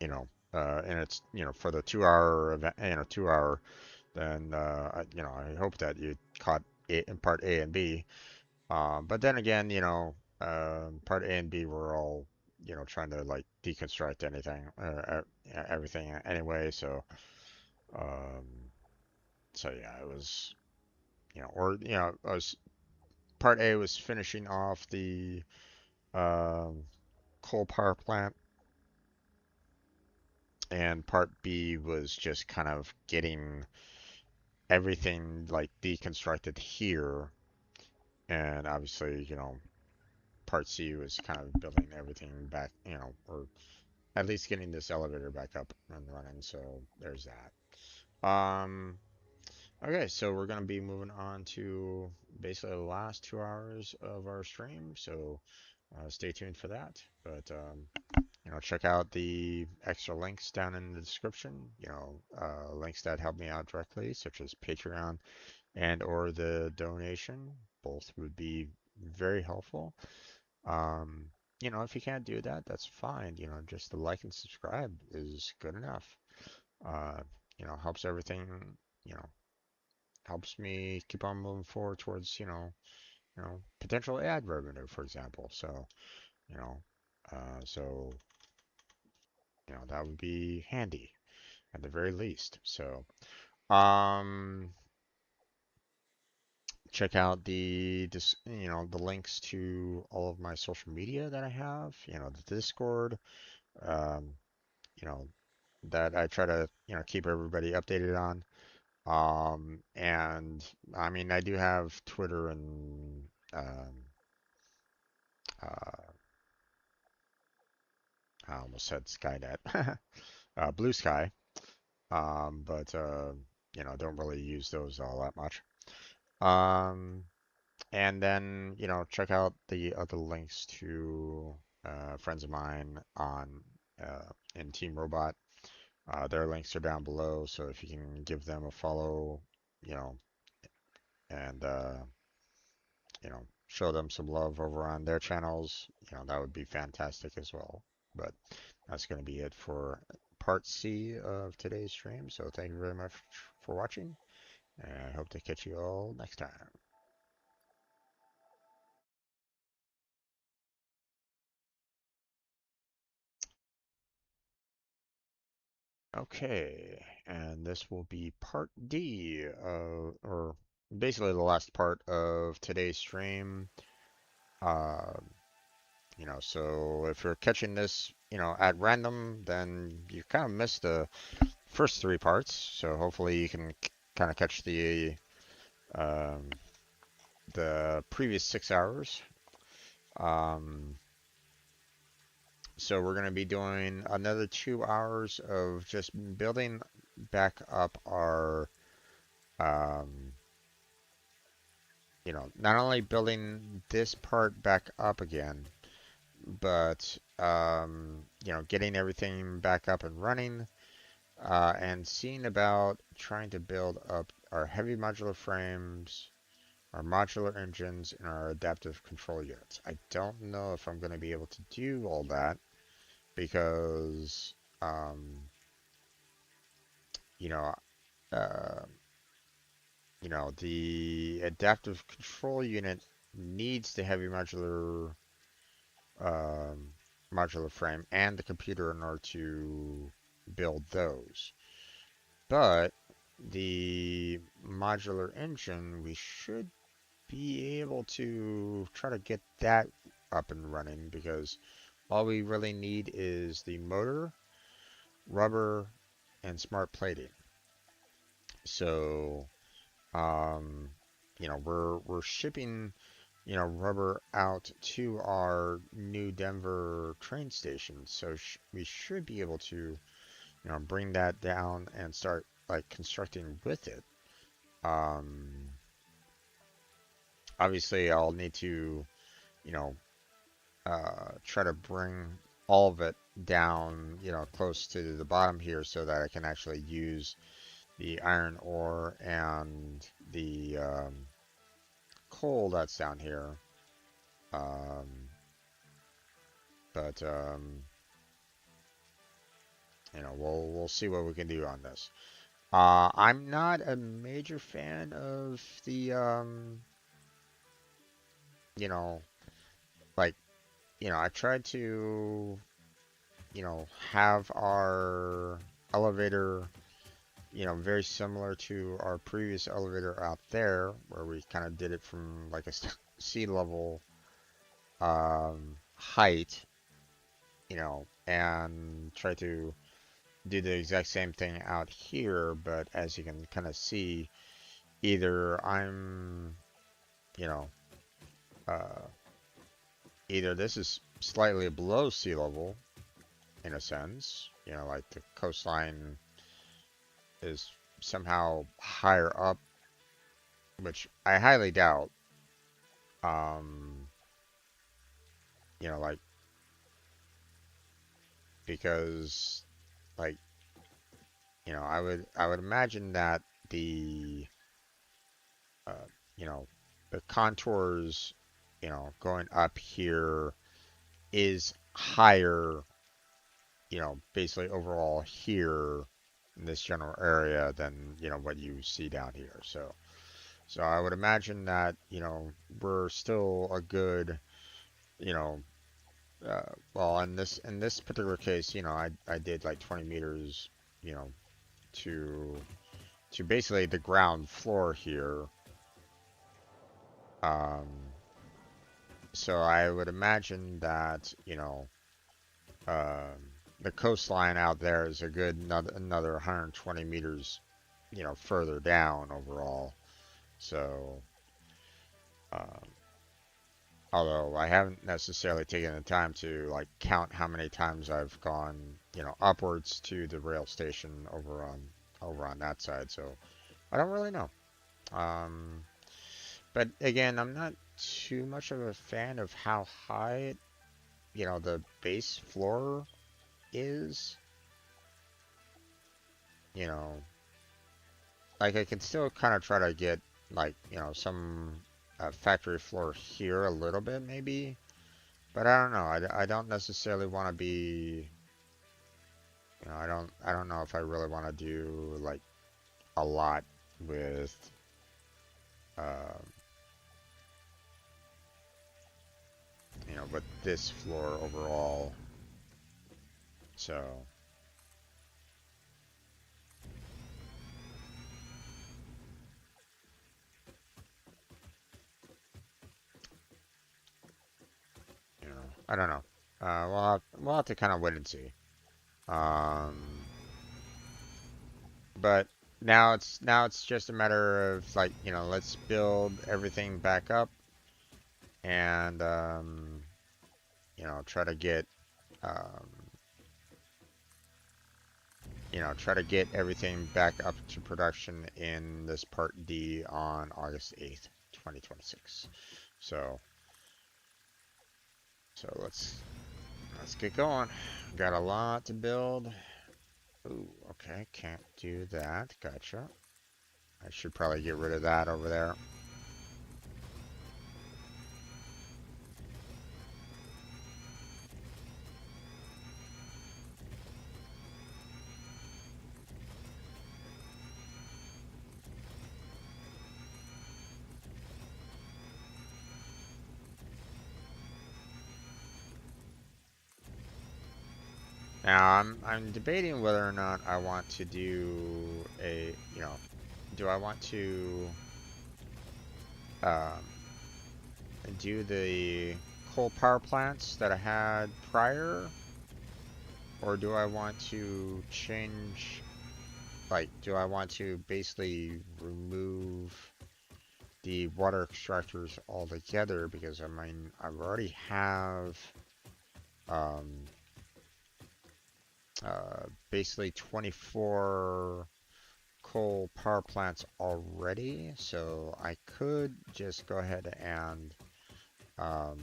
and it's for the 2 hour event, 2 hour, then I hope that you caught in part A and B. But then again, part A and B were all trying to like deconstruct everything anyway. Um, so yeah, it was I was part A was finishing off the um, coal power plant, and part B was just kind of getting everything like deconstructed here, and obviously, part C was kind of building everything back, or at least getting this elevator back up and running. So there's that. Okay, so we're gonna be moving on to basically the last 2 hours of our stream. So stay tuned for that. But check out the extra links down in the description. Links that help me out directly, such as Patreon and or the donation. Both would be very helpful. Um, if you can't do that, that's fine. Just the like and subscribe is good enough. Uh, helps everything, you know, helps me keep on moving forward towards, potential ad revenue, for example. So, you know, so, that would be handy at the very least. So, um, check out the links to all of my social media that I have, the Discord, um, you know, that I try to, keep everybody updated on. And I mean, I do have Twitter and uh, I almost said Skynet, Blue Sky, but don't really use those all that much. Um, and then check out the other links to friends of mine on in Team Robot. Their links are down below, so if you can give them a follow, you know, and show them some love over on their channels, that would be fantastic as well. But that's going to be it for part C of today's stream. So thank you very much for watching, and I hope to catch you all next time. Okay, and this will be part D, or basically the last part of today's stream. Uh, so if you're catching this, at random, then you kind of missed the first three parts. So hopefully you can kind of catch um, the previous 6 hours. Um, so we're going to be doing another 2 hours of just building back up our, um, not only building this part back up again, but, getting everything back up and running, and seeing about trying to build up our heavy modular frames, our modular engines, and our adaptive control units. I don't know if I'm going to be able to do all that because, um, you know, uh, the adaptive control unit needs the heavy um, modular frame and the computer in order to build those. But the modular engine, we should be able to try to get that up and running because all we really need is the motor, rubber, and smart plating. So, um, we're shipping, rubber out to our New Denver train station. So we should be able to, bring that down and start like constructing with it. Um, Obviously, I'll need to, you know, try to bring all of it down, close to the bottom here so that I can actually use the iron ore and the coal that's down here. Um, but we'll see what we can do on this. I'm not a major fan of the you know, like, I tried to, have our elevator, very similar to our previous elevator out there, where we kind of did it from like a sea level height, and try to do the exact same thing out here. But as you can kind of see, either I'm, you know, uh, either this is slightly below sea level in a sense, like the coastline is somehow higher up, which I highly doubt. Um, like because like I would imagine that the uh, you know the contours going up here is higher, basically overall here in this general area than what you see down here. So I would imagine that we're still a good you know well, in this particular case, I did like 20 meters, you know, to basically the ground floor here. Um, so I would imagine that, the coastline out there is a good another 120 meters, further down overall. So, um, although I haven't necessarily taken the time to like count how many times I've gone, upwards to the rail station over on that side. So I don't really know. Um, but again, I'm not too much of a fan of how high the base floor is. You know, like I can still kind of try to get like, some factory floor here a little bit maybe. But I don't know. I don't necessarily want to be, I don't know if I really want to do like a lot with, um, with this floor overall. So, I don't know. We'll have to kind of wait and see. Um, but now it's just a matter of like, let's build everything back up and you know, try to get um, you know, try to get everything back up to production in this Part D on August 8th, 2026. So, let's get going. Got a lot to build. Ooh, okay, can't do that. Gotcha. I should probably get rid of that over there. Now I'm debating whether or not I want to do a, you know, do I want to um, do the coal power plants that I had prior, or do I want to change, like, do I want to basically remove the water extractors altogether? Because I mean, I already have um, basically 24 coal power plants already, so I could just go ahead and um,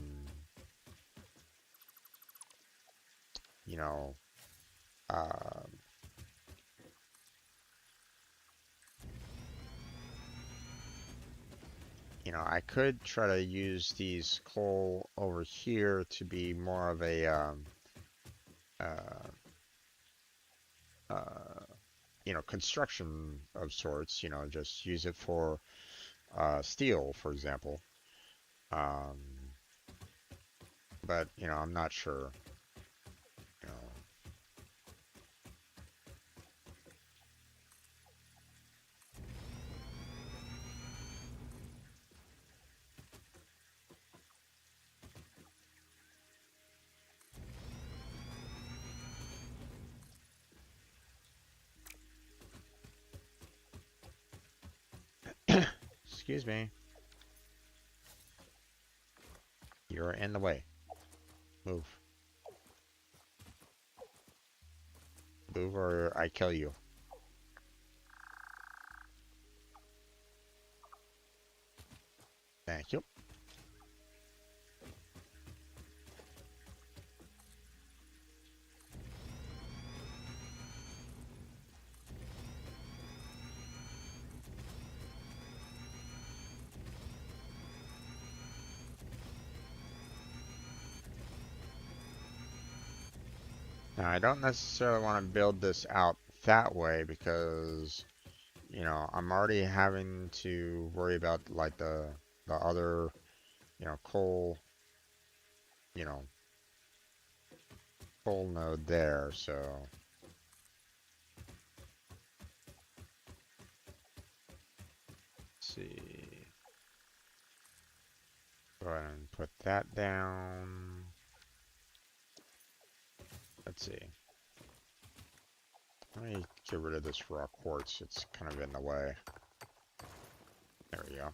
you know, uh, I could try to use these coal over here to be more of a uh, uh, construction of sorts. Just use it for steel, for example. Um, but I'm not sure. You know, excuse me. You're in the way. Move. Move or I kill you. Thank you. Now, I don't necessarily want to build this out that way because, I'm already having to worry about like the other, coal, you know, coal node there. So, let's see. Go ahead and put that down. Let's see. Let me get rid of this raw quartz. It's kind of in the way. There we go.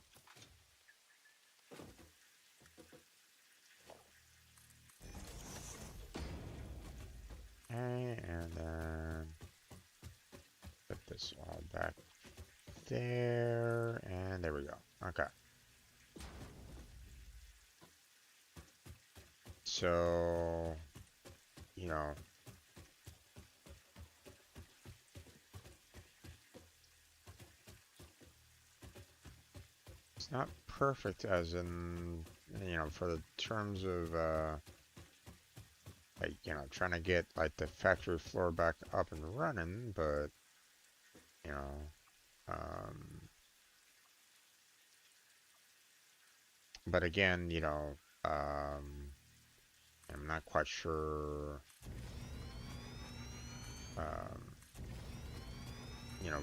Okay, and then put this all back there, and there we go. Okay. So, you know, it's not perfect as in, for the terms of, like, trying to get, like, the factory floor back up and running, but, you know, um, but again, I'm not quite sure, um,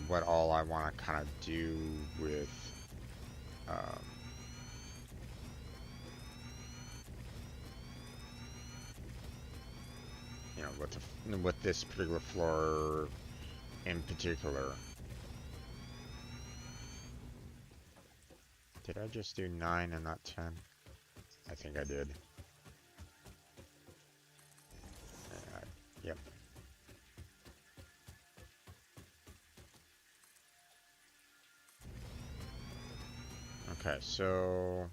what all I want to kind of do with, um, with this particular floor in particular. Did I just do 9 and not 10? I think I did. Yep. Okay, so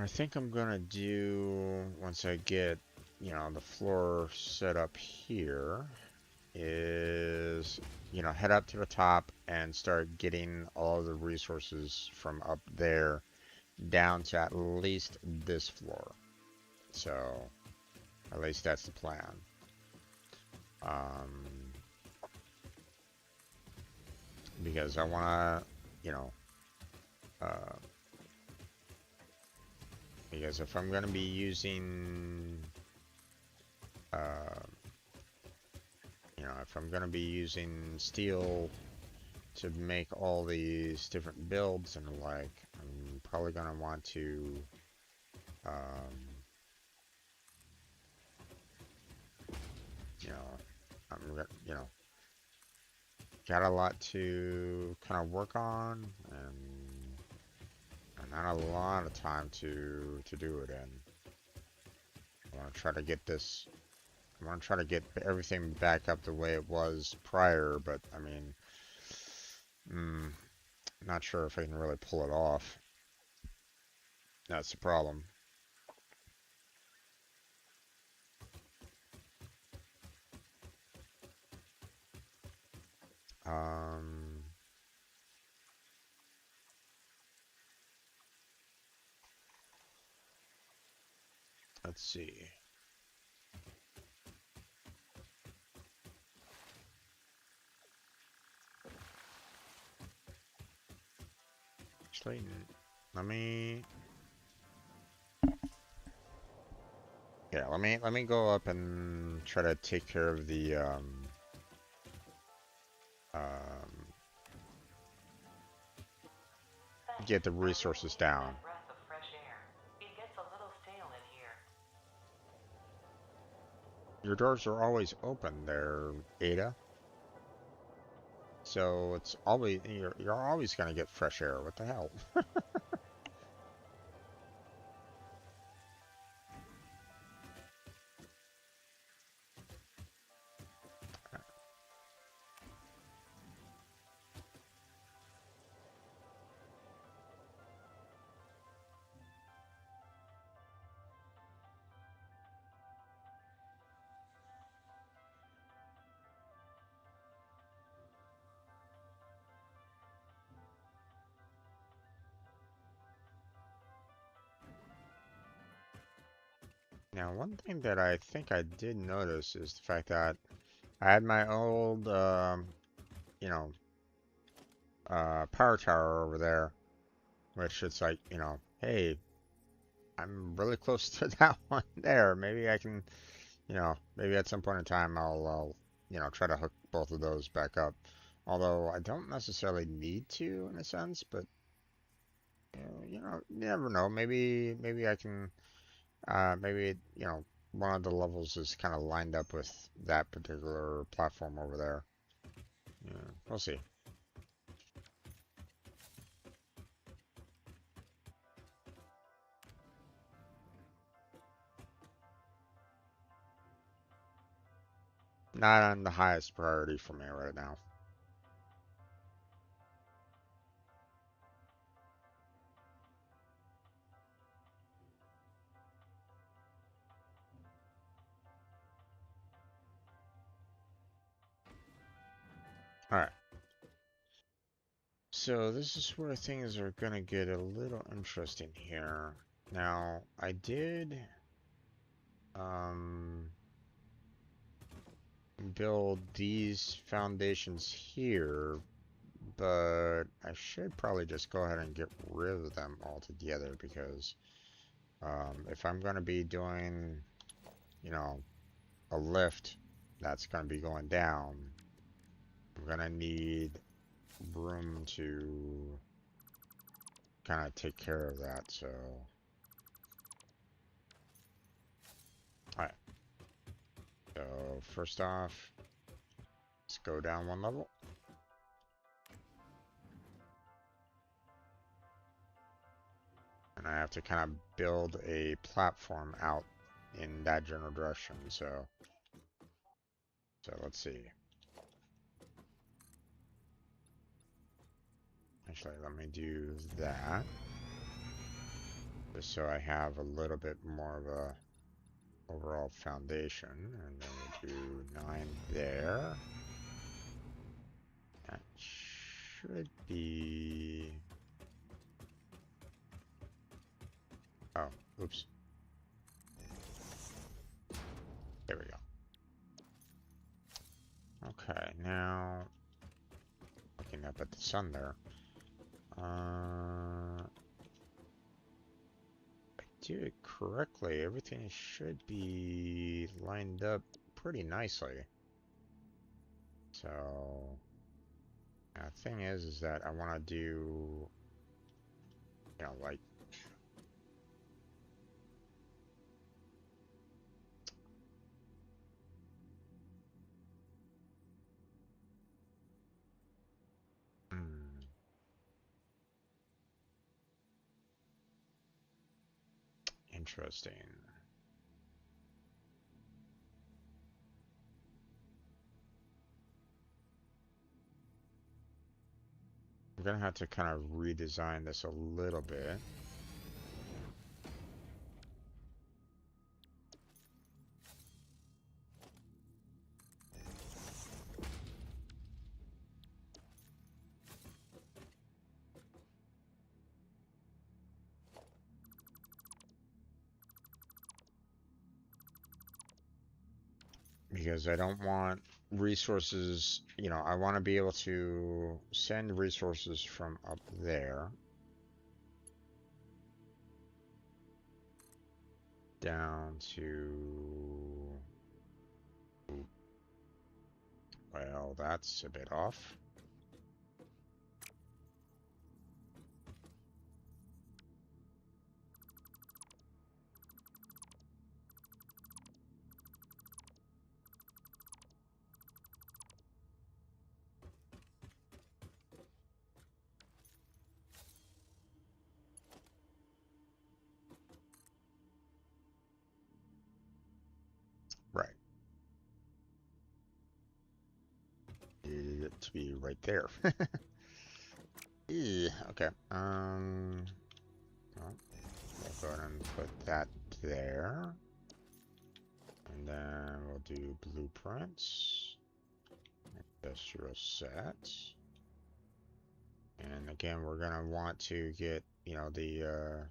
I think I'm gonna do, once I get, you know, the floor set up here, is, you know, head up to the top and start getting all the resources from up there down to at least this floor. So, at least that's the plan. Um, because I wanna, you know, uh, because if I'm gonna be using, uh, you know, if I'm gonna be using steel to make all these different builds and the like, I'm probably gonna want to, you know, you know, got a lot to kind of work on, and not a lot of time to do it in. I want to try to get this. I want to try to get everything back up the way it was prior, but I mean, not sure if I can really pull it off. That's the problem. Um, let's see. Actually, let me. Yeah, let me go up and try to take care of the um get the resources down. Breath of fresh air. It gets a little stale in here. Your doors are always open there, Ada. So it's always you're always gonna get fresh air. What the hell? Now, one thing that I think I did notice is the fact that I had my old, you know, power tower over there, which it's like, you know, hey, I'm really close to that one there. Maybe I can, you know, maybe at some point in time I'll you know, try to hook both of those back up. Although I don't necessarily need to in a sense, but you know, you never know. Maybe I can, maybe, you know, one of the levels is kind of lined up with that particular platform over there. Yeah, we'll see. Not on the highest priority for me right now. All right. So this is where things are gonna get a little interesting here. Now, I did um, build these foundations here, but I should probably just go ahead and get rid of them altogether because if I'm gonna be doing, you know, a lift that's gonna be going down, I'm gonna need room person to kind of take care of that, so. Alright. So, first off, let's go down one level. And I have to kind of build a platform out in that general direction, so let's see. Actually, let me do that. Just so I have a little bit more of a overall foundation. And then we'll do 9 there. That should be... Oh, oops. There we go. Okay, now looking up at the sun there. If I do it correctly, everything should be lined up pretty nicely. So, the thing is that I want to do, you know, like, interesting. I'm gonna have to kind of redesign this a little bit. Because I don't want resources, you know, I want to be able to send resources from up there down to, well, that's a bit off. Right. Needed it to be right there. Okay. Well, we'll go ahead and put that there. And then we'll do blueprints. Industrial set. And again, we're gonna want to get, you know, the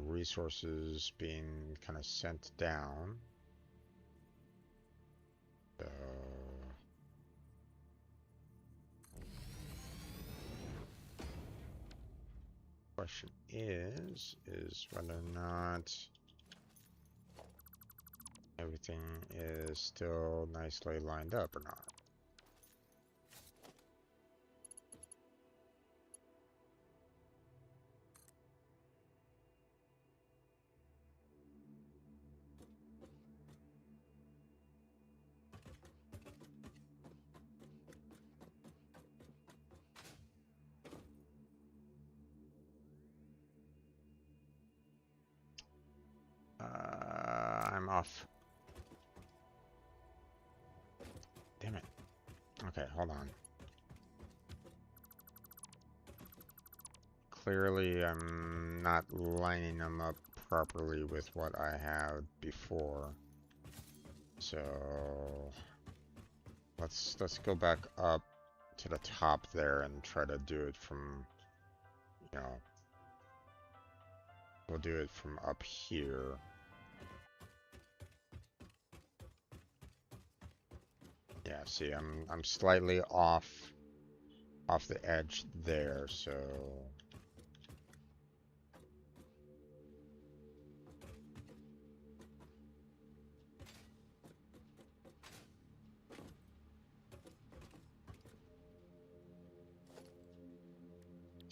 resources being kind of sent down. So question is whether or not everything is still nicely lined up or not. I'm off. Damn it. Okay, hold on. Clearly, I'm not lining them up properly with what I had before. So let's go back up to the top there and try to do it from, you know, we'll do it from up here. Yeah, see, I'm slightly off the edge there, so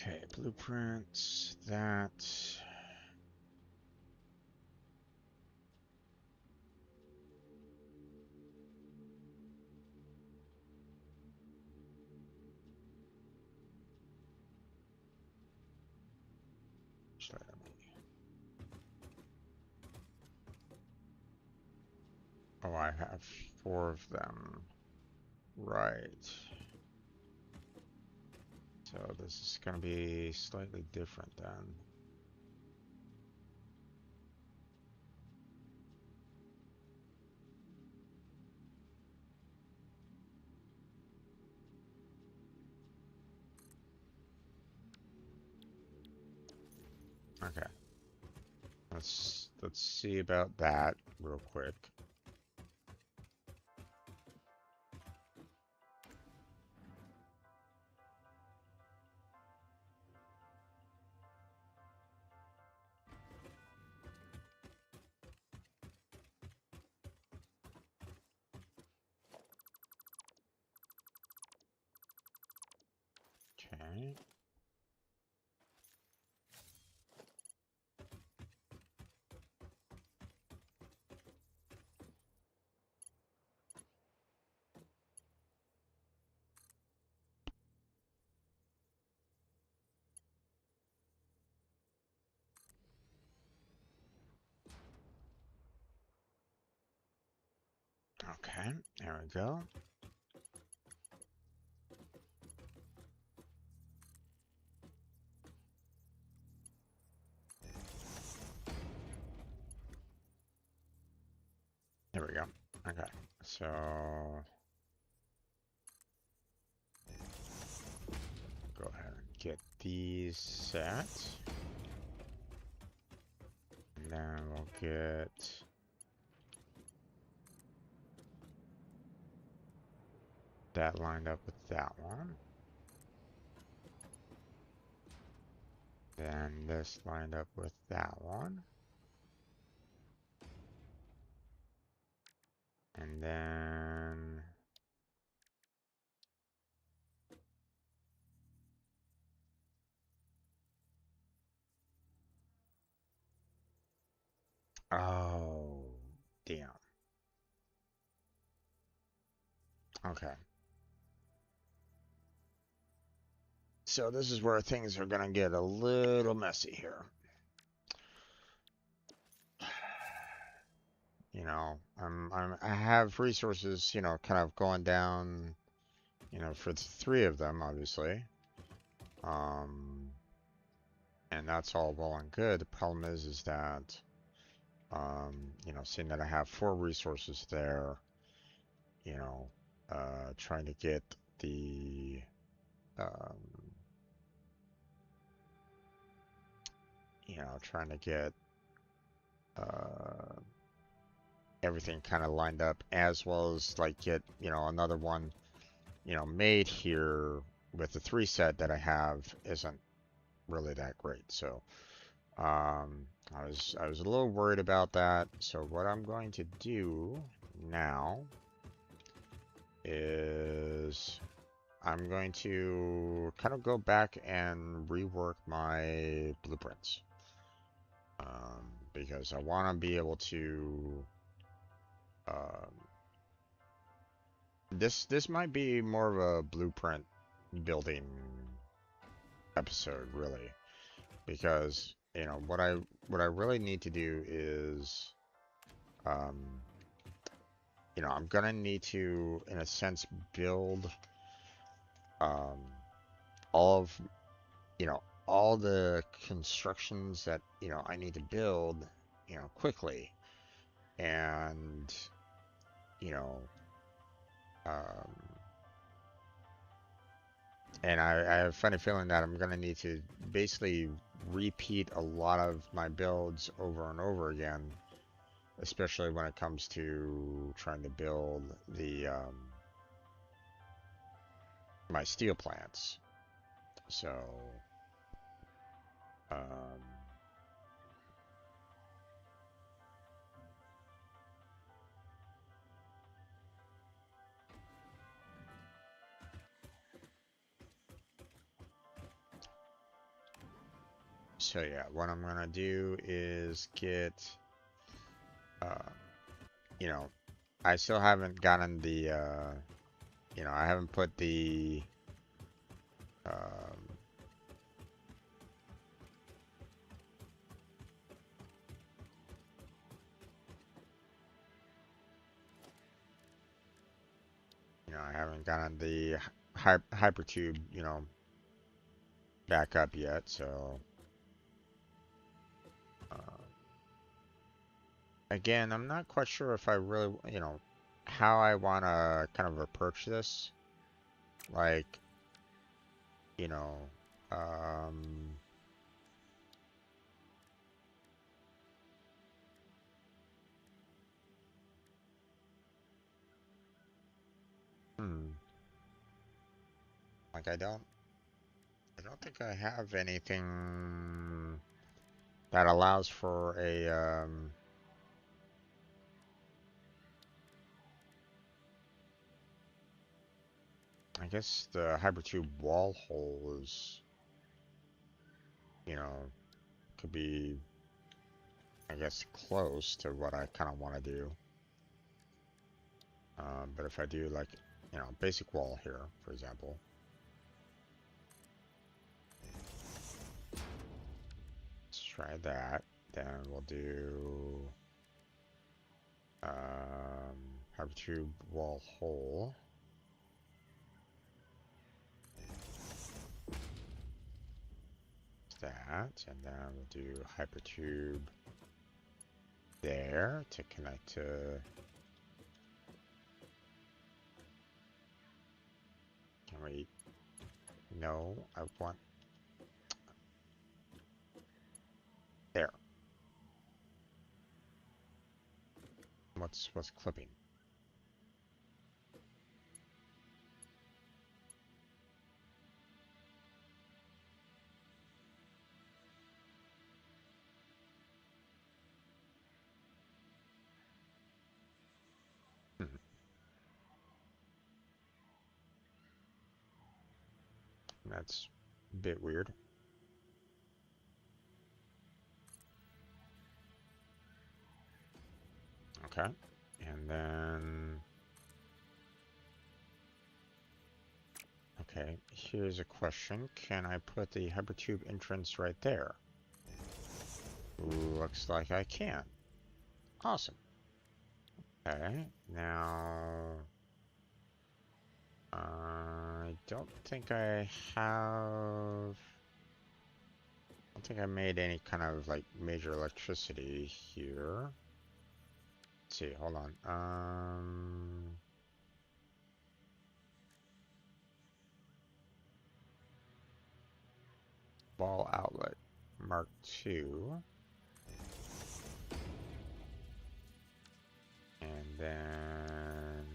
Okay, blueprints, that. Oh, I have 4 of them. Right. So this is going to be slightly different then. Okay. Let's see about that real quick. Okay. Okay, there we go. There we go. Okay, so go ahead and get these set. And then we'll get that lined up with that one. Then this lined up with that one. And then oh, damn. Okay. So this is where things are gonna get a little messy here. You know, I have resources, you know, kind of going down, you know, for the 3 of them, obviously. And that's all well and good. The problem is that, you know, seeing that I have 4 resources there, you know, trying to get the, um, you know, trying to get, uh, everything kind of lined up, as well as like get, you know, another one, you know, made here with the 3 set that I have isn't really that great. So I was a little worried about that. So what I'm going to do now is I'm going to kind of go back and rework my blueprints, because I want to be able to this might be more of a blueprint building episode, really, because you know what I really need to do is, um, you know, I'm gonna need to, in a sense, build um, all of, you know, all the constructions that, you know, I need to build, you know, quickly, and you know, um, and I have a funny feeling that I'm gonna need to basically repeat a lot of my builds over and over again, especially when it comes to trying to build the my steel plants. So, um, So yeah, what I'm gonna do is get, uh, you know, I still haven't gotten the, I haven't put the, um, I haven't gotten the hypertube, back up yet. So, uh, again, I'm not quite sure if I really, how I want to kind of approach this. Like, you know, um, hmm, like I don't think I have anything that allows for a, I guess the hypertube wall hole is, you know, could be, I guess, close to what I kind of want to do. But if I do like, basic wall here, for example, let's try that. Then we'll do hypertube wall hole. That, and then we'll do hypertube there to connect to. Can we? No, I want there. What's clipping? Hmm, that's a bit weird. Okay, and then okay, here's a question. Can I put the hypertube entrance right there? Looks like I can. Awesome. Okay, now I don't think I have. I don't think I made any kind of like major electricity here. Let's see, hold on. Ball outlet Mark II. And then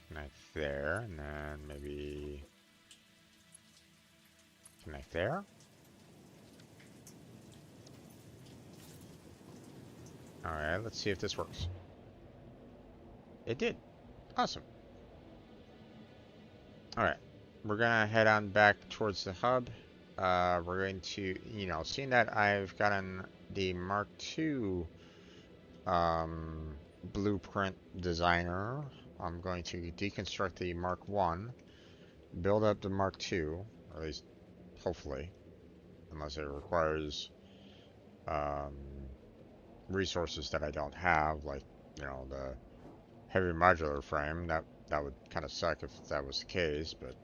connect there, and then maybe connect there. Alright, let's see if this works. It did. Awesome. Alright, we're gonna head on back towards the hub. We're going to, seeing that I've gotten the Mark II blueprint designer, I'm going to deconstruct the Mark 1, build up the Mark 2, or at least hopefully, unless it requires um, resources that I don't have, like, the heavy modular frame. That would kind of suck if that was the case, but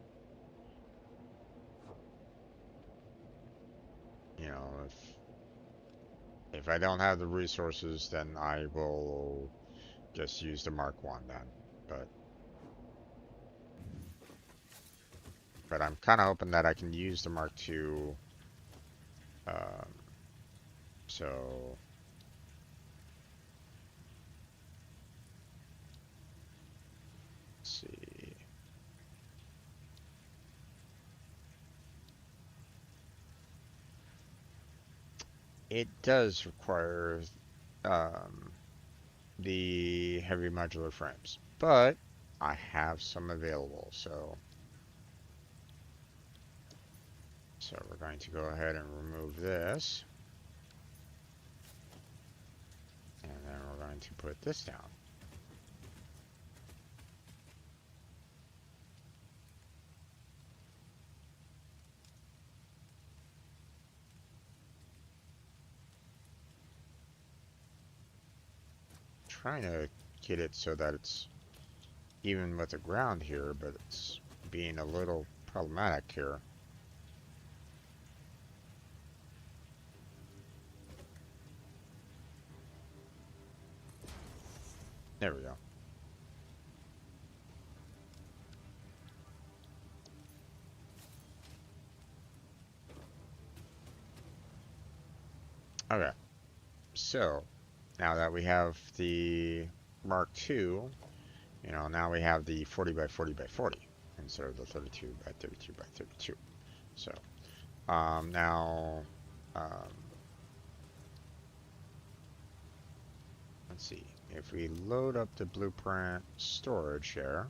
if I don't have the resources, then I will just use the Mark 1 then. But I'm kind of hoping that I can use the Mark 2. So let's see. It does require the heavy modular frames, but I have some available, so So we're going to go ahead and remove this. And then we're going to put this down. Trying to get it so that it's even with the ground here, but it's being a little problematic here. There we go. Okay, so now that we have the Mark II, you know, now we have the 40 by 40 by 40 instead of the 32 by 32 by 32. So now, let's see, if we load up the blueprint storage there,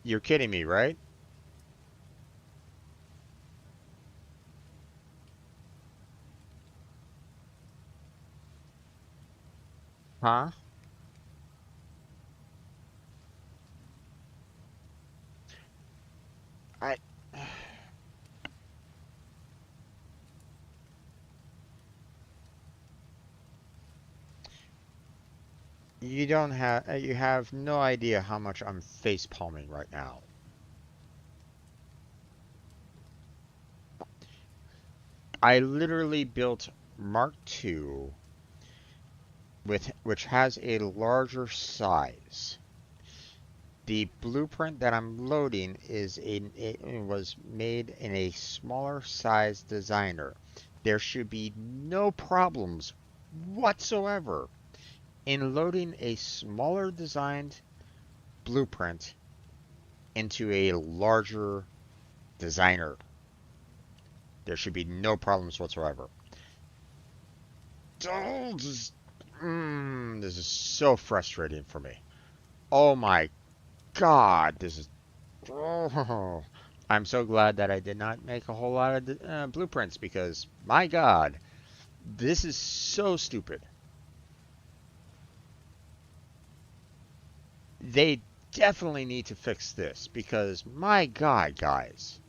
you're kidding me, right? Huh? I You don't have, you have no idea how much I'm face palming right now. I literally built Mark II which has a larger size. The blueprint that I'm loading it was made in a smaller size designer. There should be no problems whatsoever in loading a smaller designed blueprint into a larger designer. There should be no problems whatsoever. Oh, this is so frustrating for me. Oh my God, this is. Oh, I'm so glad that I did not make a whole lot of blueprints because, my God, this is so stupid. They definitely need to fix this because, my God, guys,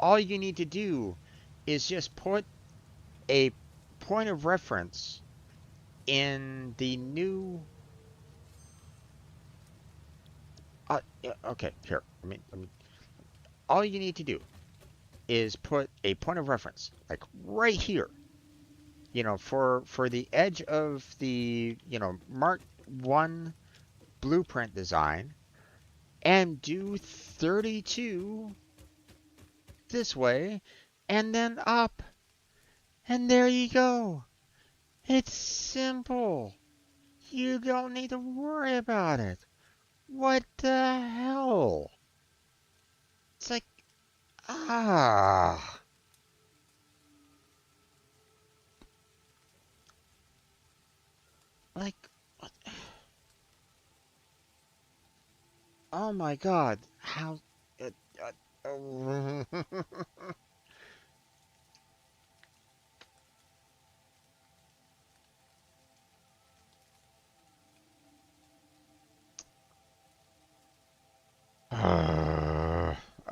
all you need to do is just put a point of reference in the new. Okay, here. All you need to do is put a point of reference, like right here. You know, for the edge of the Mark One blueprint design, and do 32 this way, and then up, and there you go. It's simple. You don't need to worry about it. What the hell? It's like, ah. Like, oh my God. How? Uh, uh,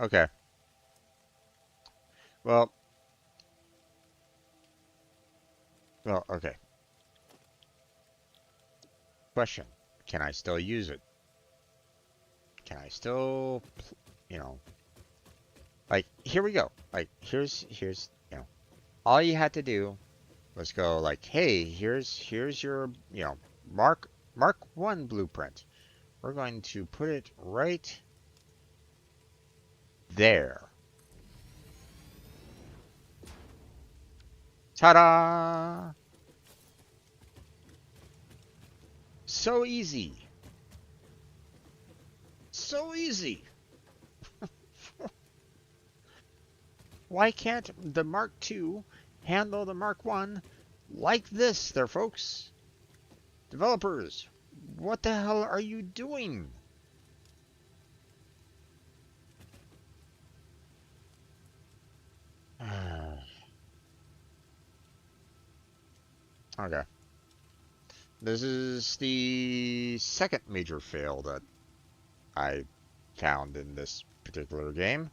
okay. Well, okay. Question. Can I still use it? Can I still, like, here we go. Like, here's, all you had to do was go like, hey, here's your, Mark 1 blueprint. We're going to put it right there. Ta-da! So easy. So easy. Why can't the Mark II handle the Mark I like this there, folks? Developers, What the hell are you doing? Okay. This is the second major fail that I found in this particular game.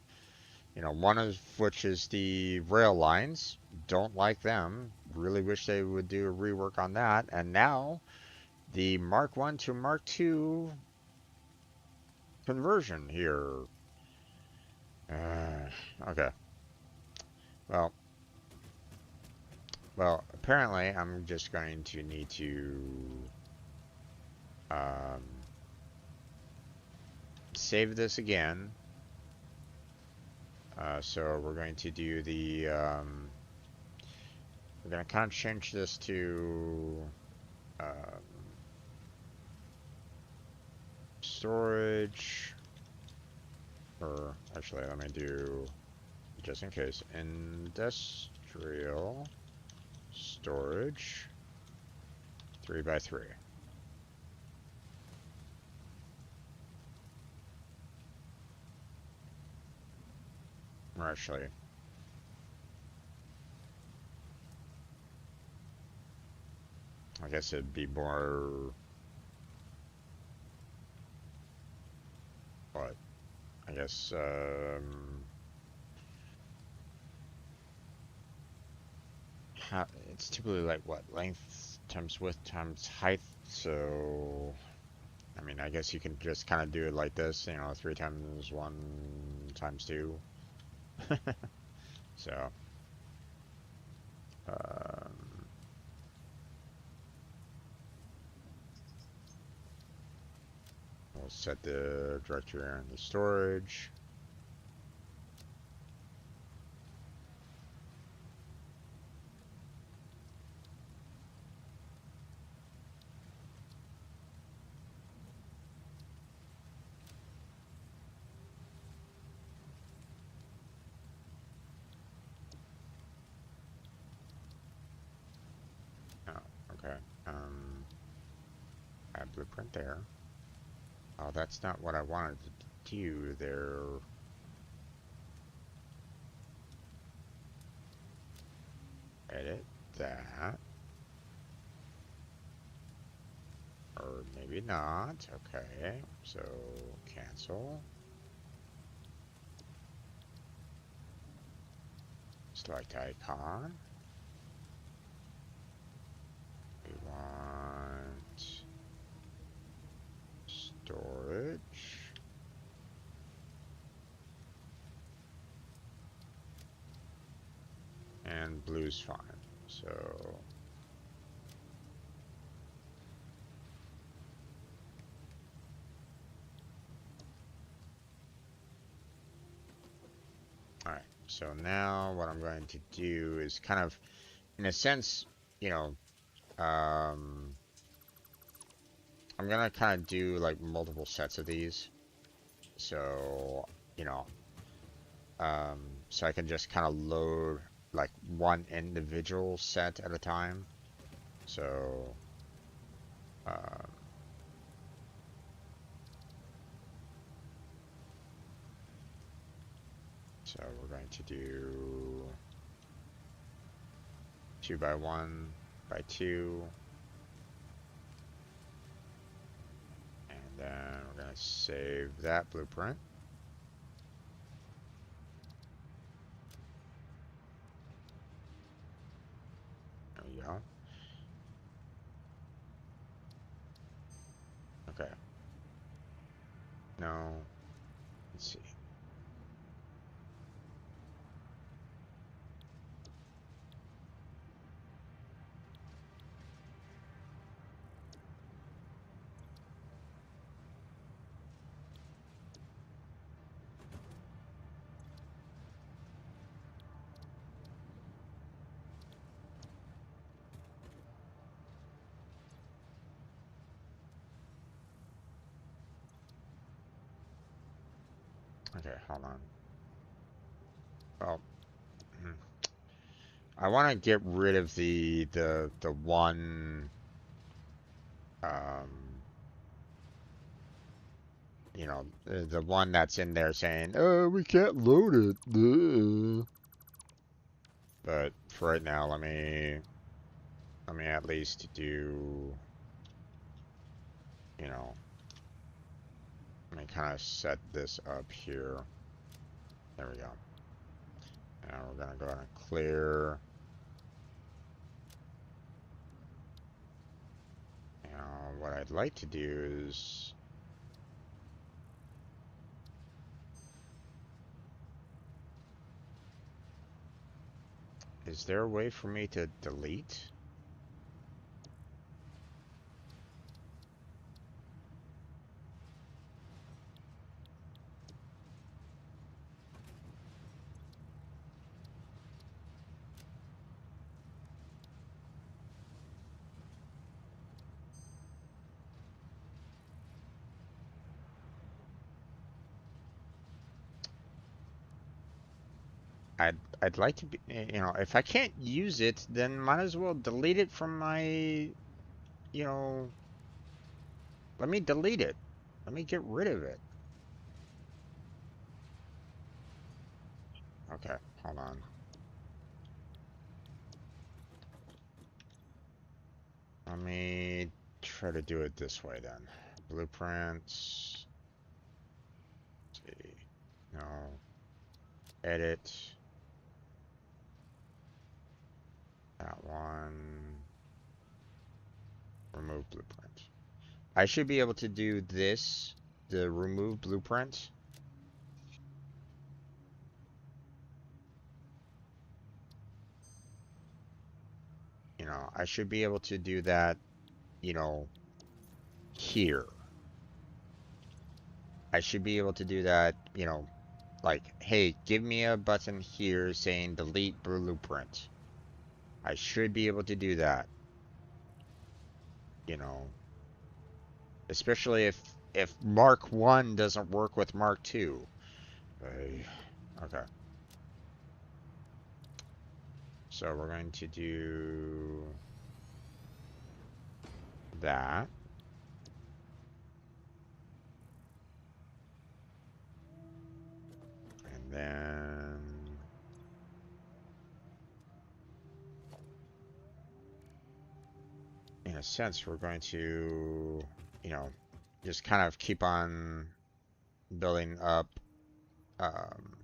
You know, one of which is the rail lines. Don't like them. Really wish they would do a rework on that. And now the Mark 1 to Mark 2 conversion here. Okay. Well, apparently I'm just going to need to um, save this again. So we're going to do the we're going to kind of change this to storage, or actually let me do, just in case, industrial storage 3x3. Or actually, I guess it'd be more, what, I guess, it's typically like what, length times width times height, so I mean, I guess you can just kind of do it like this, you know, 3 times 1 times 2. So, um, we'll set the directory in the storage. Oh, okay. Add blueprint there. Oh, that's not what I wanted to do there. Edit that. Or maybe not. Okay, so cancel. Select icon. We want storage. And blue's fine. So all right. So now what I'm going to do is kind of, in a sense, you know, I'm gonna kind of do like multiple sets of these. So, you know, so I can just kind of load like one individual set at a time. So, um, so we're going to do 2 by 1 by 2. And then we're going to save that blueprint. There we go. Okay. No. Let's see. Okay, hold on. Well, I want to get rid of the one um you know, the one that's in there saying, "Oh, we can't load it." But for right now, let me at least do, you know, let me kind of set this up here. There we go. Now we're gonna go ahead and clear. Now what I'd like to do is there a way for me to delete? I'd like to be, you know, if I can't use it, then might as well delete it from my, you know, let me delete it. Let me get rid of it. Okay, hold on. Let me try to do it this way then. Blueprints. Let's see. No. Edit. That one. Remove blueprint. I should be able to do this, the remove blueprint. You know, I should be able to do that, you know, here. I should be able to do that, you know, like, hey, give me a button here saying delete blueprint. I should be able to do that, you know, especially if Mark 1 doesn't work with Mark 2. Okay. So we're going to do that. And then in a sense, we're going to, you know, just kind of keep on building up. Um,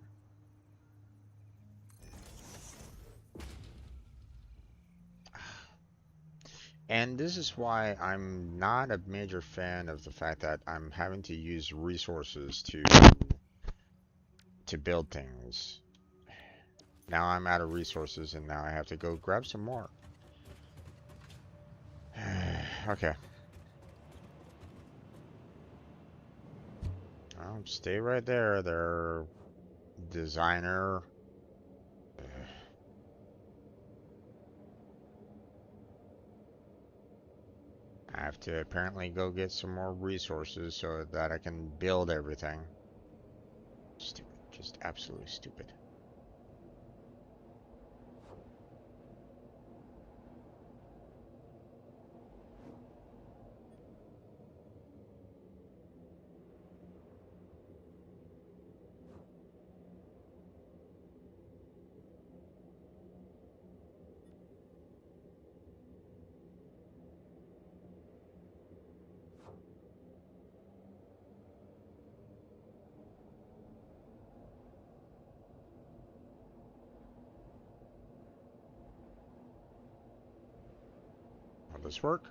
and this is why I'm not a major fan of the fact that I'm having to use resources to build things. Now I'm out of resources and now I have to go grab some more. Okay. Stay right there. Their designer. I have to apparently go get some more resources so that I can build everything. Stupid. Just absolutely stupid. Will this work?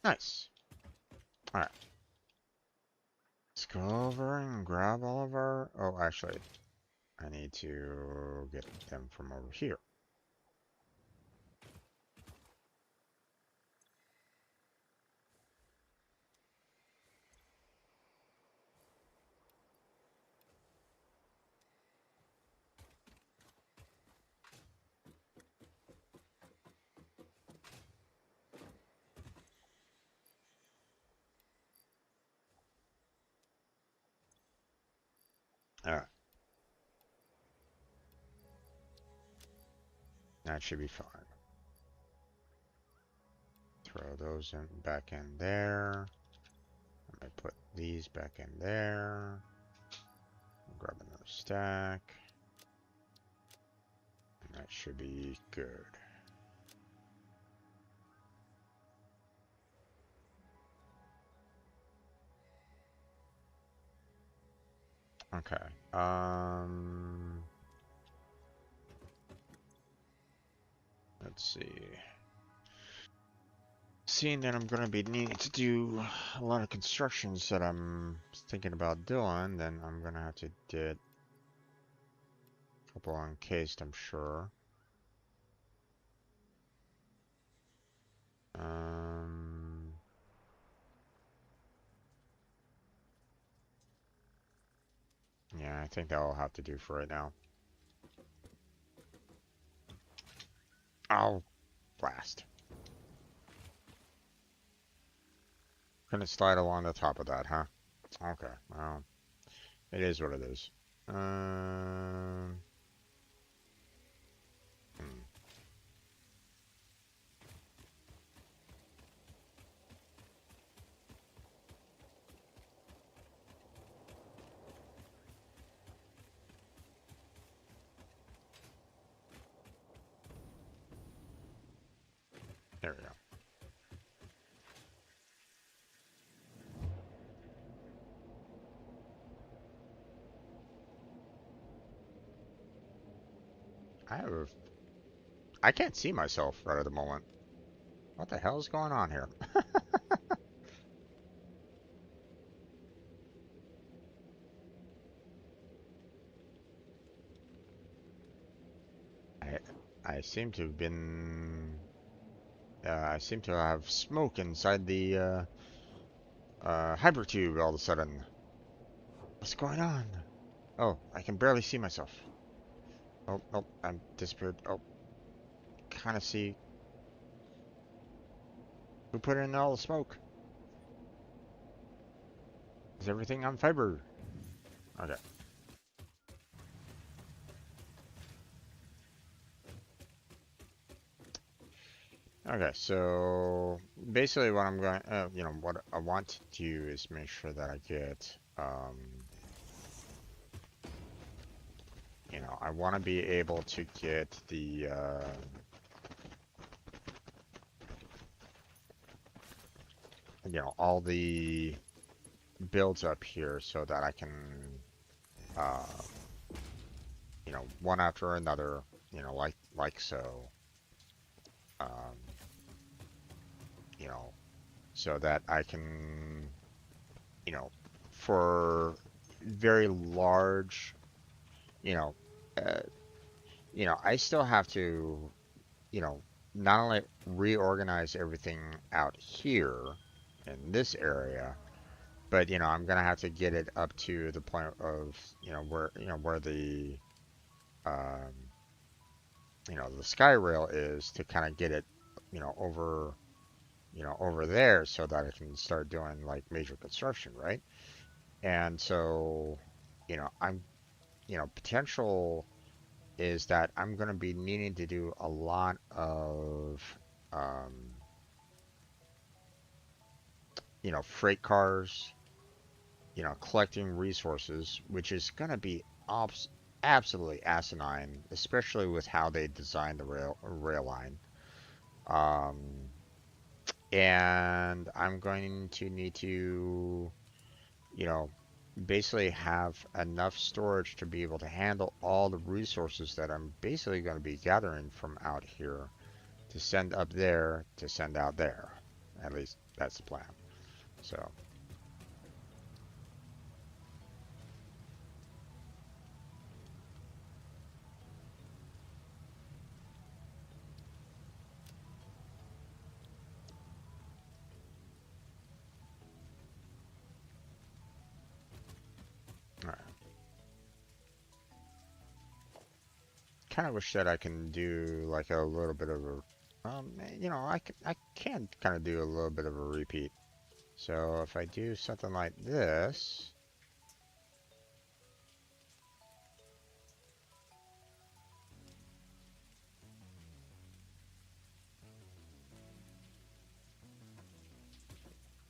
Nice. Alright. Let's go over and grab all of our... Oh, actually, I need to get them from over here. Alright. That should be fine. Throw those in back in there. I'm gonna put these back in there. Grab another stack. And that should be good. Okay. Let's see. Seeing that I'm gonna be needing to do a lot of constructions that I'm thinking about doing, then I'm gonna have to get a couple encased, I'm sure. Um, yeah, I think that'll have to do for right now. Oh, blast. Gonna slide along the top of that, huh? Okay, well, it is what it is. Um, hmm, there we go. I can't see myself right at the moment. What the hell is going on here? I, I seem to have been, I seem to have smoke inside the, hypertube all of a sudden. What's going on? Oh, I can barely see myself. Oh, oh, I'm disappeared. Oh, kind of see who put in all the smoke. Is everything on fiber? Okay. Okay, so basically what I'm going, what I want to do is make sure that I get, I want to be able to get the, all the builds up here so that I can, uh, one after another, like so, um, you know, so that I can, you know, for very large, you know, uh, I still have to, you know, not only reorganize everything out here in this area, but I'm gonna have to get it up to the point of, where the, um, the sky rail is to kind of get it, over, over there so that I can start doing like major construction, right? And so, I'm, potential is that I'm going to be needing to do a lot of, um, freight cars, collecting resources, which is going to be absolutely asinine, especially with how they designed the rail line. Um, and I'm going to need to, you know, basically have enough storage to be able to handle all the resources that I'm basically going to be gathering from out here to send up there to send out there. At least that's the plan. So, kind of wish that I can do like a little bit of a, I can kind of do a little bit of a repeat. So if I do something like this,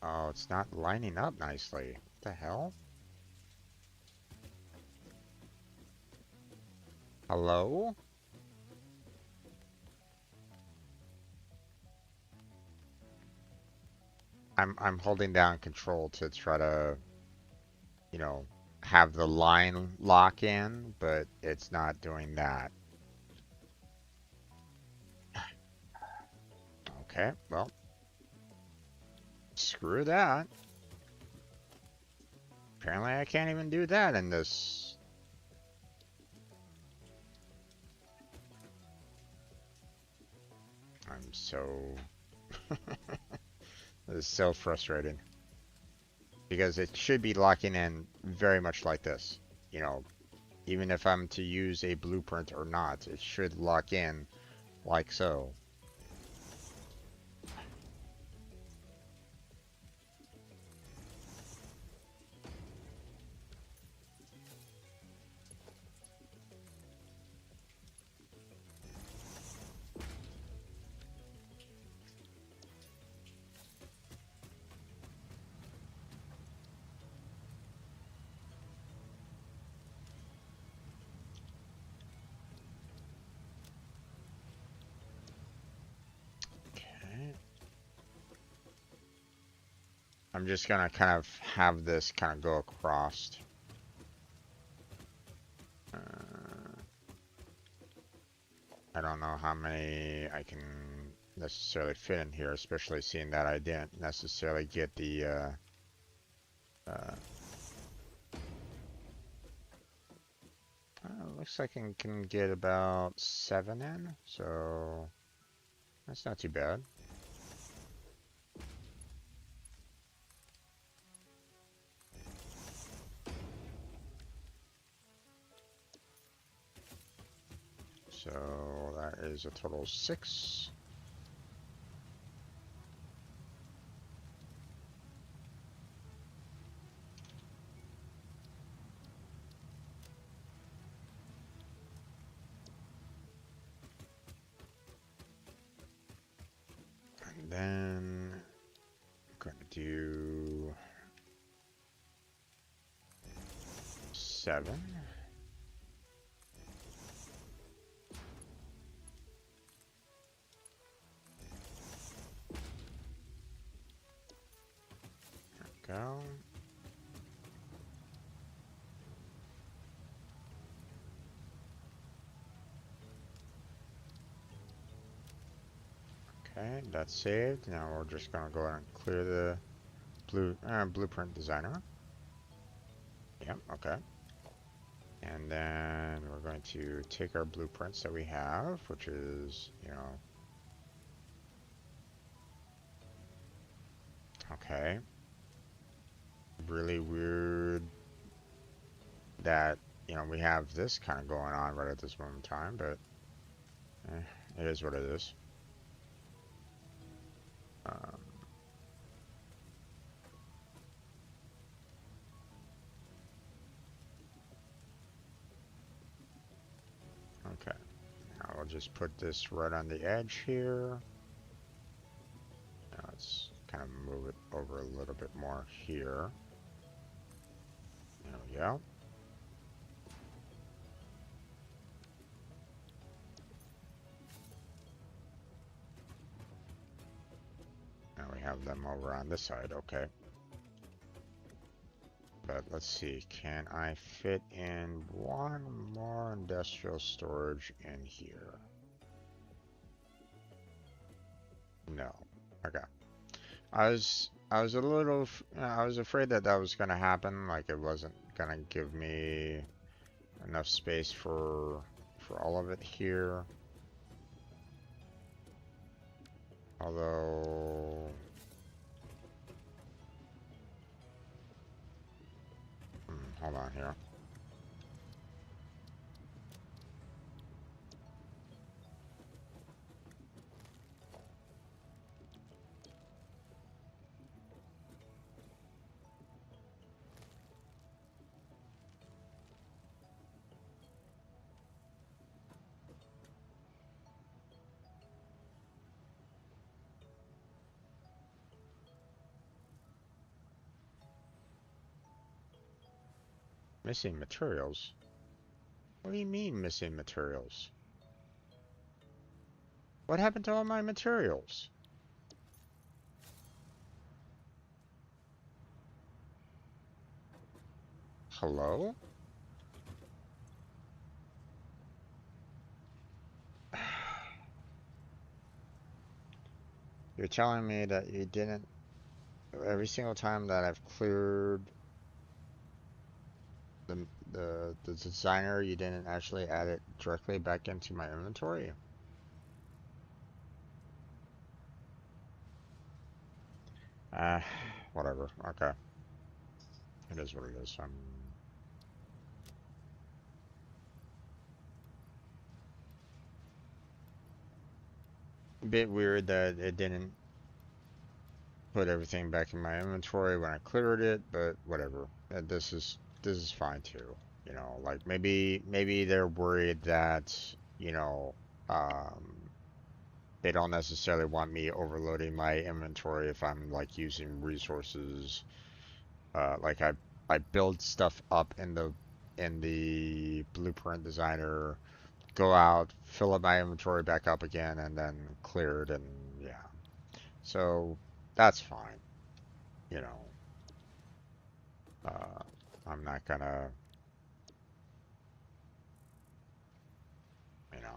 Oh, it's not lining up nicely. What the hell? Hello? I'm holding down control to try to, you know, have the line lock in, but it's not doing that. Okay, well, screw that. Apparently I can't even do that in this. I'm so... This is so frustrating. Because it should be locking in very much like this. You know, even if I'm to use a blueprint or not, it should lock in like so. Okay. I'm just gonna kind of have this kind of go across. I don't know how many I can necessarily fit in here, especially seeing that I didn't necessarily get the uh, looks like I can get about 7 in, so that's not too bad. So that is a total of 6. And then I'm going to do 7. There we go. Okay, that's saved. Now we're just going to go ahead and clear the blueprint designer. Yep, okay. And then we're going to take our blueprints that we have, which is, you know, okay. Really weird that, you know, we have this kind of going on right at this moment in time, but it is what it is. Um, okay. Now we'll just put this right on the edge here. Now let's kind of move it over a little bit more here. There we go. Now we have them over on this side, okay. But let's see, can I fit in one more industrial storage in here? No. Okay. I was afraid that that was gonna happen, like it wasn't gonna give me enough space for all of it here. Although, hold on here. Missing materials? What do you mean missing materials? What happened to all my materials? Hello? You're telling me that you didn't, every single time that I've cleared the designer, you didn't actually add it directly back into my inventory? Uh, Whatever. Okay. It is what it is. I'm a bit weird that it didn't put everything back in my inventory when I cleared it, but whatever. This is fine too. You know, like maybe they're worried that, you know, um they don't necessarily want me overloading my inventory if I'm like using resources. Like I build stuff up in the blueprint designer, go out, fill up my inventory back up again, and then clear it, and yeah. So that's fine. You know, uh, I'm not gonna,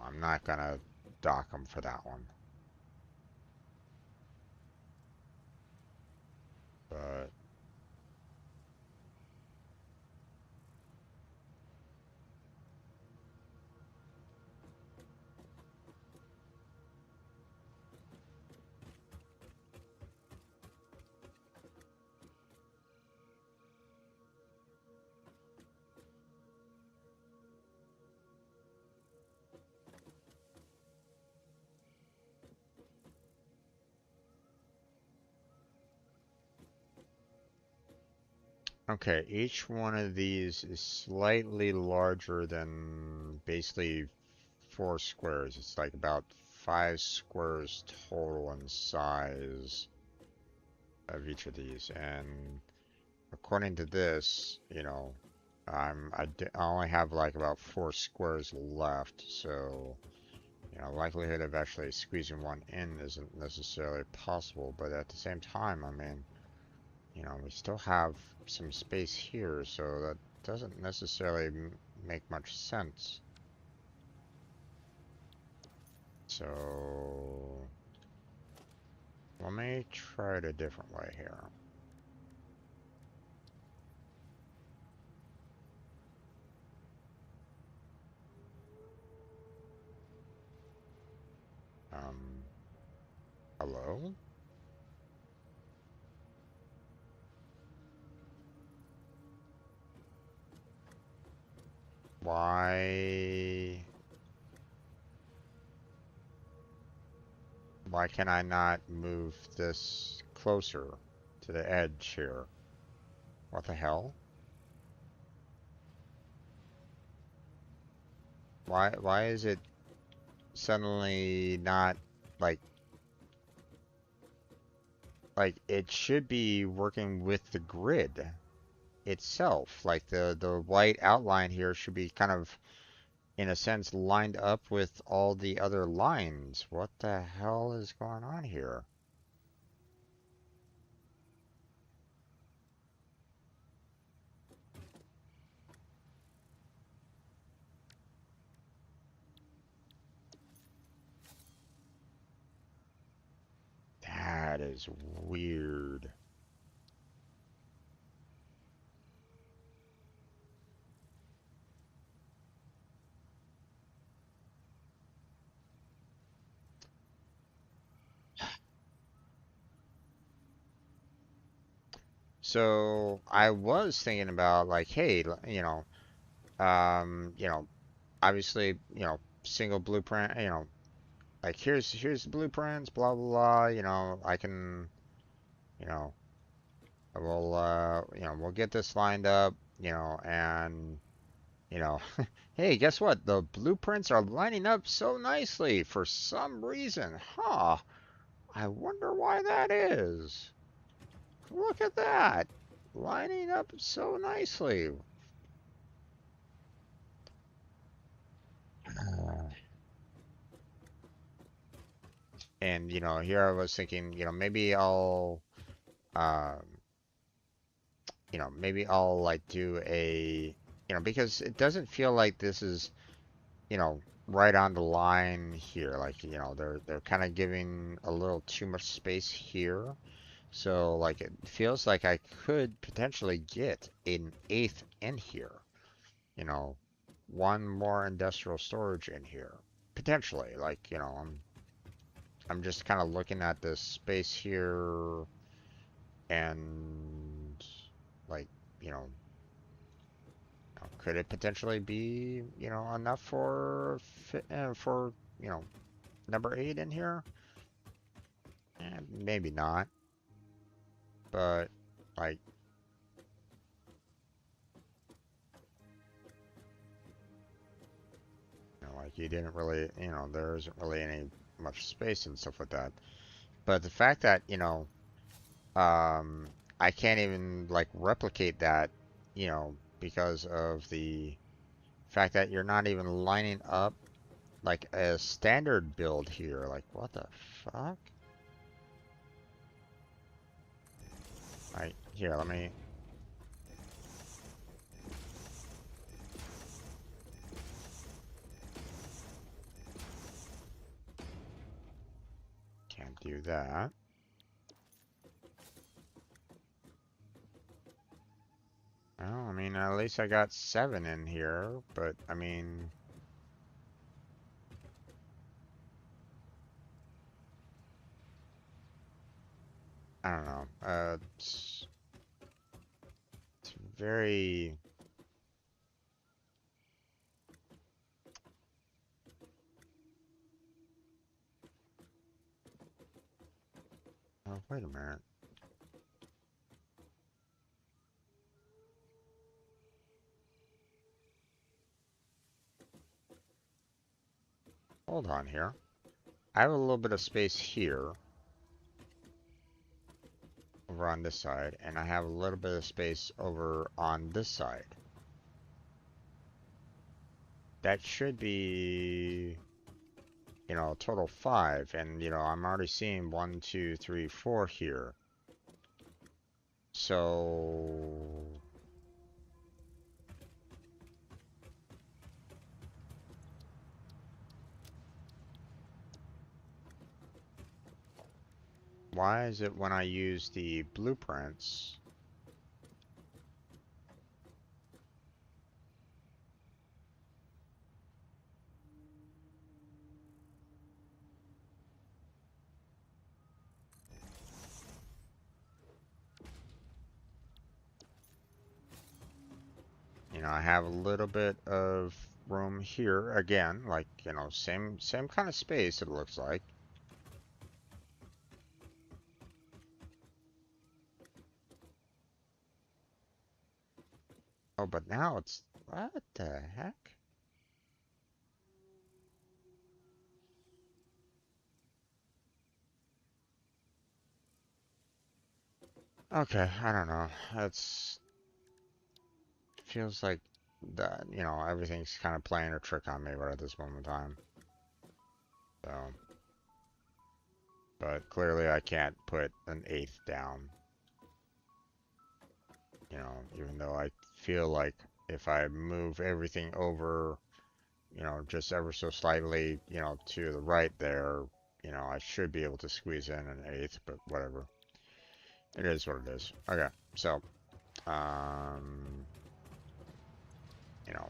I'm not gonna dock them for that one. But okay, each one of these is slightly larger than basically 4 squares. It's like about 5 squares total in size of each of these. And according to this, I only have like about 4 squares left. So, likelihood of actually squeezing one in isn't necessarily possible. But at the same time, I mean, we still have some space here, so that doesn't necessarily make much sense. So let me try it a different way here. Um, Hello? Why? Why can I not move this closer to the edge here? What the hell? Why is it suddenly not like it should be working with the grid itself? Like the white outline here should be kind of in a sense lined up with all the other lines. What the hell is going on here? That is weird. So I was thinking about like, hey, obviously, single blueprint, like here's the blueprints, blah blah blah. I can, you know, we'll get this lined up, and you know, hey, guess what? The blueprints are lining up so nicely for some reason. Huh? I wonder why that is. Look at that. Lining up so nicely. And, you know, here I was thinking, you know, maybe I'll, um, maybe I'll like do a, because it doesn't feel like this is, right on the line here. Like, they're kind of giving a little too much space here. So, like, it feels like I could potentially get an eighth in here. You know, one more industrial storage in here. Potentially. Like, I'm just kind of looking at this space here and like, you know, could it potentially be, enough for, number 8 in here? Maybe not, but like, like you didn't really, there isn't really any much space and stuff like that. But the fact that, I can't even like replicate that, because of the fact that you're not even lining up like a standard build here. Like, what the fuck? Right here, let me. Can't do that. Well, I mean, at least I got 7 in here, but I mean, I don't know. It's very. Oh, wait a minute. Hold on here. I have a little bit of space here over on this side, and I have a little bit of space over on this side. That should be, a total 5, and, I'm already seeing 1, 2, 3, 4 here. So, why is it when I use the blueprints? I have a little bit of room here again, like, same kind of space it looks like. Oh, but now it's, what the heck? Okay, I don't know. It's feels like that, everything's kind of playing a trick on me right at this moment in time. So, but clearly I can't put an eighth down. Even though I feel like if I move everything over, just ever so slightly, to the right there, I should be able to squeeze in an eighth, but whatever. It is what it is. Okay, so, um, you know,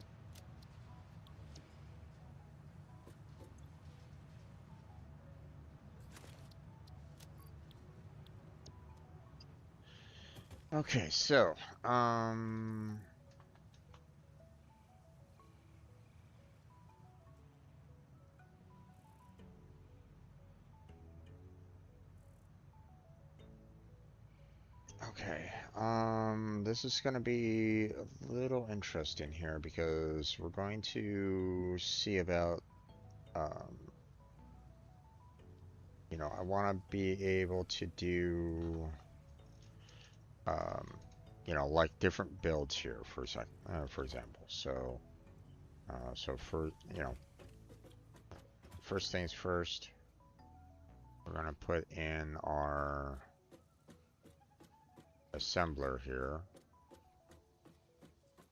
okay, so, okay, this is gonna be a little interesting here because we're going to see about, um, I want to be able to do, um, like different builds here for example. So, so for, first things first, we're gonna put in our assembler here.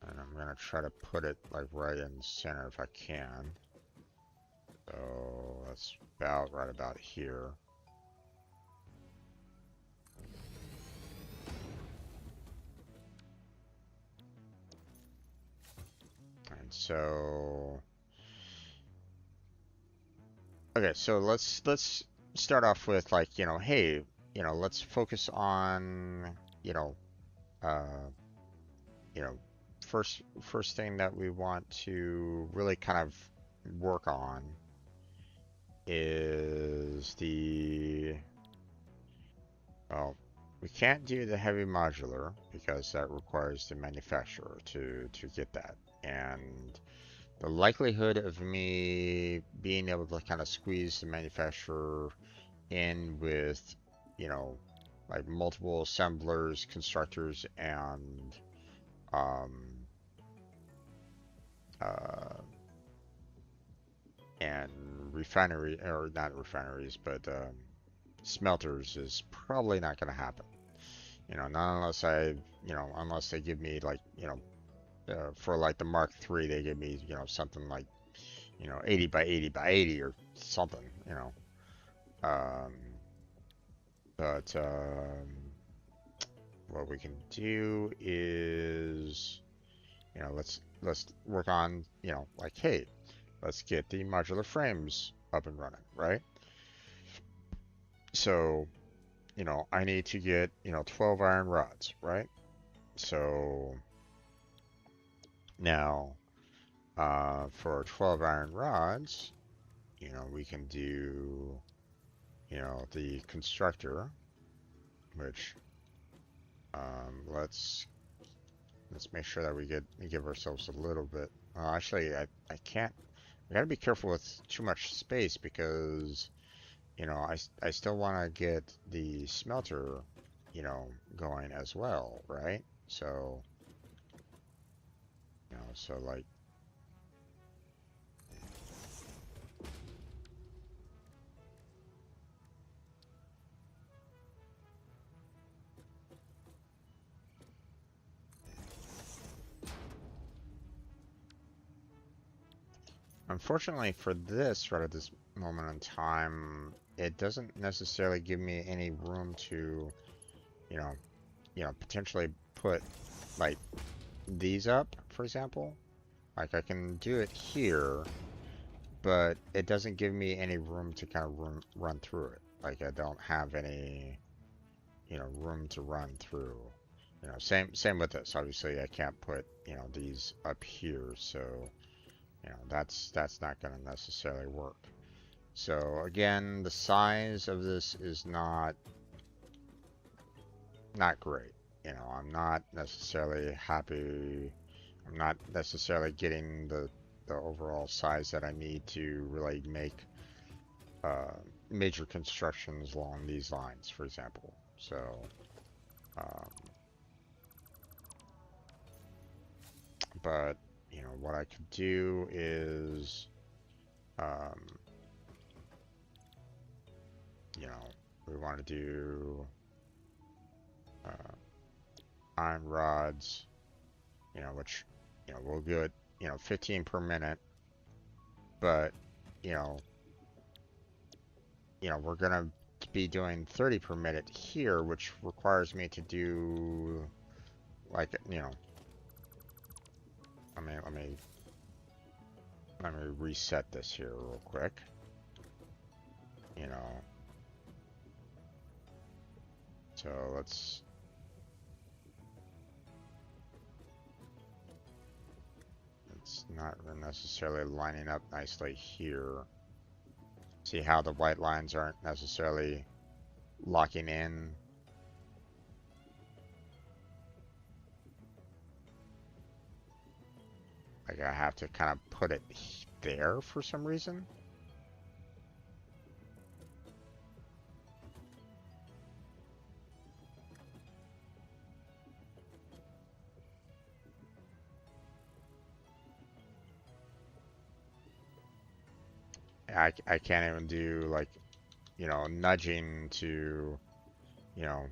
And I'm gonna try to put it like right in the center if I can. So that's about right about here. And so, okay, so let's start off with like, hey, let's focus on, you know, uh, you know, first thing that we want to really kind of work on is well, we can't do the heavy modular because that requires the manufacturer to get that. And the likelihood of me being able to kind of squeeze the manufacturer in with, you know, like multiple assemblers, constructors, um, uh, and refinery, or not refineries, but smelters is probably not going to happen. Not unless unless they give me like, for like the Mark III, they give me, something like, 80 by 80 by 80 or something, Um, but what we can do is, let's work on, like, hey, let's get the modular frames up and running, right? So, I need to get, 12 iron rods, right? So now, for 12 iron rods, we can do, the constructor, which, let's make sure that we give ourselves a little bit. Actually, I can't. I gotta be careful with too much space because, I still want to get the smelter, going as well, right? So, so like, unfortunately for this, right at this moment in time, it doesn't necessarily give me any room to, you know, potentially put like these up, for example. Like I can do it here, but it doesn't give me any room to kind of run through it. Like I don't have any, room to run through. Same with this. Obviously, I can't put, these up here, so that's not going to necessarily work. So again, the size of this is not great. I'm not necessarily happy. I'm not necessarily getting the overall size that I need to really make major constructions along these lines, for example. So, um, but what I could do is, um, we want to do iron rods, which, we'll do it, 15 per minute, but, you know, we're gonna be doing 30 per minute here, which requires me to do like, let me reset this here real quick. So it's not necessarily lining up nicely here. See how the white lines aren't necessarily locking in. Like I have to kind of put it there for some reason. I can't even do like you know, nudging to, you know,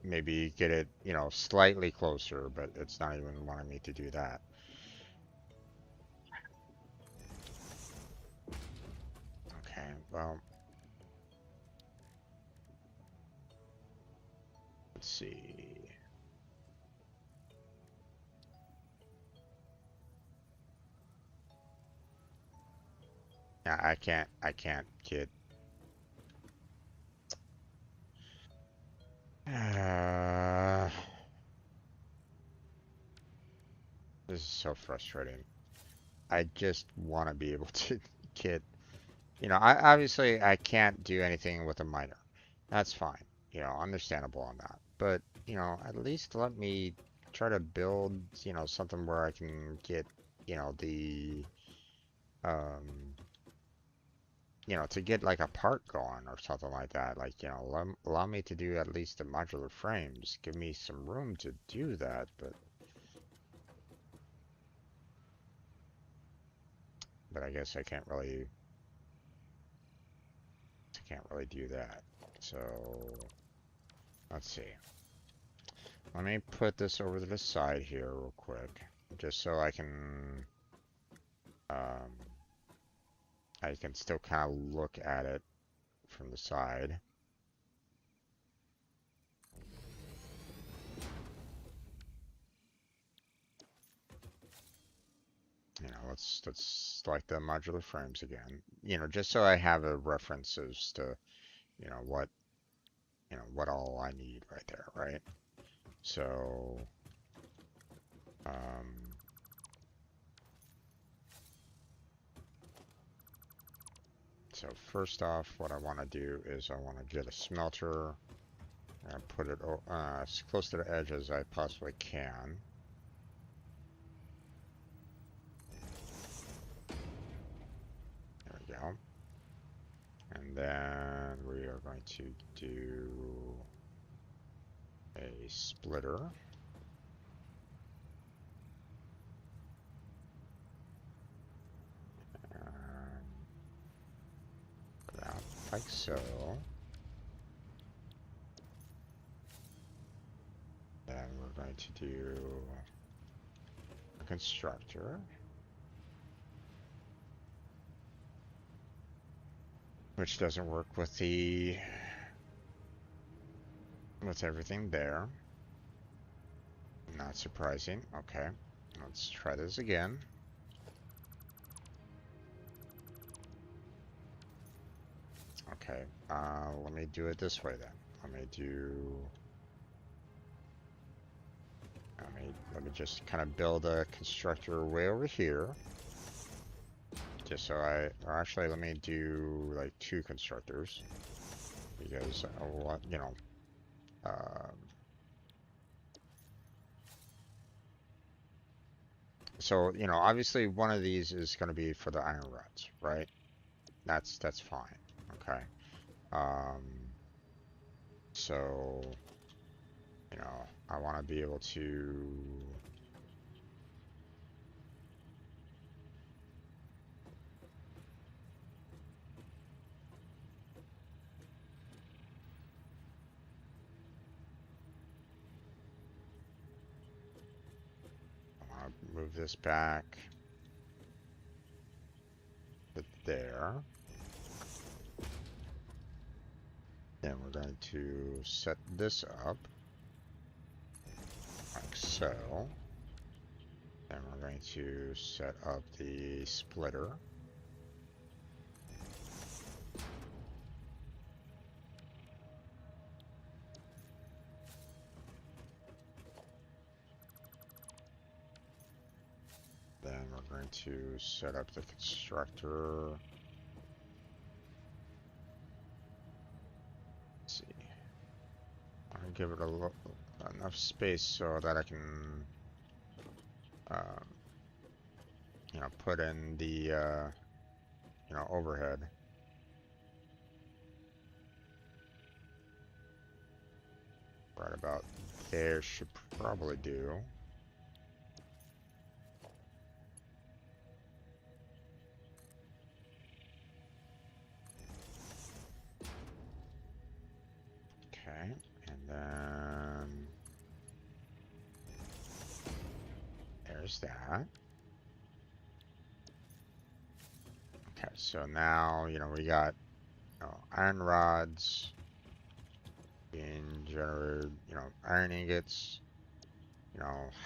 maybe get it, you know, slightly closer, but it's not even wanting me to do that. Okay, well, let's see. Yeah, I can't get. Uh, this is so frustrating. I just want to be able to get, you know, I obviously I can't do anything with a miner. That's fine. You know, understandable on that. But, you know, at least let me try to build, you know, something where I can get, you know, the um you know, to get like a part going or something like that. Like, you know, allow me to do at least the modular frames. Give me some room to do that, but I guess I can't really do that. So let's see. Let me put this over to the side here real quick, just so um, I can still kind of look at it from the side. You know, let's select the modular frames again. You know, just so I have a reference as to, you know, what all I need right there, right? So, um, so first off, what I want to do is I want to get a smelter and put it as close to the edge as I possibly can. There we go. And then we are going to do a splitter. About like so. Then we're going to do a constructor, which doesn't work with everything there. Not surprising. Okay, let's try this again. Okay, let me do it this way then. Let me just kind of build a constructor way over here. Just so or actually let me do like 2 constructors because I want, you know, so, you know, obviously one of these is going to be for the iron rods, right? That's fine. Okay. Um, so, you know, I want to be able to move this back to there. Then we're going to set this up like so. Then we're going to set up the splitter. Then we're going to set up the constructor. Let's see. I'll give it enough space so that I can, um, you know, put in the, you know, overhead. Right about there should probably do. And there's that. Okay, so now, we got, iron rods being generated, iron ingots.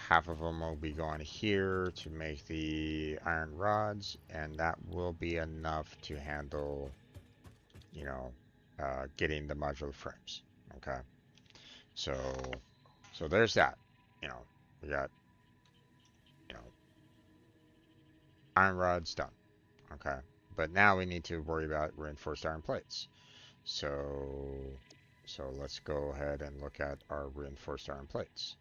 Half of them will be going here to make the iron rods, and that will be enough to handle, you know, getting the modular frames. Okay, so there's that. We got, you know, iron rods done. Okay, but now we need to worry about reinforced iron plates. So let's go ahead and look at our reinforced iron plates.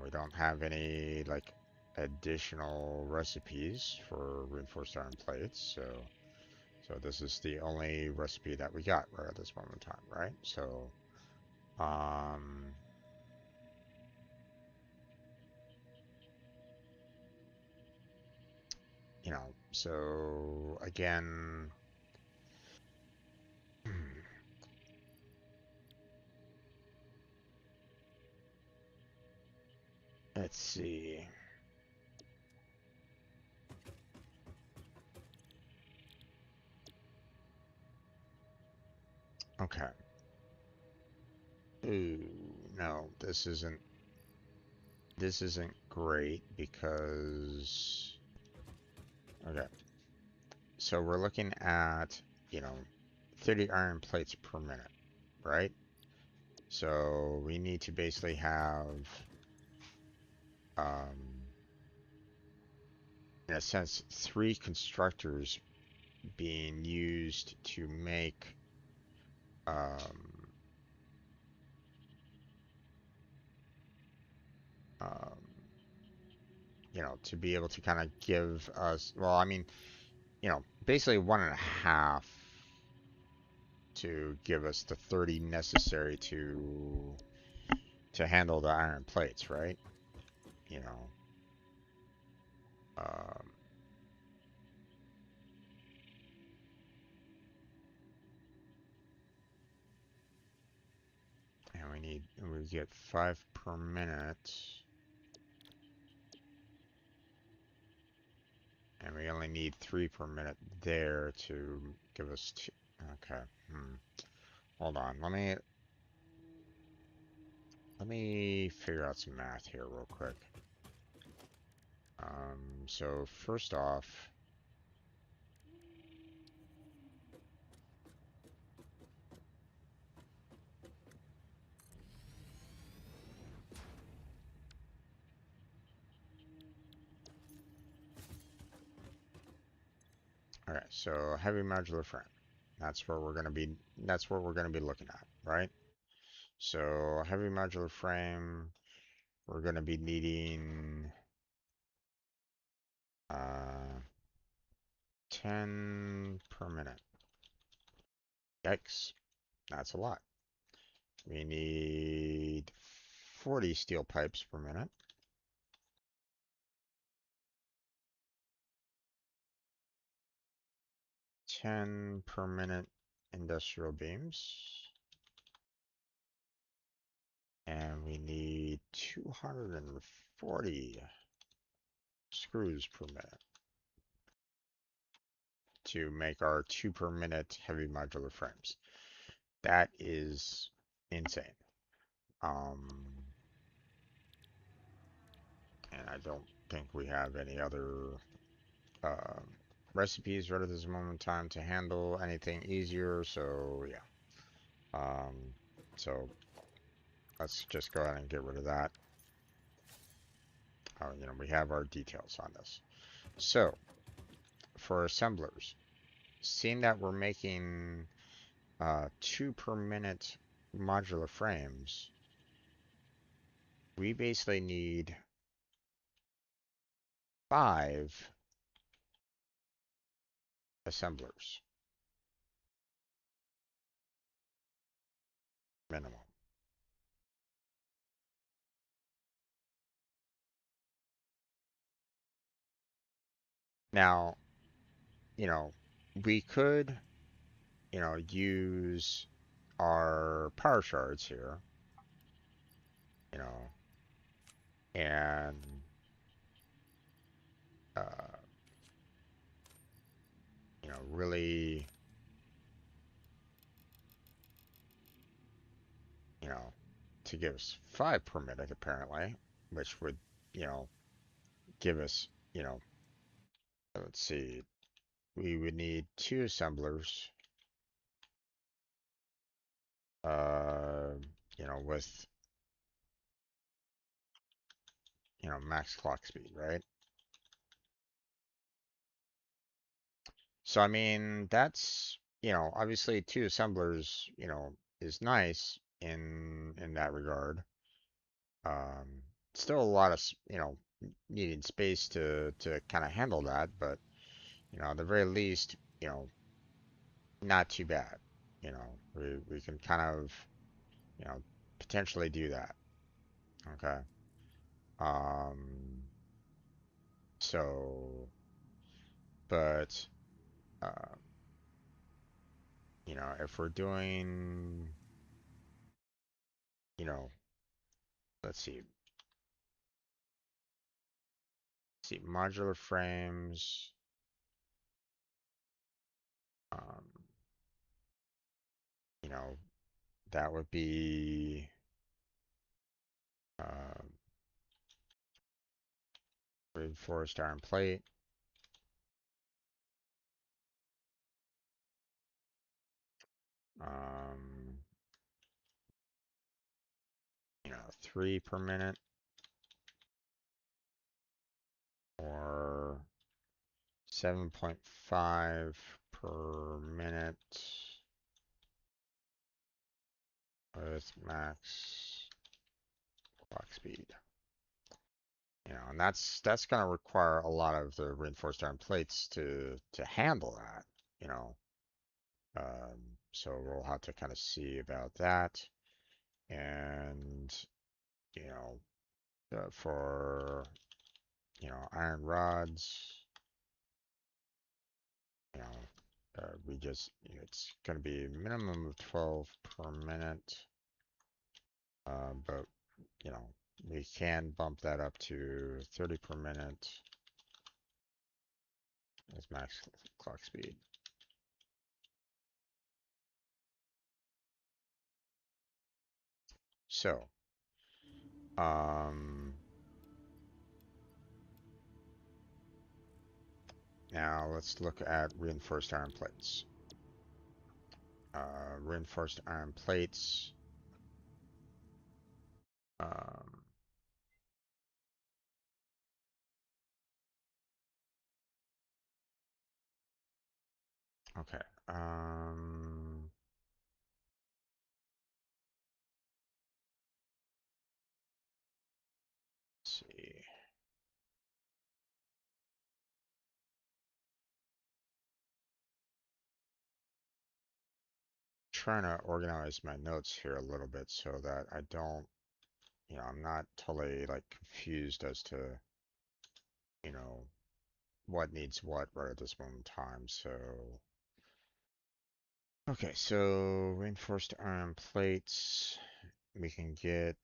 We don't have any like additional recipes for reinforced iron plates, so this is the only recipe that we got right at this moment in time, right? So, um, so again, let's see. Okay. Ooh, no, this isn't great because okay. So we're looking at, you know, 30 iron plates per minute, right? So we need to basically have, um, in a sense, 3 constructors being used to make, um, um, to be able to kind of give us, well, I mean, basically 1.5 to give us the 30 necessary to handle the iron plates, right? You know, um, and we get 5 per minute, and we only need 3 per minute there to give us two. Okay, hold on. Let me figure out some math here real quick. So first off, all right. So heavy modular frame. That's where we're gonna be. That's what we're gonna be looking at, right? So heavy modular frame. We're gonna be needing 10 per minute. Yikes, that's a lot. We need 40 steel pipes per minute. 10 per minute industrial beams. And we need 240 screws per minute to make our 2 per minute heavy modular frames. That is insane. And I don't think we have any other uh, recipes right at this moment in time to handle anything easier. So yeah. So let's just go ahead and get rid of that. We have our details on this. So for assemblers, seeing that we're making 2 per minute modular frames, we basically need 5 assemblers minimum. Now, you know, we could, use our power shards here, you know, and uh, really, you know, to give us 5 per minute apparently, which would, you know, give us, let's see, we would need two assemblers, uh, with, max clock speed, right? So, I mean, that's, obviously two assemblers, is nice in that regard. Um, Still a lot of, needing space to kind of handle that, but, at the very least, not too bad. We can kind of, you know, potentially do that. Okay. Um, so, but, uh, if we're doing, you know, let's see, modular frames, um, you know, that would be, uh, reinforced iron plate, um, 3 per minute, or 7.5 per minute with max clock speed. And that's going to require a lot of the reinforced iron plates to handle that. You know, so we'll have to kind of see about that, and you know, for iron rods, you know, we just it's going to be a minimum of 12 per minute, but you know, we can bump that up to 30 per minute as max clock speed. So, um, now let's look at reinforced iron plates. Reinforced iron plates. Um, okay. Let's see. Trying to organize my notes here a little bit so that I don't, I'm not totally like confused as to, you know, what needs what right at this moment in time. So, okay, so reinforced iron plates we can get,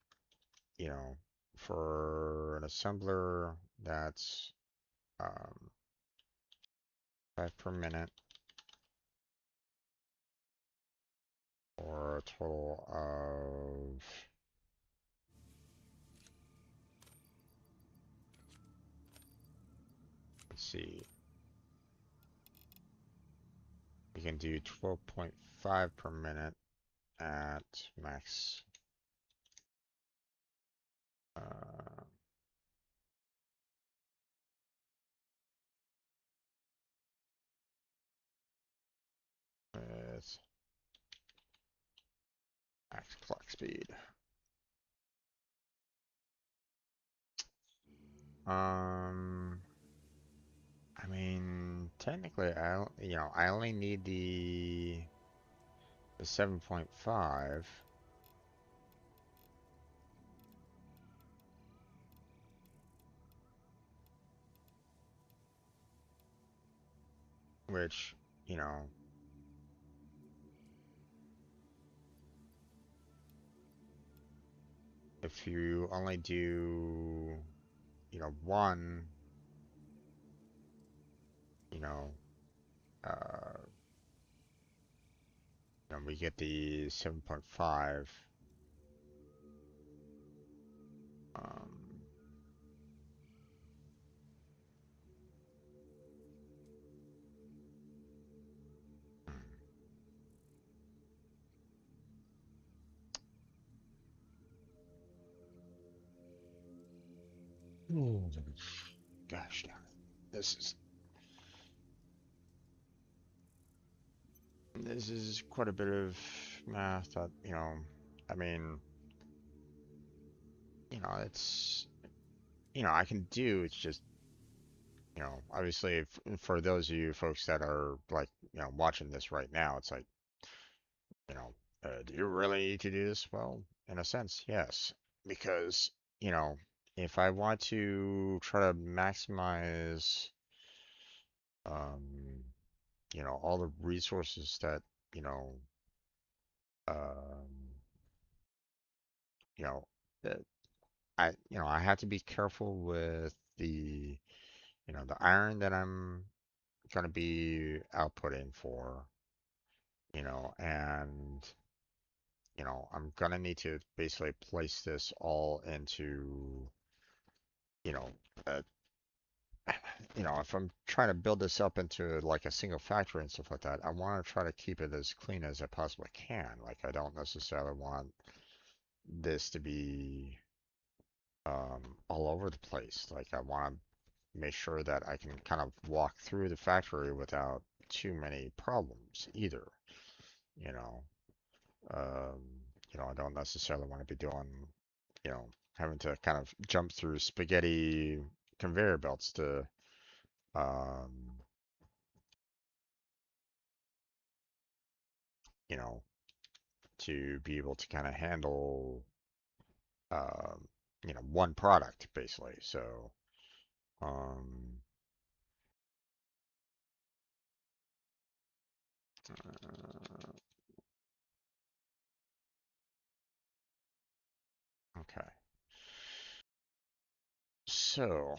you know, for an assembler that's 5 per minute, or a total of, let's see, we can do 12.5 per minute at max. Uh, with max clock speed. Um, I mean, technically, I only need the 7.5, which, you know, if you only do, one, you know, uh, we get the 7.5. Um, hmm. Gosh darn it. This is quite a bit of math that, I mean, it's, I can do. It's just, obviously for those of you folks that are like, watching this right now, it's like, you know, do you really need to do this? Well, in a sense, yes, because, you know, if I want to try to maximize, um, all the resources that, you know, um, you know, that I have to be careful with the iron that I'm going to be outputting for, and, I'm going to need to basically place this all into, you know, uh, if I'm trying to build this up into like a single factory and stuff like that, I want to try to keep it as clean as I possibly can. Like, I don't necessarily want this to be all over the place. Like, I want to make sure that I can kind of walk through the factory without too many problems either. You know, um, I don't necessarily want to be doing, having to kind of jump through spaghetti conveyor belts um, you know, to be able to kind of handle, um, one product basically. So, um, uh, okay. So,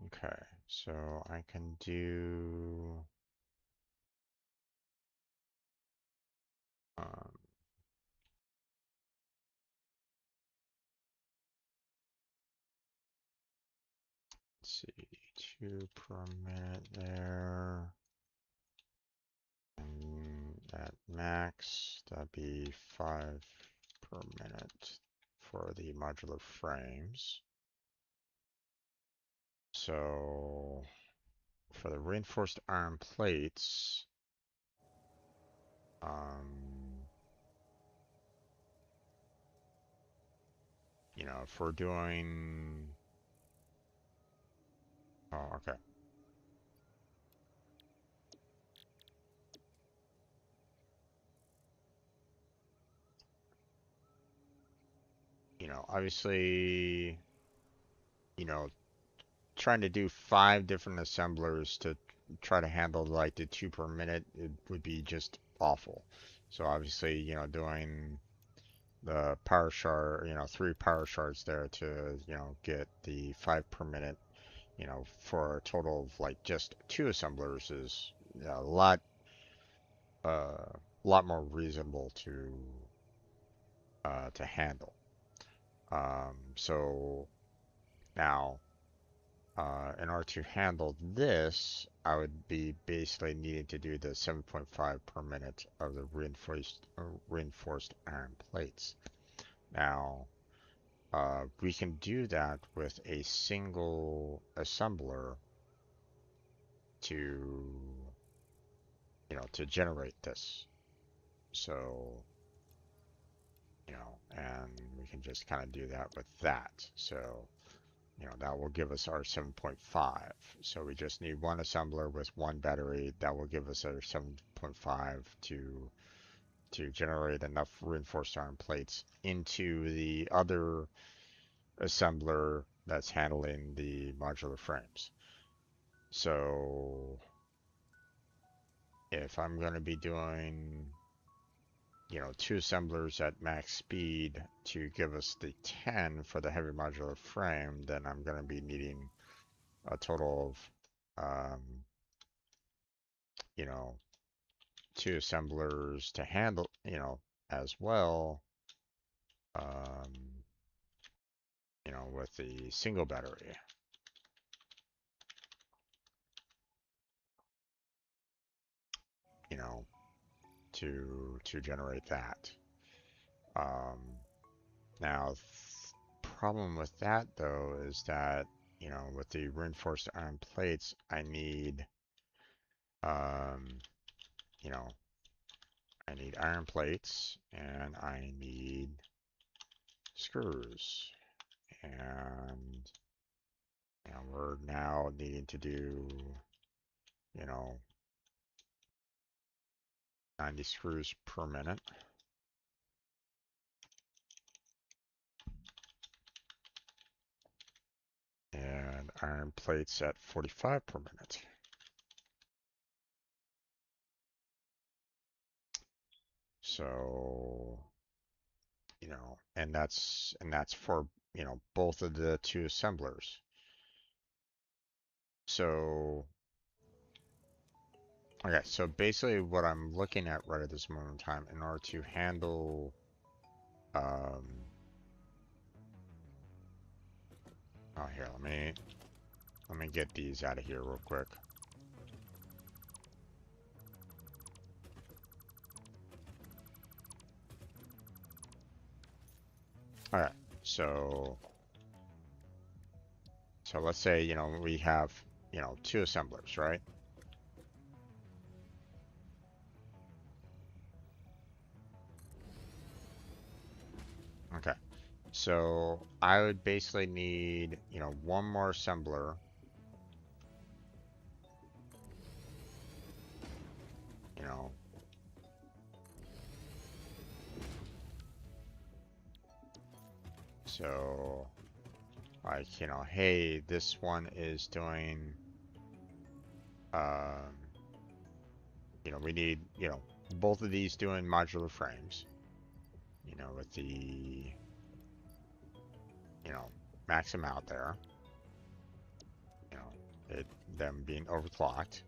okay. So I can do, um, let's see, 2 per minute there. And at max, that'd be 5 per minute for the modular frames. So for the reinforced iron plates, um, if we're doing, oh, okay. Obviously, you know, trying to do 5 different assemblers to try to handle like the 2 per minute, it would be just awful. So obviously, doing the power shard, 3 power shards there to, get the 5 per minute, for a total of like just 2 assemblers is a lot more reasonable to handle. So now, in order to handle this, I would be basically needing to do the 7.5 per minute of the reinforced iron plates. Now, we can do that with a single assembler to, to generate this. So, and we can just kind of do that with that. So, that will give us our 7.5. So we just need one assembler with one battery. That will give us our 7.5 to generate enough reinforced iron plates into the other assembler that's handling the modular frames. So if I'm going to be doing, two assemblers at max speed to give us the 10 for the heavy modular frame, then I'm going to be needing a total of, two assemblers to handle, as well, with the single battery. To generate that. Now, problem with that though is that with the reinforced iron plates, I need um, I need iron plates and I need screws, and we're now needing to do 90 screws per minute. And iron plates at 45 per minute. So, and that's for, both of the two assemblers. So, okay, so basically what I'm looking at right at this moment in time, in order to handle, oh, here, let me get these out of here real quick. All right, so let's say, we have, two assemblers, right? Okay, so I would basically need, one more assembler. So, like, hey, this one is doing, we need, both of these doing modular frames, with the, max amount there, them being overclocked.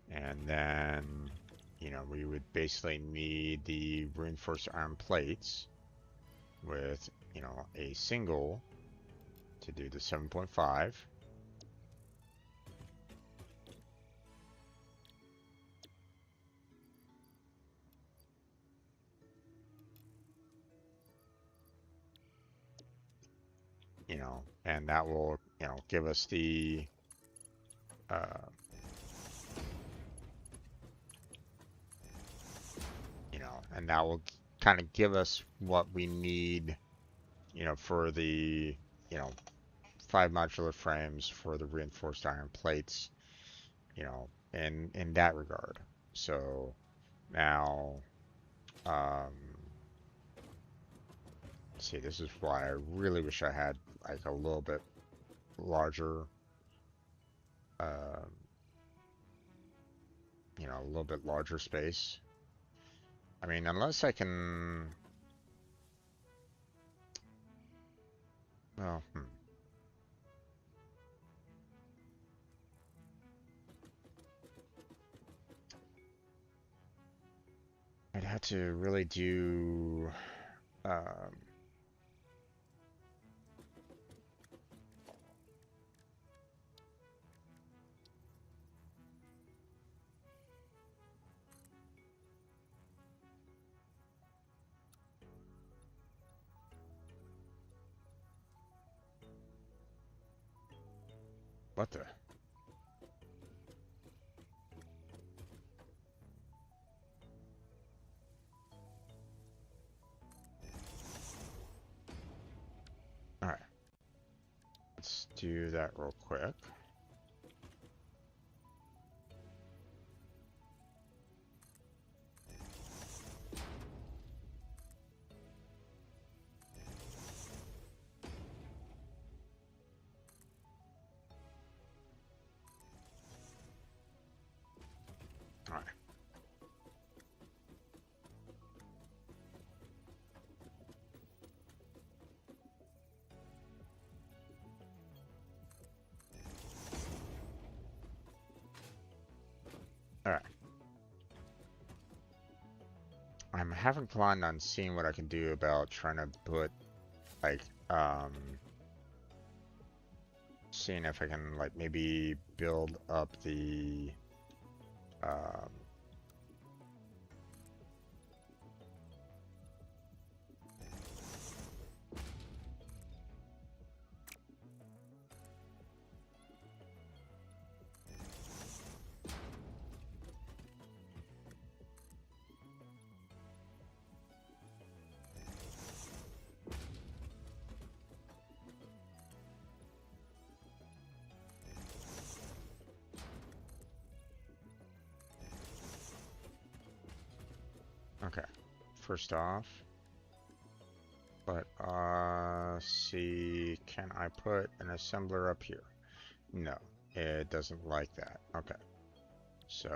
And then, we would basically need the reinforced iron plates with, a single to do the 7.5. And that will, give us the, and that will kind of give us what we need, for the, 5 modular frames for the reinforced iron plates, in that regard. So now, see, this is why I really wish I had like a little bit larger, a little bit larger space. I mean, unless I can, well, I'd have to really do, what the? do that real quick. All right. All right. I'm having fun on seeing what I can do about trying to put like seeing if I can like maybe build up the um okay. First off, but see, can I put an assembler up here? No, it doesn't like that. Okay. So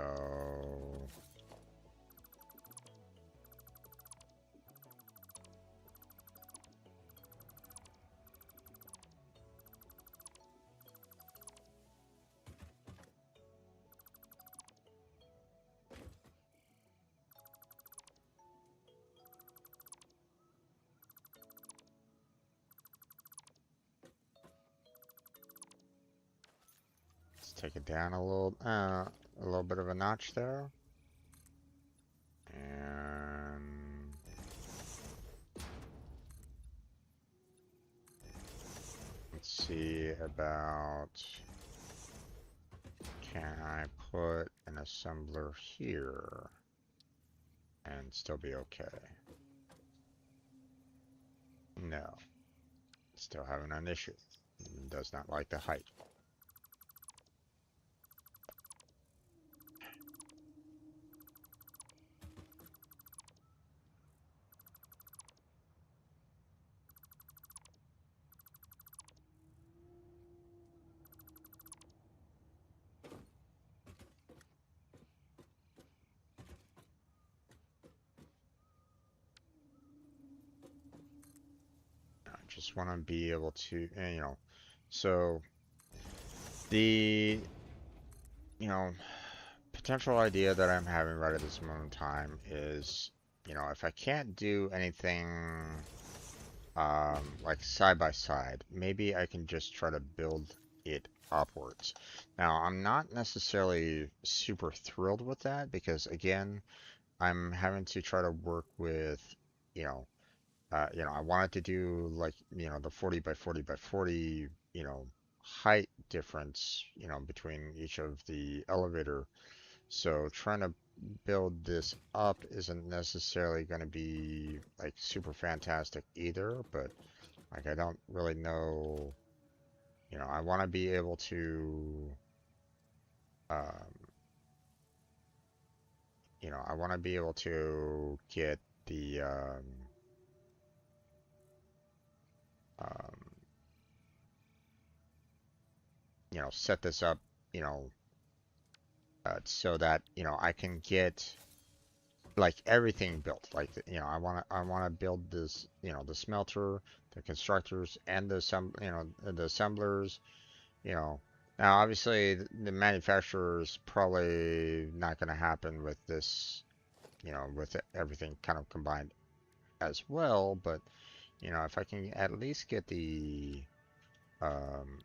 let's take it down a little bit of a notch there. And let's see about, can I put an assembler here and still be okay? No, still having an issue. Does not like the height. I just want to be able to, so the, potential idea that I'm having right at this moment in time is, if I can't do anything like side by side, maybe I can just try to build it upwards. Now, I'm not necessarily super thrilled with that because, again, I'm having to try to work with, you know, I wanted to do like, the 40 by 40 by 40, height difference, between each of the elevator. So trying to build this up isn't necessarily going to be like super fantastic either, but like I don't really know, I want to be able to, um, I want to be able to get the, um, set this up, you know, so that, I can get like everything built. Like, I want to build this, the smelter, the constructors, and the assemblers, you know. Now, obviously, the manufacturer's probably not going to happen with this, with everything kind of combined as well. But, if I can at least get um,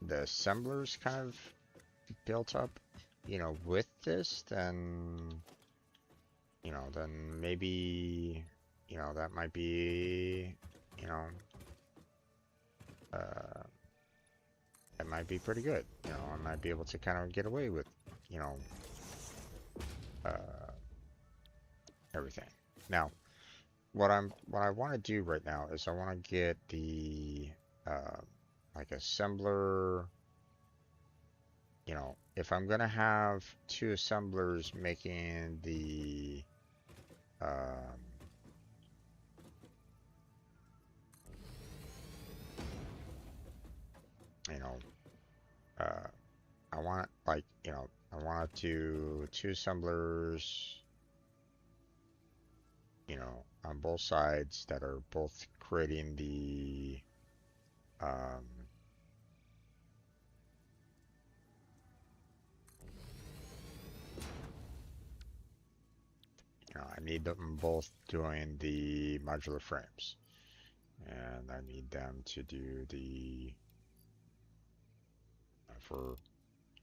the assemblers kind of built up, with this, then maybe, that might be, you know, uh, that might be pretty good. I might be able to kind of get away with, you know, uh, everything. Now, what I want to do right now is I want to get the, uh, like assembler, you know, if I'm gonna have two assemblers making the, um, you know, uh, I want like, you know, I want to do two assemblers, you know, on both sides that are both creating the, um, you know, I need them both doing the modular frames, and I need them to do the, for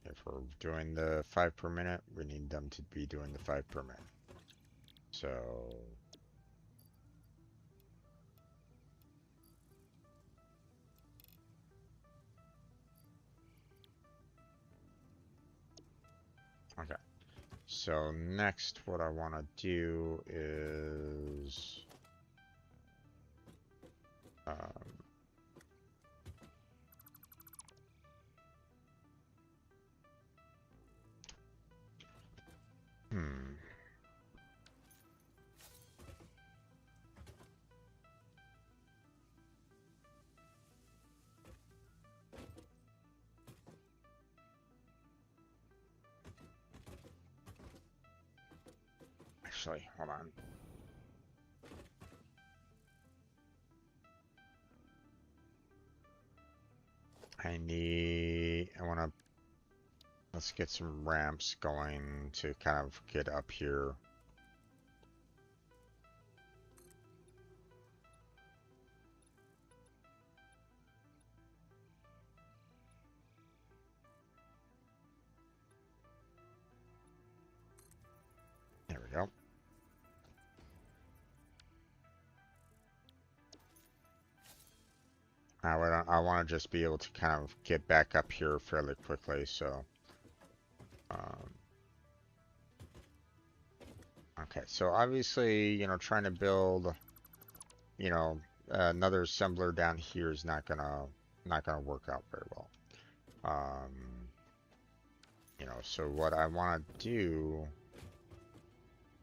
if we're doing the 5 per minute, we need them to be doing the 5 per minute. So, okay. So next, what I want to do is, um, hmm. Actually, hold on. I want to, let's get some ramps going to kind of get up here. There we go. I want to just be able to kind of get back up here fairly quickly, so. Um, okay, so obviously, you know, trying to build, you know, another assembler down here is not gonna work out very well. You know, so what I want to do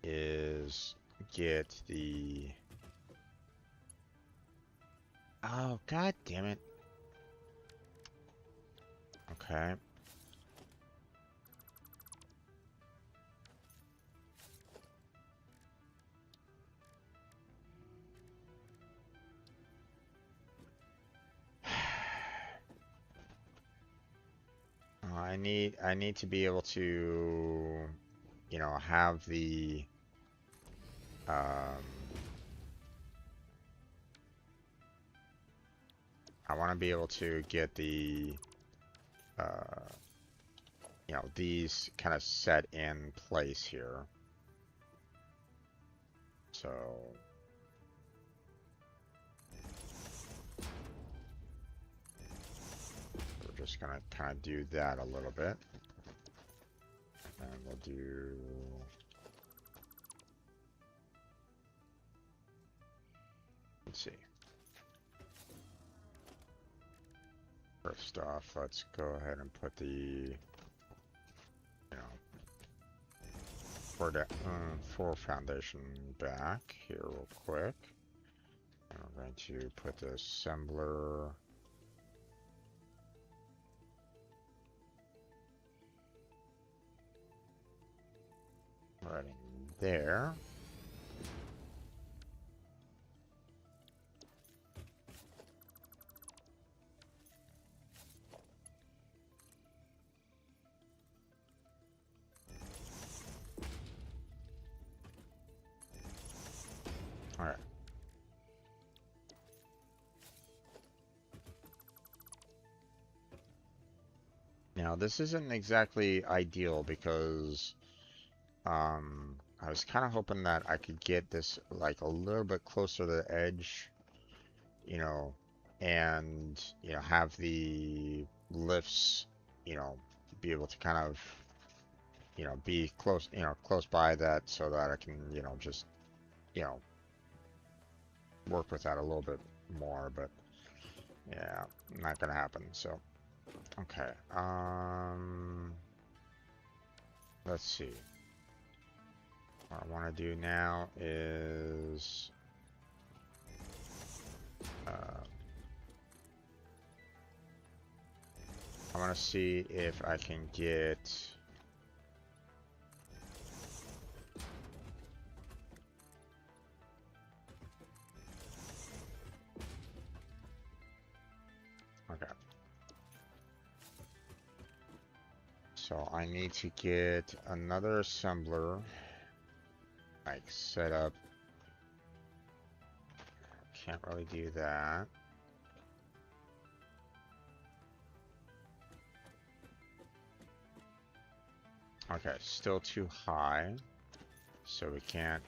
is get the, oh, god damn it. Okay. I need to be able to, you know, have the, um, I want to be able to get the, uh, you know, these kind of set in place here. So, we're just gonna kind of do that a little bit. And we'll do, let's see. First off, let's go ahead and put the, you know, for foundation back here real quick. And I'm going to put the assembler right in there. All right. Now this isn't exactly ideal because I was kind of hoping that I could get this like a little bit closer to the edge, you know, and you know have the lifts, you know, be able to kind of, you know, be close, you know, close by that so that I can, you know, just, you know, work with that a little bit more, but Yeah, not gonna happen. So, okay. Let's see. What I want to do now is I want to see if I can get. Okay. So I need to get another assembler, like set up. Can't really do that. Okay, still too high, so we can't.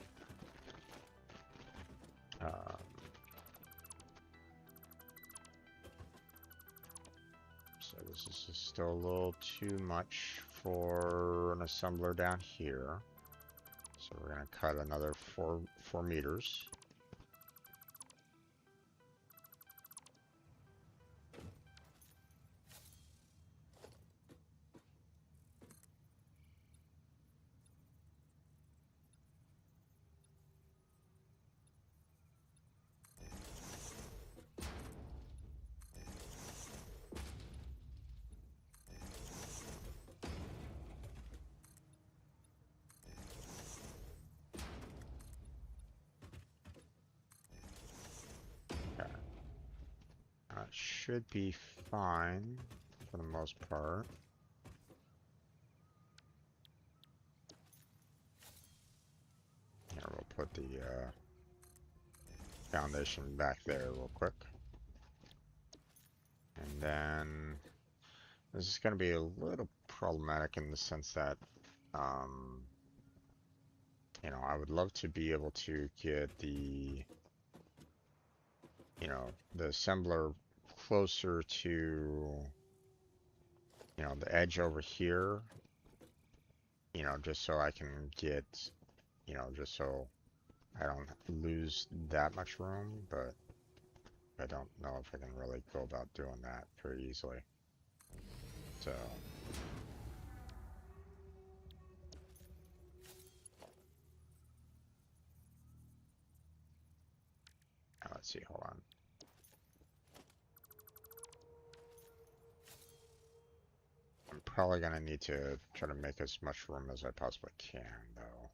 So this is just still a little too much for an assembler down here. So we're gonna cut another four meters. Okay. That should be fine for the most part. Here, we'll put the foundation back there real quick. And then this is going to be a little problematic in the sense that, you know, I would love to be able to get the, you know, the assembler closer to, you know, the edge over here, you know, just so I can get, you know, just so I don't lose that much room, but I don't know if I can really go about doing that very easily. So, let's see, hold on. I'm probably gonna need to try to make as much room as I possibly can, though.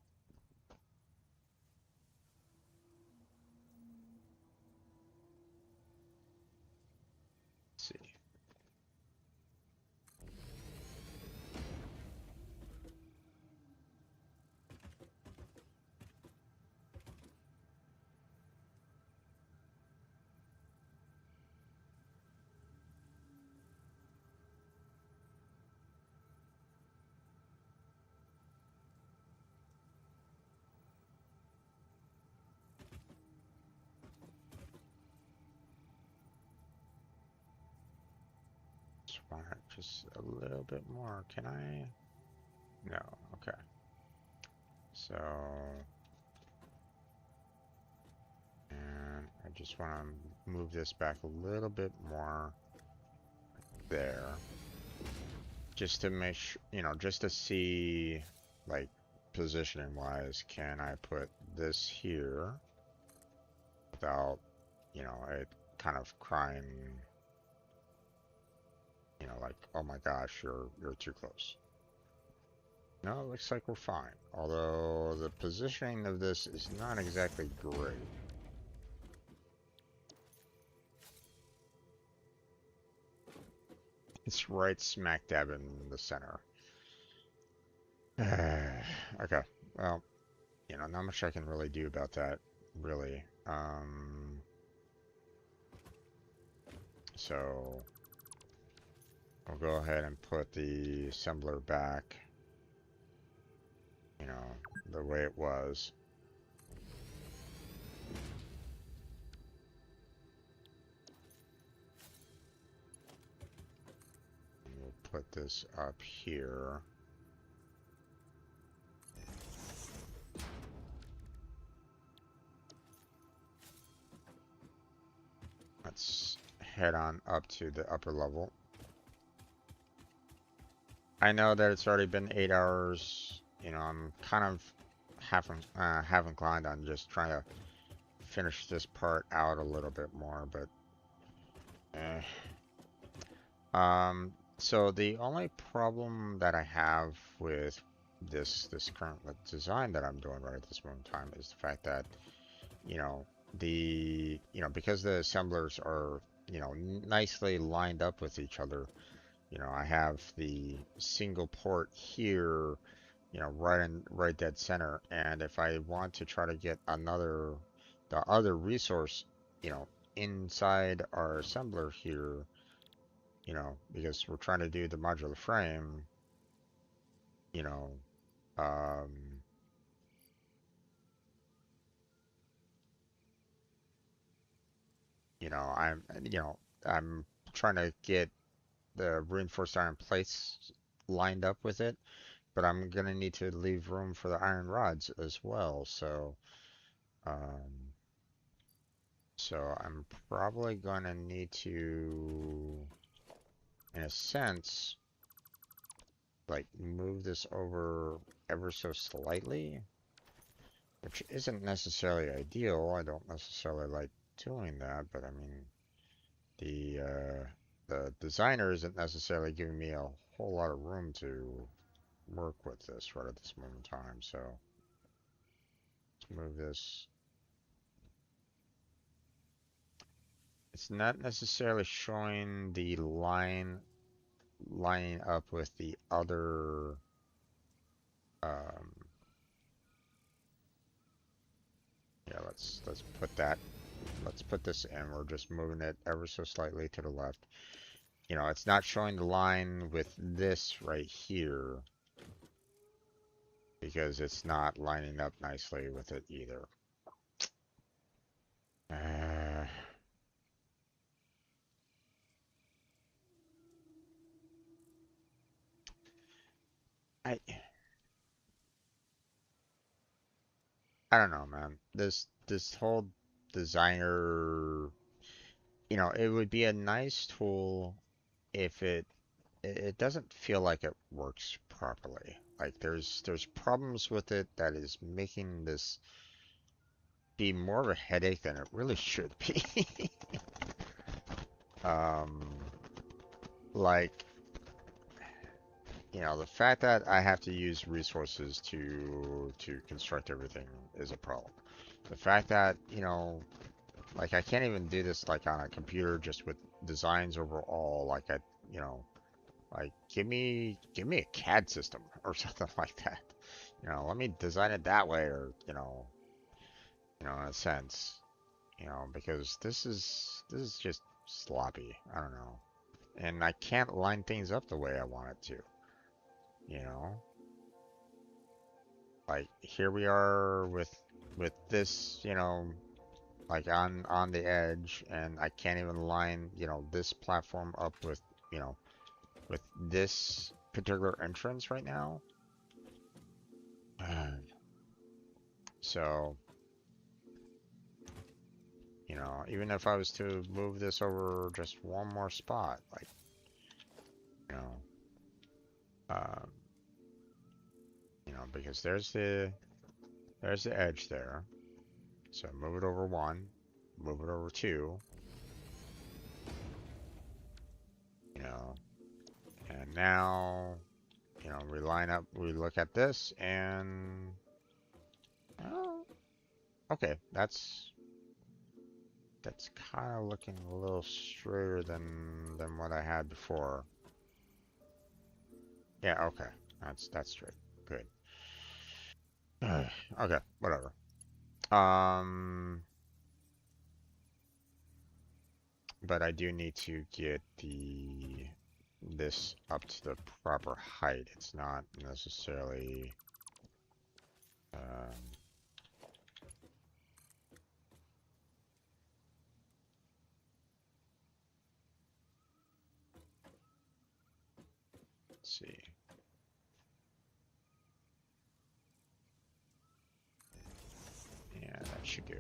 Let's see. Just want just a little bit more. Can I? No. Okay. So, and I just want to move this back a little bit more there, just to make sure, you know, just to see, like, positioning wise, can I put this here without, you know, it kind of crying, you know, like, oh my gosh, you're too close. No, it looks like we're fine. Although the positioning of this is not exactly great. It's right smack dab in the center. Okay, well, you know, not much I can really do about that, really. So I'll go ahead and put the assembler back, you know, the way it was. And we'll put this up here. Let's head on up to the upper level. I know that it's already been 8 hours. You know, I'm kind of half inclined on just trying to finish this part out a little bit more, but eh. So the only problem that I have with this current design that I'm doing right at this moment in time is the fact that, you know, because the assemblers are, nicely lined up with each other. I have the single port here, right dead center, and if I want to try to get the other resource, you know, inside our assembler here, because we're trying to do the modular frame, you know, um, you know, I'm, you know, I'm trying to get the reinforced iron plates lined up with it, but I'm gonna need to leave room for the iron rods as well. Um, so I'm probably gonna need to, in a sense, like move this over ever so slightly, which isn't necessarily ideal. I don't necessarily like doing that, but I mean, the designer isn't necessarily giving me a whole lot of room to work with this right at this moment in time. So let's move this. It's not necessarily showing the lining up with the other. Um, yeah, let's put this in. We're just moving it ever so slightly to the left. It's not showing the line with this right here because it's not lining up nicely with it either. Uh, I I don't know, man. This whole designer, it would be a nice tool if it doesn't feel like it works properly. Like there's problems with it that is making this be more of a headache than it really should be. Um, like, the fact that I have to use resources to construct everything is a problem. The fact that, like I can't even do this like on a computer just with designs overall, you know, like give me a CAD system or something like that. Let me design it that way or, in a sense, because this is just sloppy. I don't know. And I can't line things up the way I want it to, you know? Like here we are with this, like on the edge, and I can't even line, this platform up you know, with this particular entrance right now. So, even if I was to move this over just one more spot, like, you know, um, because there's the edge there. So move it over one, move it over two, you know, and now, we line up, we look at this, and oh, okay, that's kind of looking a little straighter than what I had before. Yeah, okay, that's straight. Good. Okay, whatever. Um, but I do need to get this up to the proper height. It's not necessarily um, let's see. Yeah, that should do.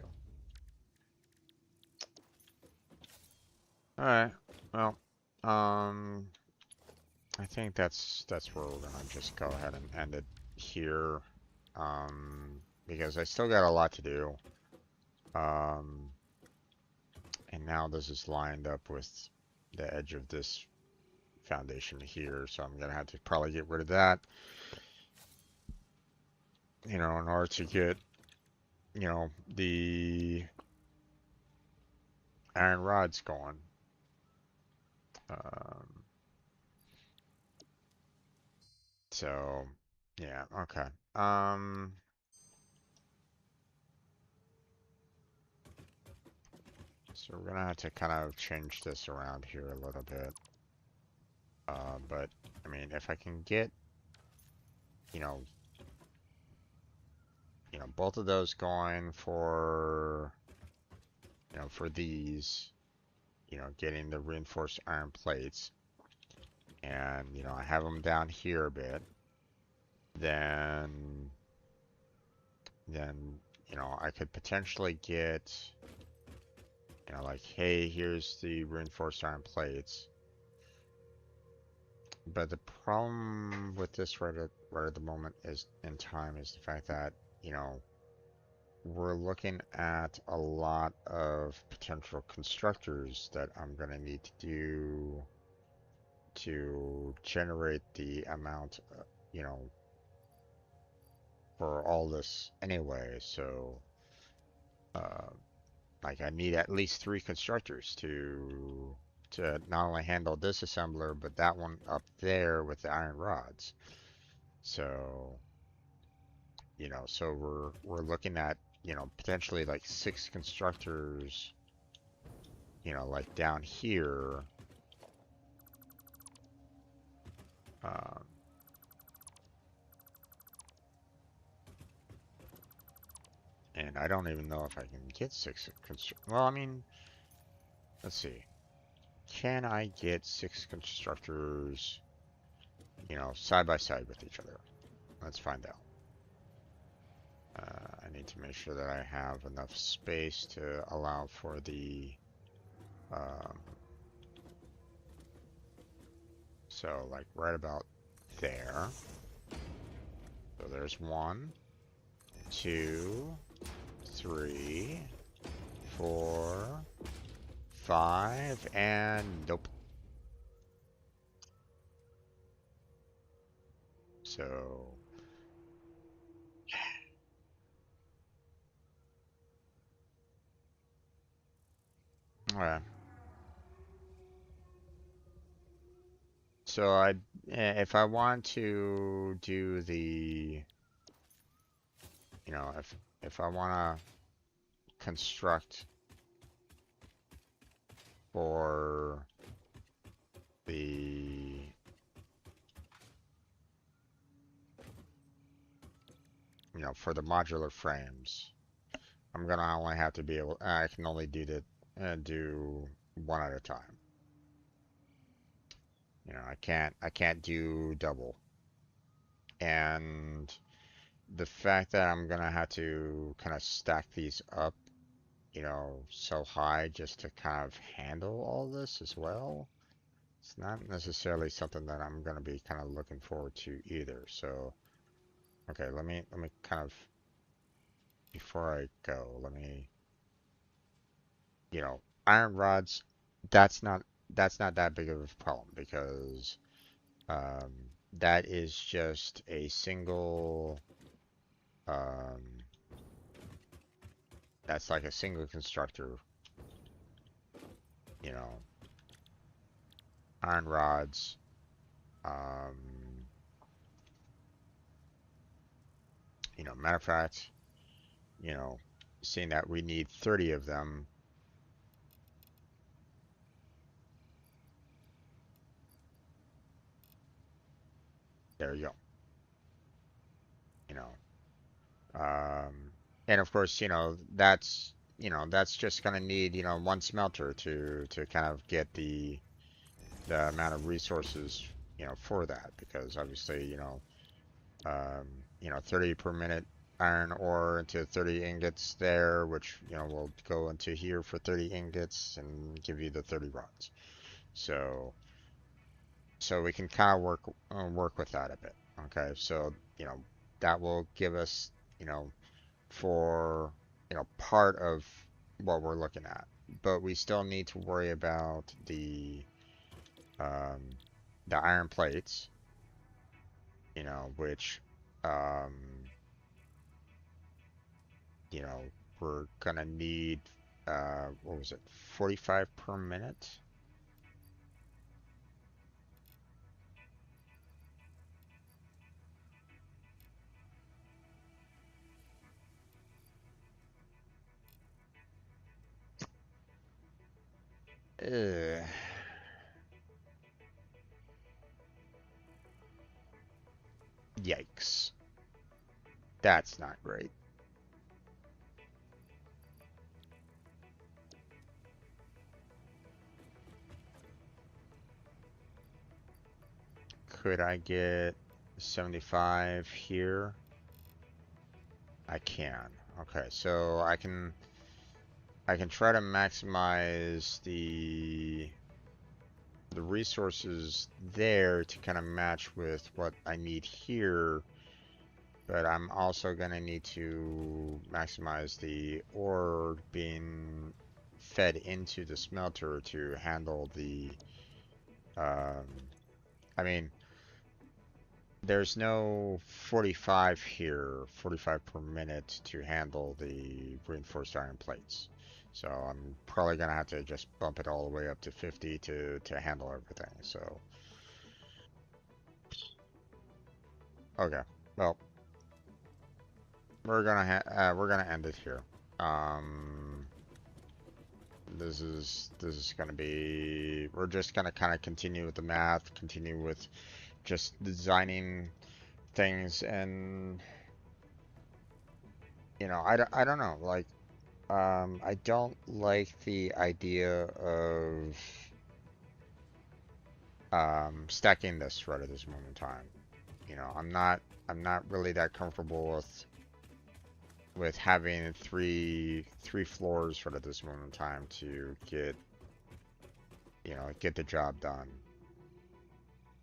Alright, well, um, I think that's where we're gonna just go ahead and end it here. Because I still got a lot to do. Um, and now this is lined up with the edge of this foundation here, so I'm gonna have to probably get rid of that, in order to get, the iron rods going. Um, so yeah, okay. So we're gonna have to kind of change this around here a little bit. But I mean, if I can get, you know, both of those going for, for these, getting the reinforced iron plates, and I have them down here a bit, then then I could potentially get, like, hey, here's the reinforced iron plates. But the problem with this right at the moment is in time is the fact that, we're looking at a lot of potential constructors that I'm going to need to do to generate the amount, for all this anyway. So, uh, like, I need at least 3 constructors to not only handle this assembler, but that one up there with the iron rods. So, so we're looking at, potentially like 6 constructors, like down here. Um, and I don't even know if I can get 6 well, I mean, let's see. Can I get 6 constructors, side by side with each other? Let's find out. I need to make sure that I have enough space to allow for the, um, so like right about there. So there's 1, 2, 3, 4, 5, and nope. So, alright. So if I want to do the, if I want to construct for the, for the modular frames, I'm gonna only have to be able, I can only do one at a time. I can't do double. And the fact that I'm gonna have to kind of stack these up, so high just to kind of handle all this as well, it's not necessarily something that I'm gonna be kind of looking forward to either. So, okay, let me kind of, before I go, iron rods, that's not that big of a problem because um, that is just a single, um, that's like a single constructor, you know, iron rods. Um, Matter of fact, you know, seeing that we need 30 of them, there you go. You know, um, and of course, that's just gonna need, 1 smelter to kind of get the amount of resources, for that, because obviously, 30 per minute iron ore into 30 ingots there, which, you know, will go into here for 30 ingots and give you the 30 rods. So, so we can kind of work with that a bit. Okay, so, you know, that will give us, you know, for, you know, part of what we're looking at. But we still need to worry about um, the iron plates, you know, which, um, you know, we're gonna need, what was it, 45 per minute? Ugh. Yikes. That's not great. Could I get 75 here? I can. Okay, so I can try to maximize the resources there to kind of match with what I need here, but I'm also gonna need to maximize the ore being fed into the smelter to handle the um, I mean, there's no 45 here, 45 per minute to handle the reinforced iron plates. So I'm probably gonna have to just bump it all the way up to 50 to handle everything. So okay, well, we're gonna end it here. Um, this is gonna be, we're just gonna kind of continue with the math, continue with just designing things, and you know, I don't know, like I don't like the idea of stacking this right at this moment in time. You know, I'm not really that comfortable with having three floors right at this moment in time to get, you know, get the job done.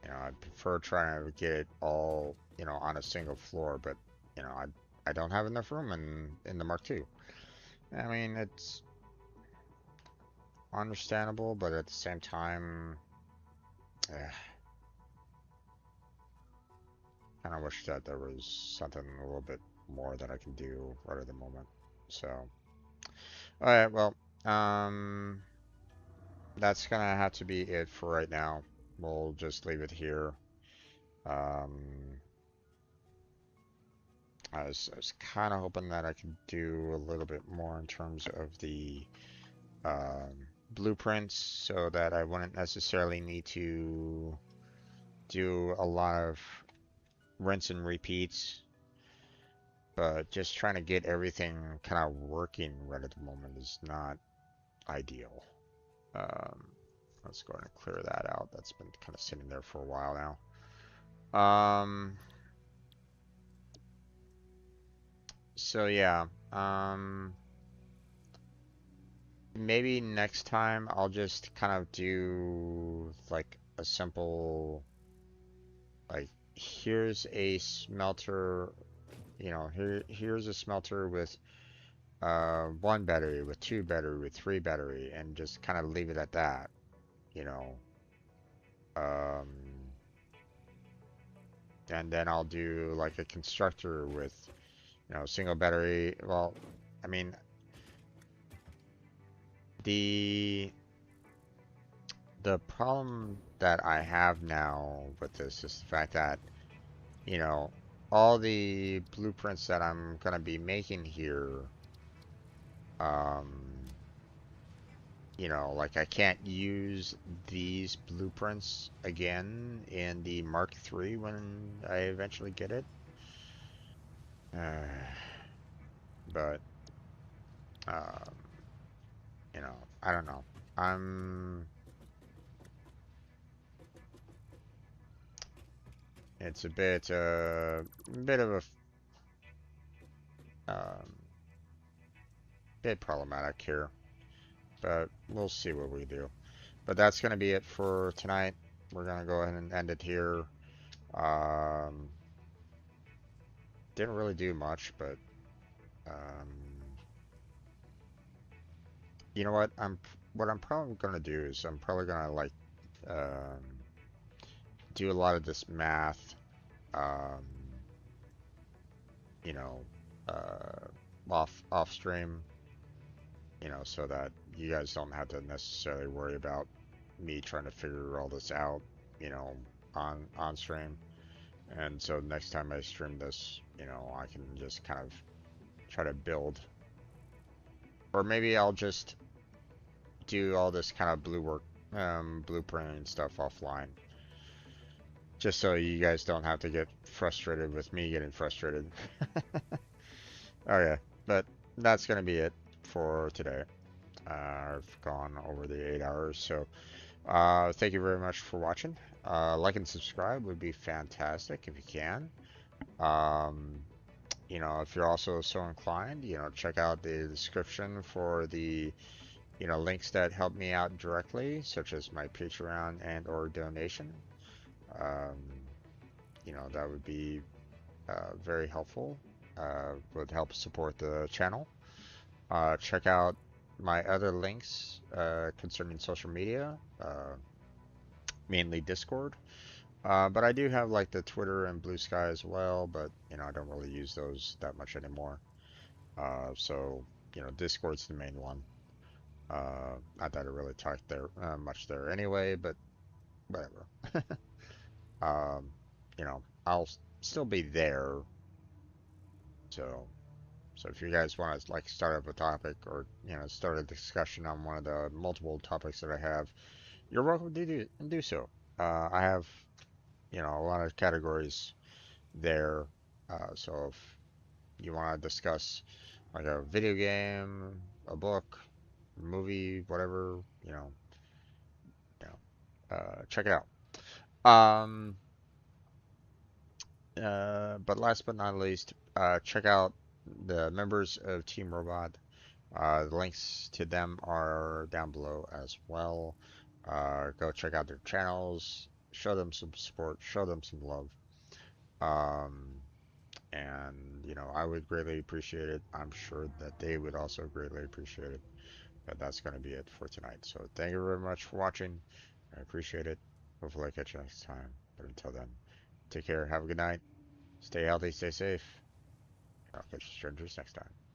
You know, I prefer trying to get it all, you know, on a single floor, but you know, I don't have enough room in the Mark II. I mean, it's understandable, but at the same time, eh, kind of wish that there was something a little bit more that I can do right at the moment. So, all right, well, um, that's gonna have to be it for right now. We'll just leave it here. Um, I was kind of hoping that I could do a little bit more in terms of the blueprints so that I wouldn't necessarily need to do a lot of rinse and repeats, but just trying to get everything kind of working right at the moment is not ideal. Um, let's go ahead and clear that out. That's been kind of sitting there for a while now. So yeah, maybe next time I'll just kind of do like a simple, like, here's a smelter, you know, here's a smelter with one battery, with two battery, with three battery, and just kind of leave it at that, you know. Um, and then I'll do like a constructor with, you know, single battery. Well, I mean, the the problem that I have now with this is the fact that, you know, all the blueprints that I'm gonna be making here, um, you know, like I can't use these blueprints again in the Mark III when I eventually get it. Uh, but, um, you know, I don't know. I'm, it's a bit of a um, bit problematic here, but we'll see what we do. But that's going to be it for tonight. We're going to go ahead and end it here. Um, didn't really do much, but you know what I'm probably going to do is I'm probably going to like um, do a lot of this math, um, you know, off stream, so that you guys don't have to necessarily worry about me trying to figure all this out, on stream. And so next time I stream this, I can just kind of try to build, or maybe I'll just do all this kind of blueprinting stuff offline, just so you guys don't have to get frustrated with me getting frustrated. Okay, but that's gonna be it for today. I've gone over the 8 hours, so thank you very much for watching. Like and subscribe would be fantastic if you can. Um, if you're also so inclined, check out the description for the, links that help me out directly, such as my Patreon and or donation. Um, that would be very helpful. Would help support the channel. Check out my other links concerning social media, mainly Discord. But I do have like the Twitter and Blue Sky as well, but I don't really use those that much anymore. So Discord's the main one. Not that I really talk there much there anyway, but whatever. I'll still be there. So if you guys want to like start up a topic or start a discussion on one of the multiple topics that I have, you're welcome to do so. I have a lot of categories there. So if you want to discuss like a video game, a book, movie, whatever, check it out. Um, but last but not least, check out the members of Team Robot. The links to them are down below as well. Go check out their channels, show them some support, show them some love. Um, and I would greatly appreciate it. I'm sure that they would also greatly appreciate it. But that's going to be it for tonight. So thank you very much for watching. I appreciate it. Hopefully I catch you next time. But until then, take care. Have a good night. Stay healthy. Stay safe. I'll catch you strangers next time.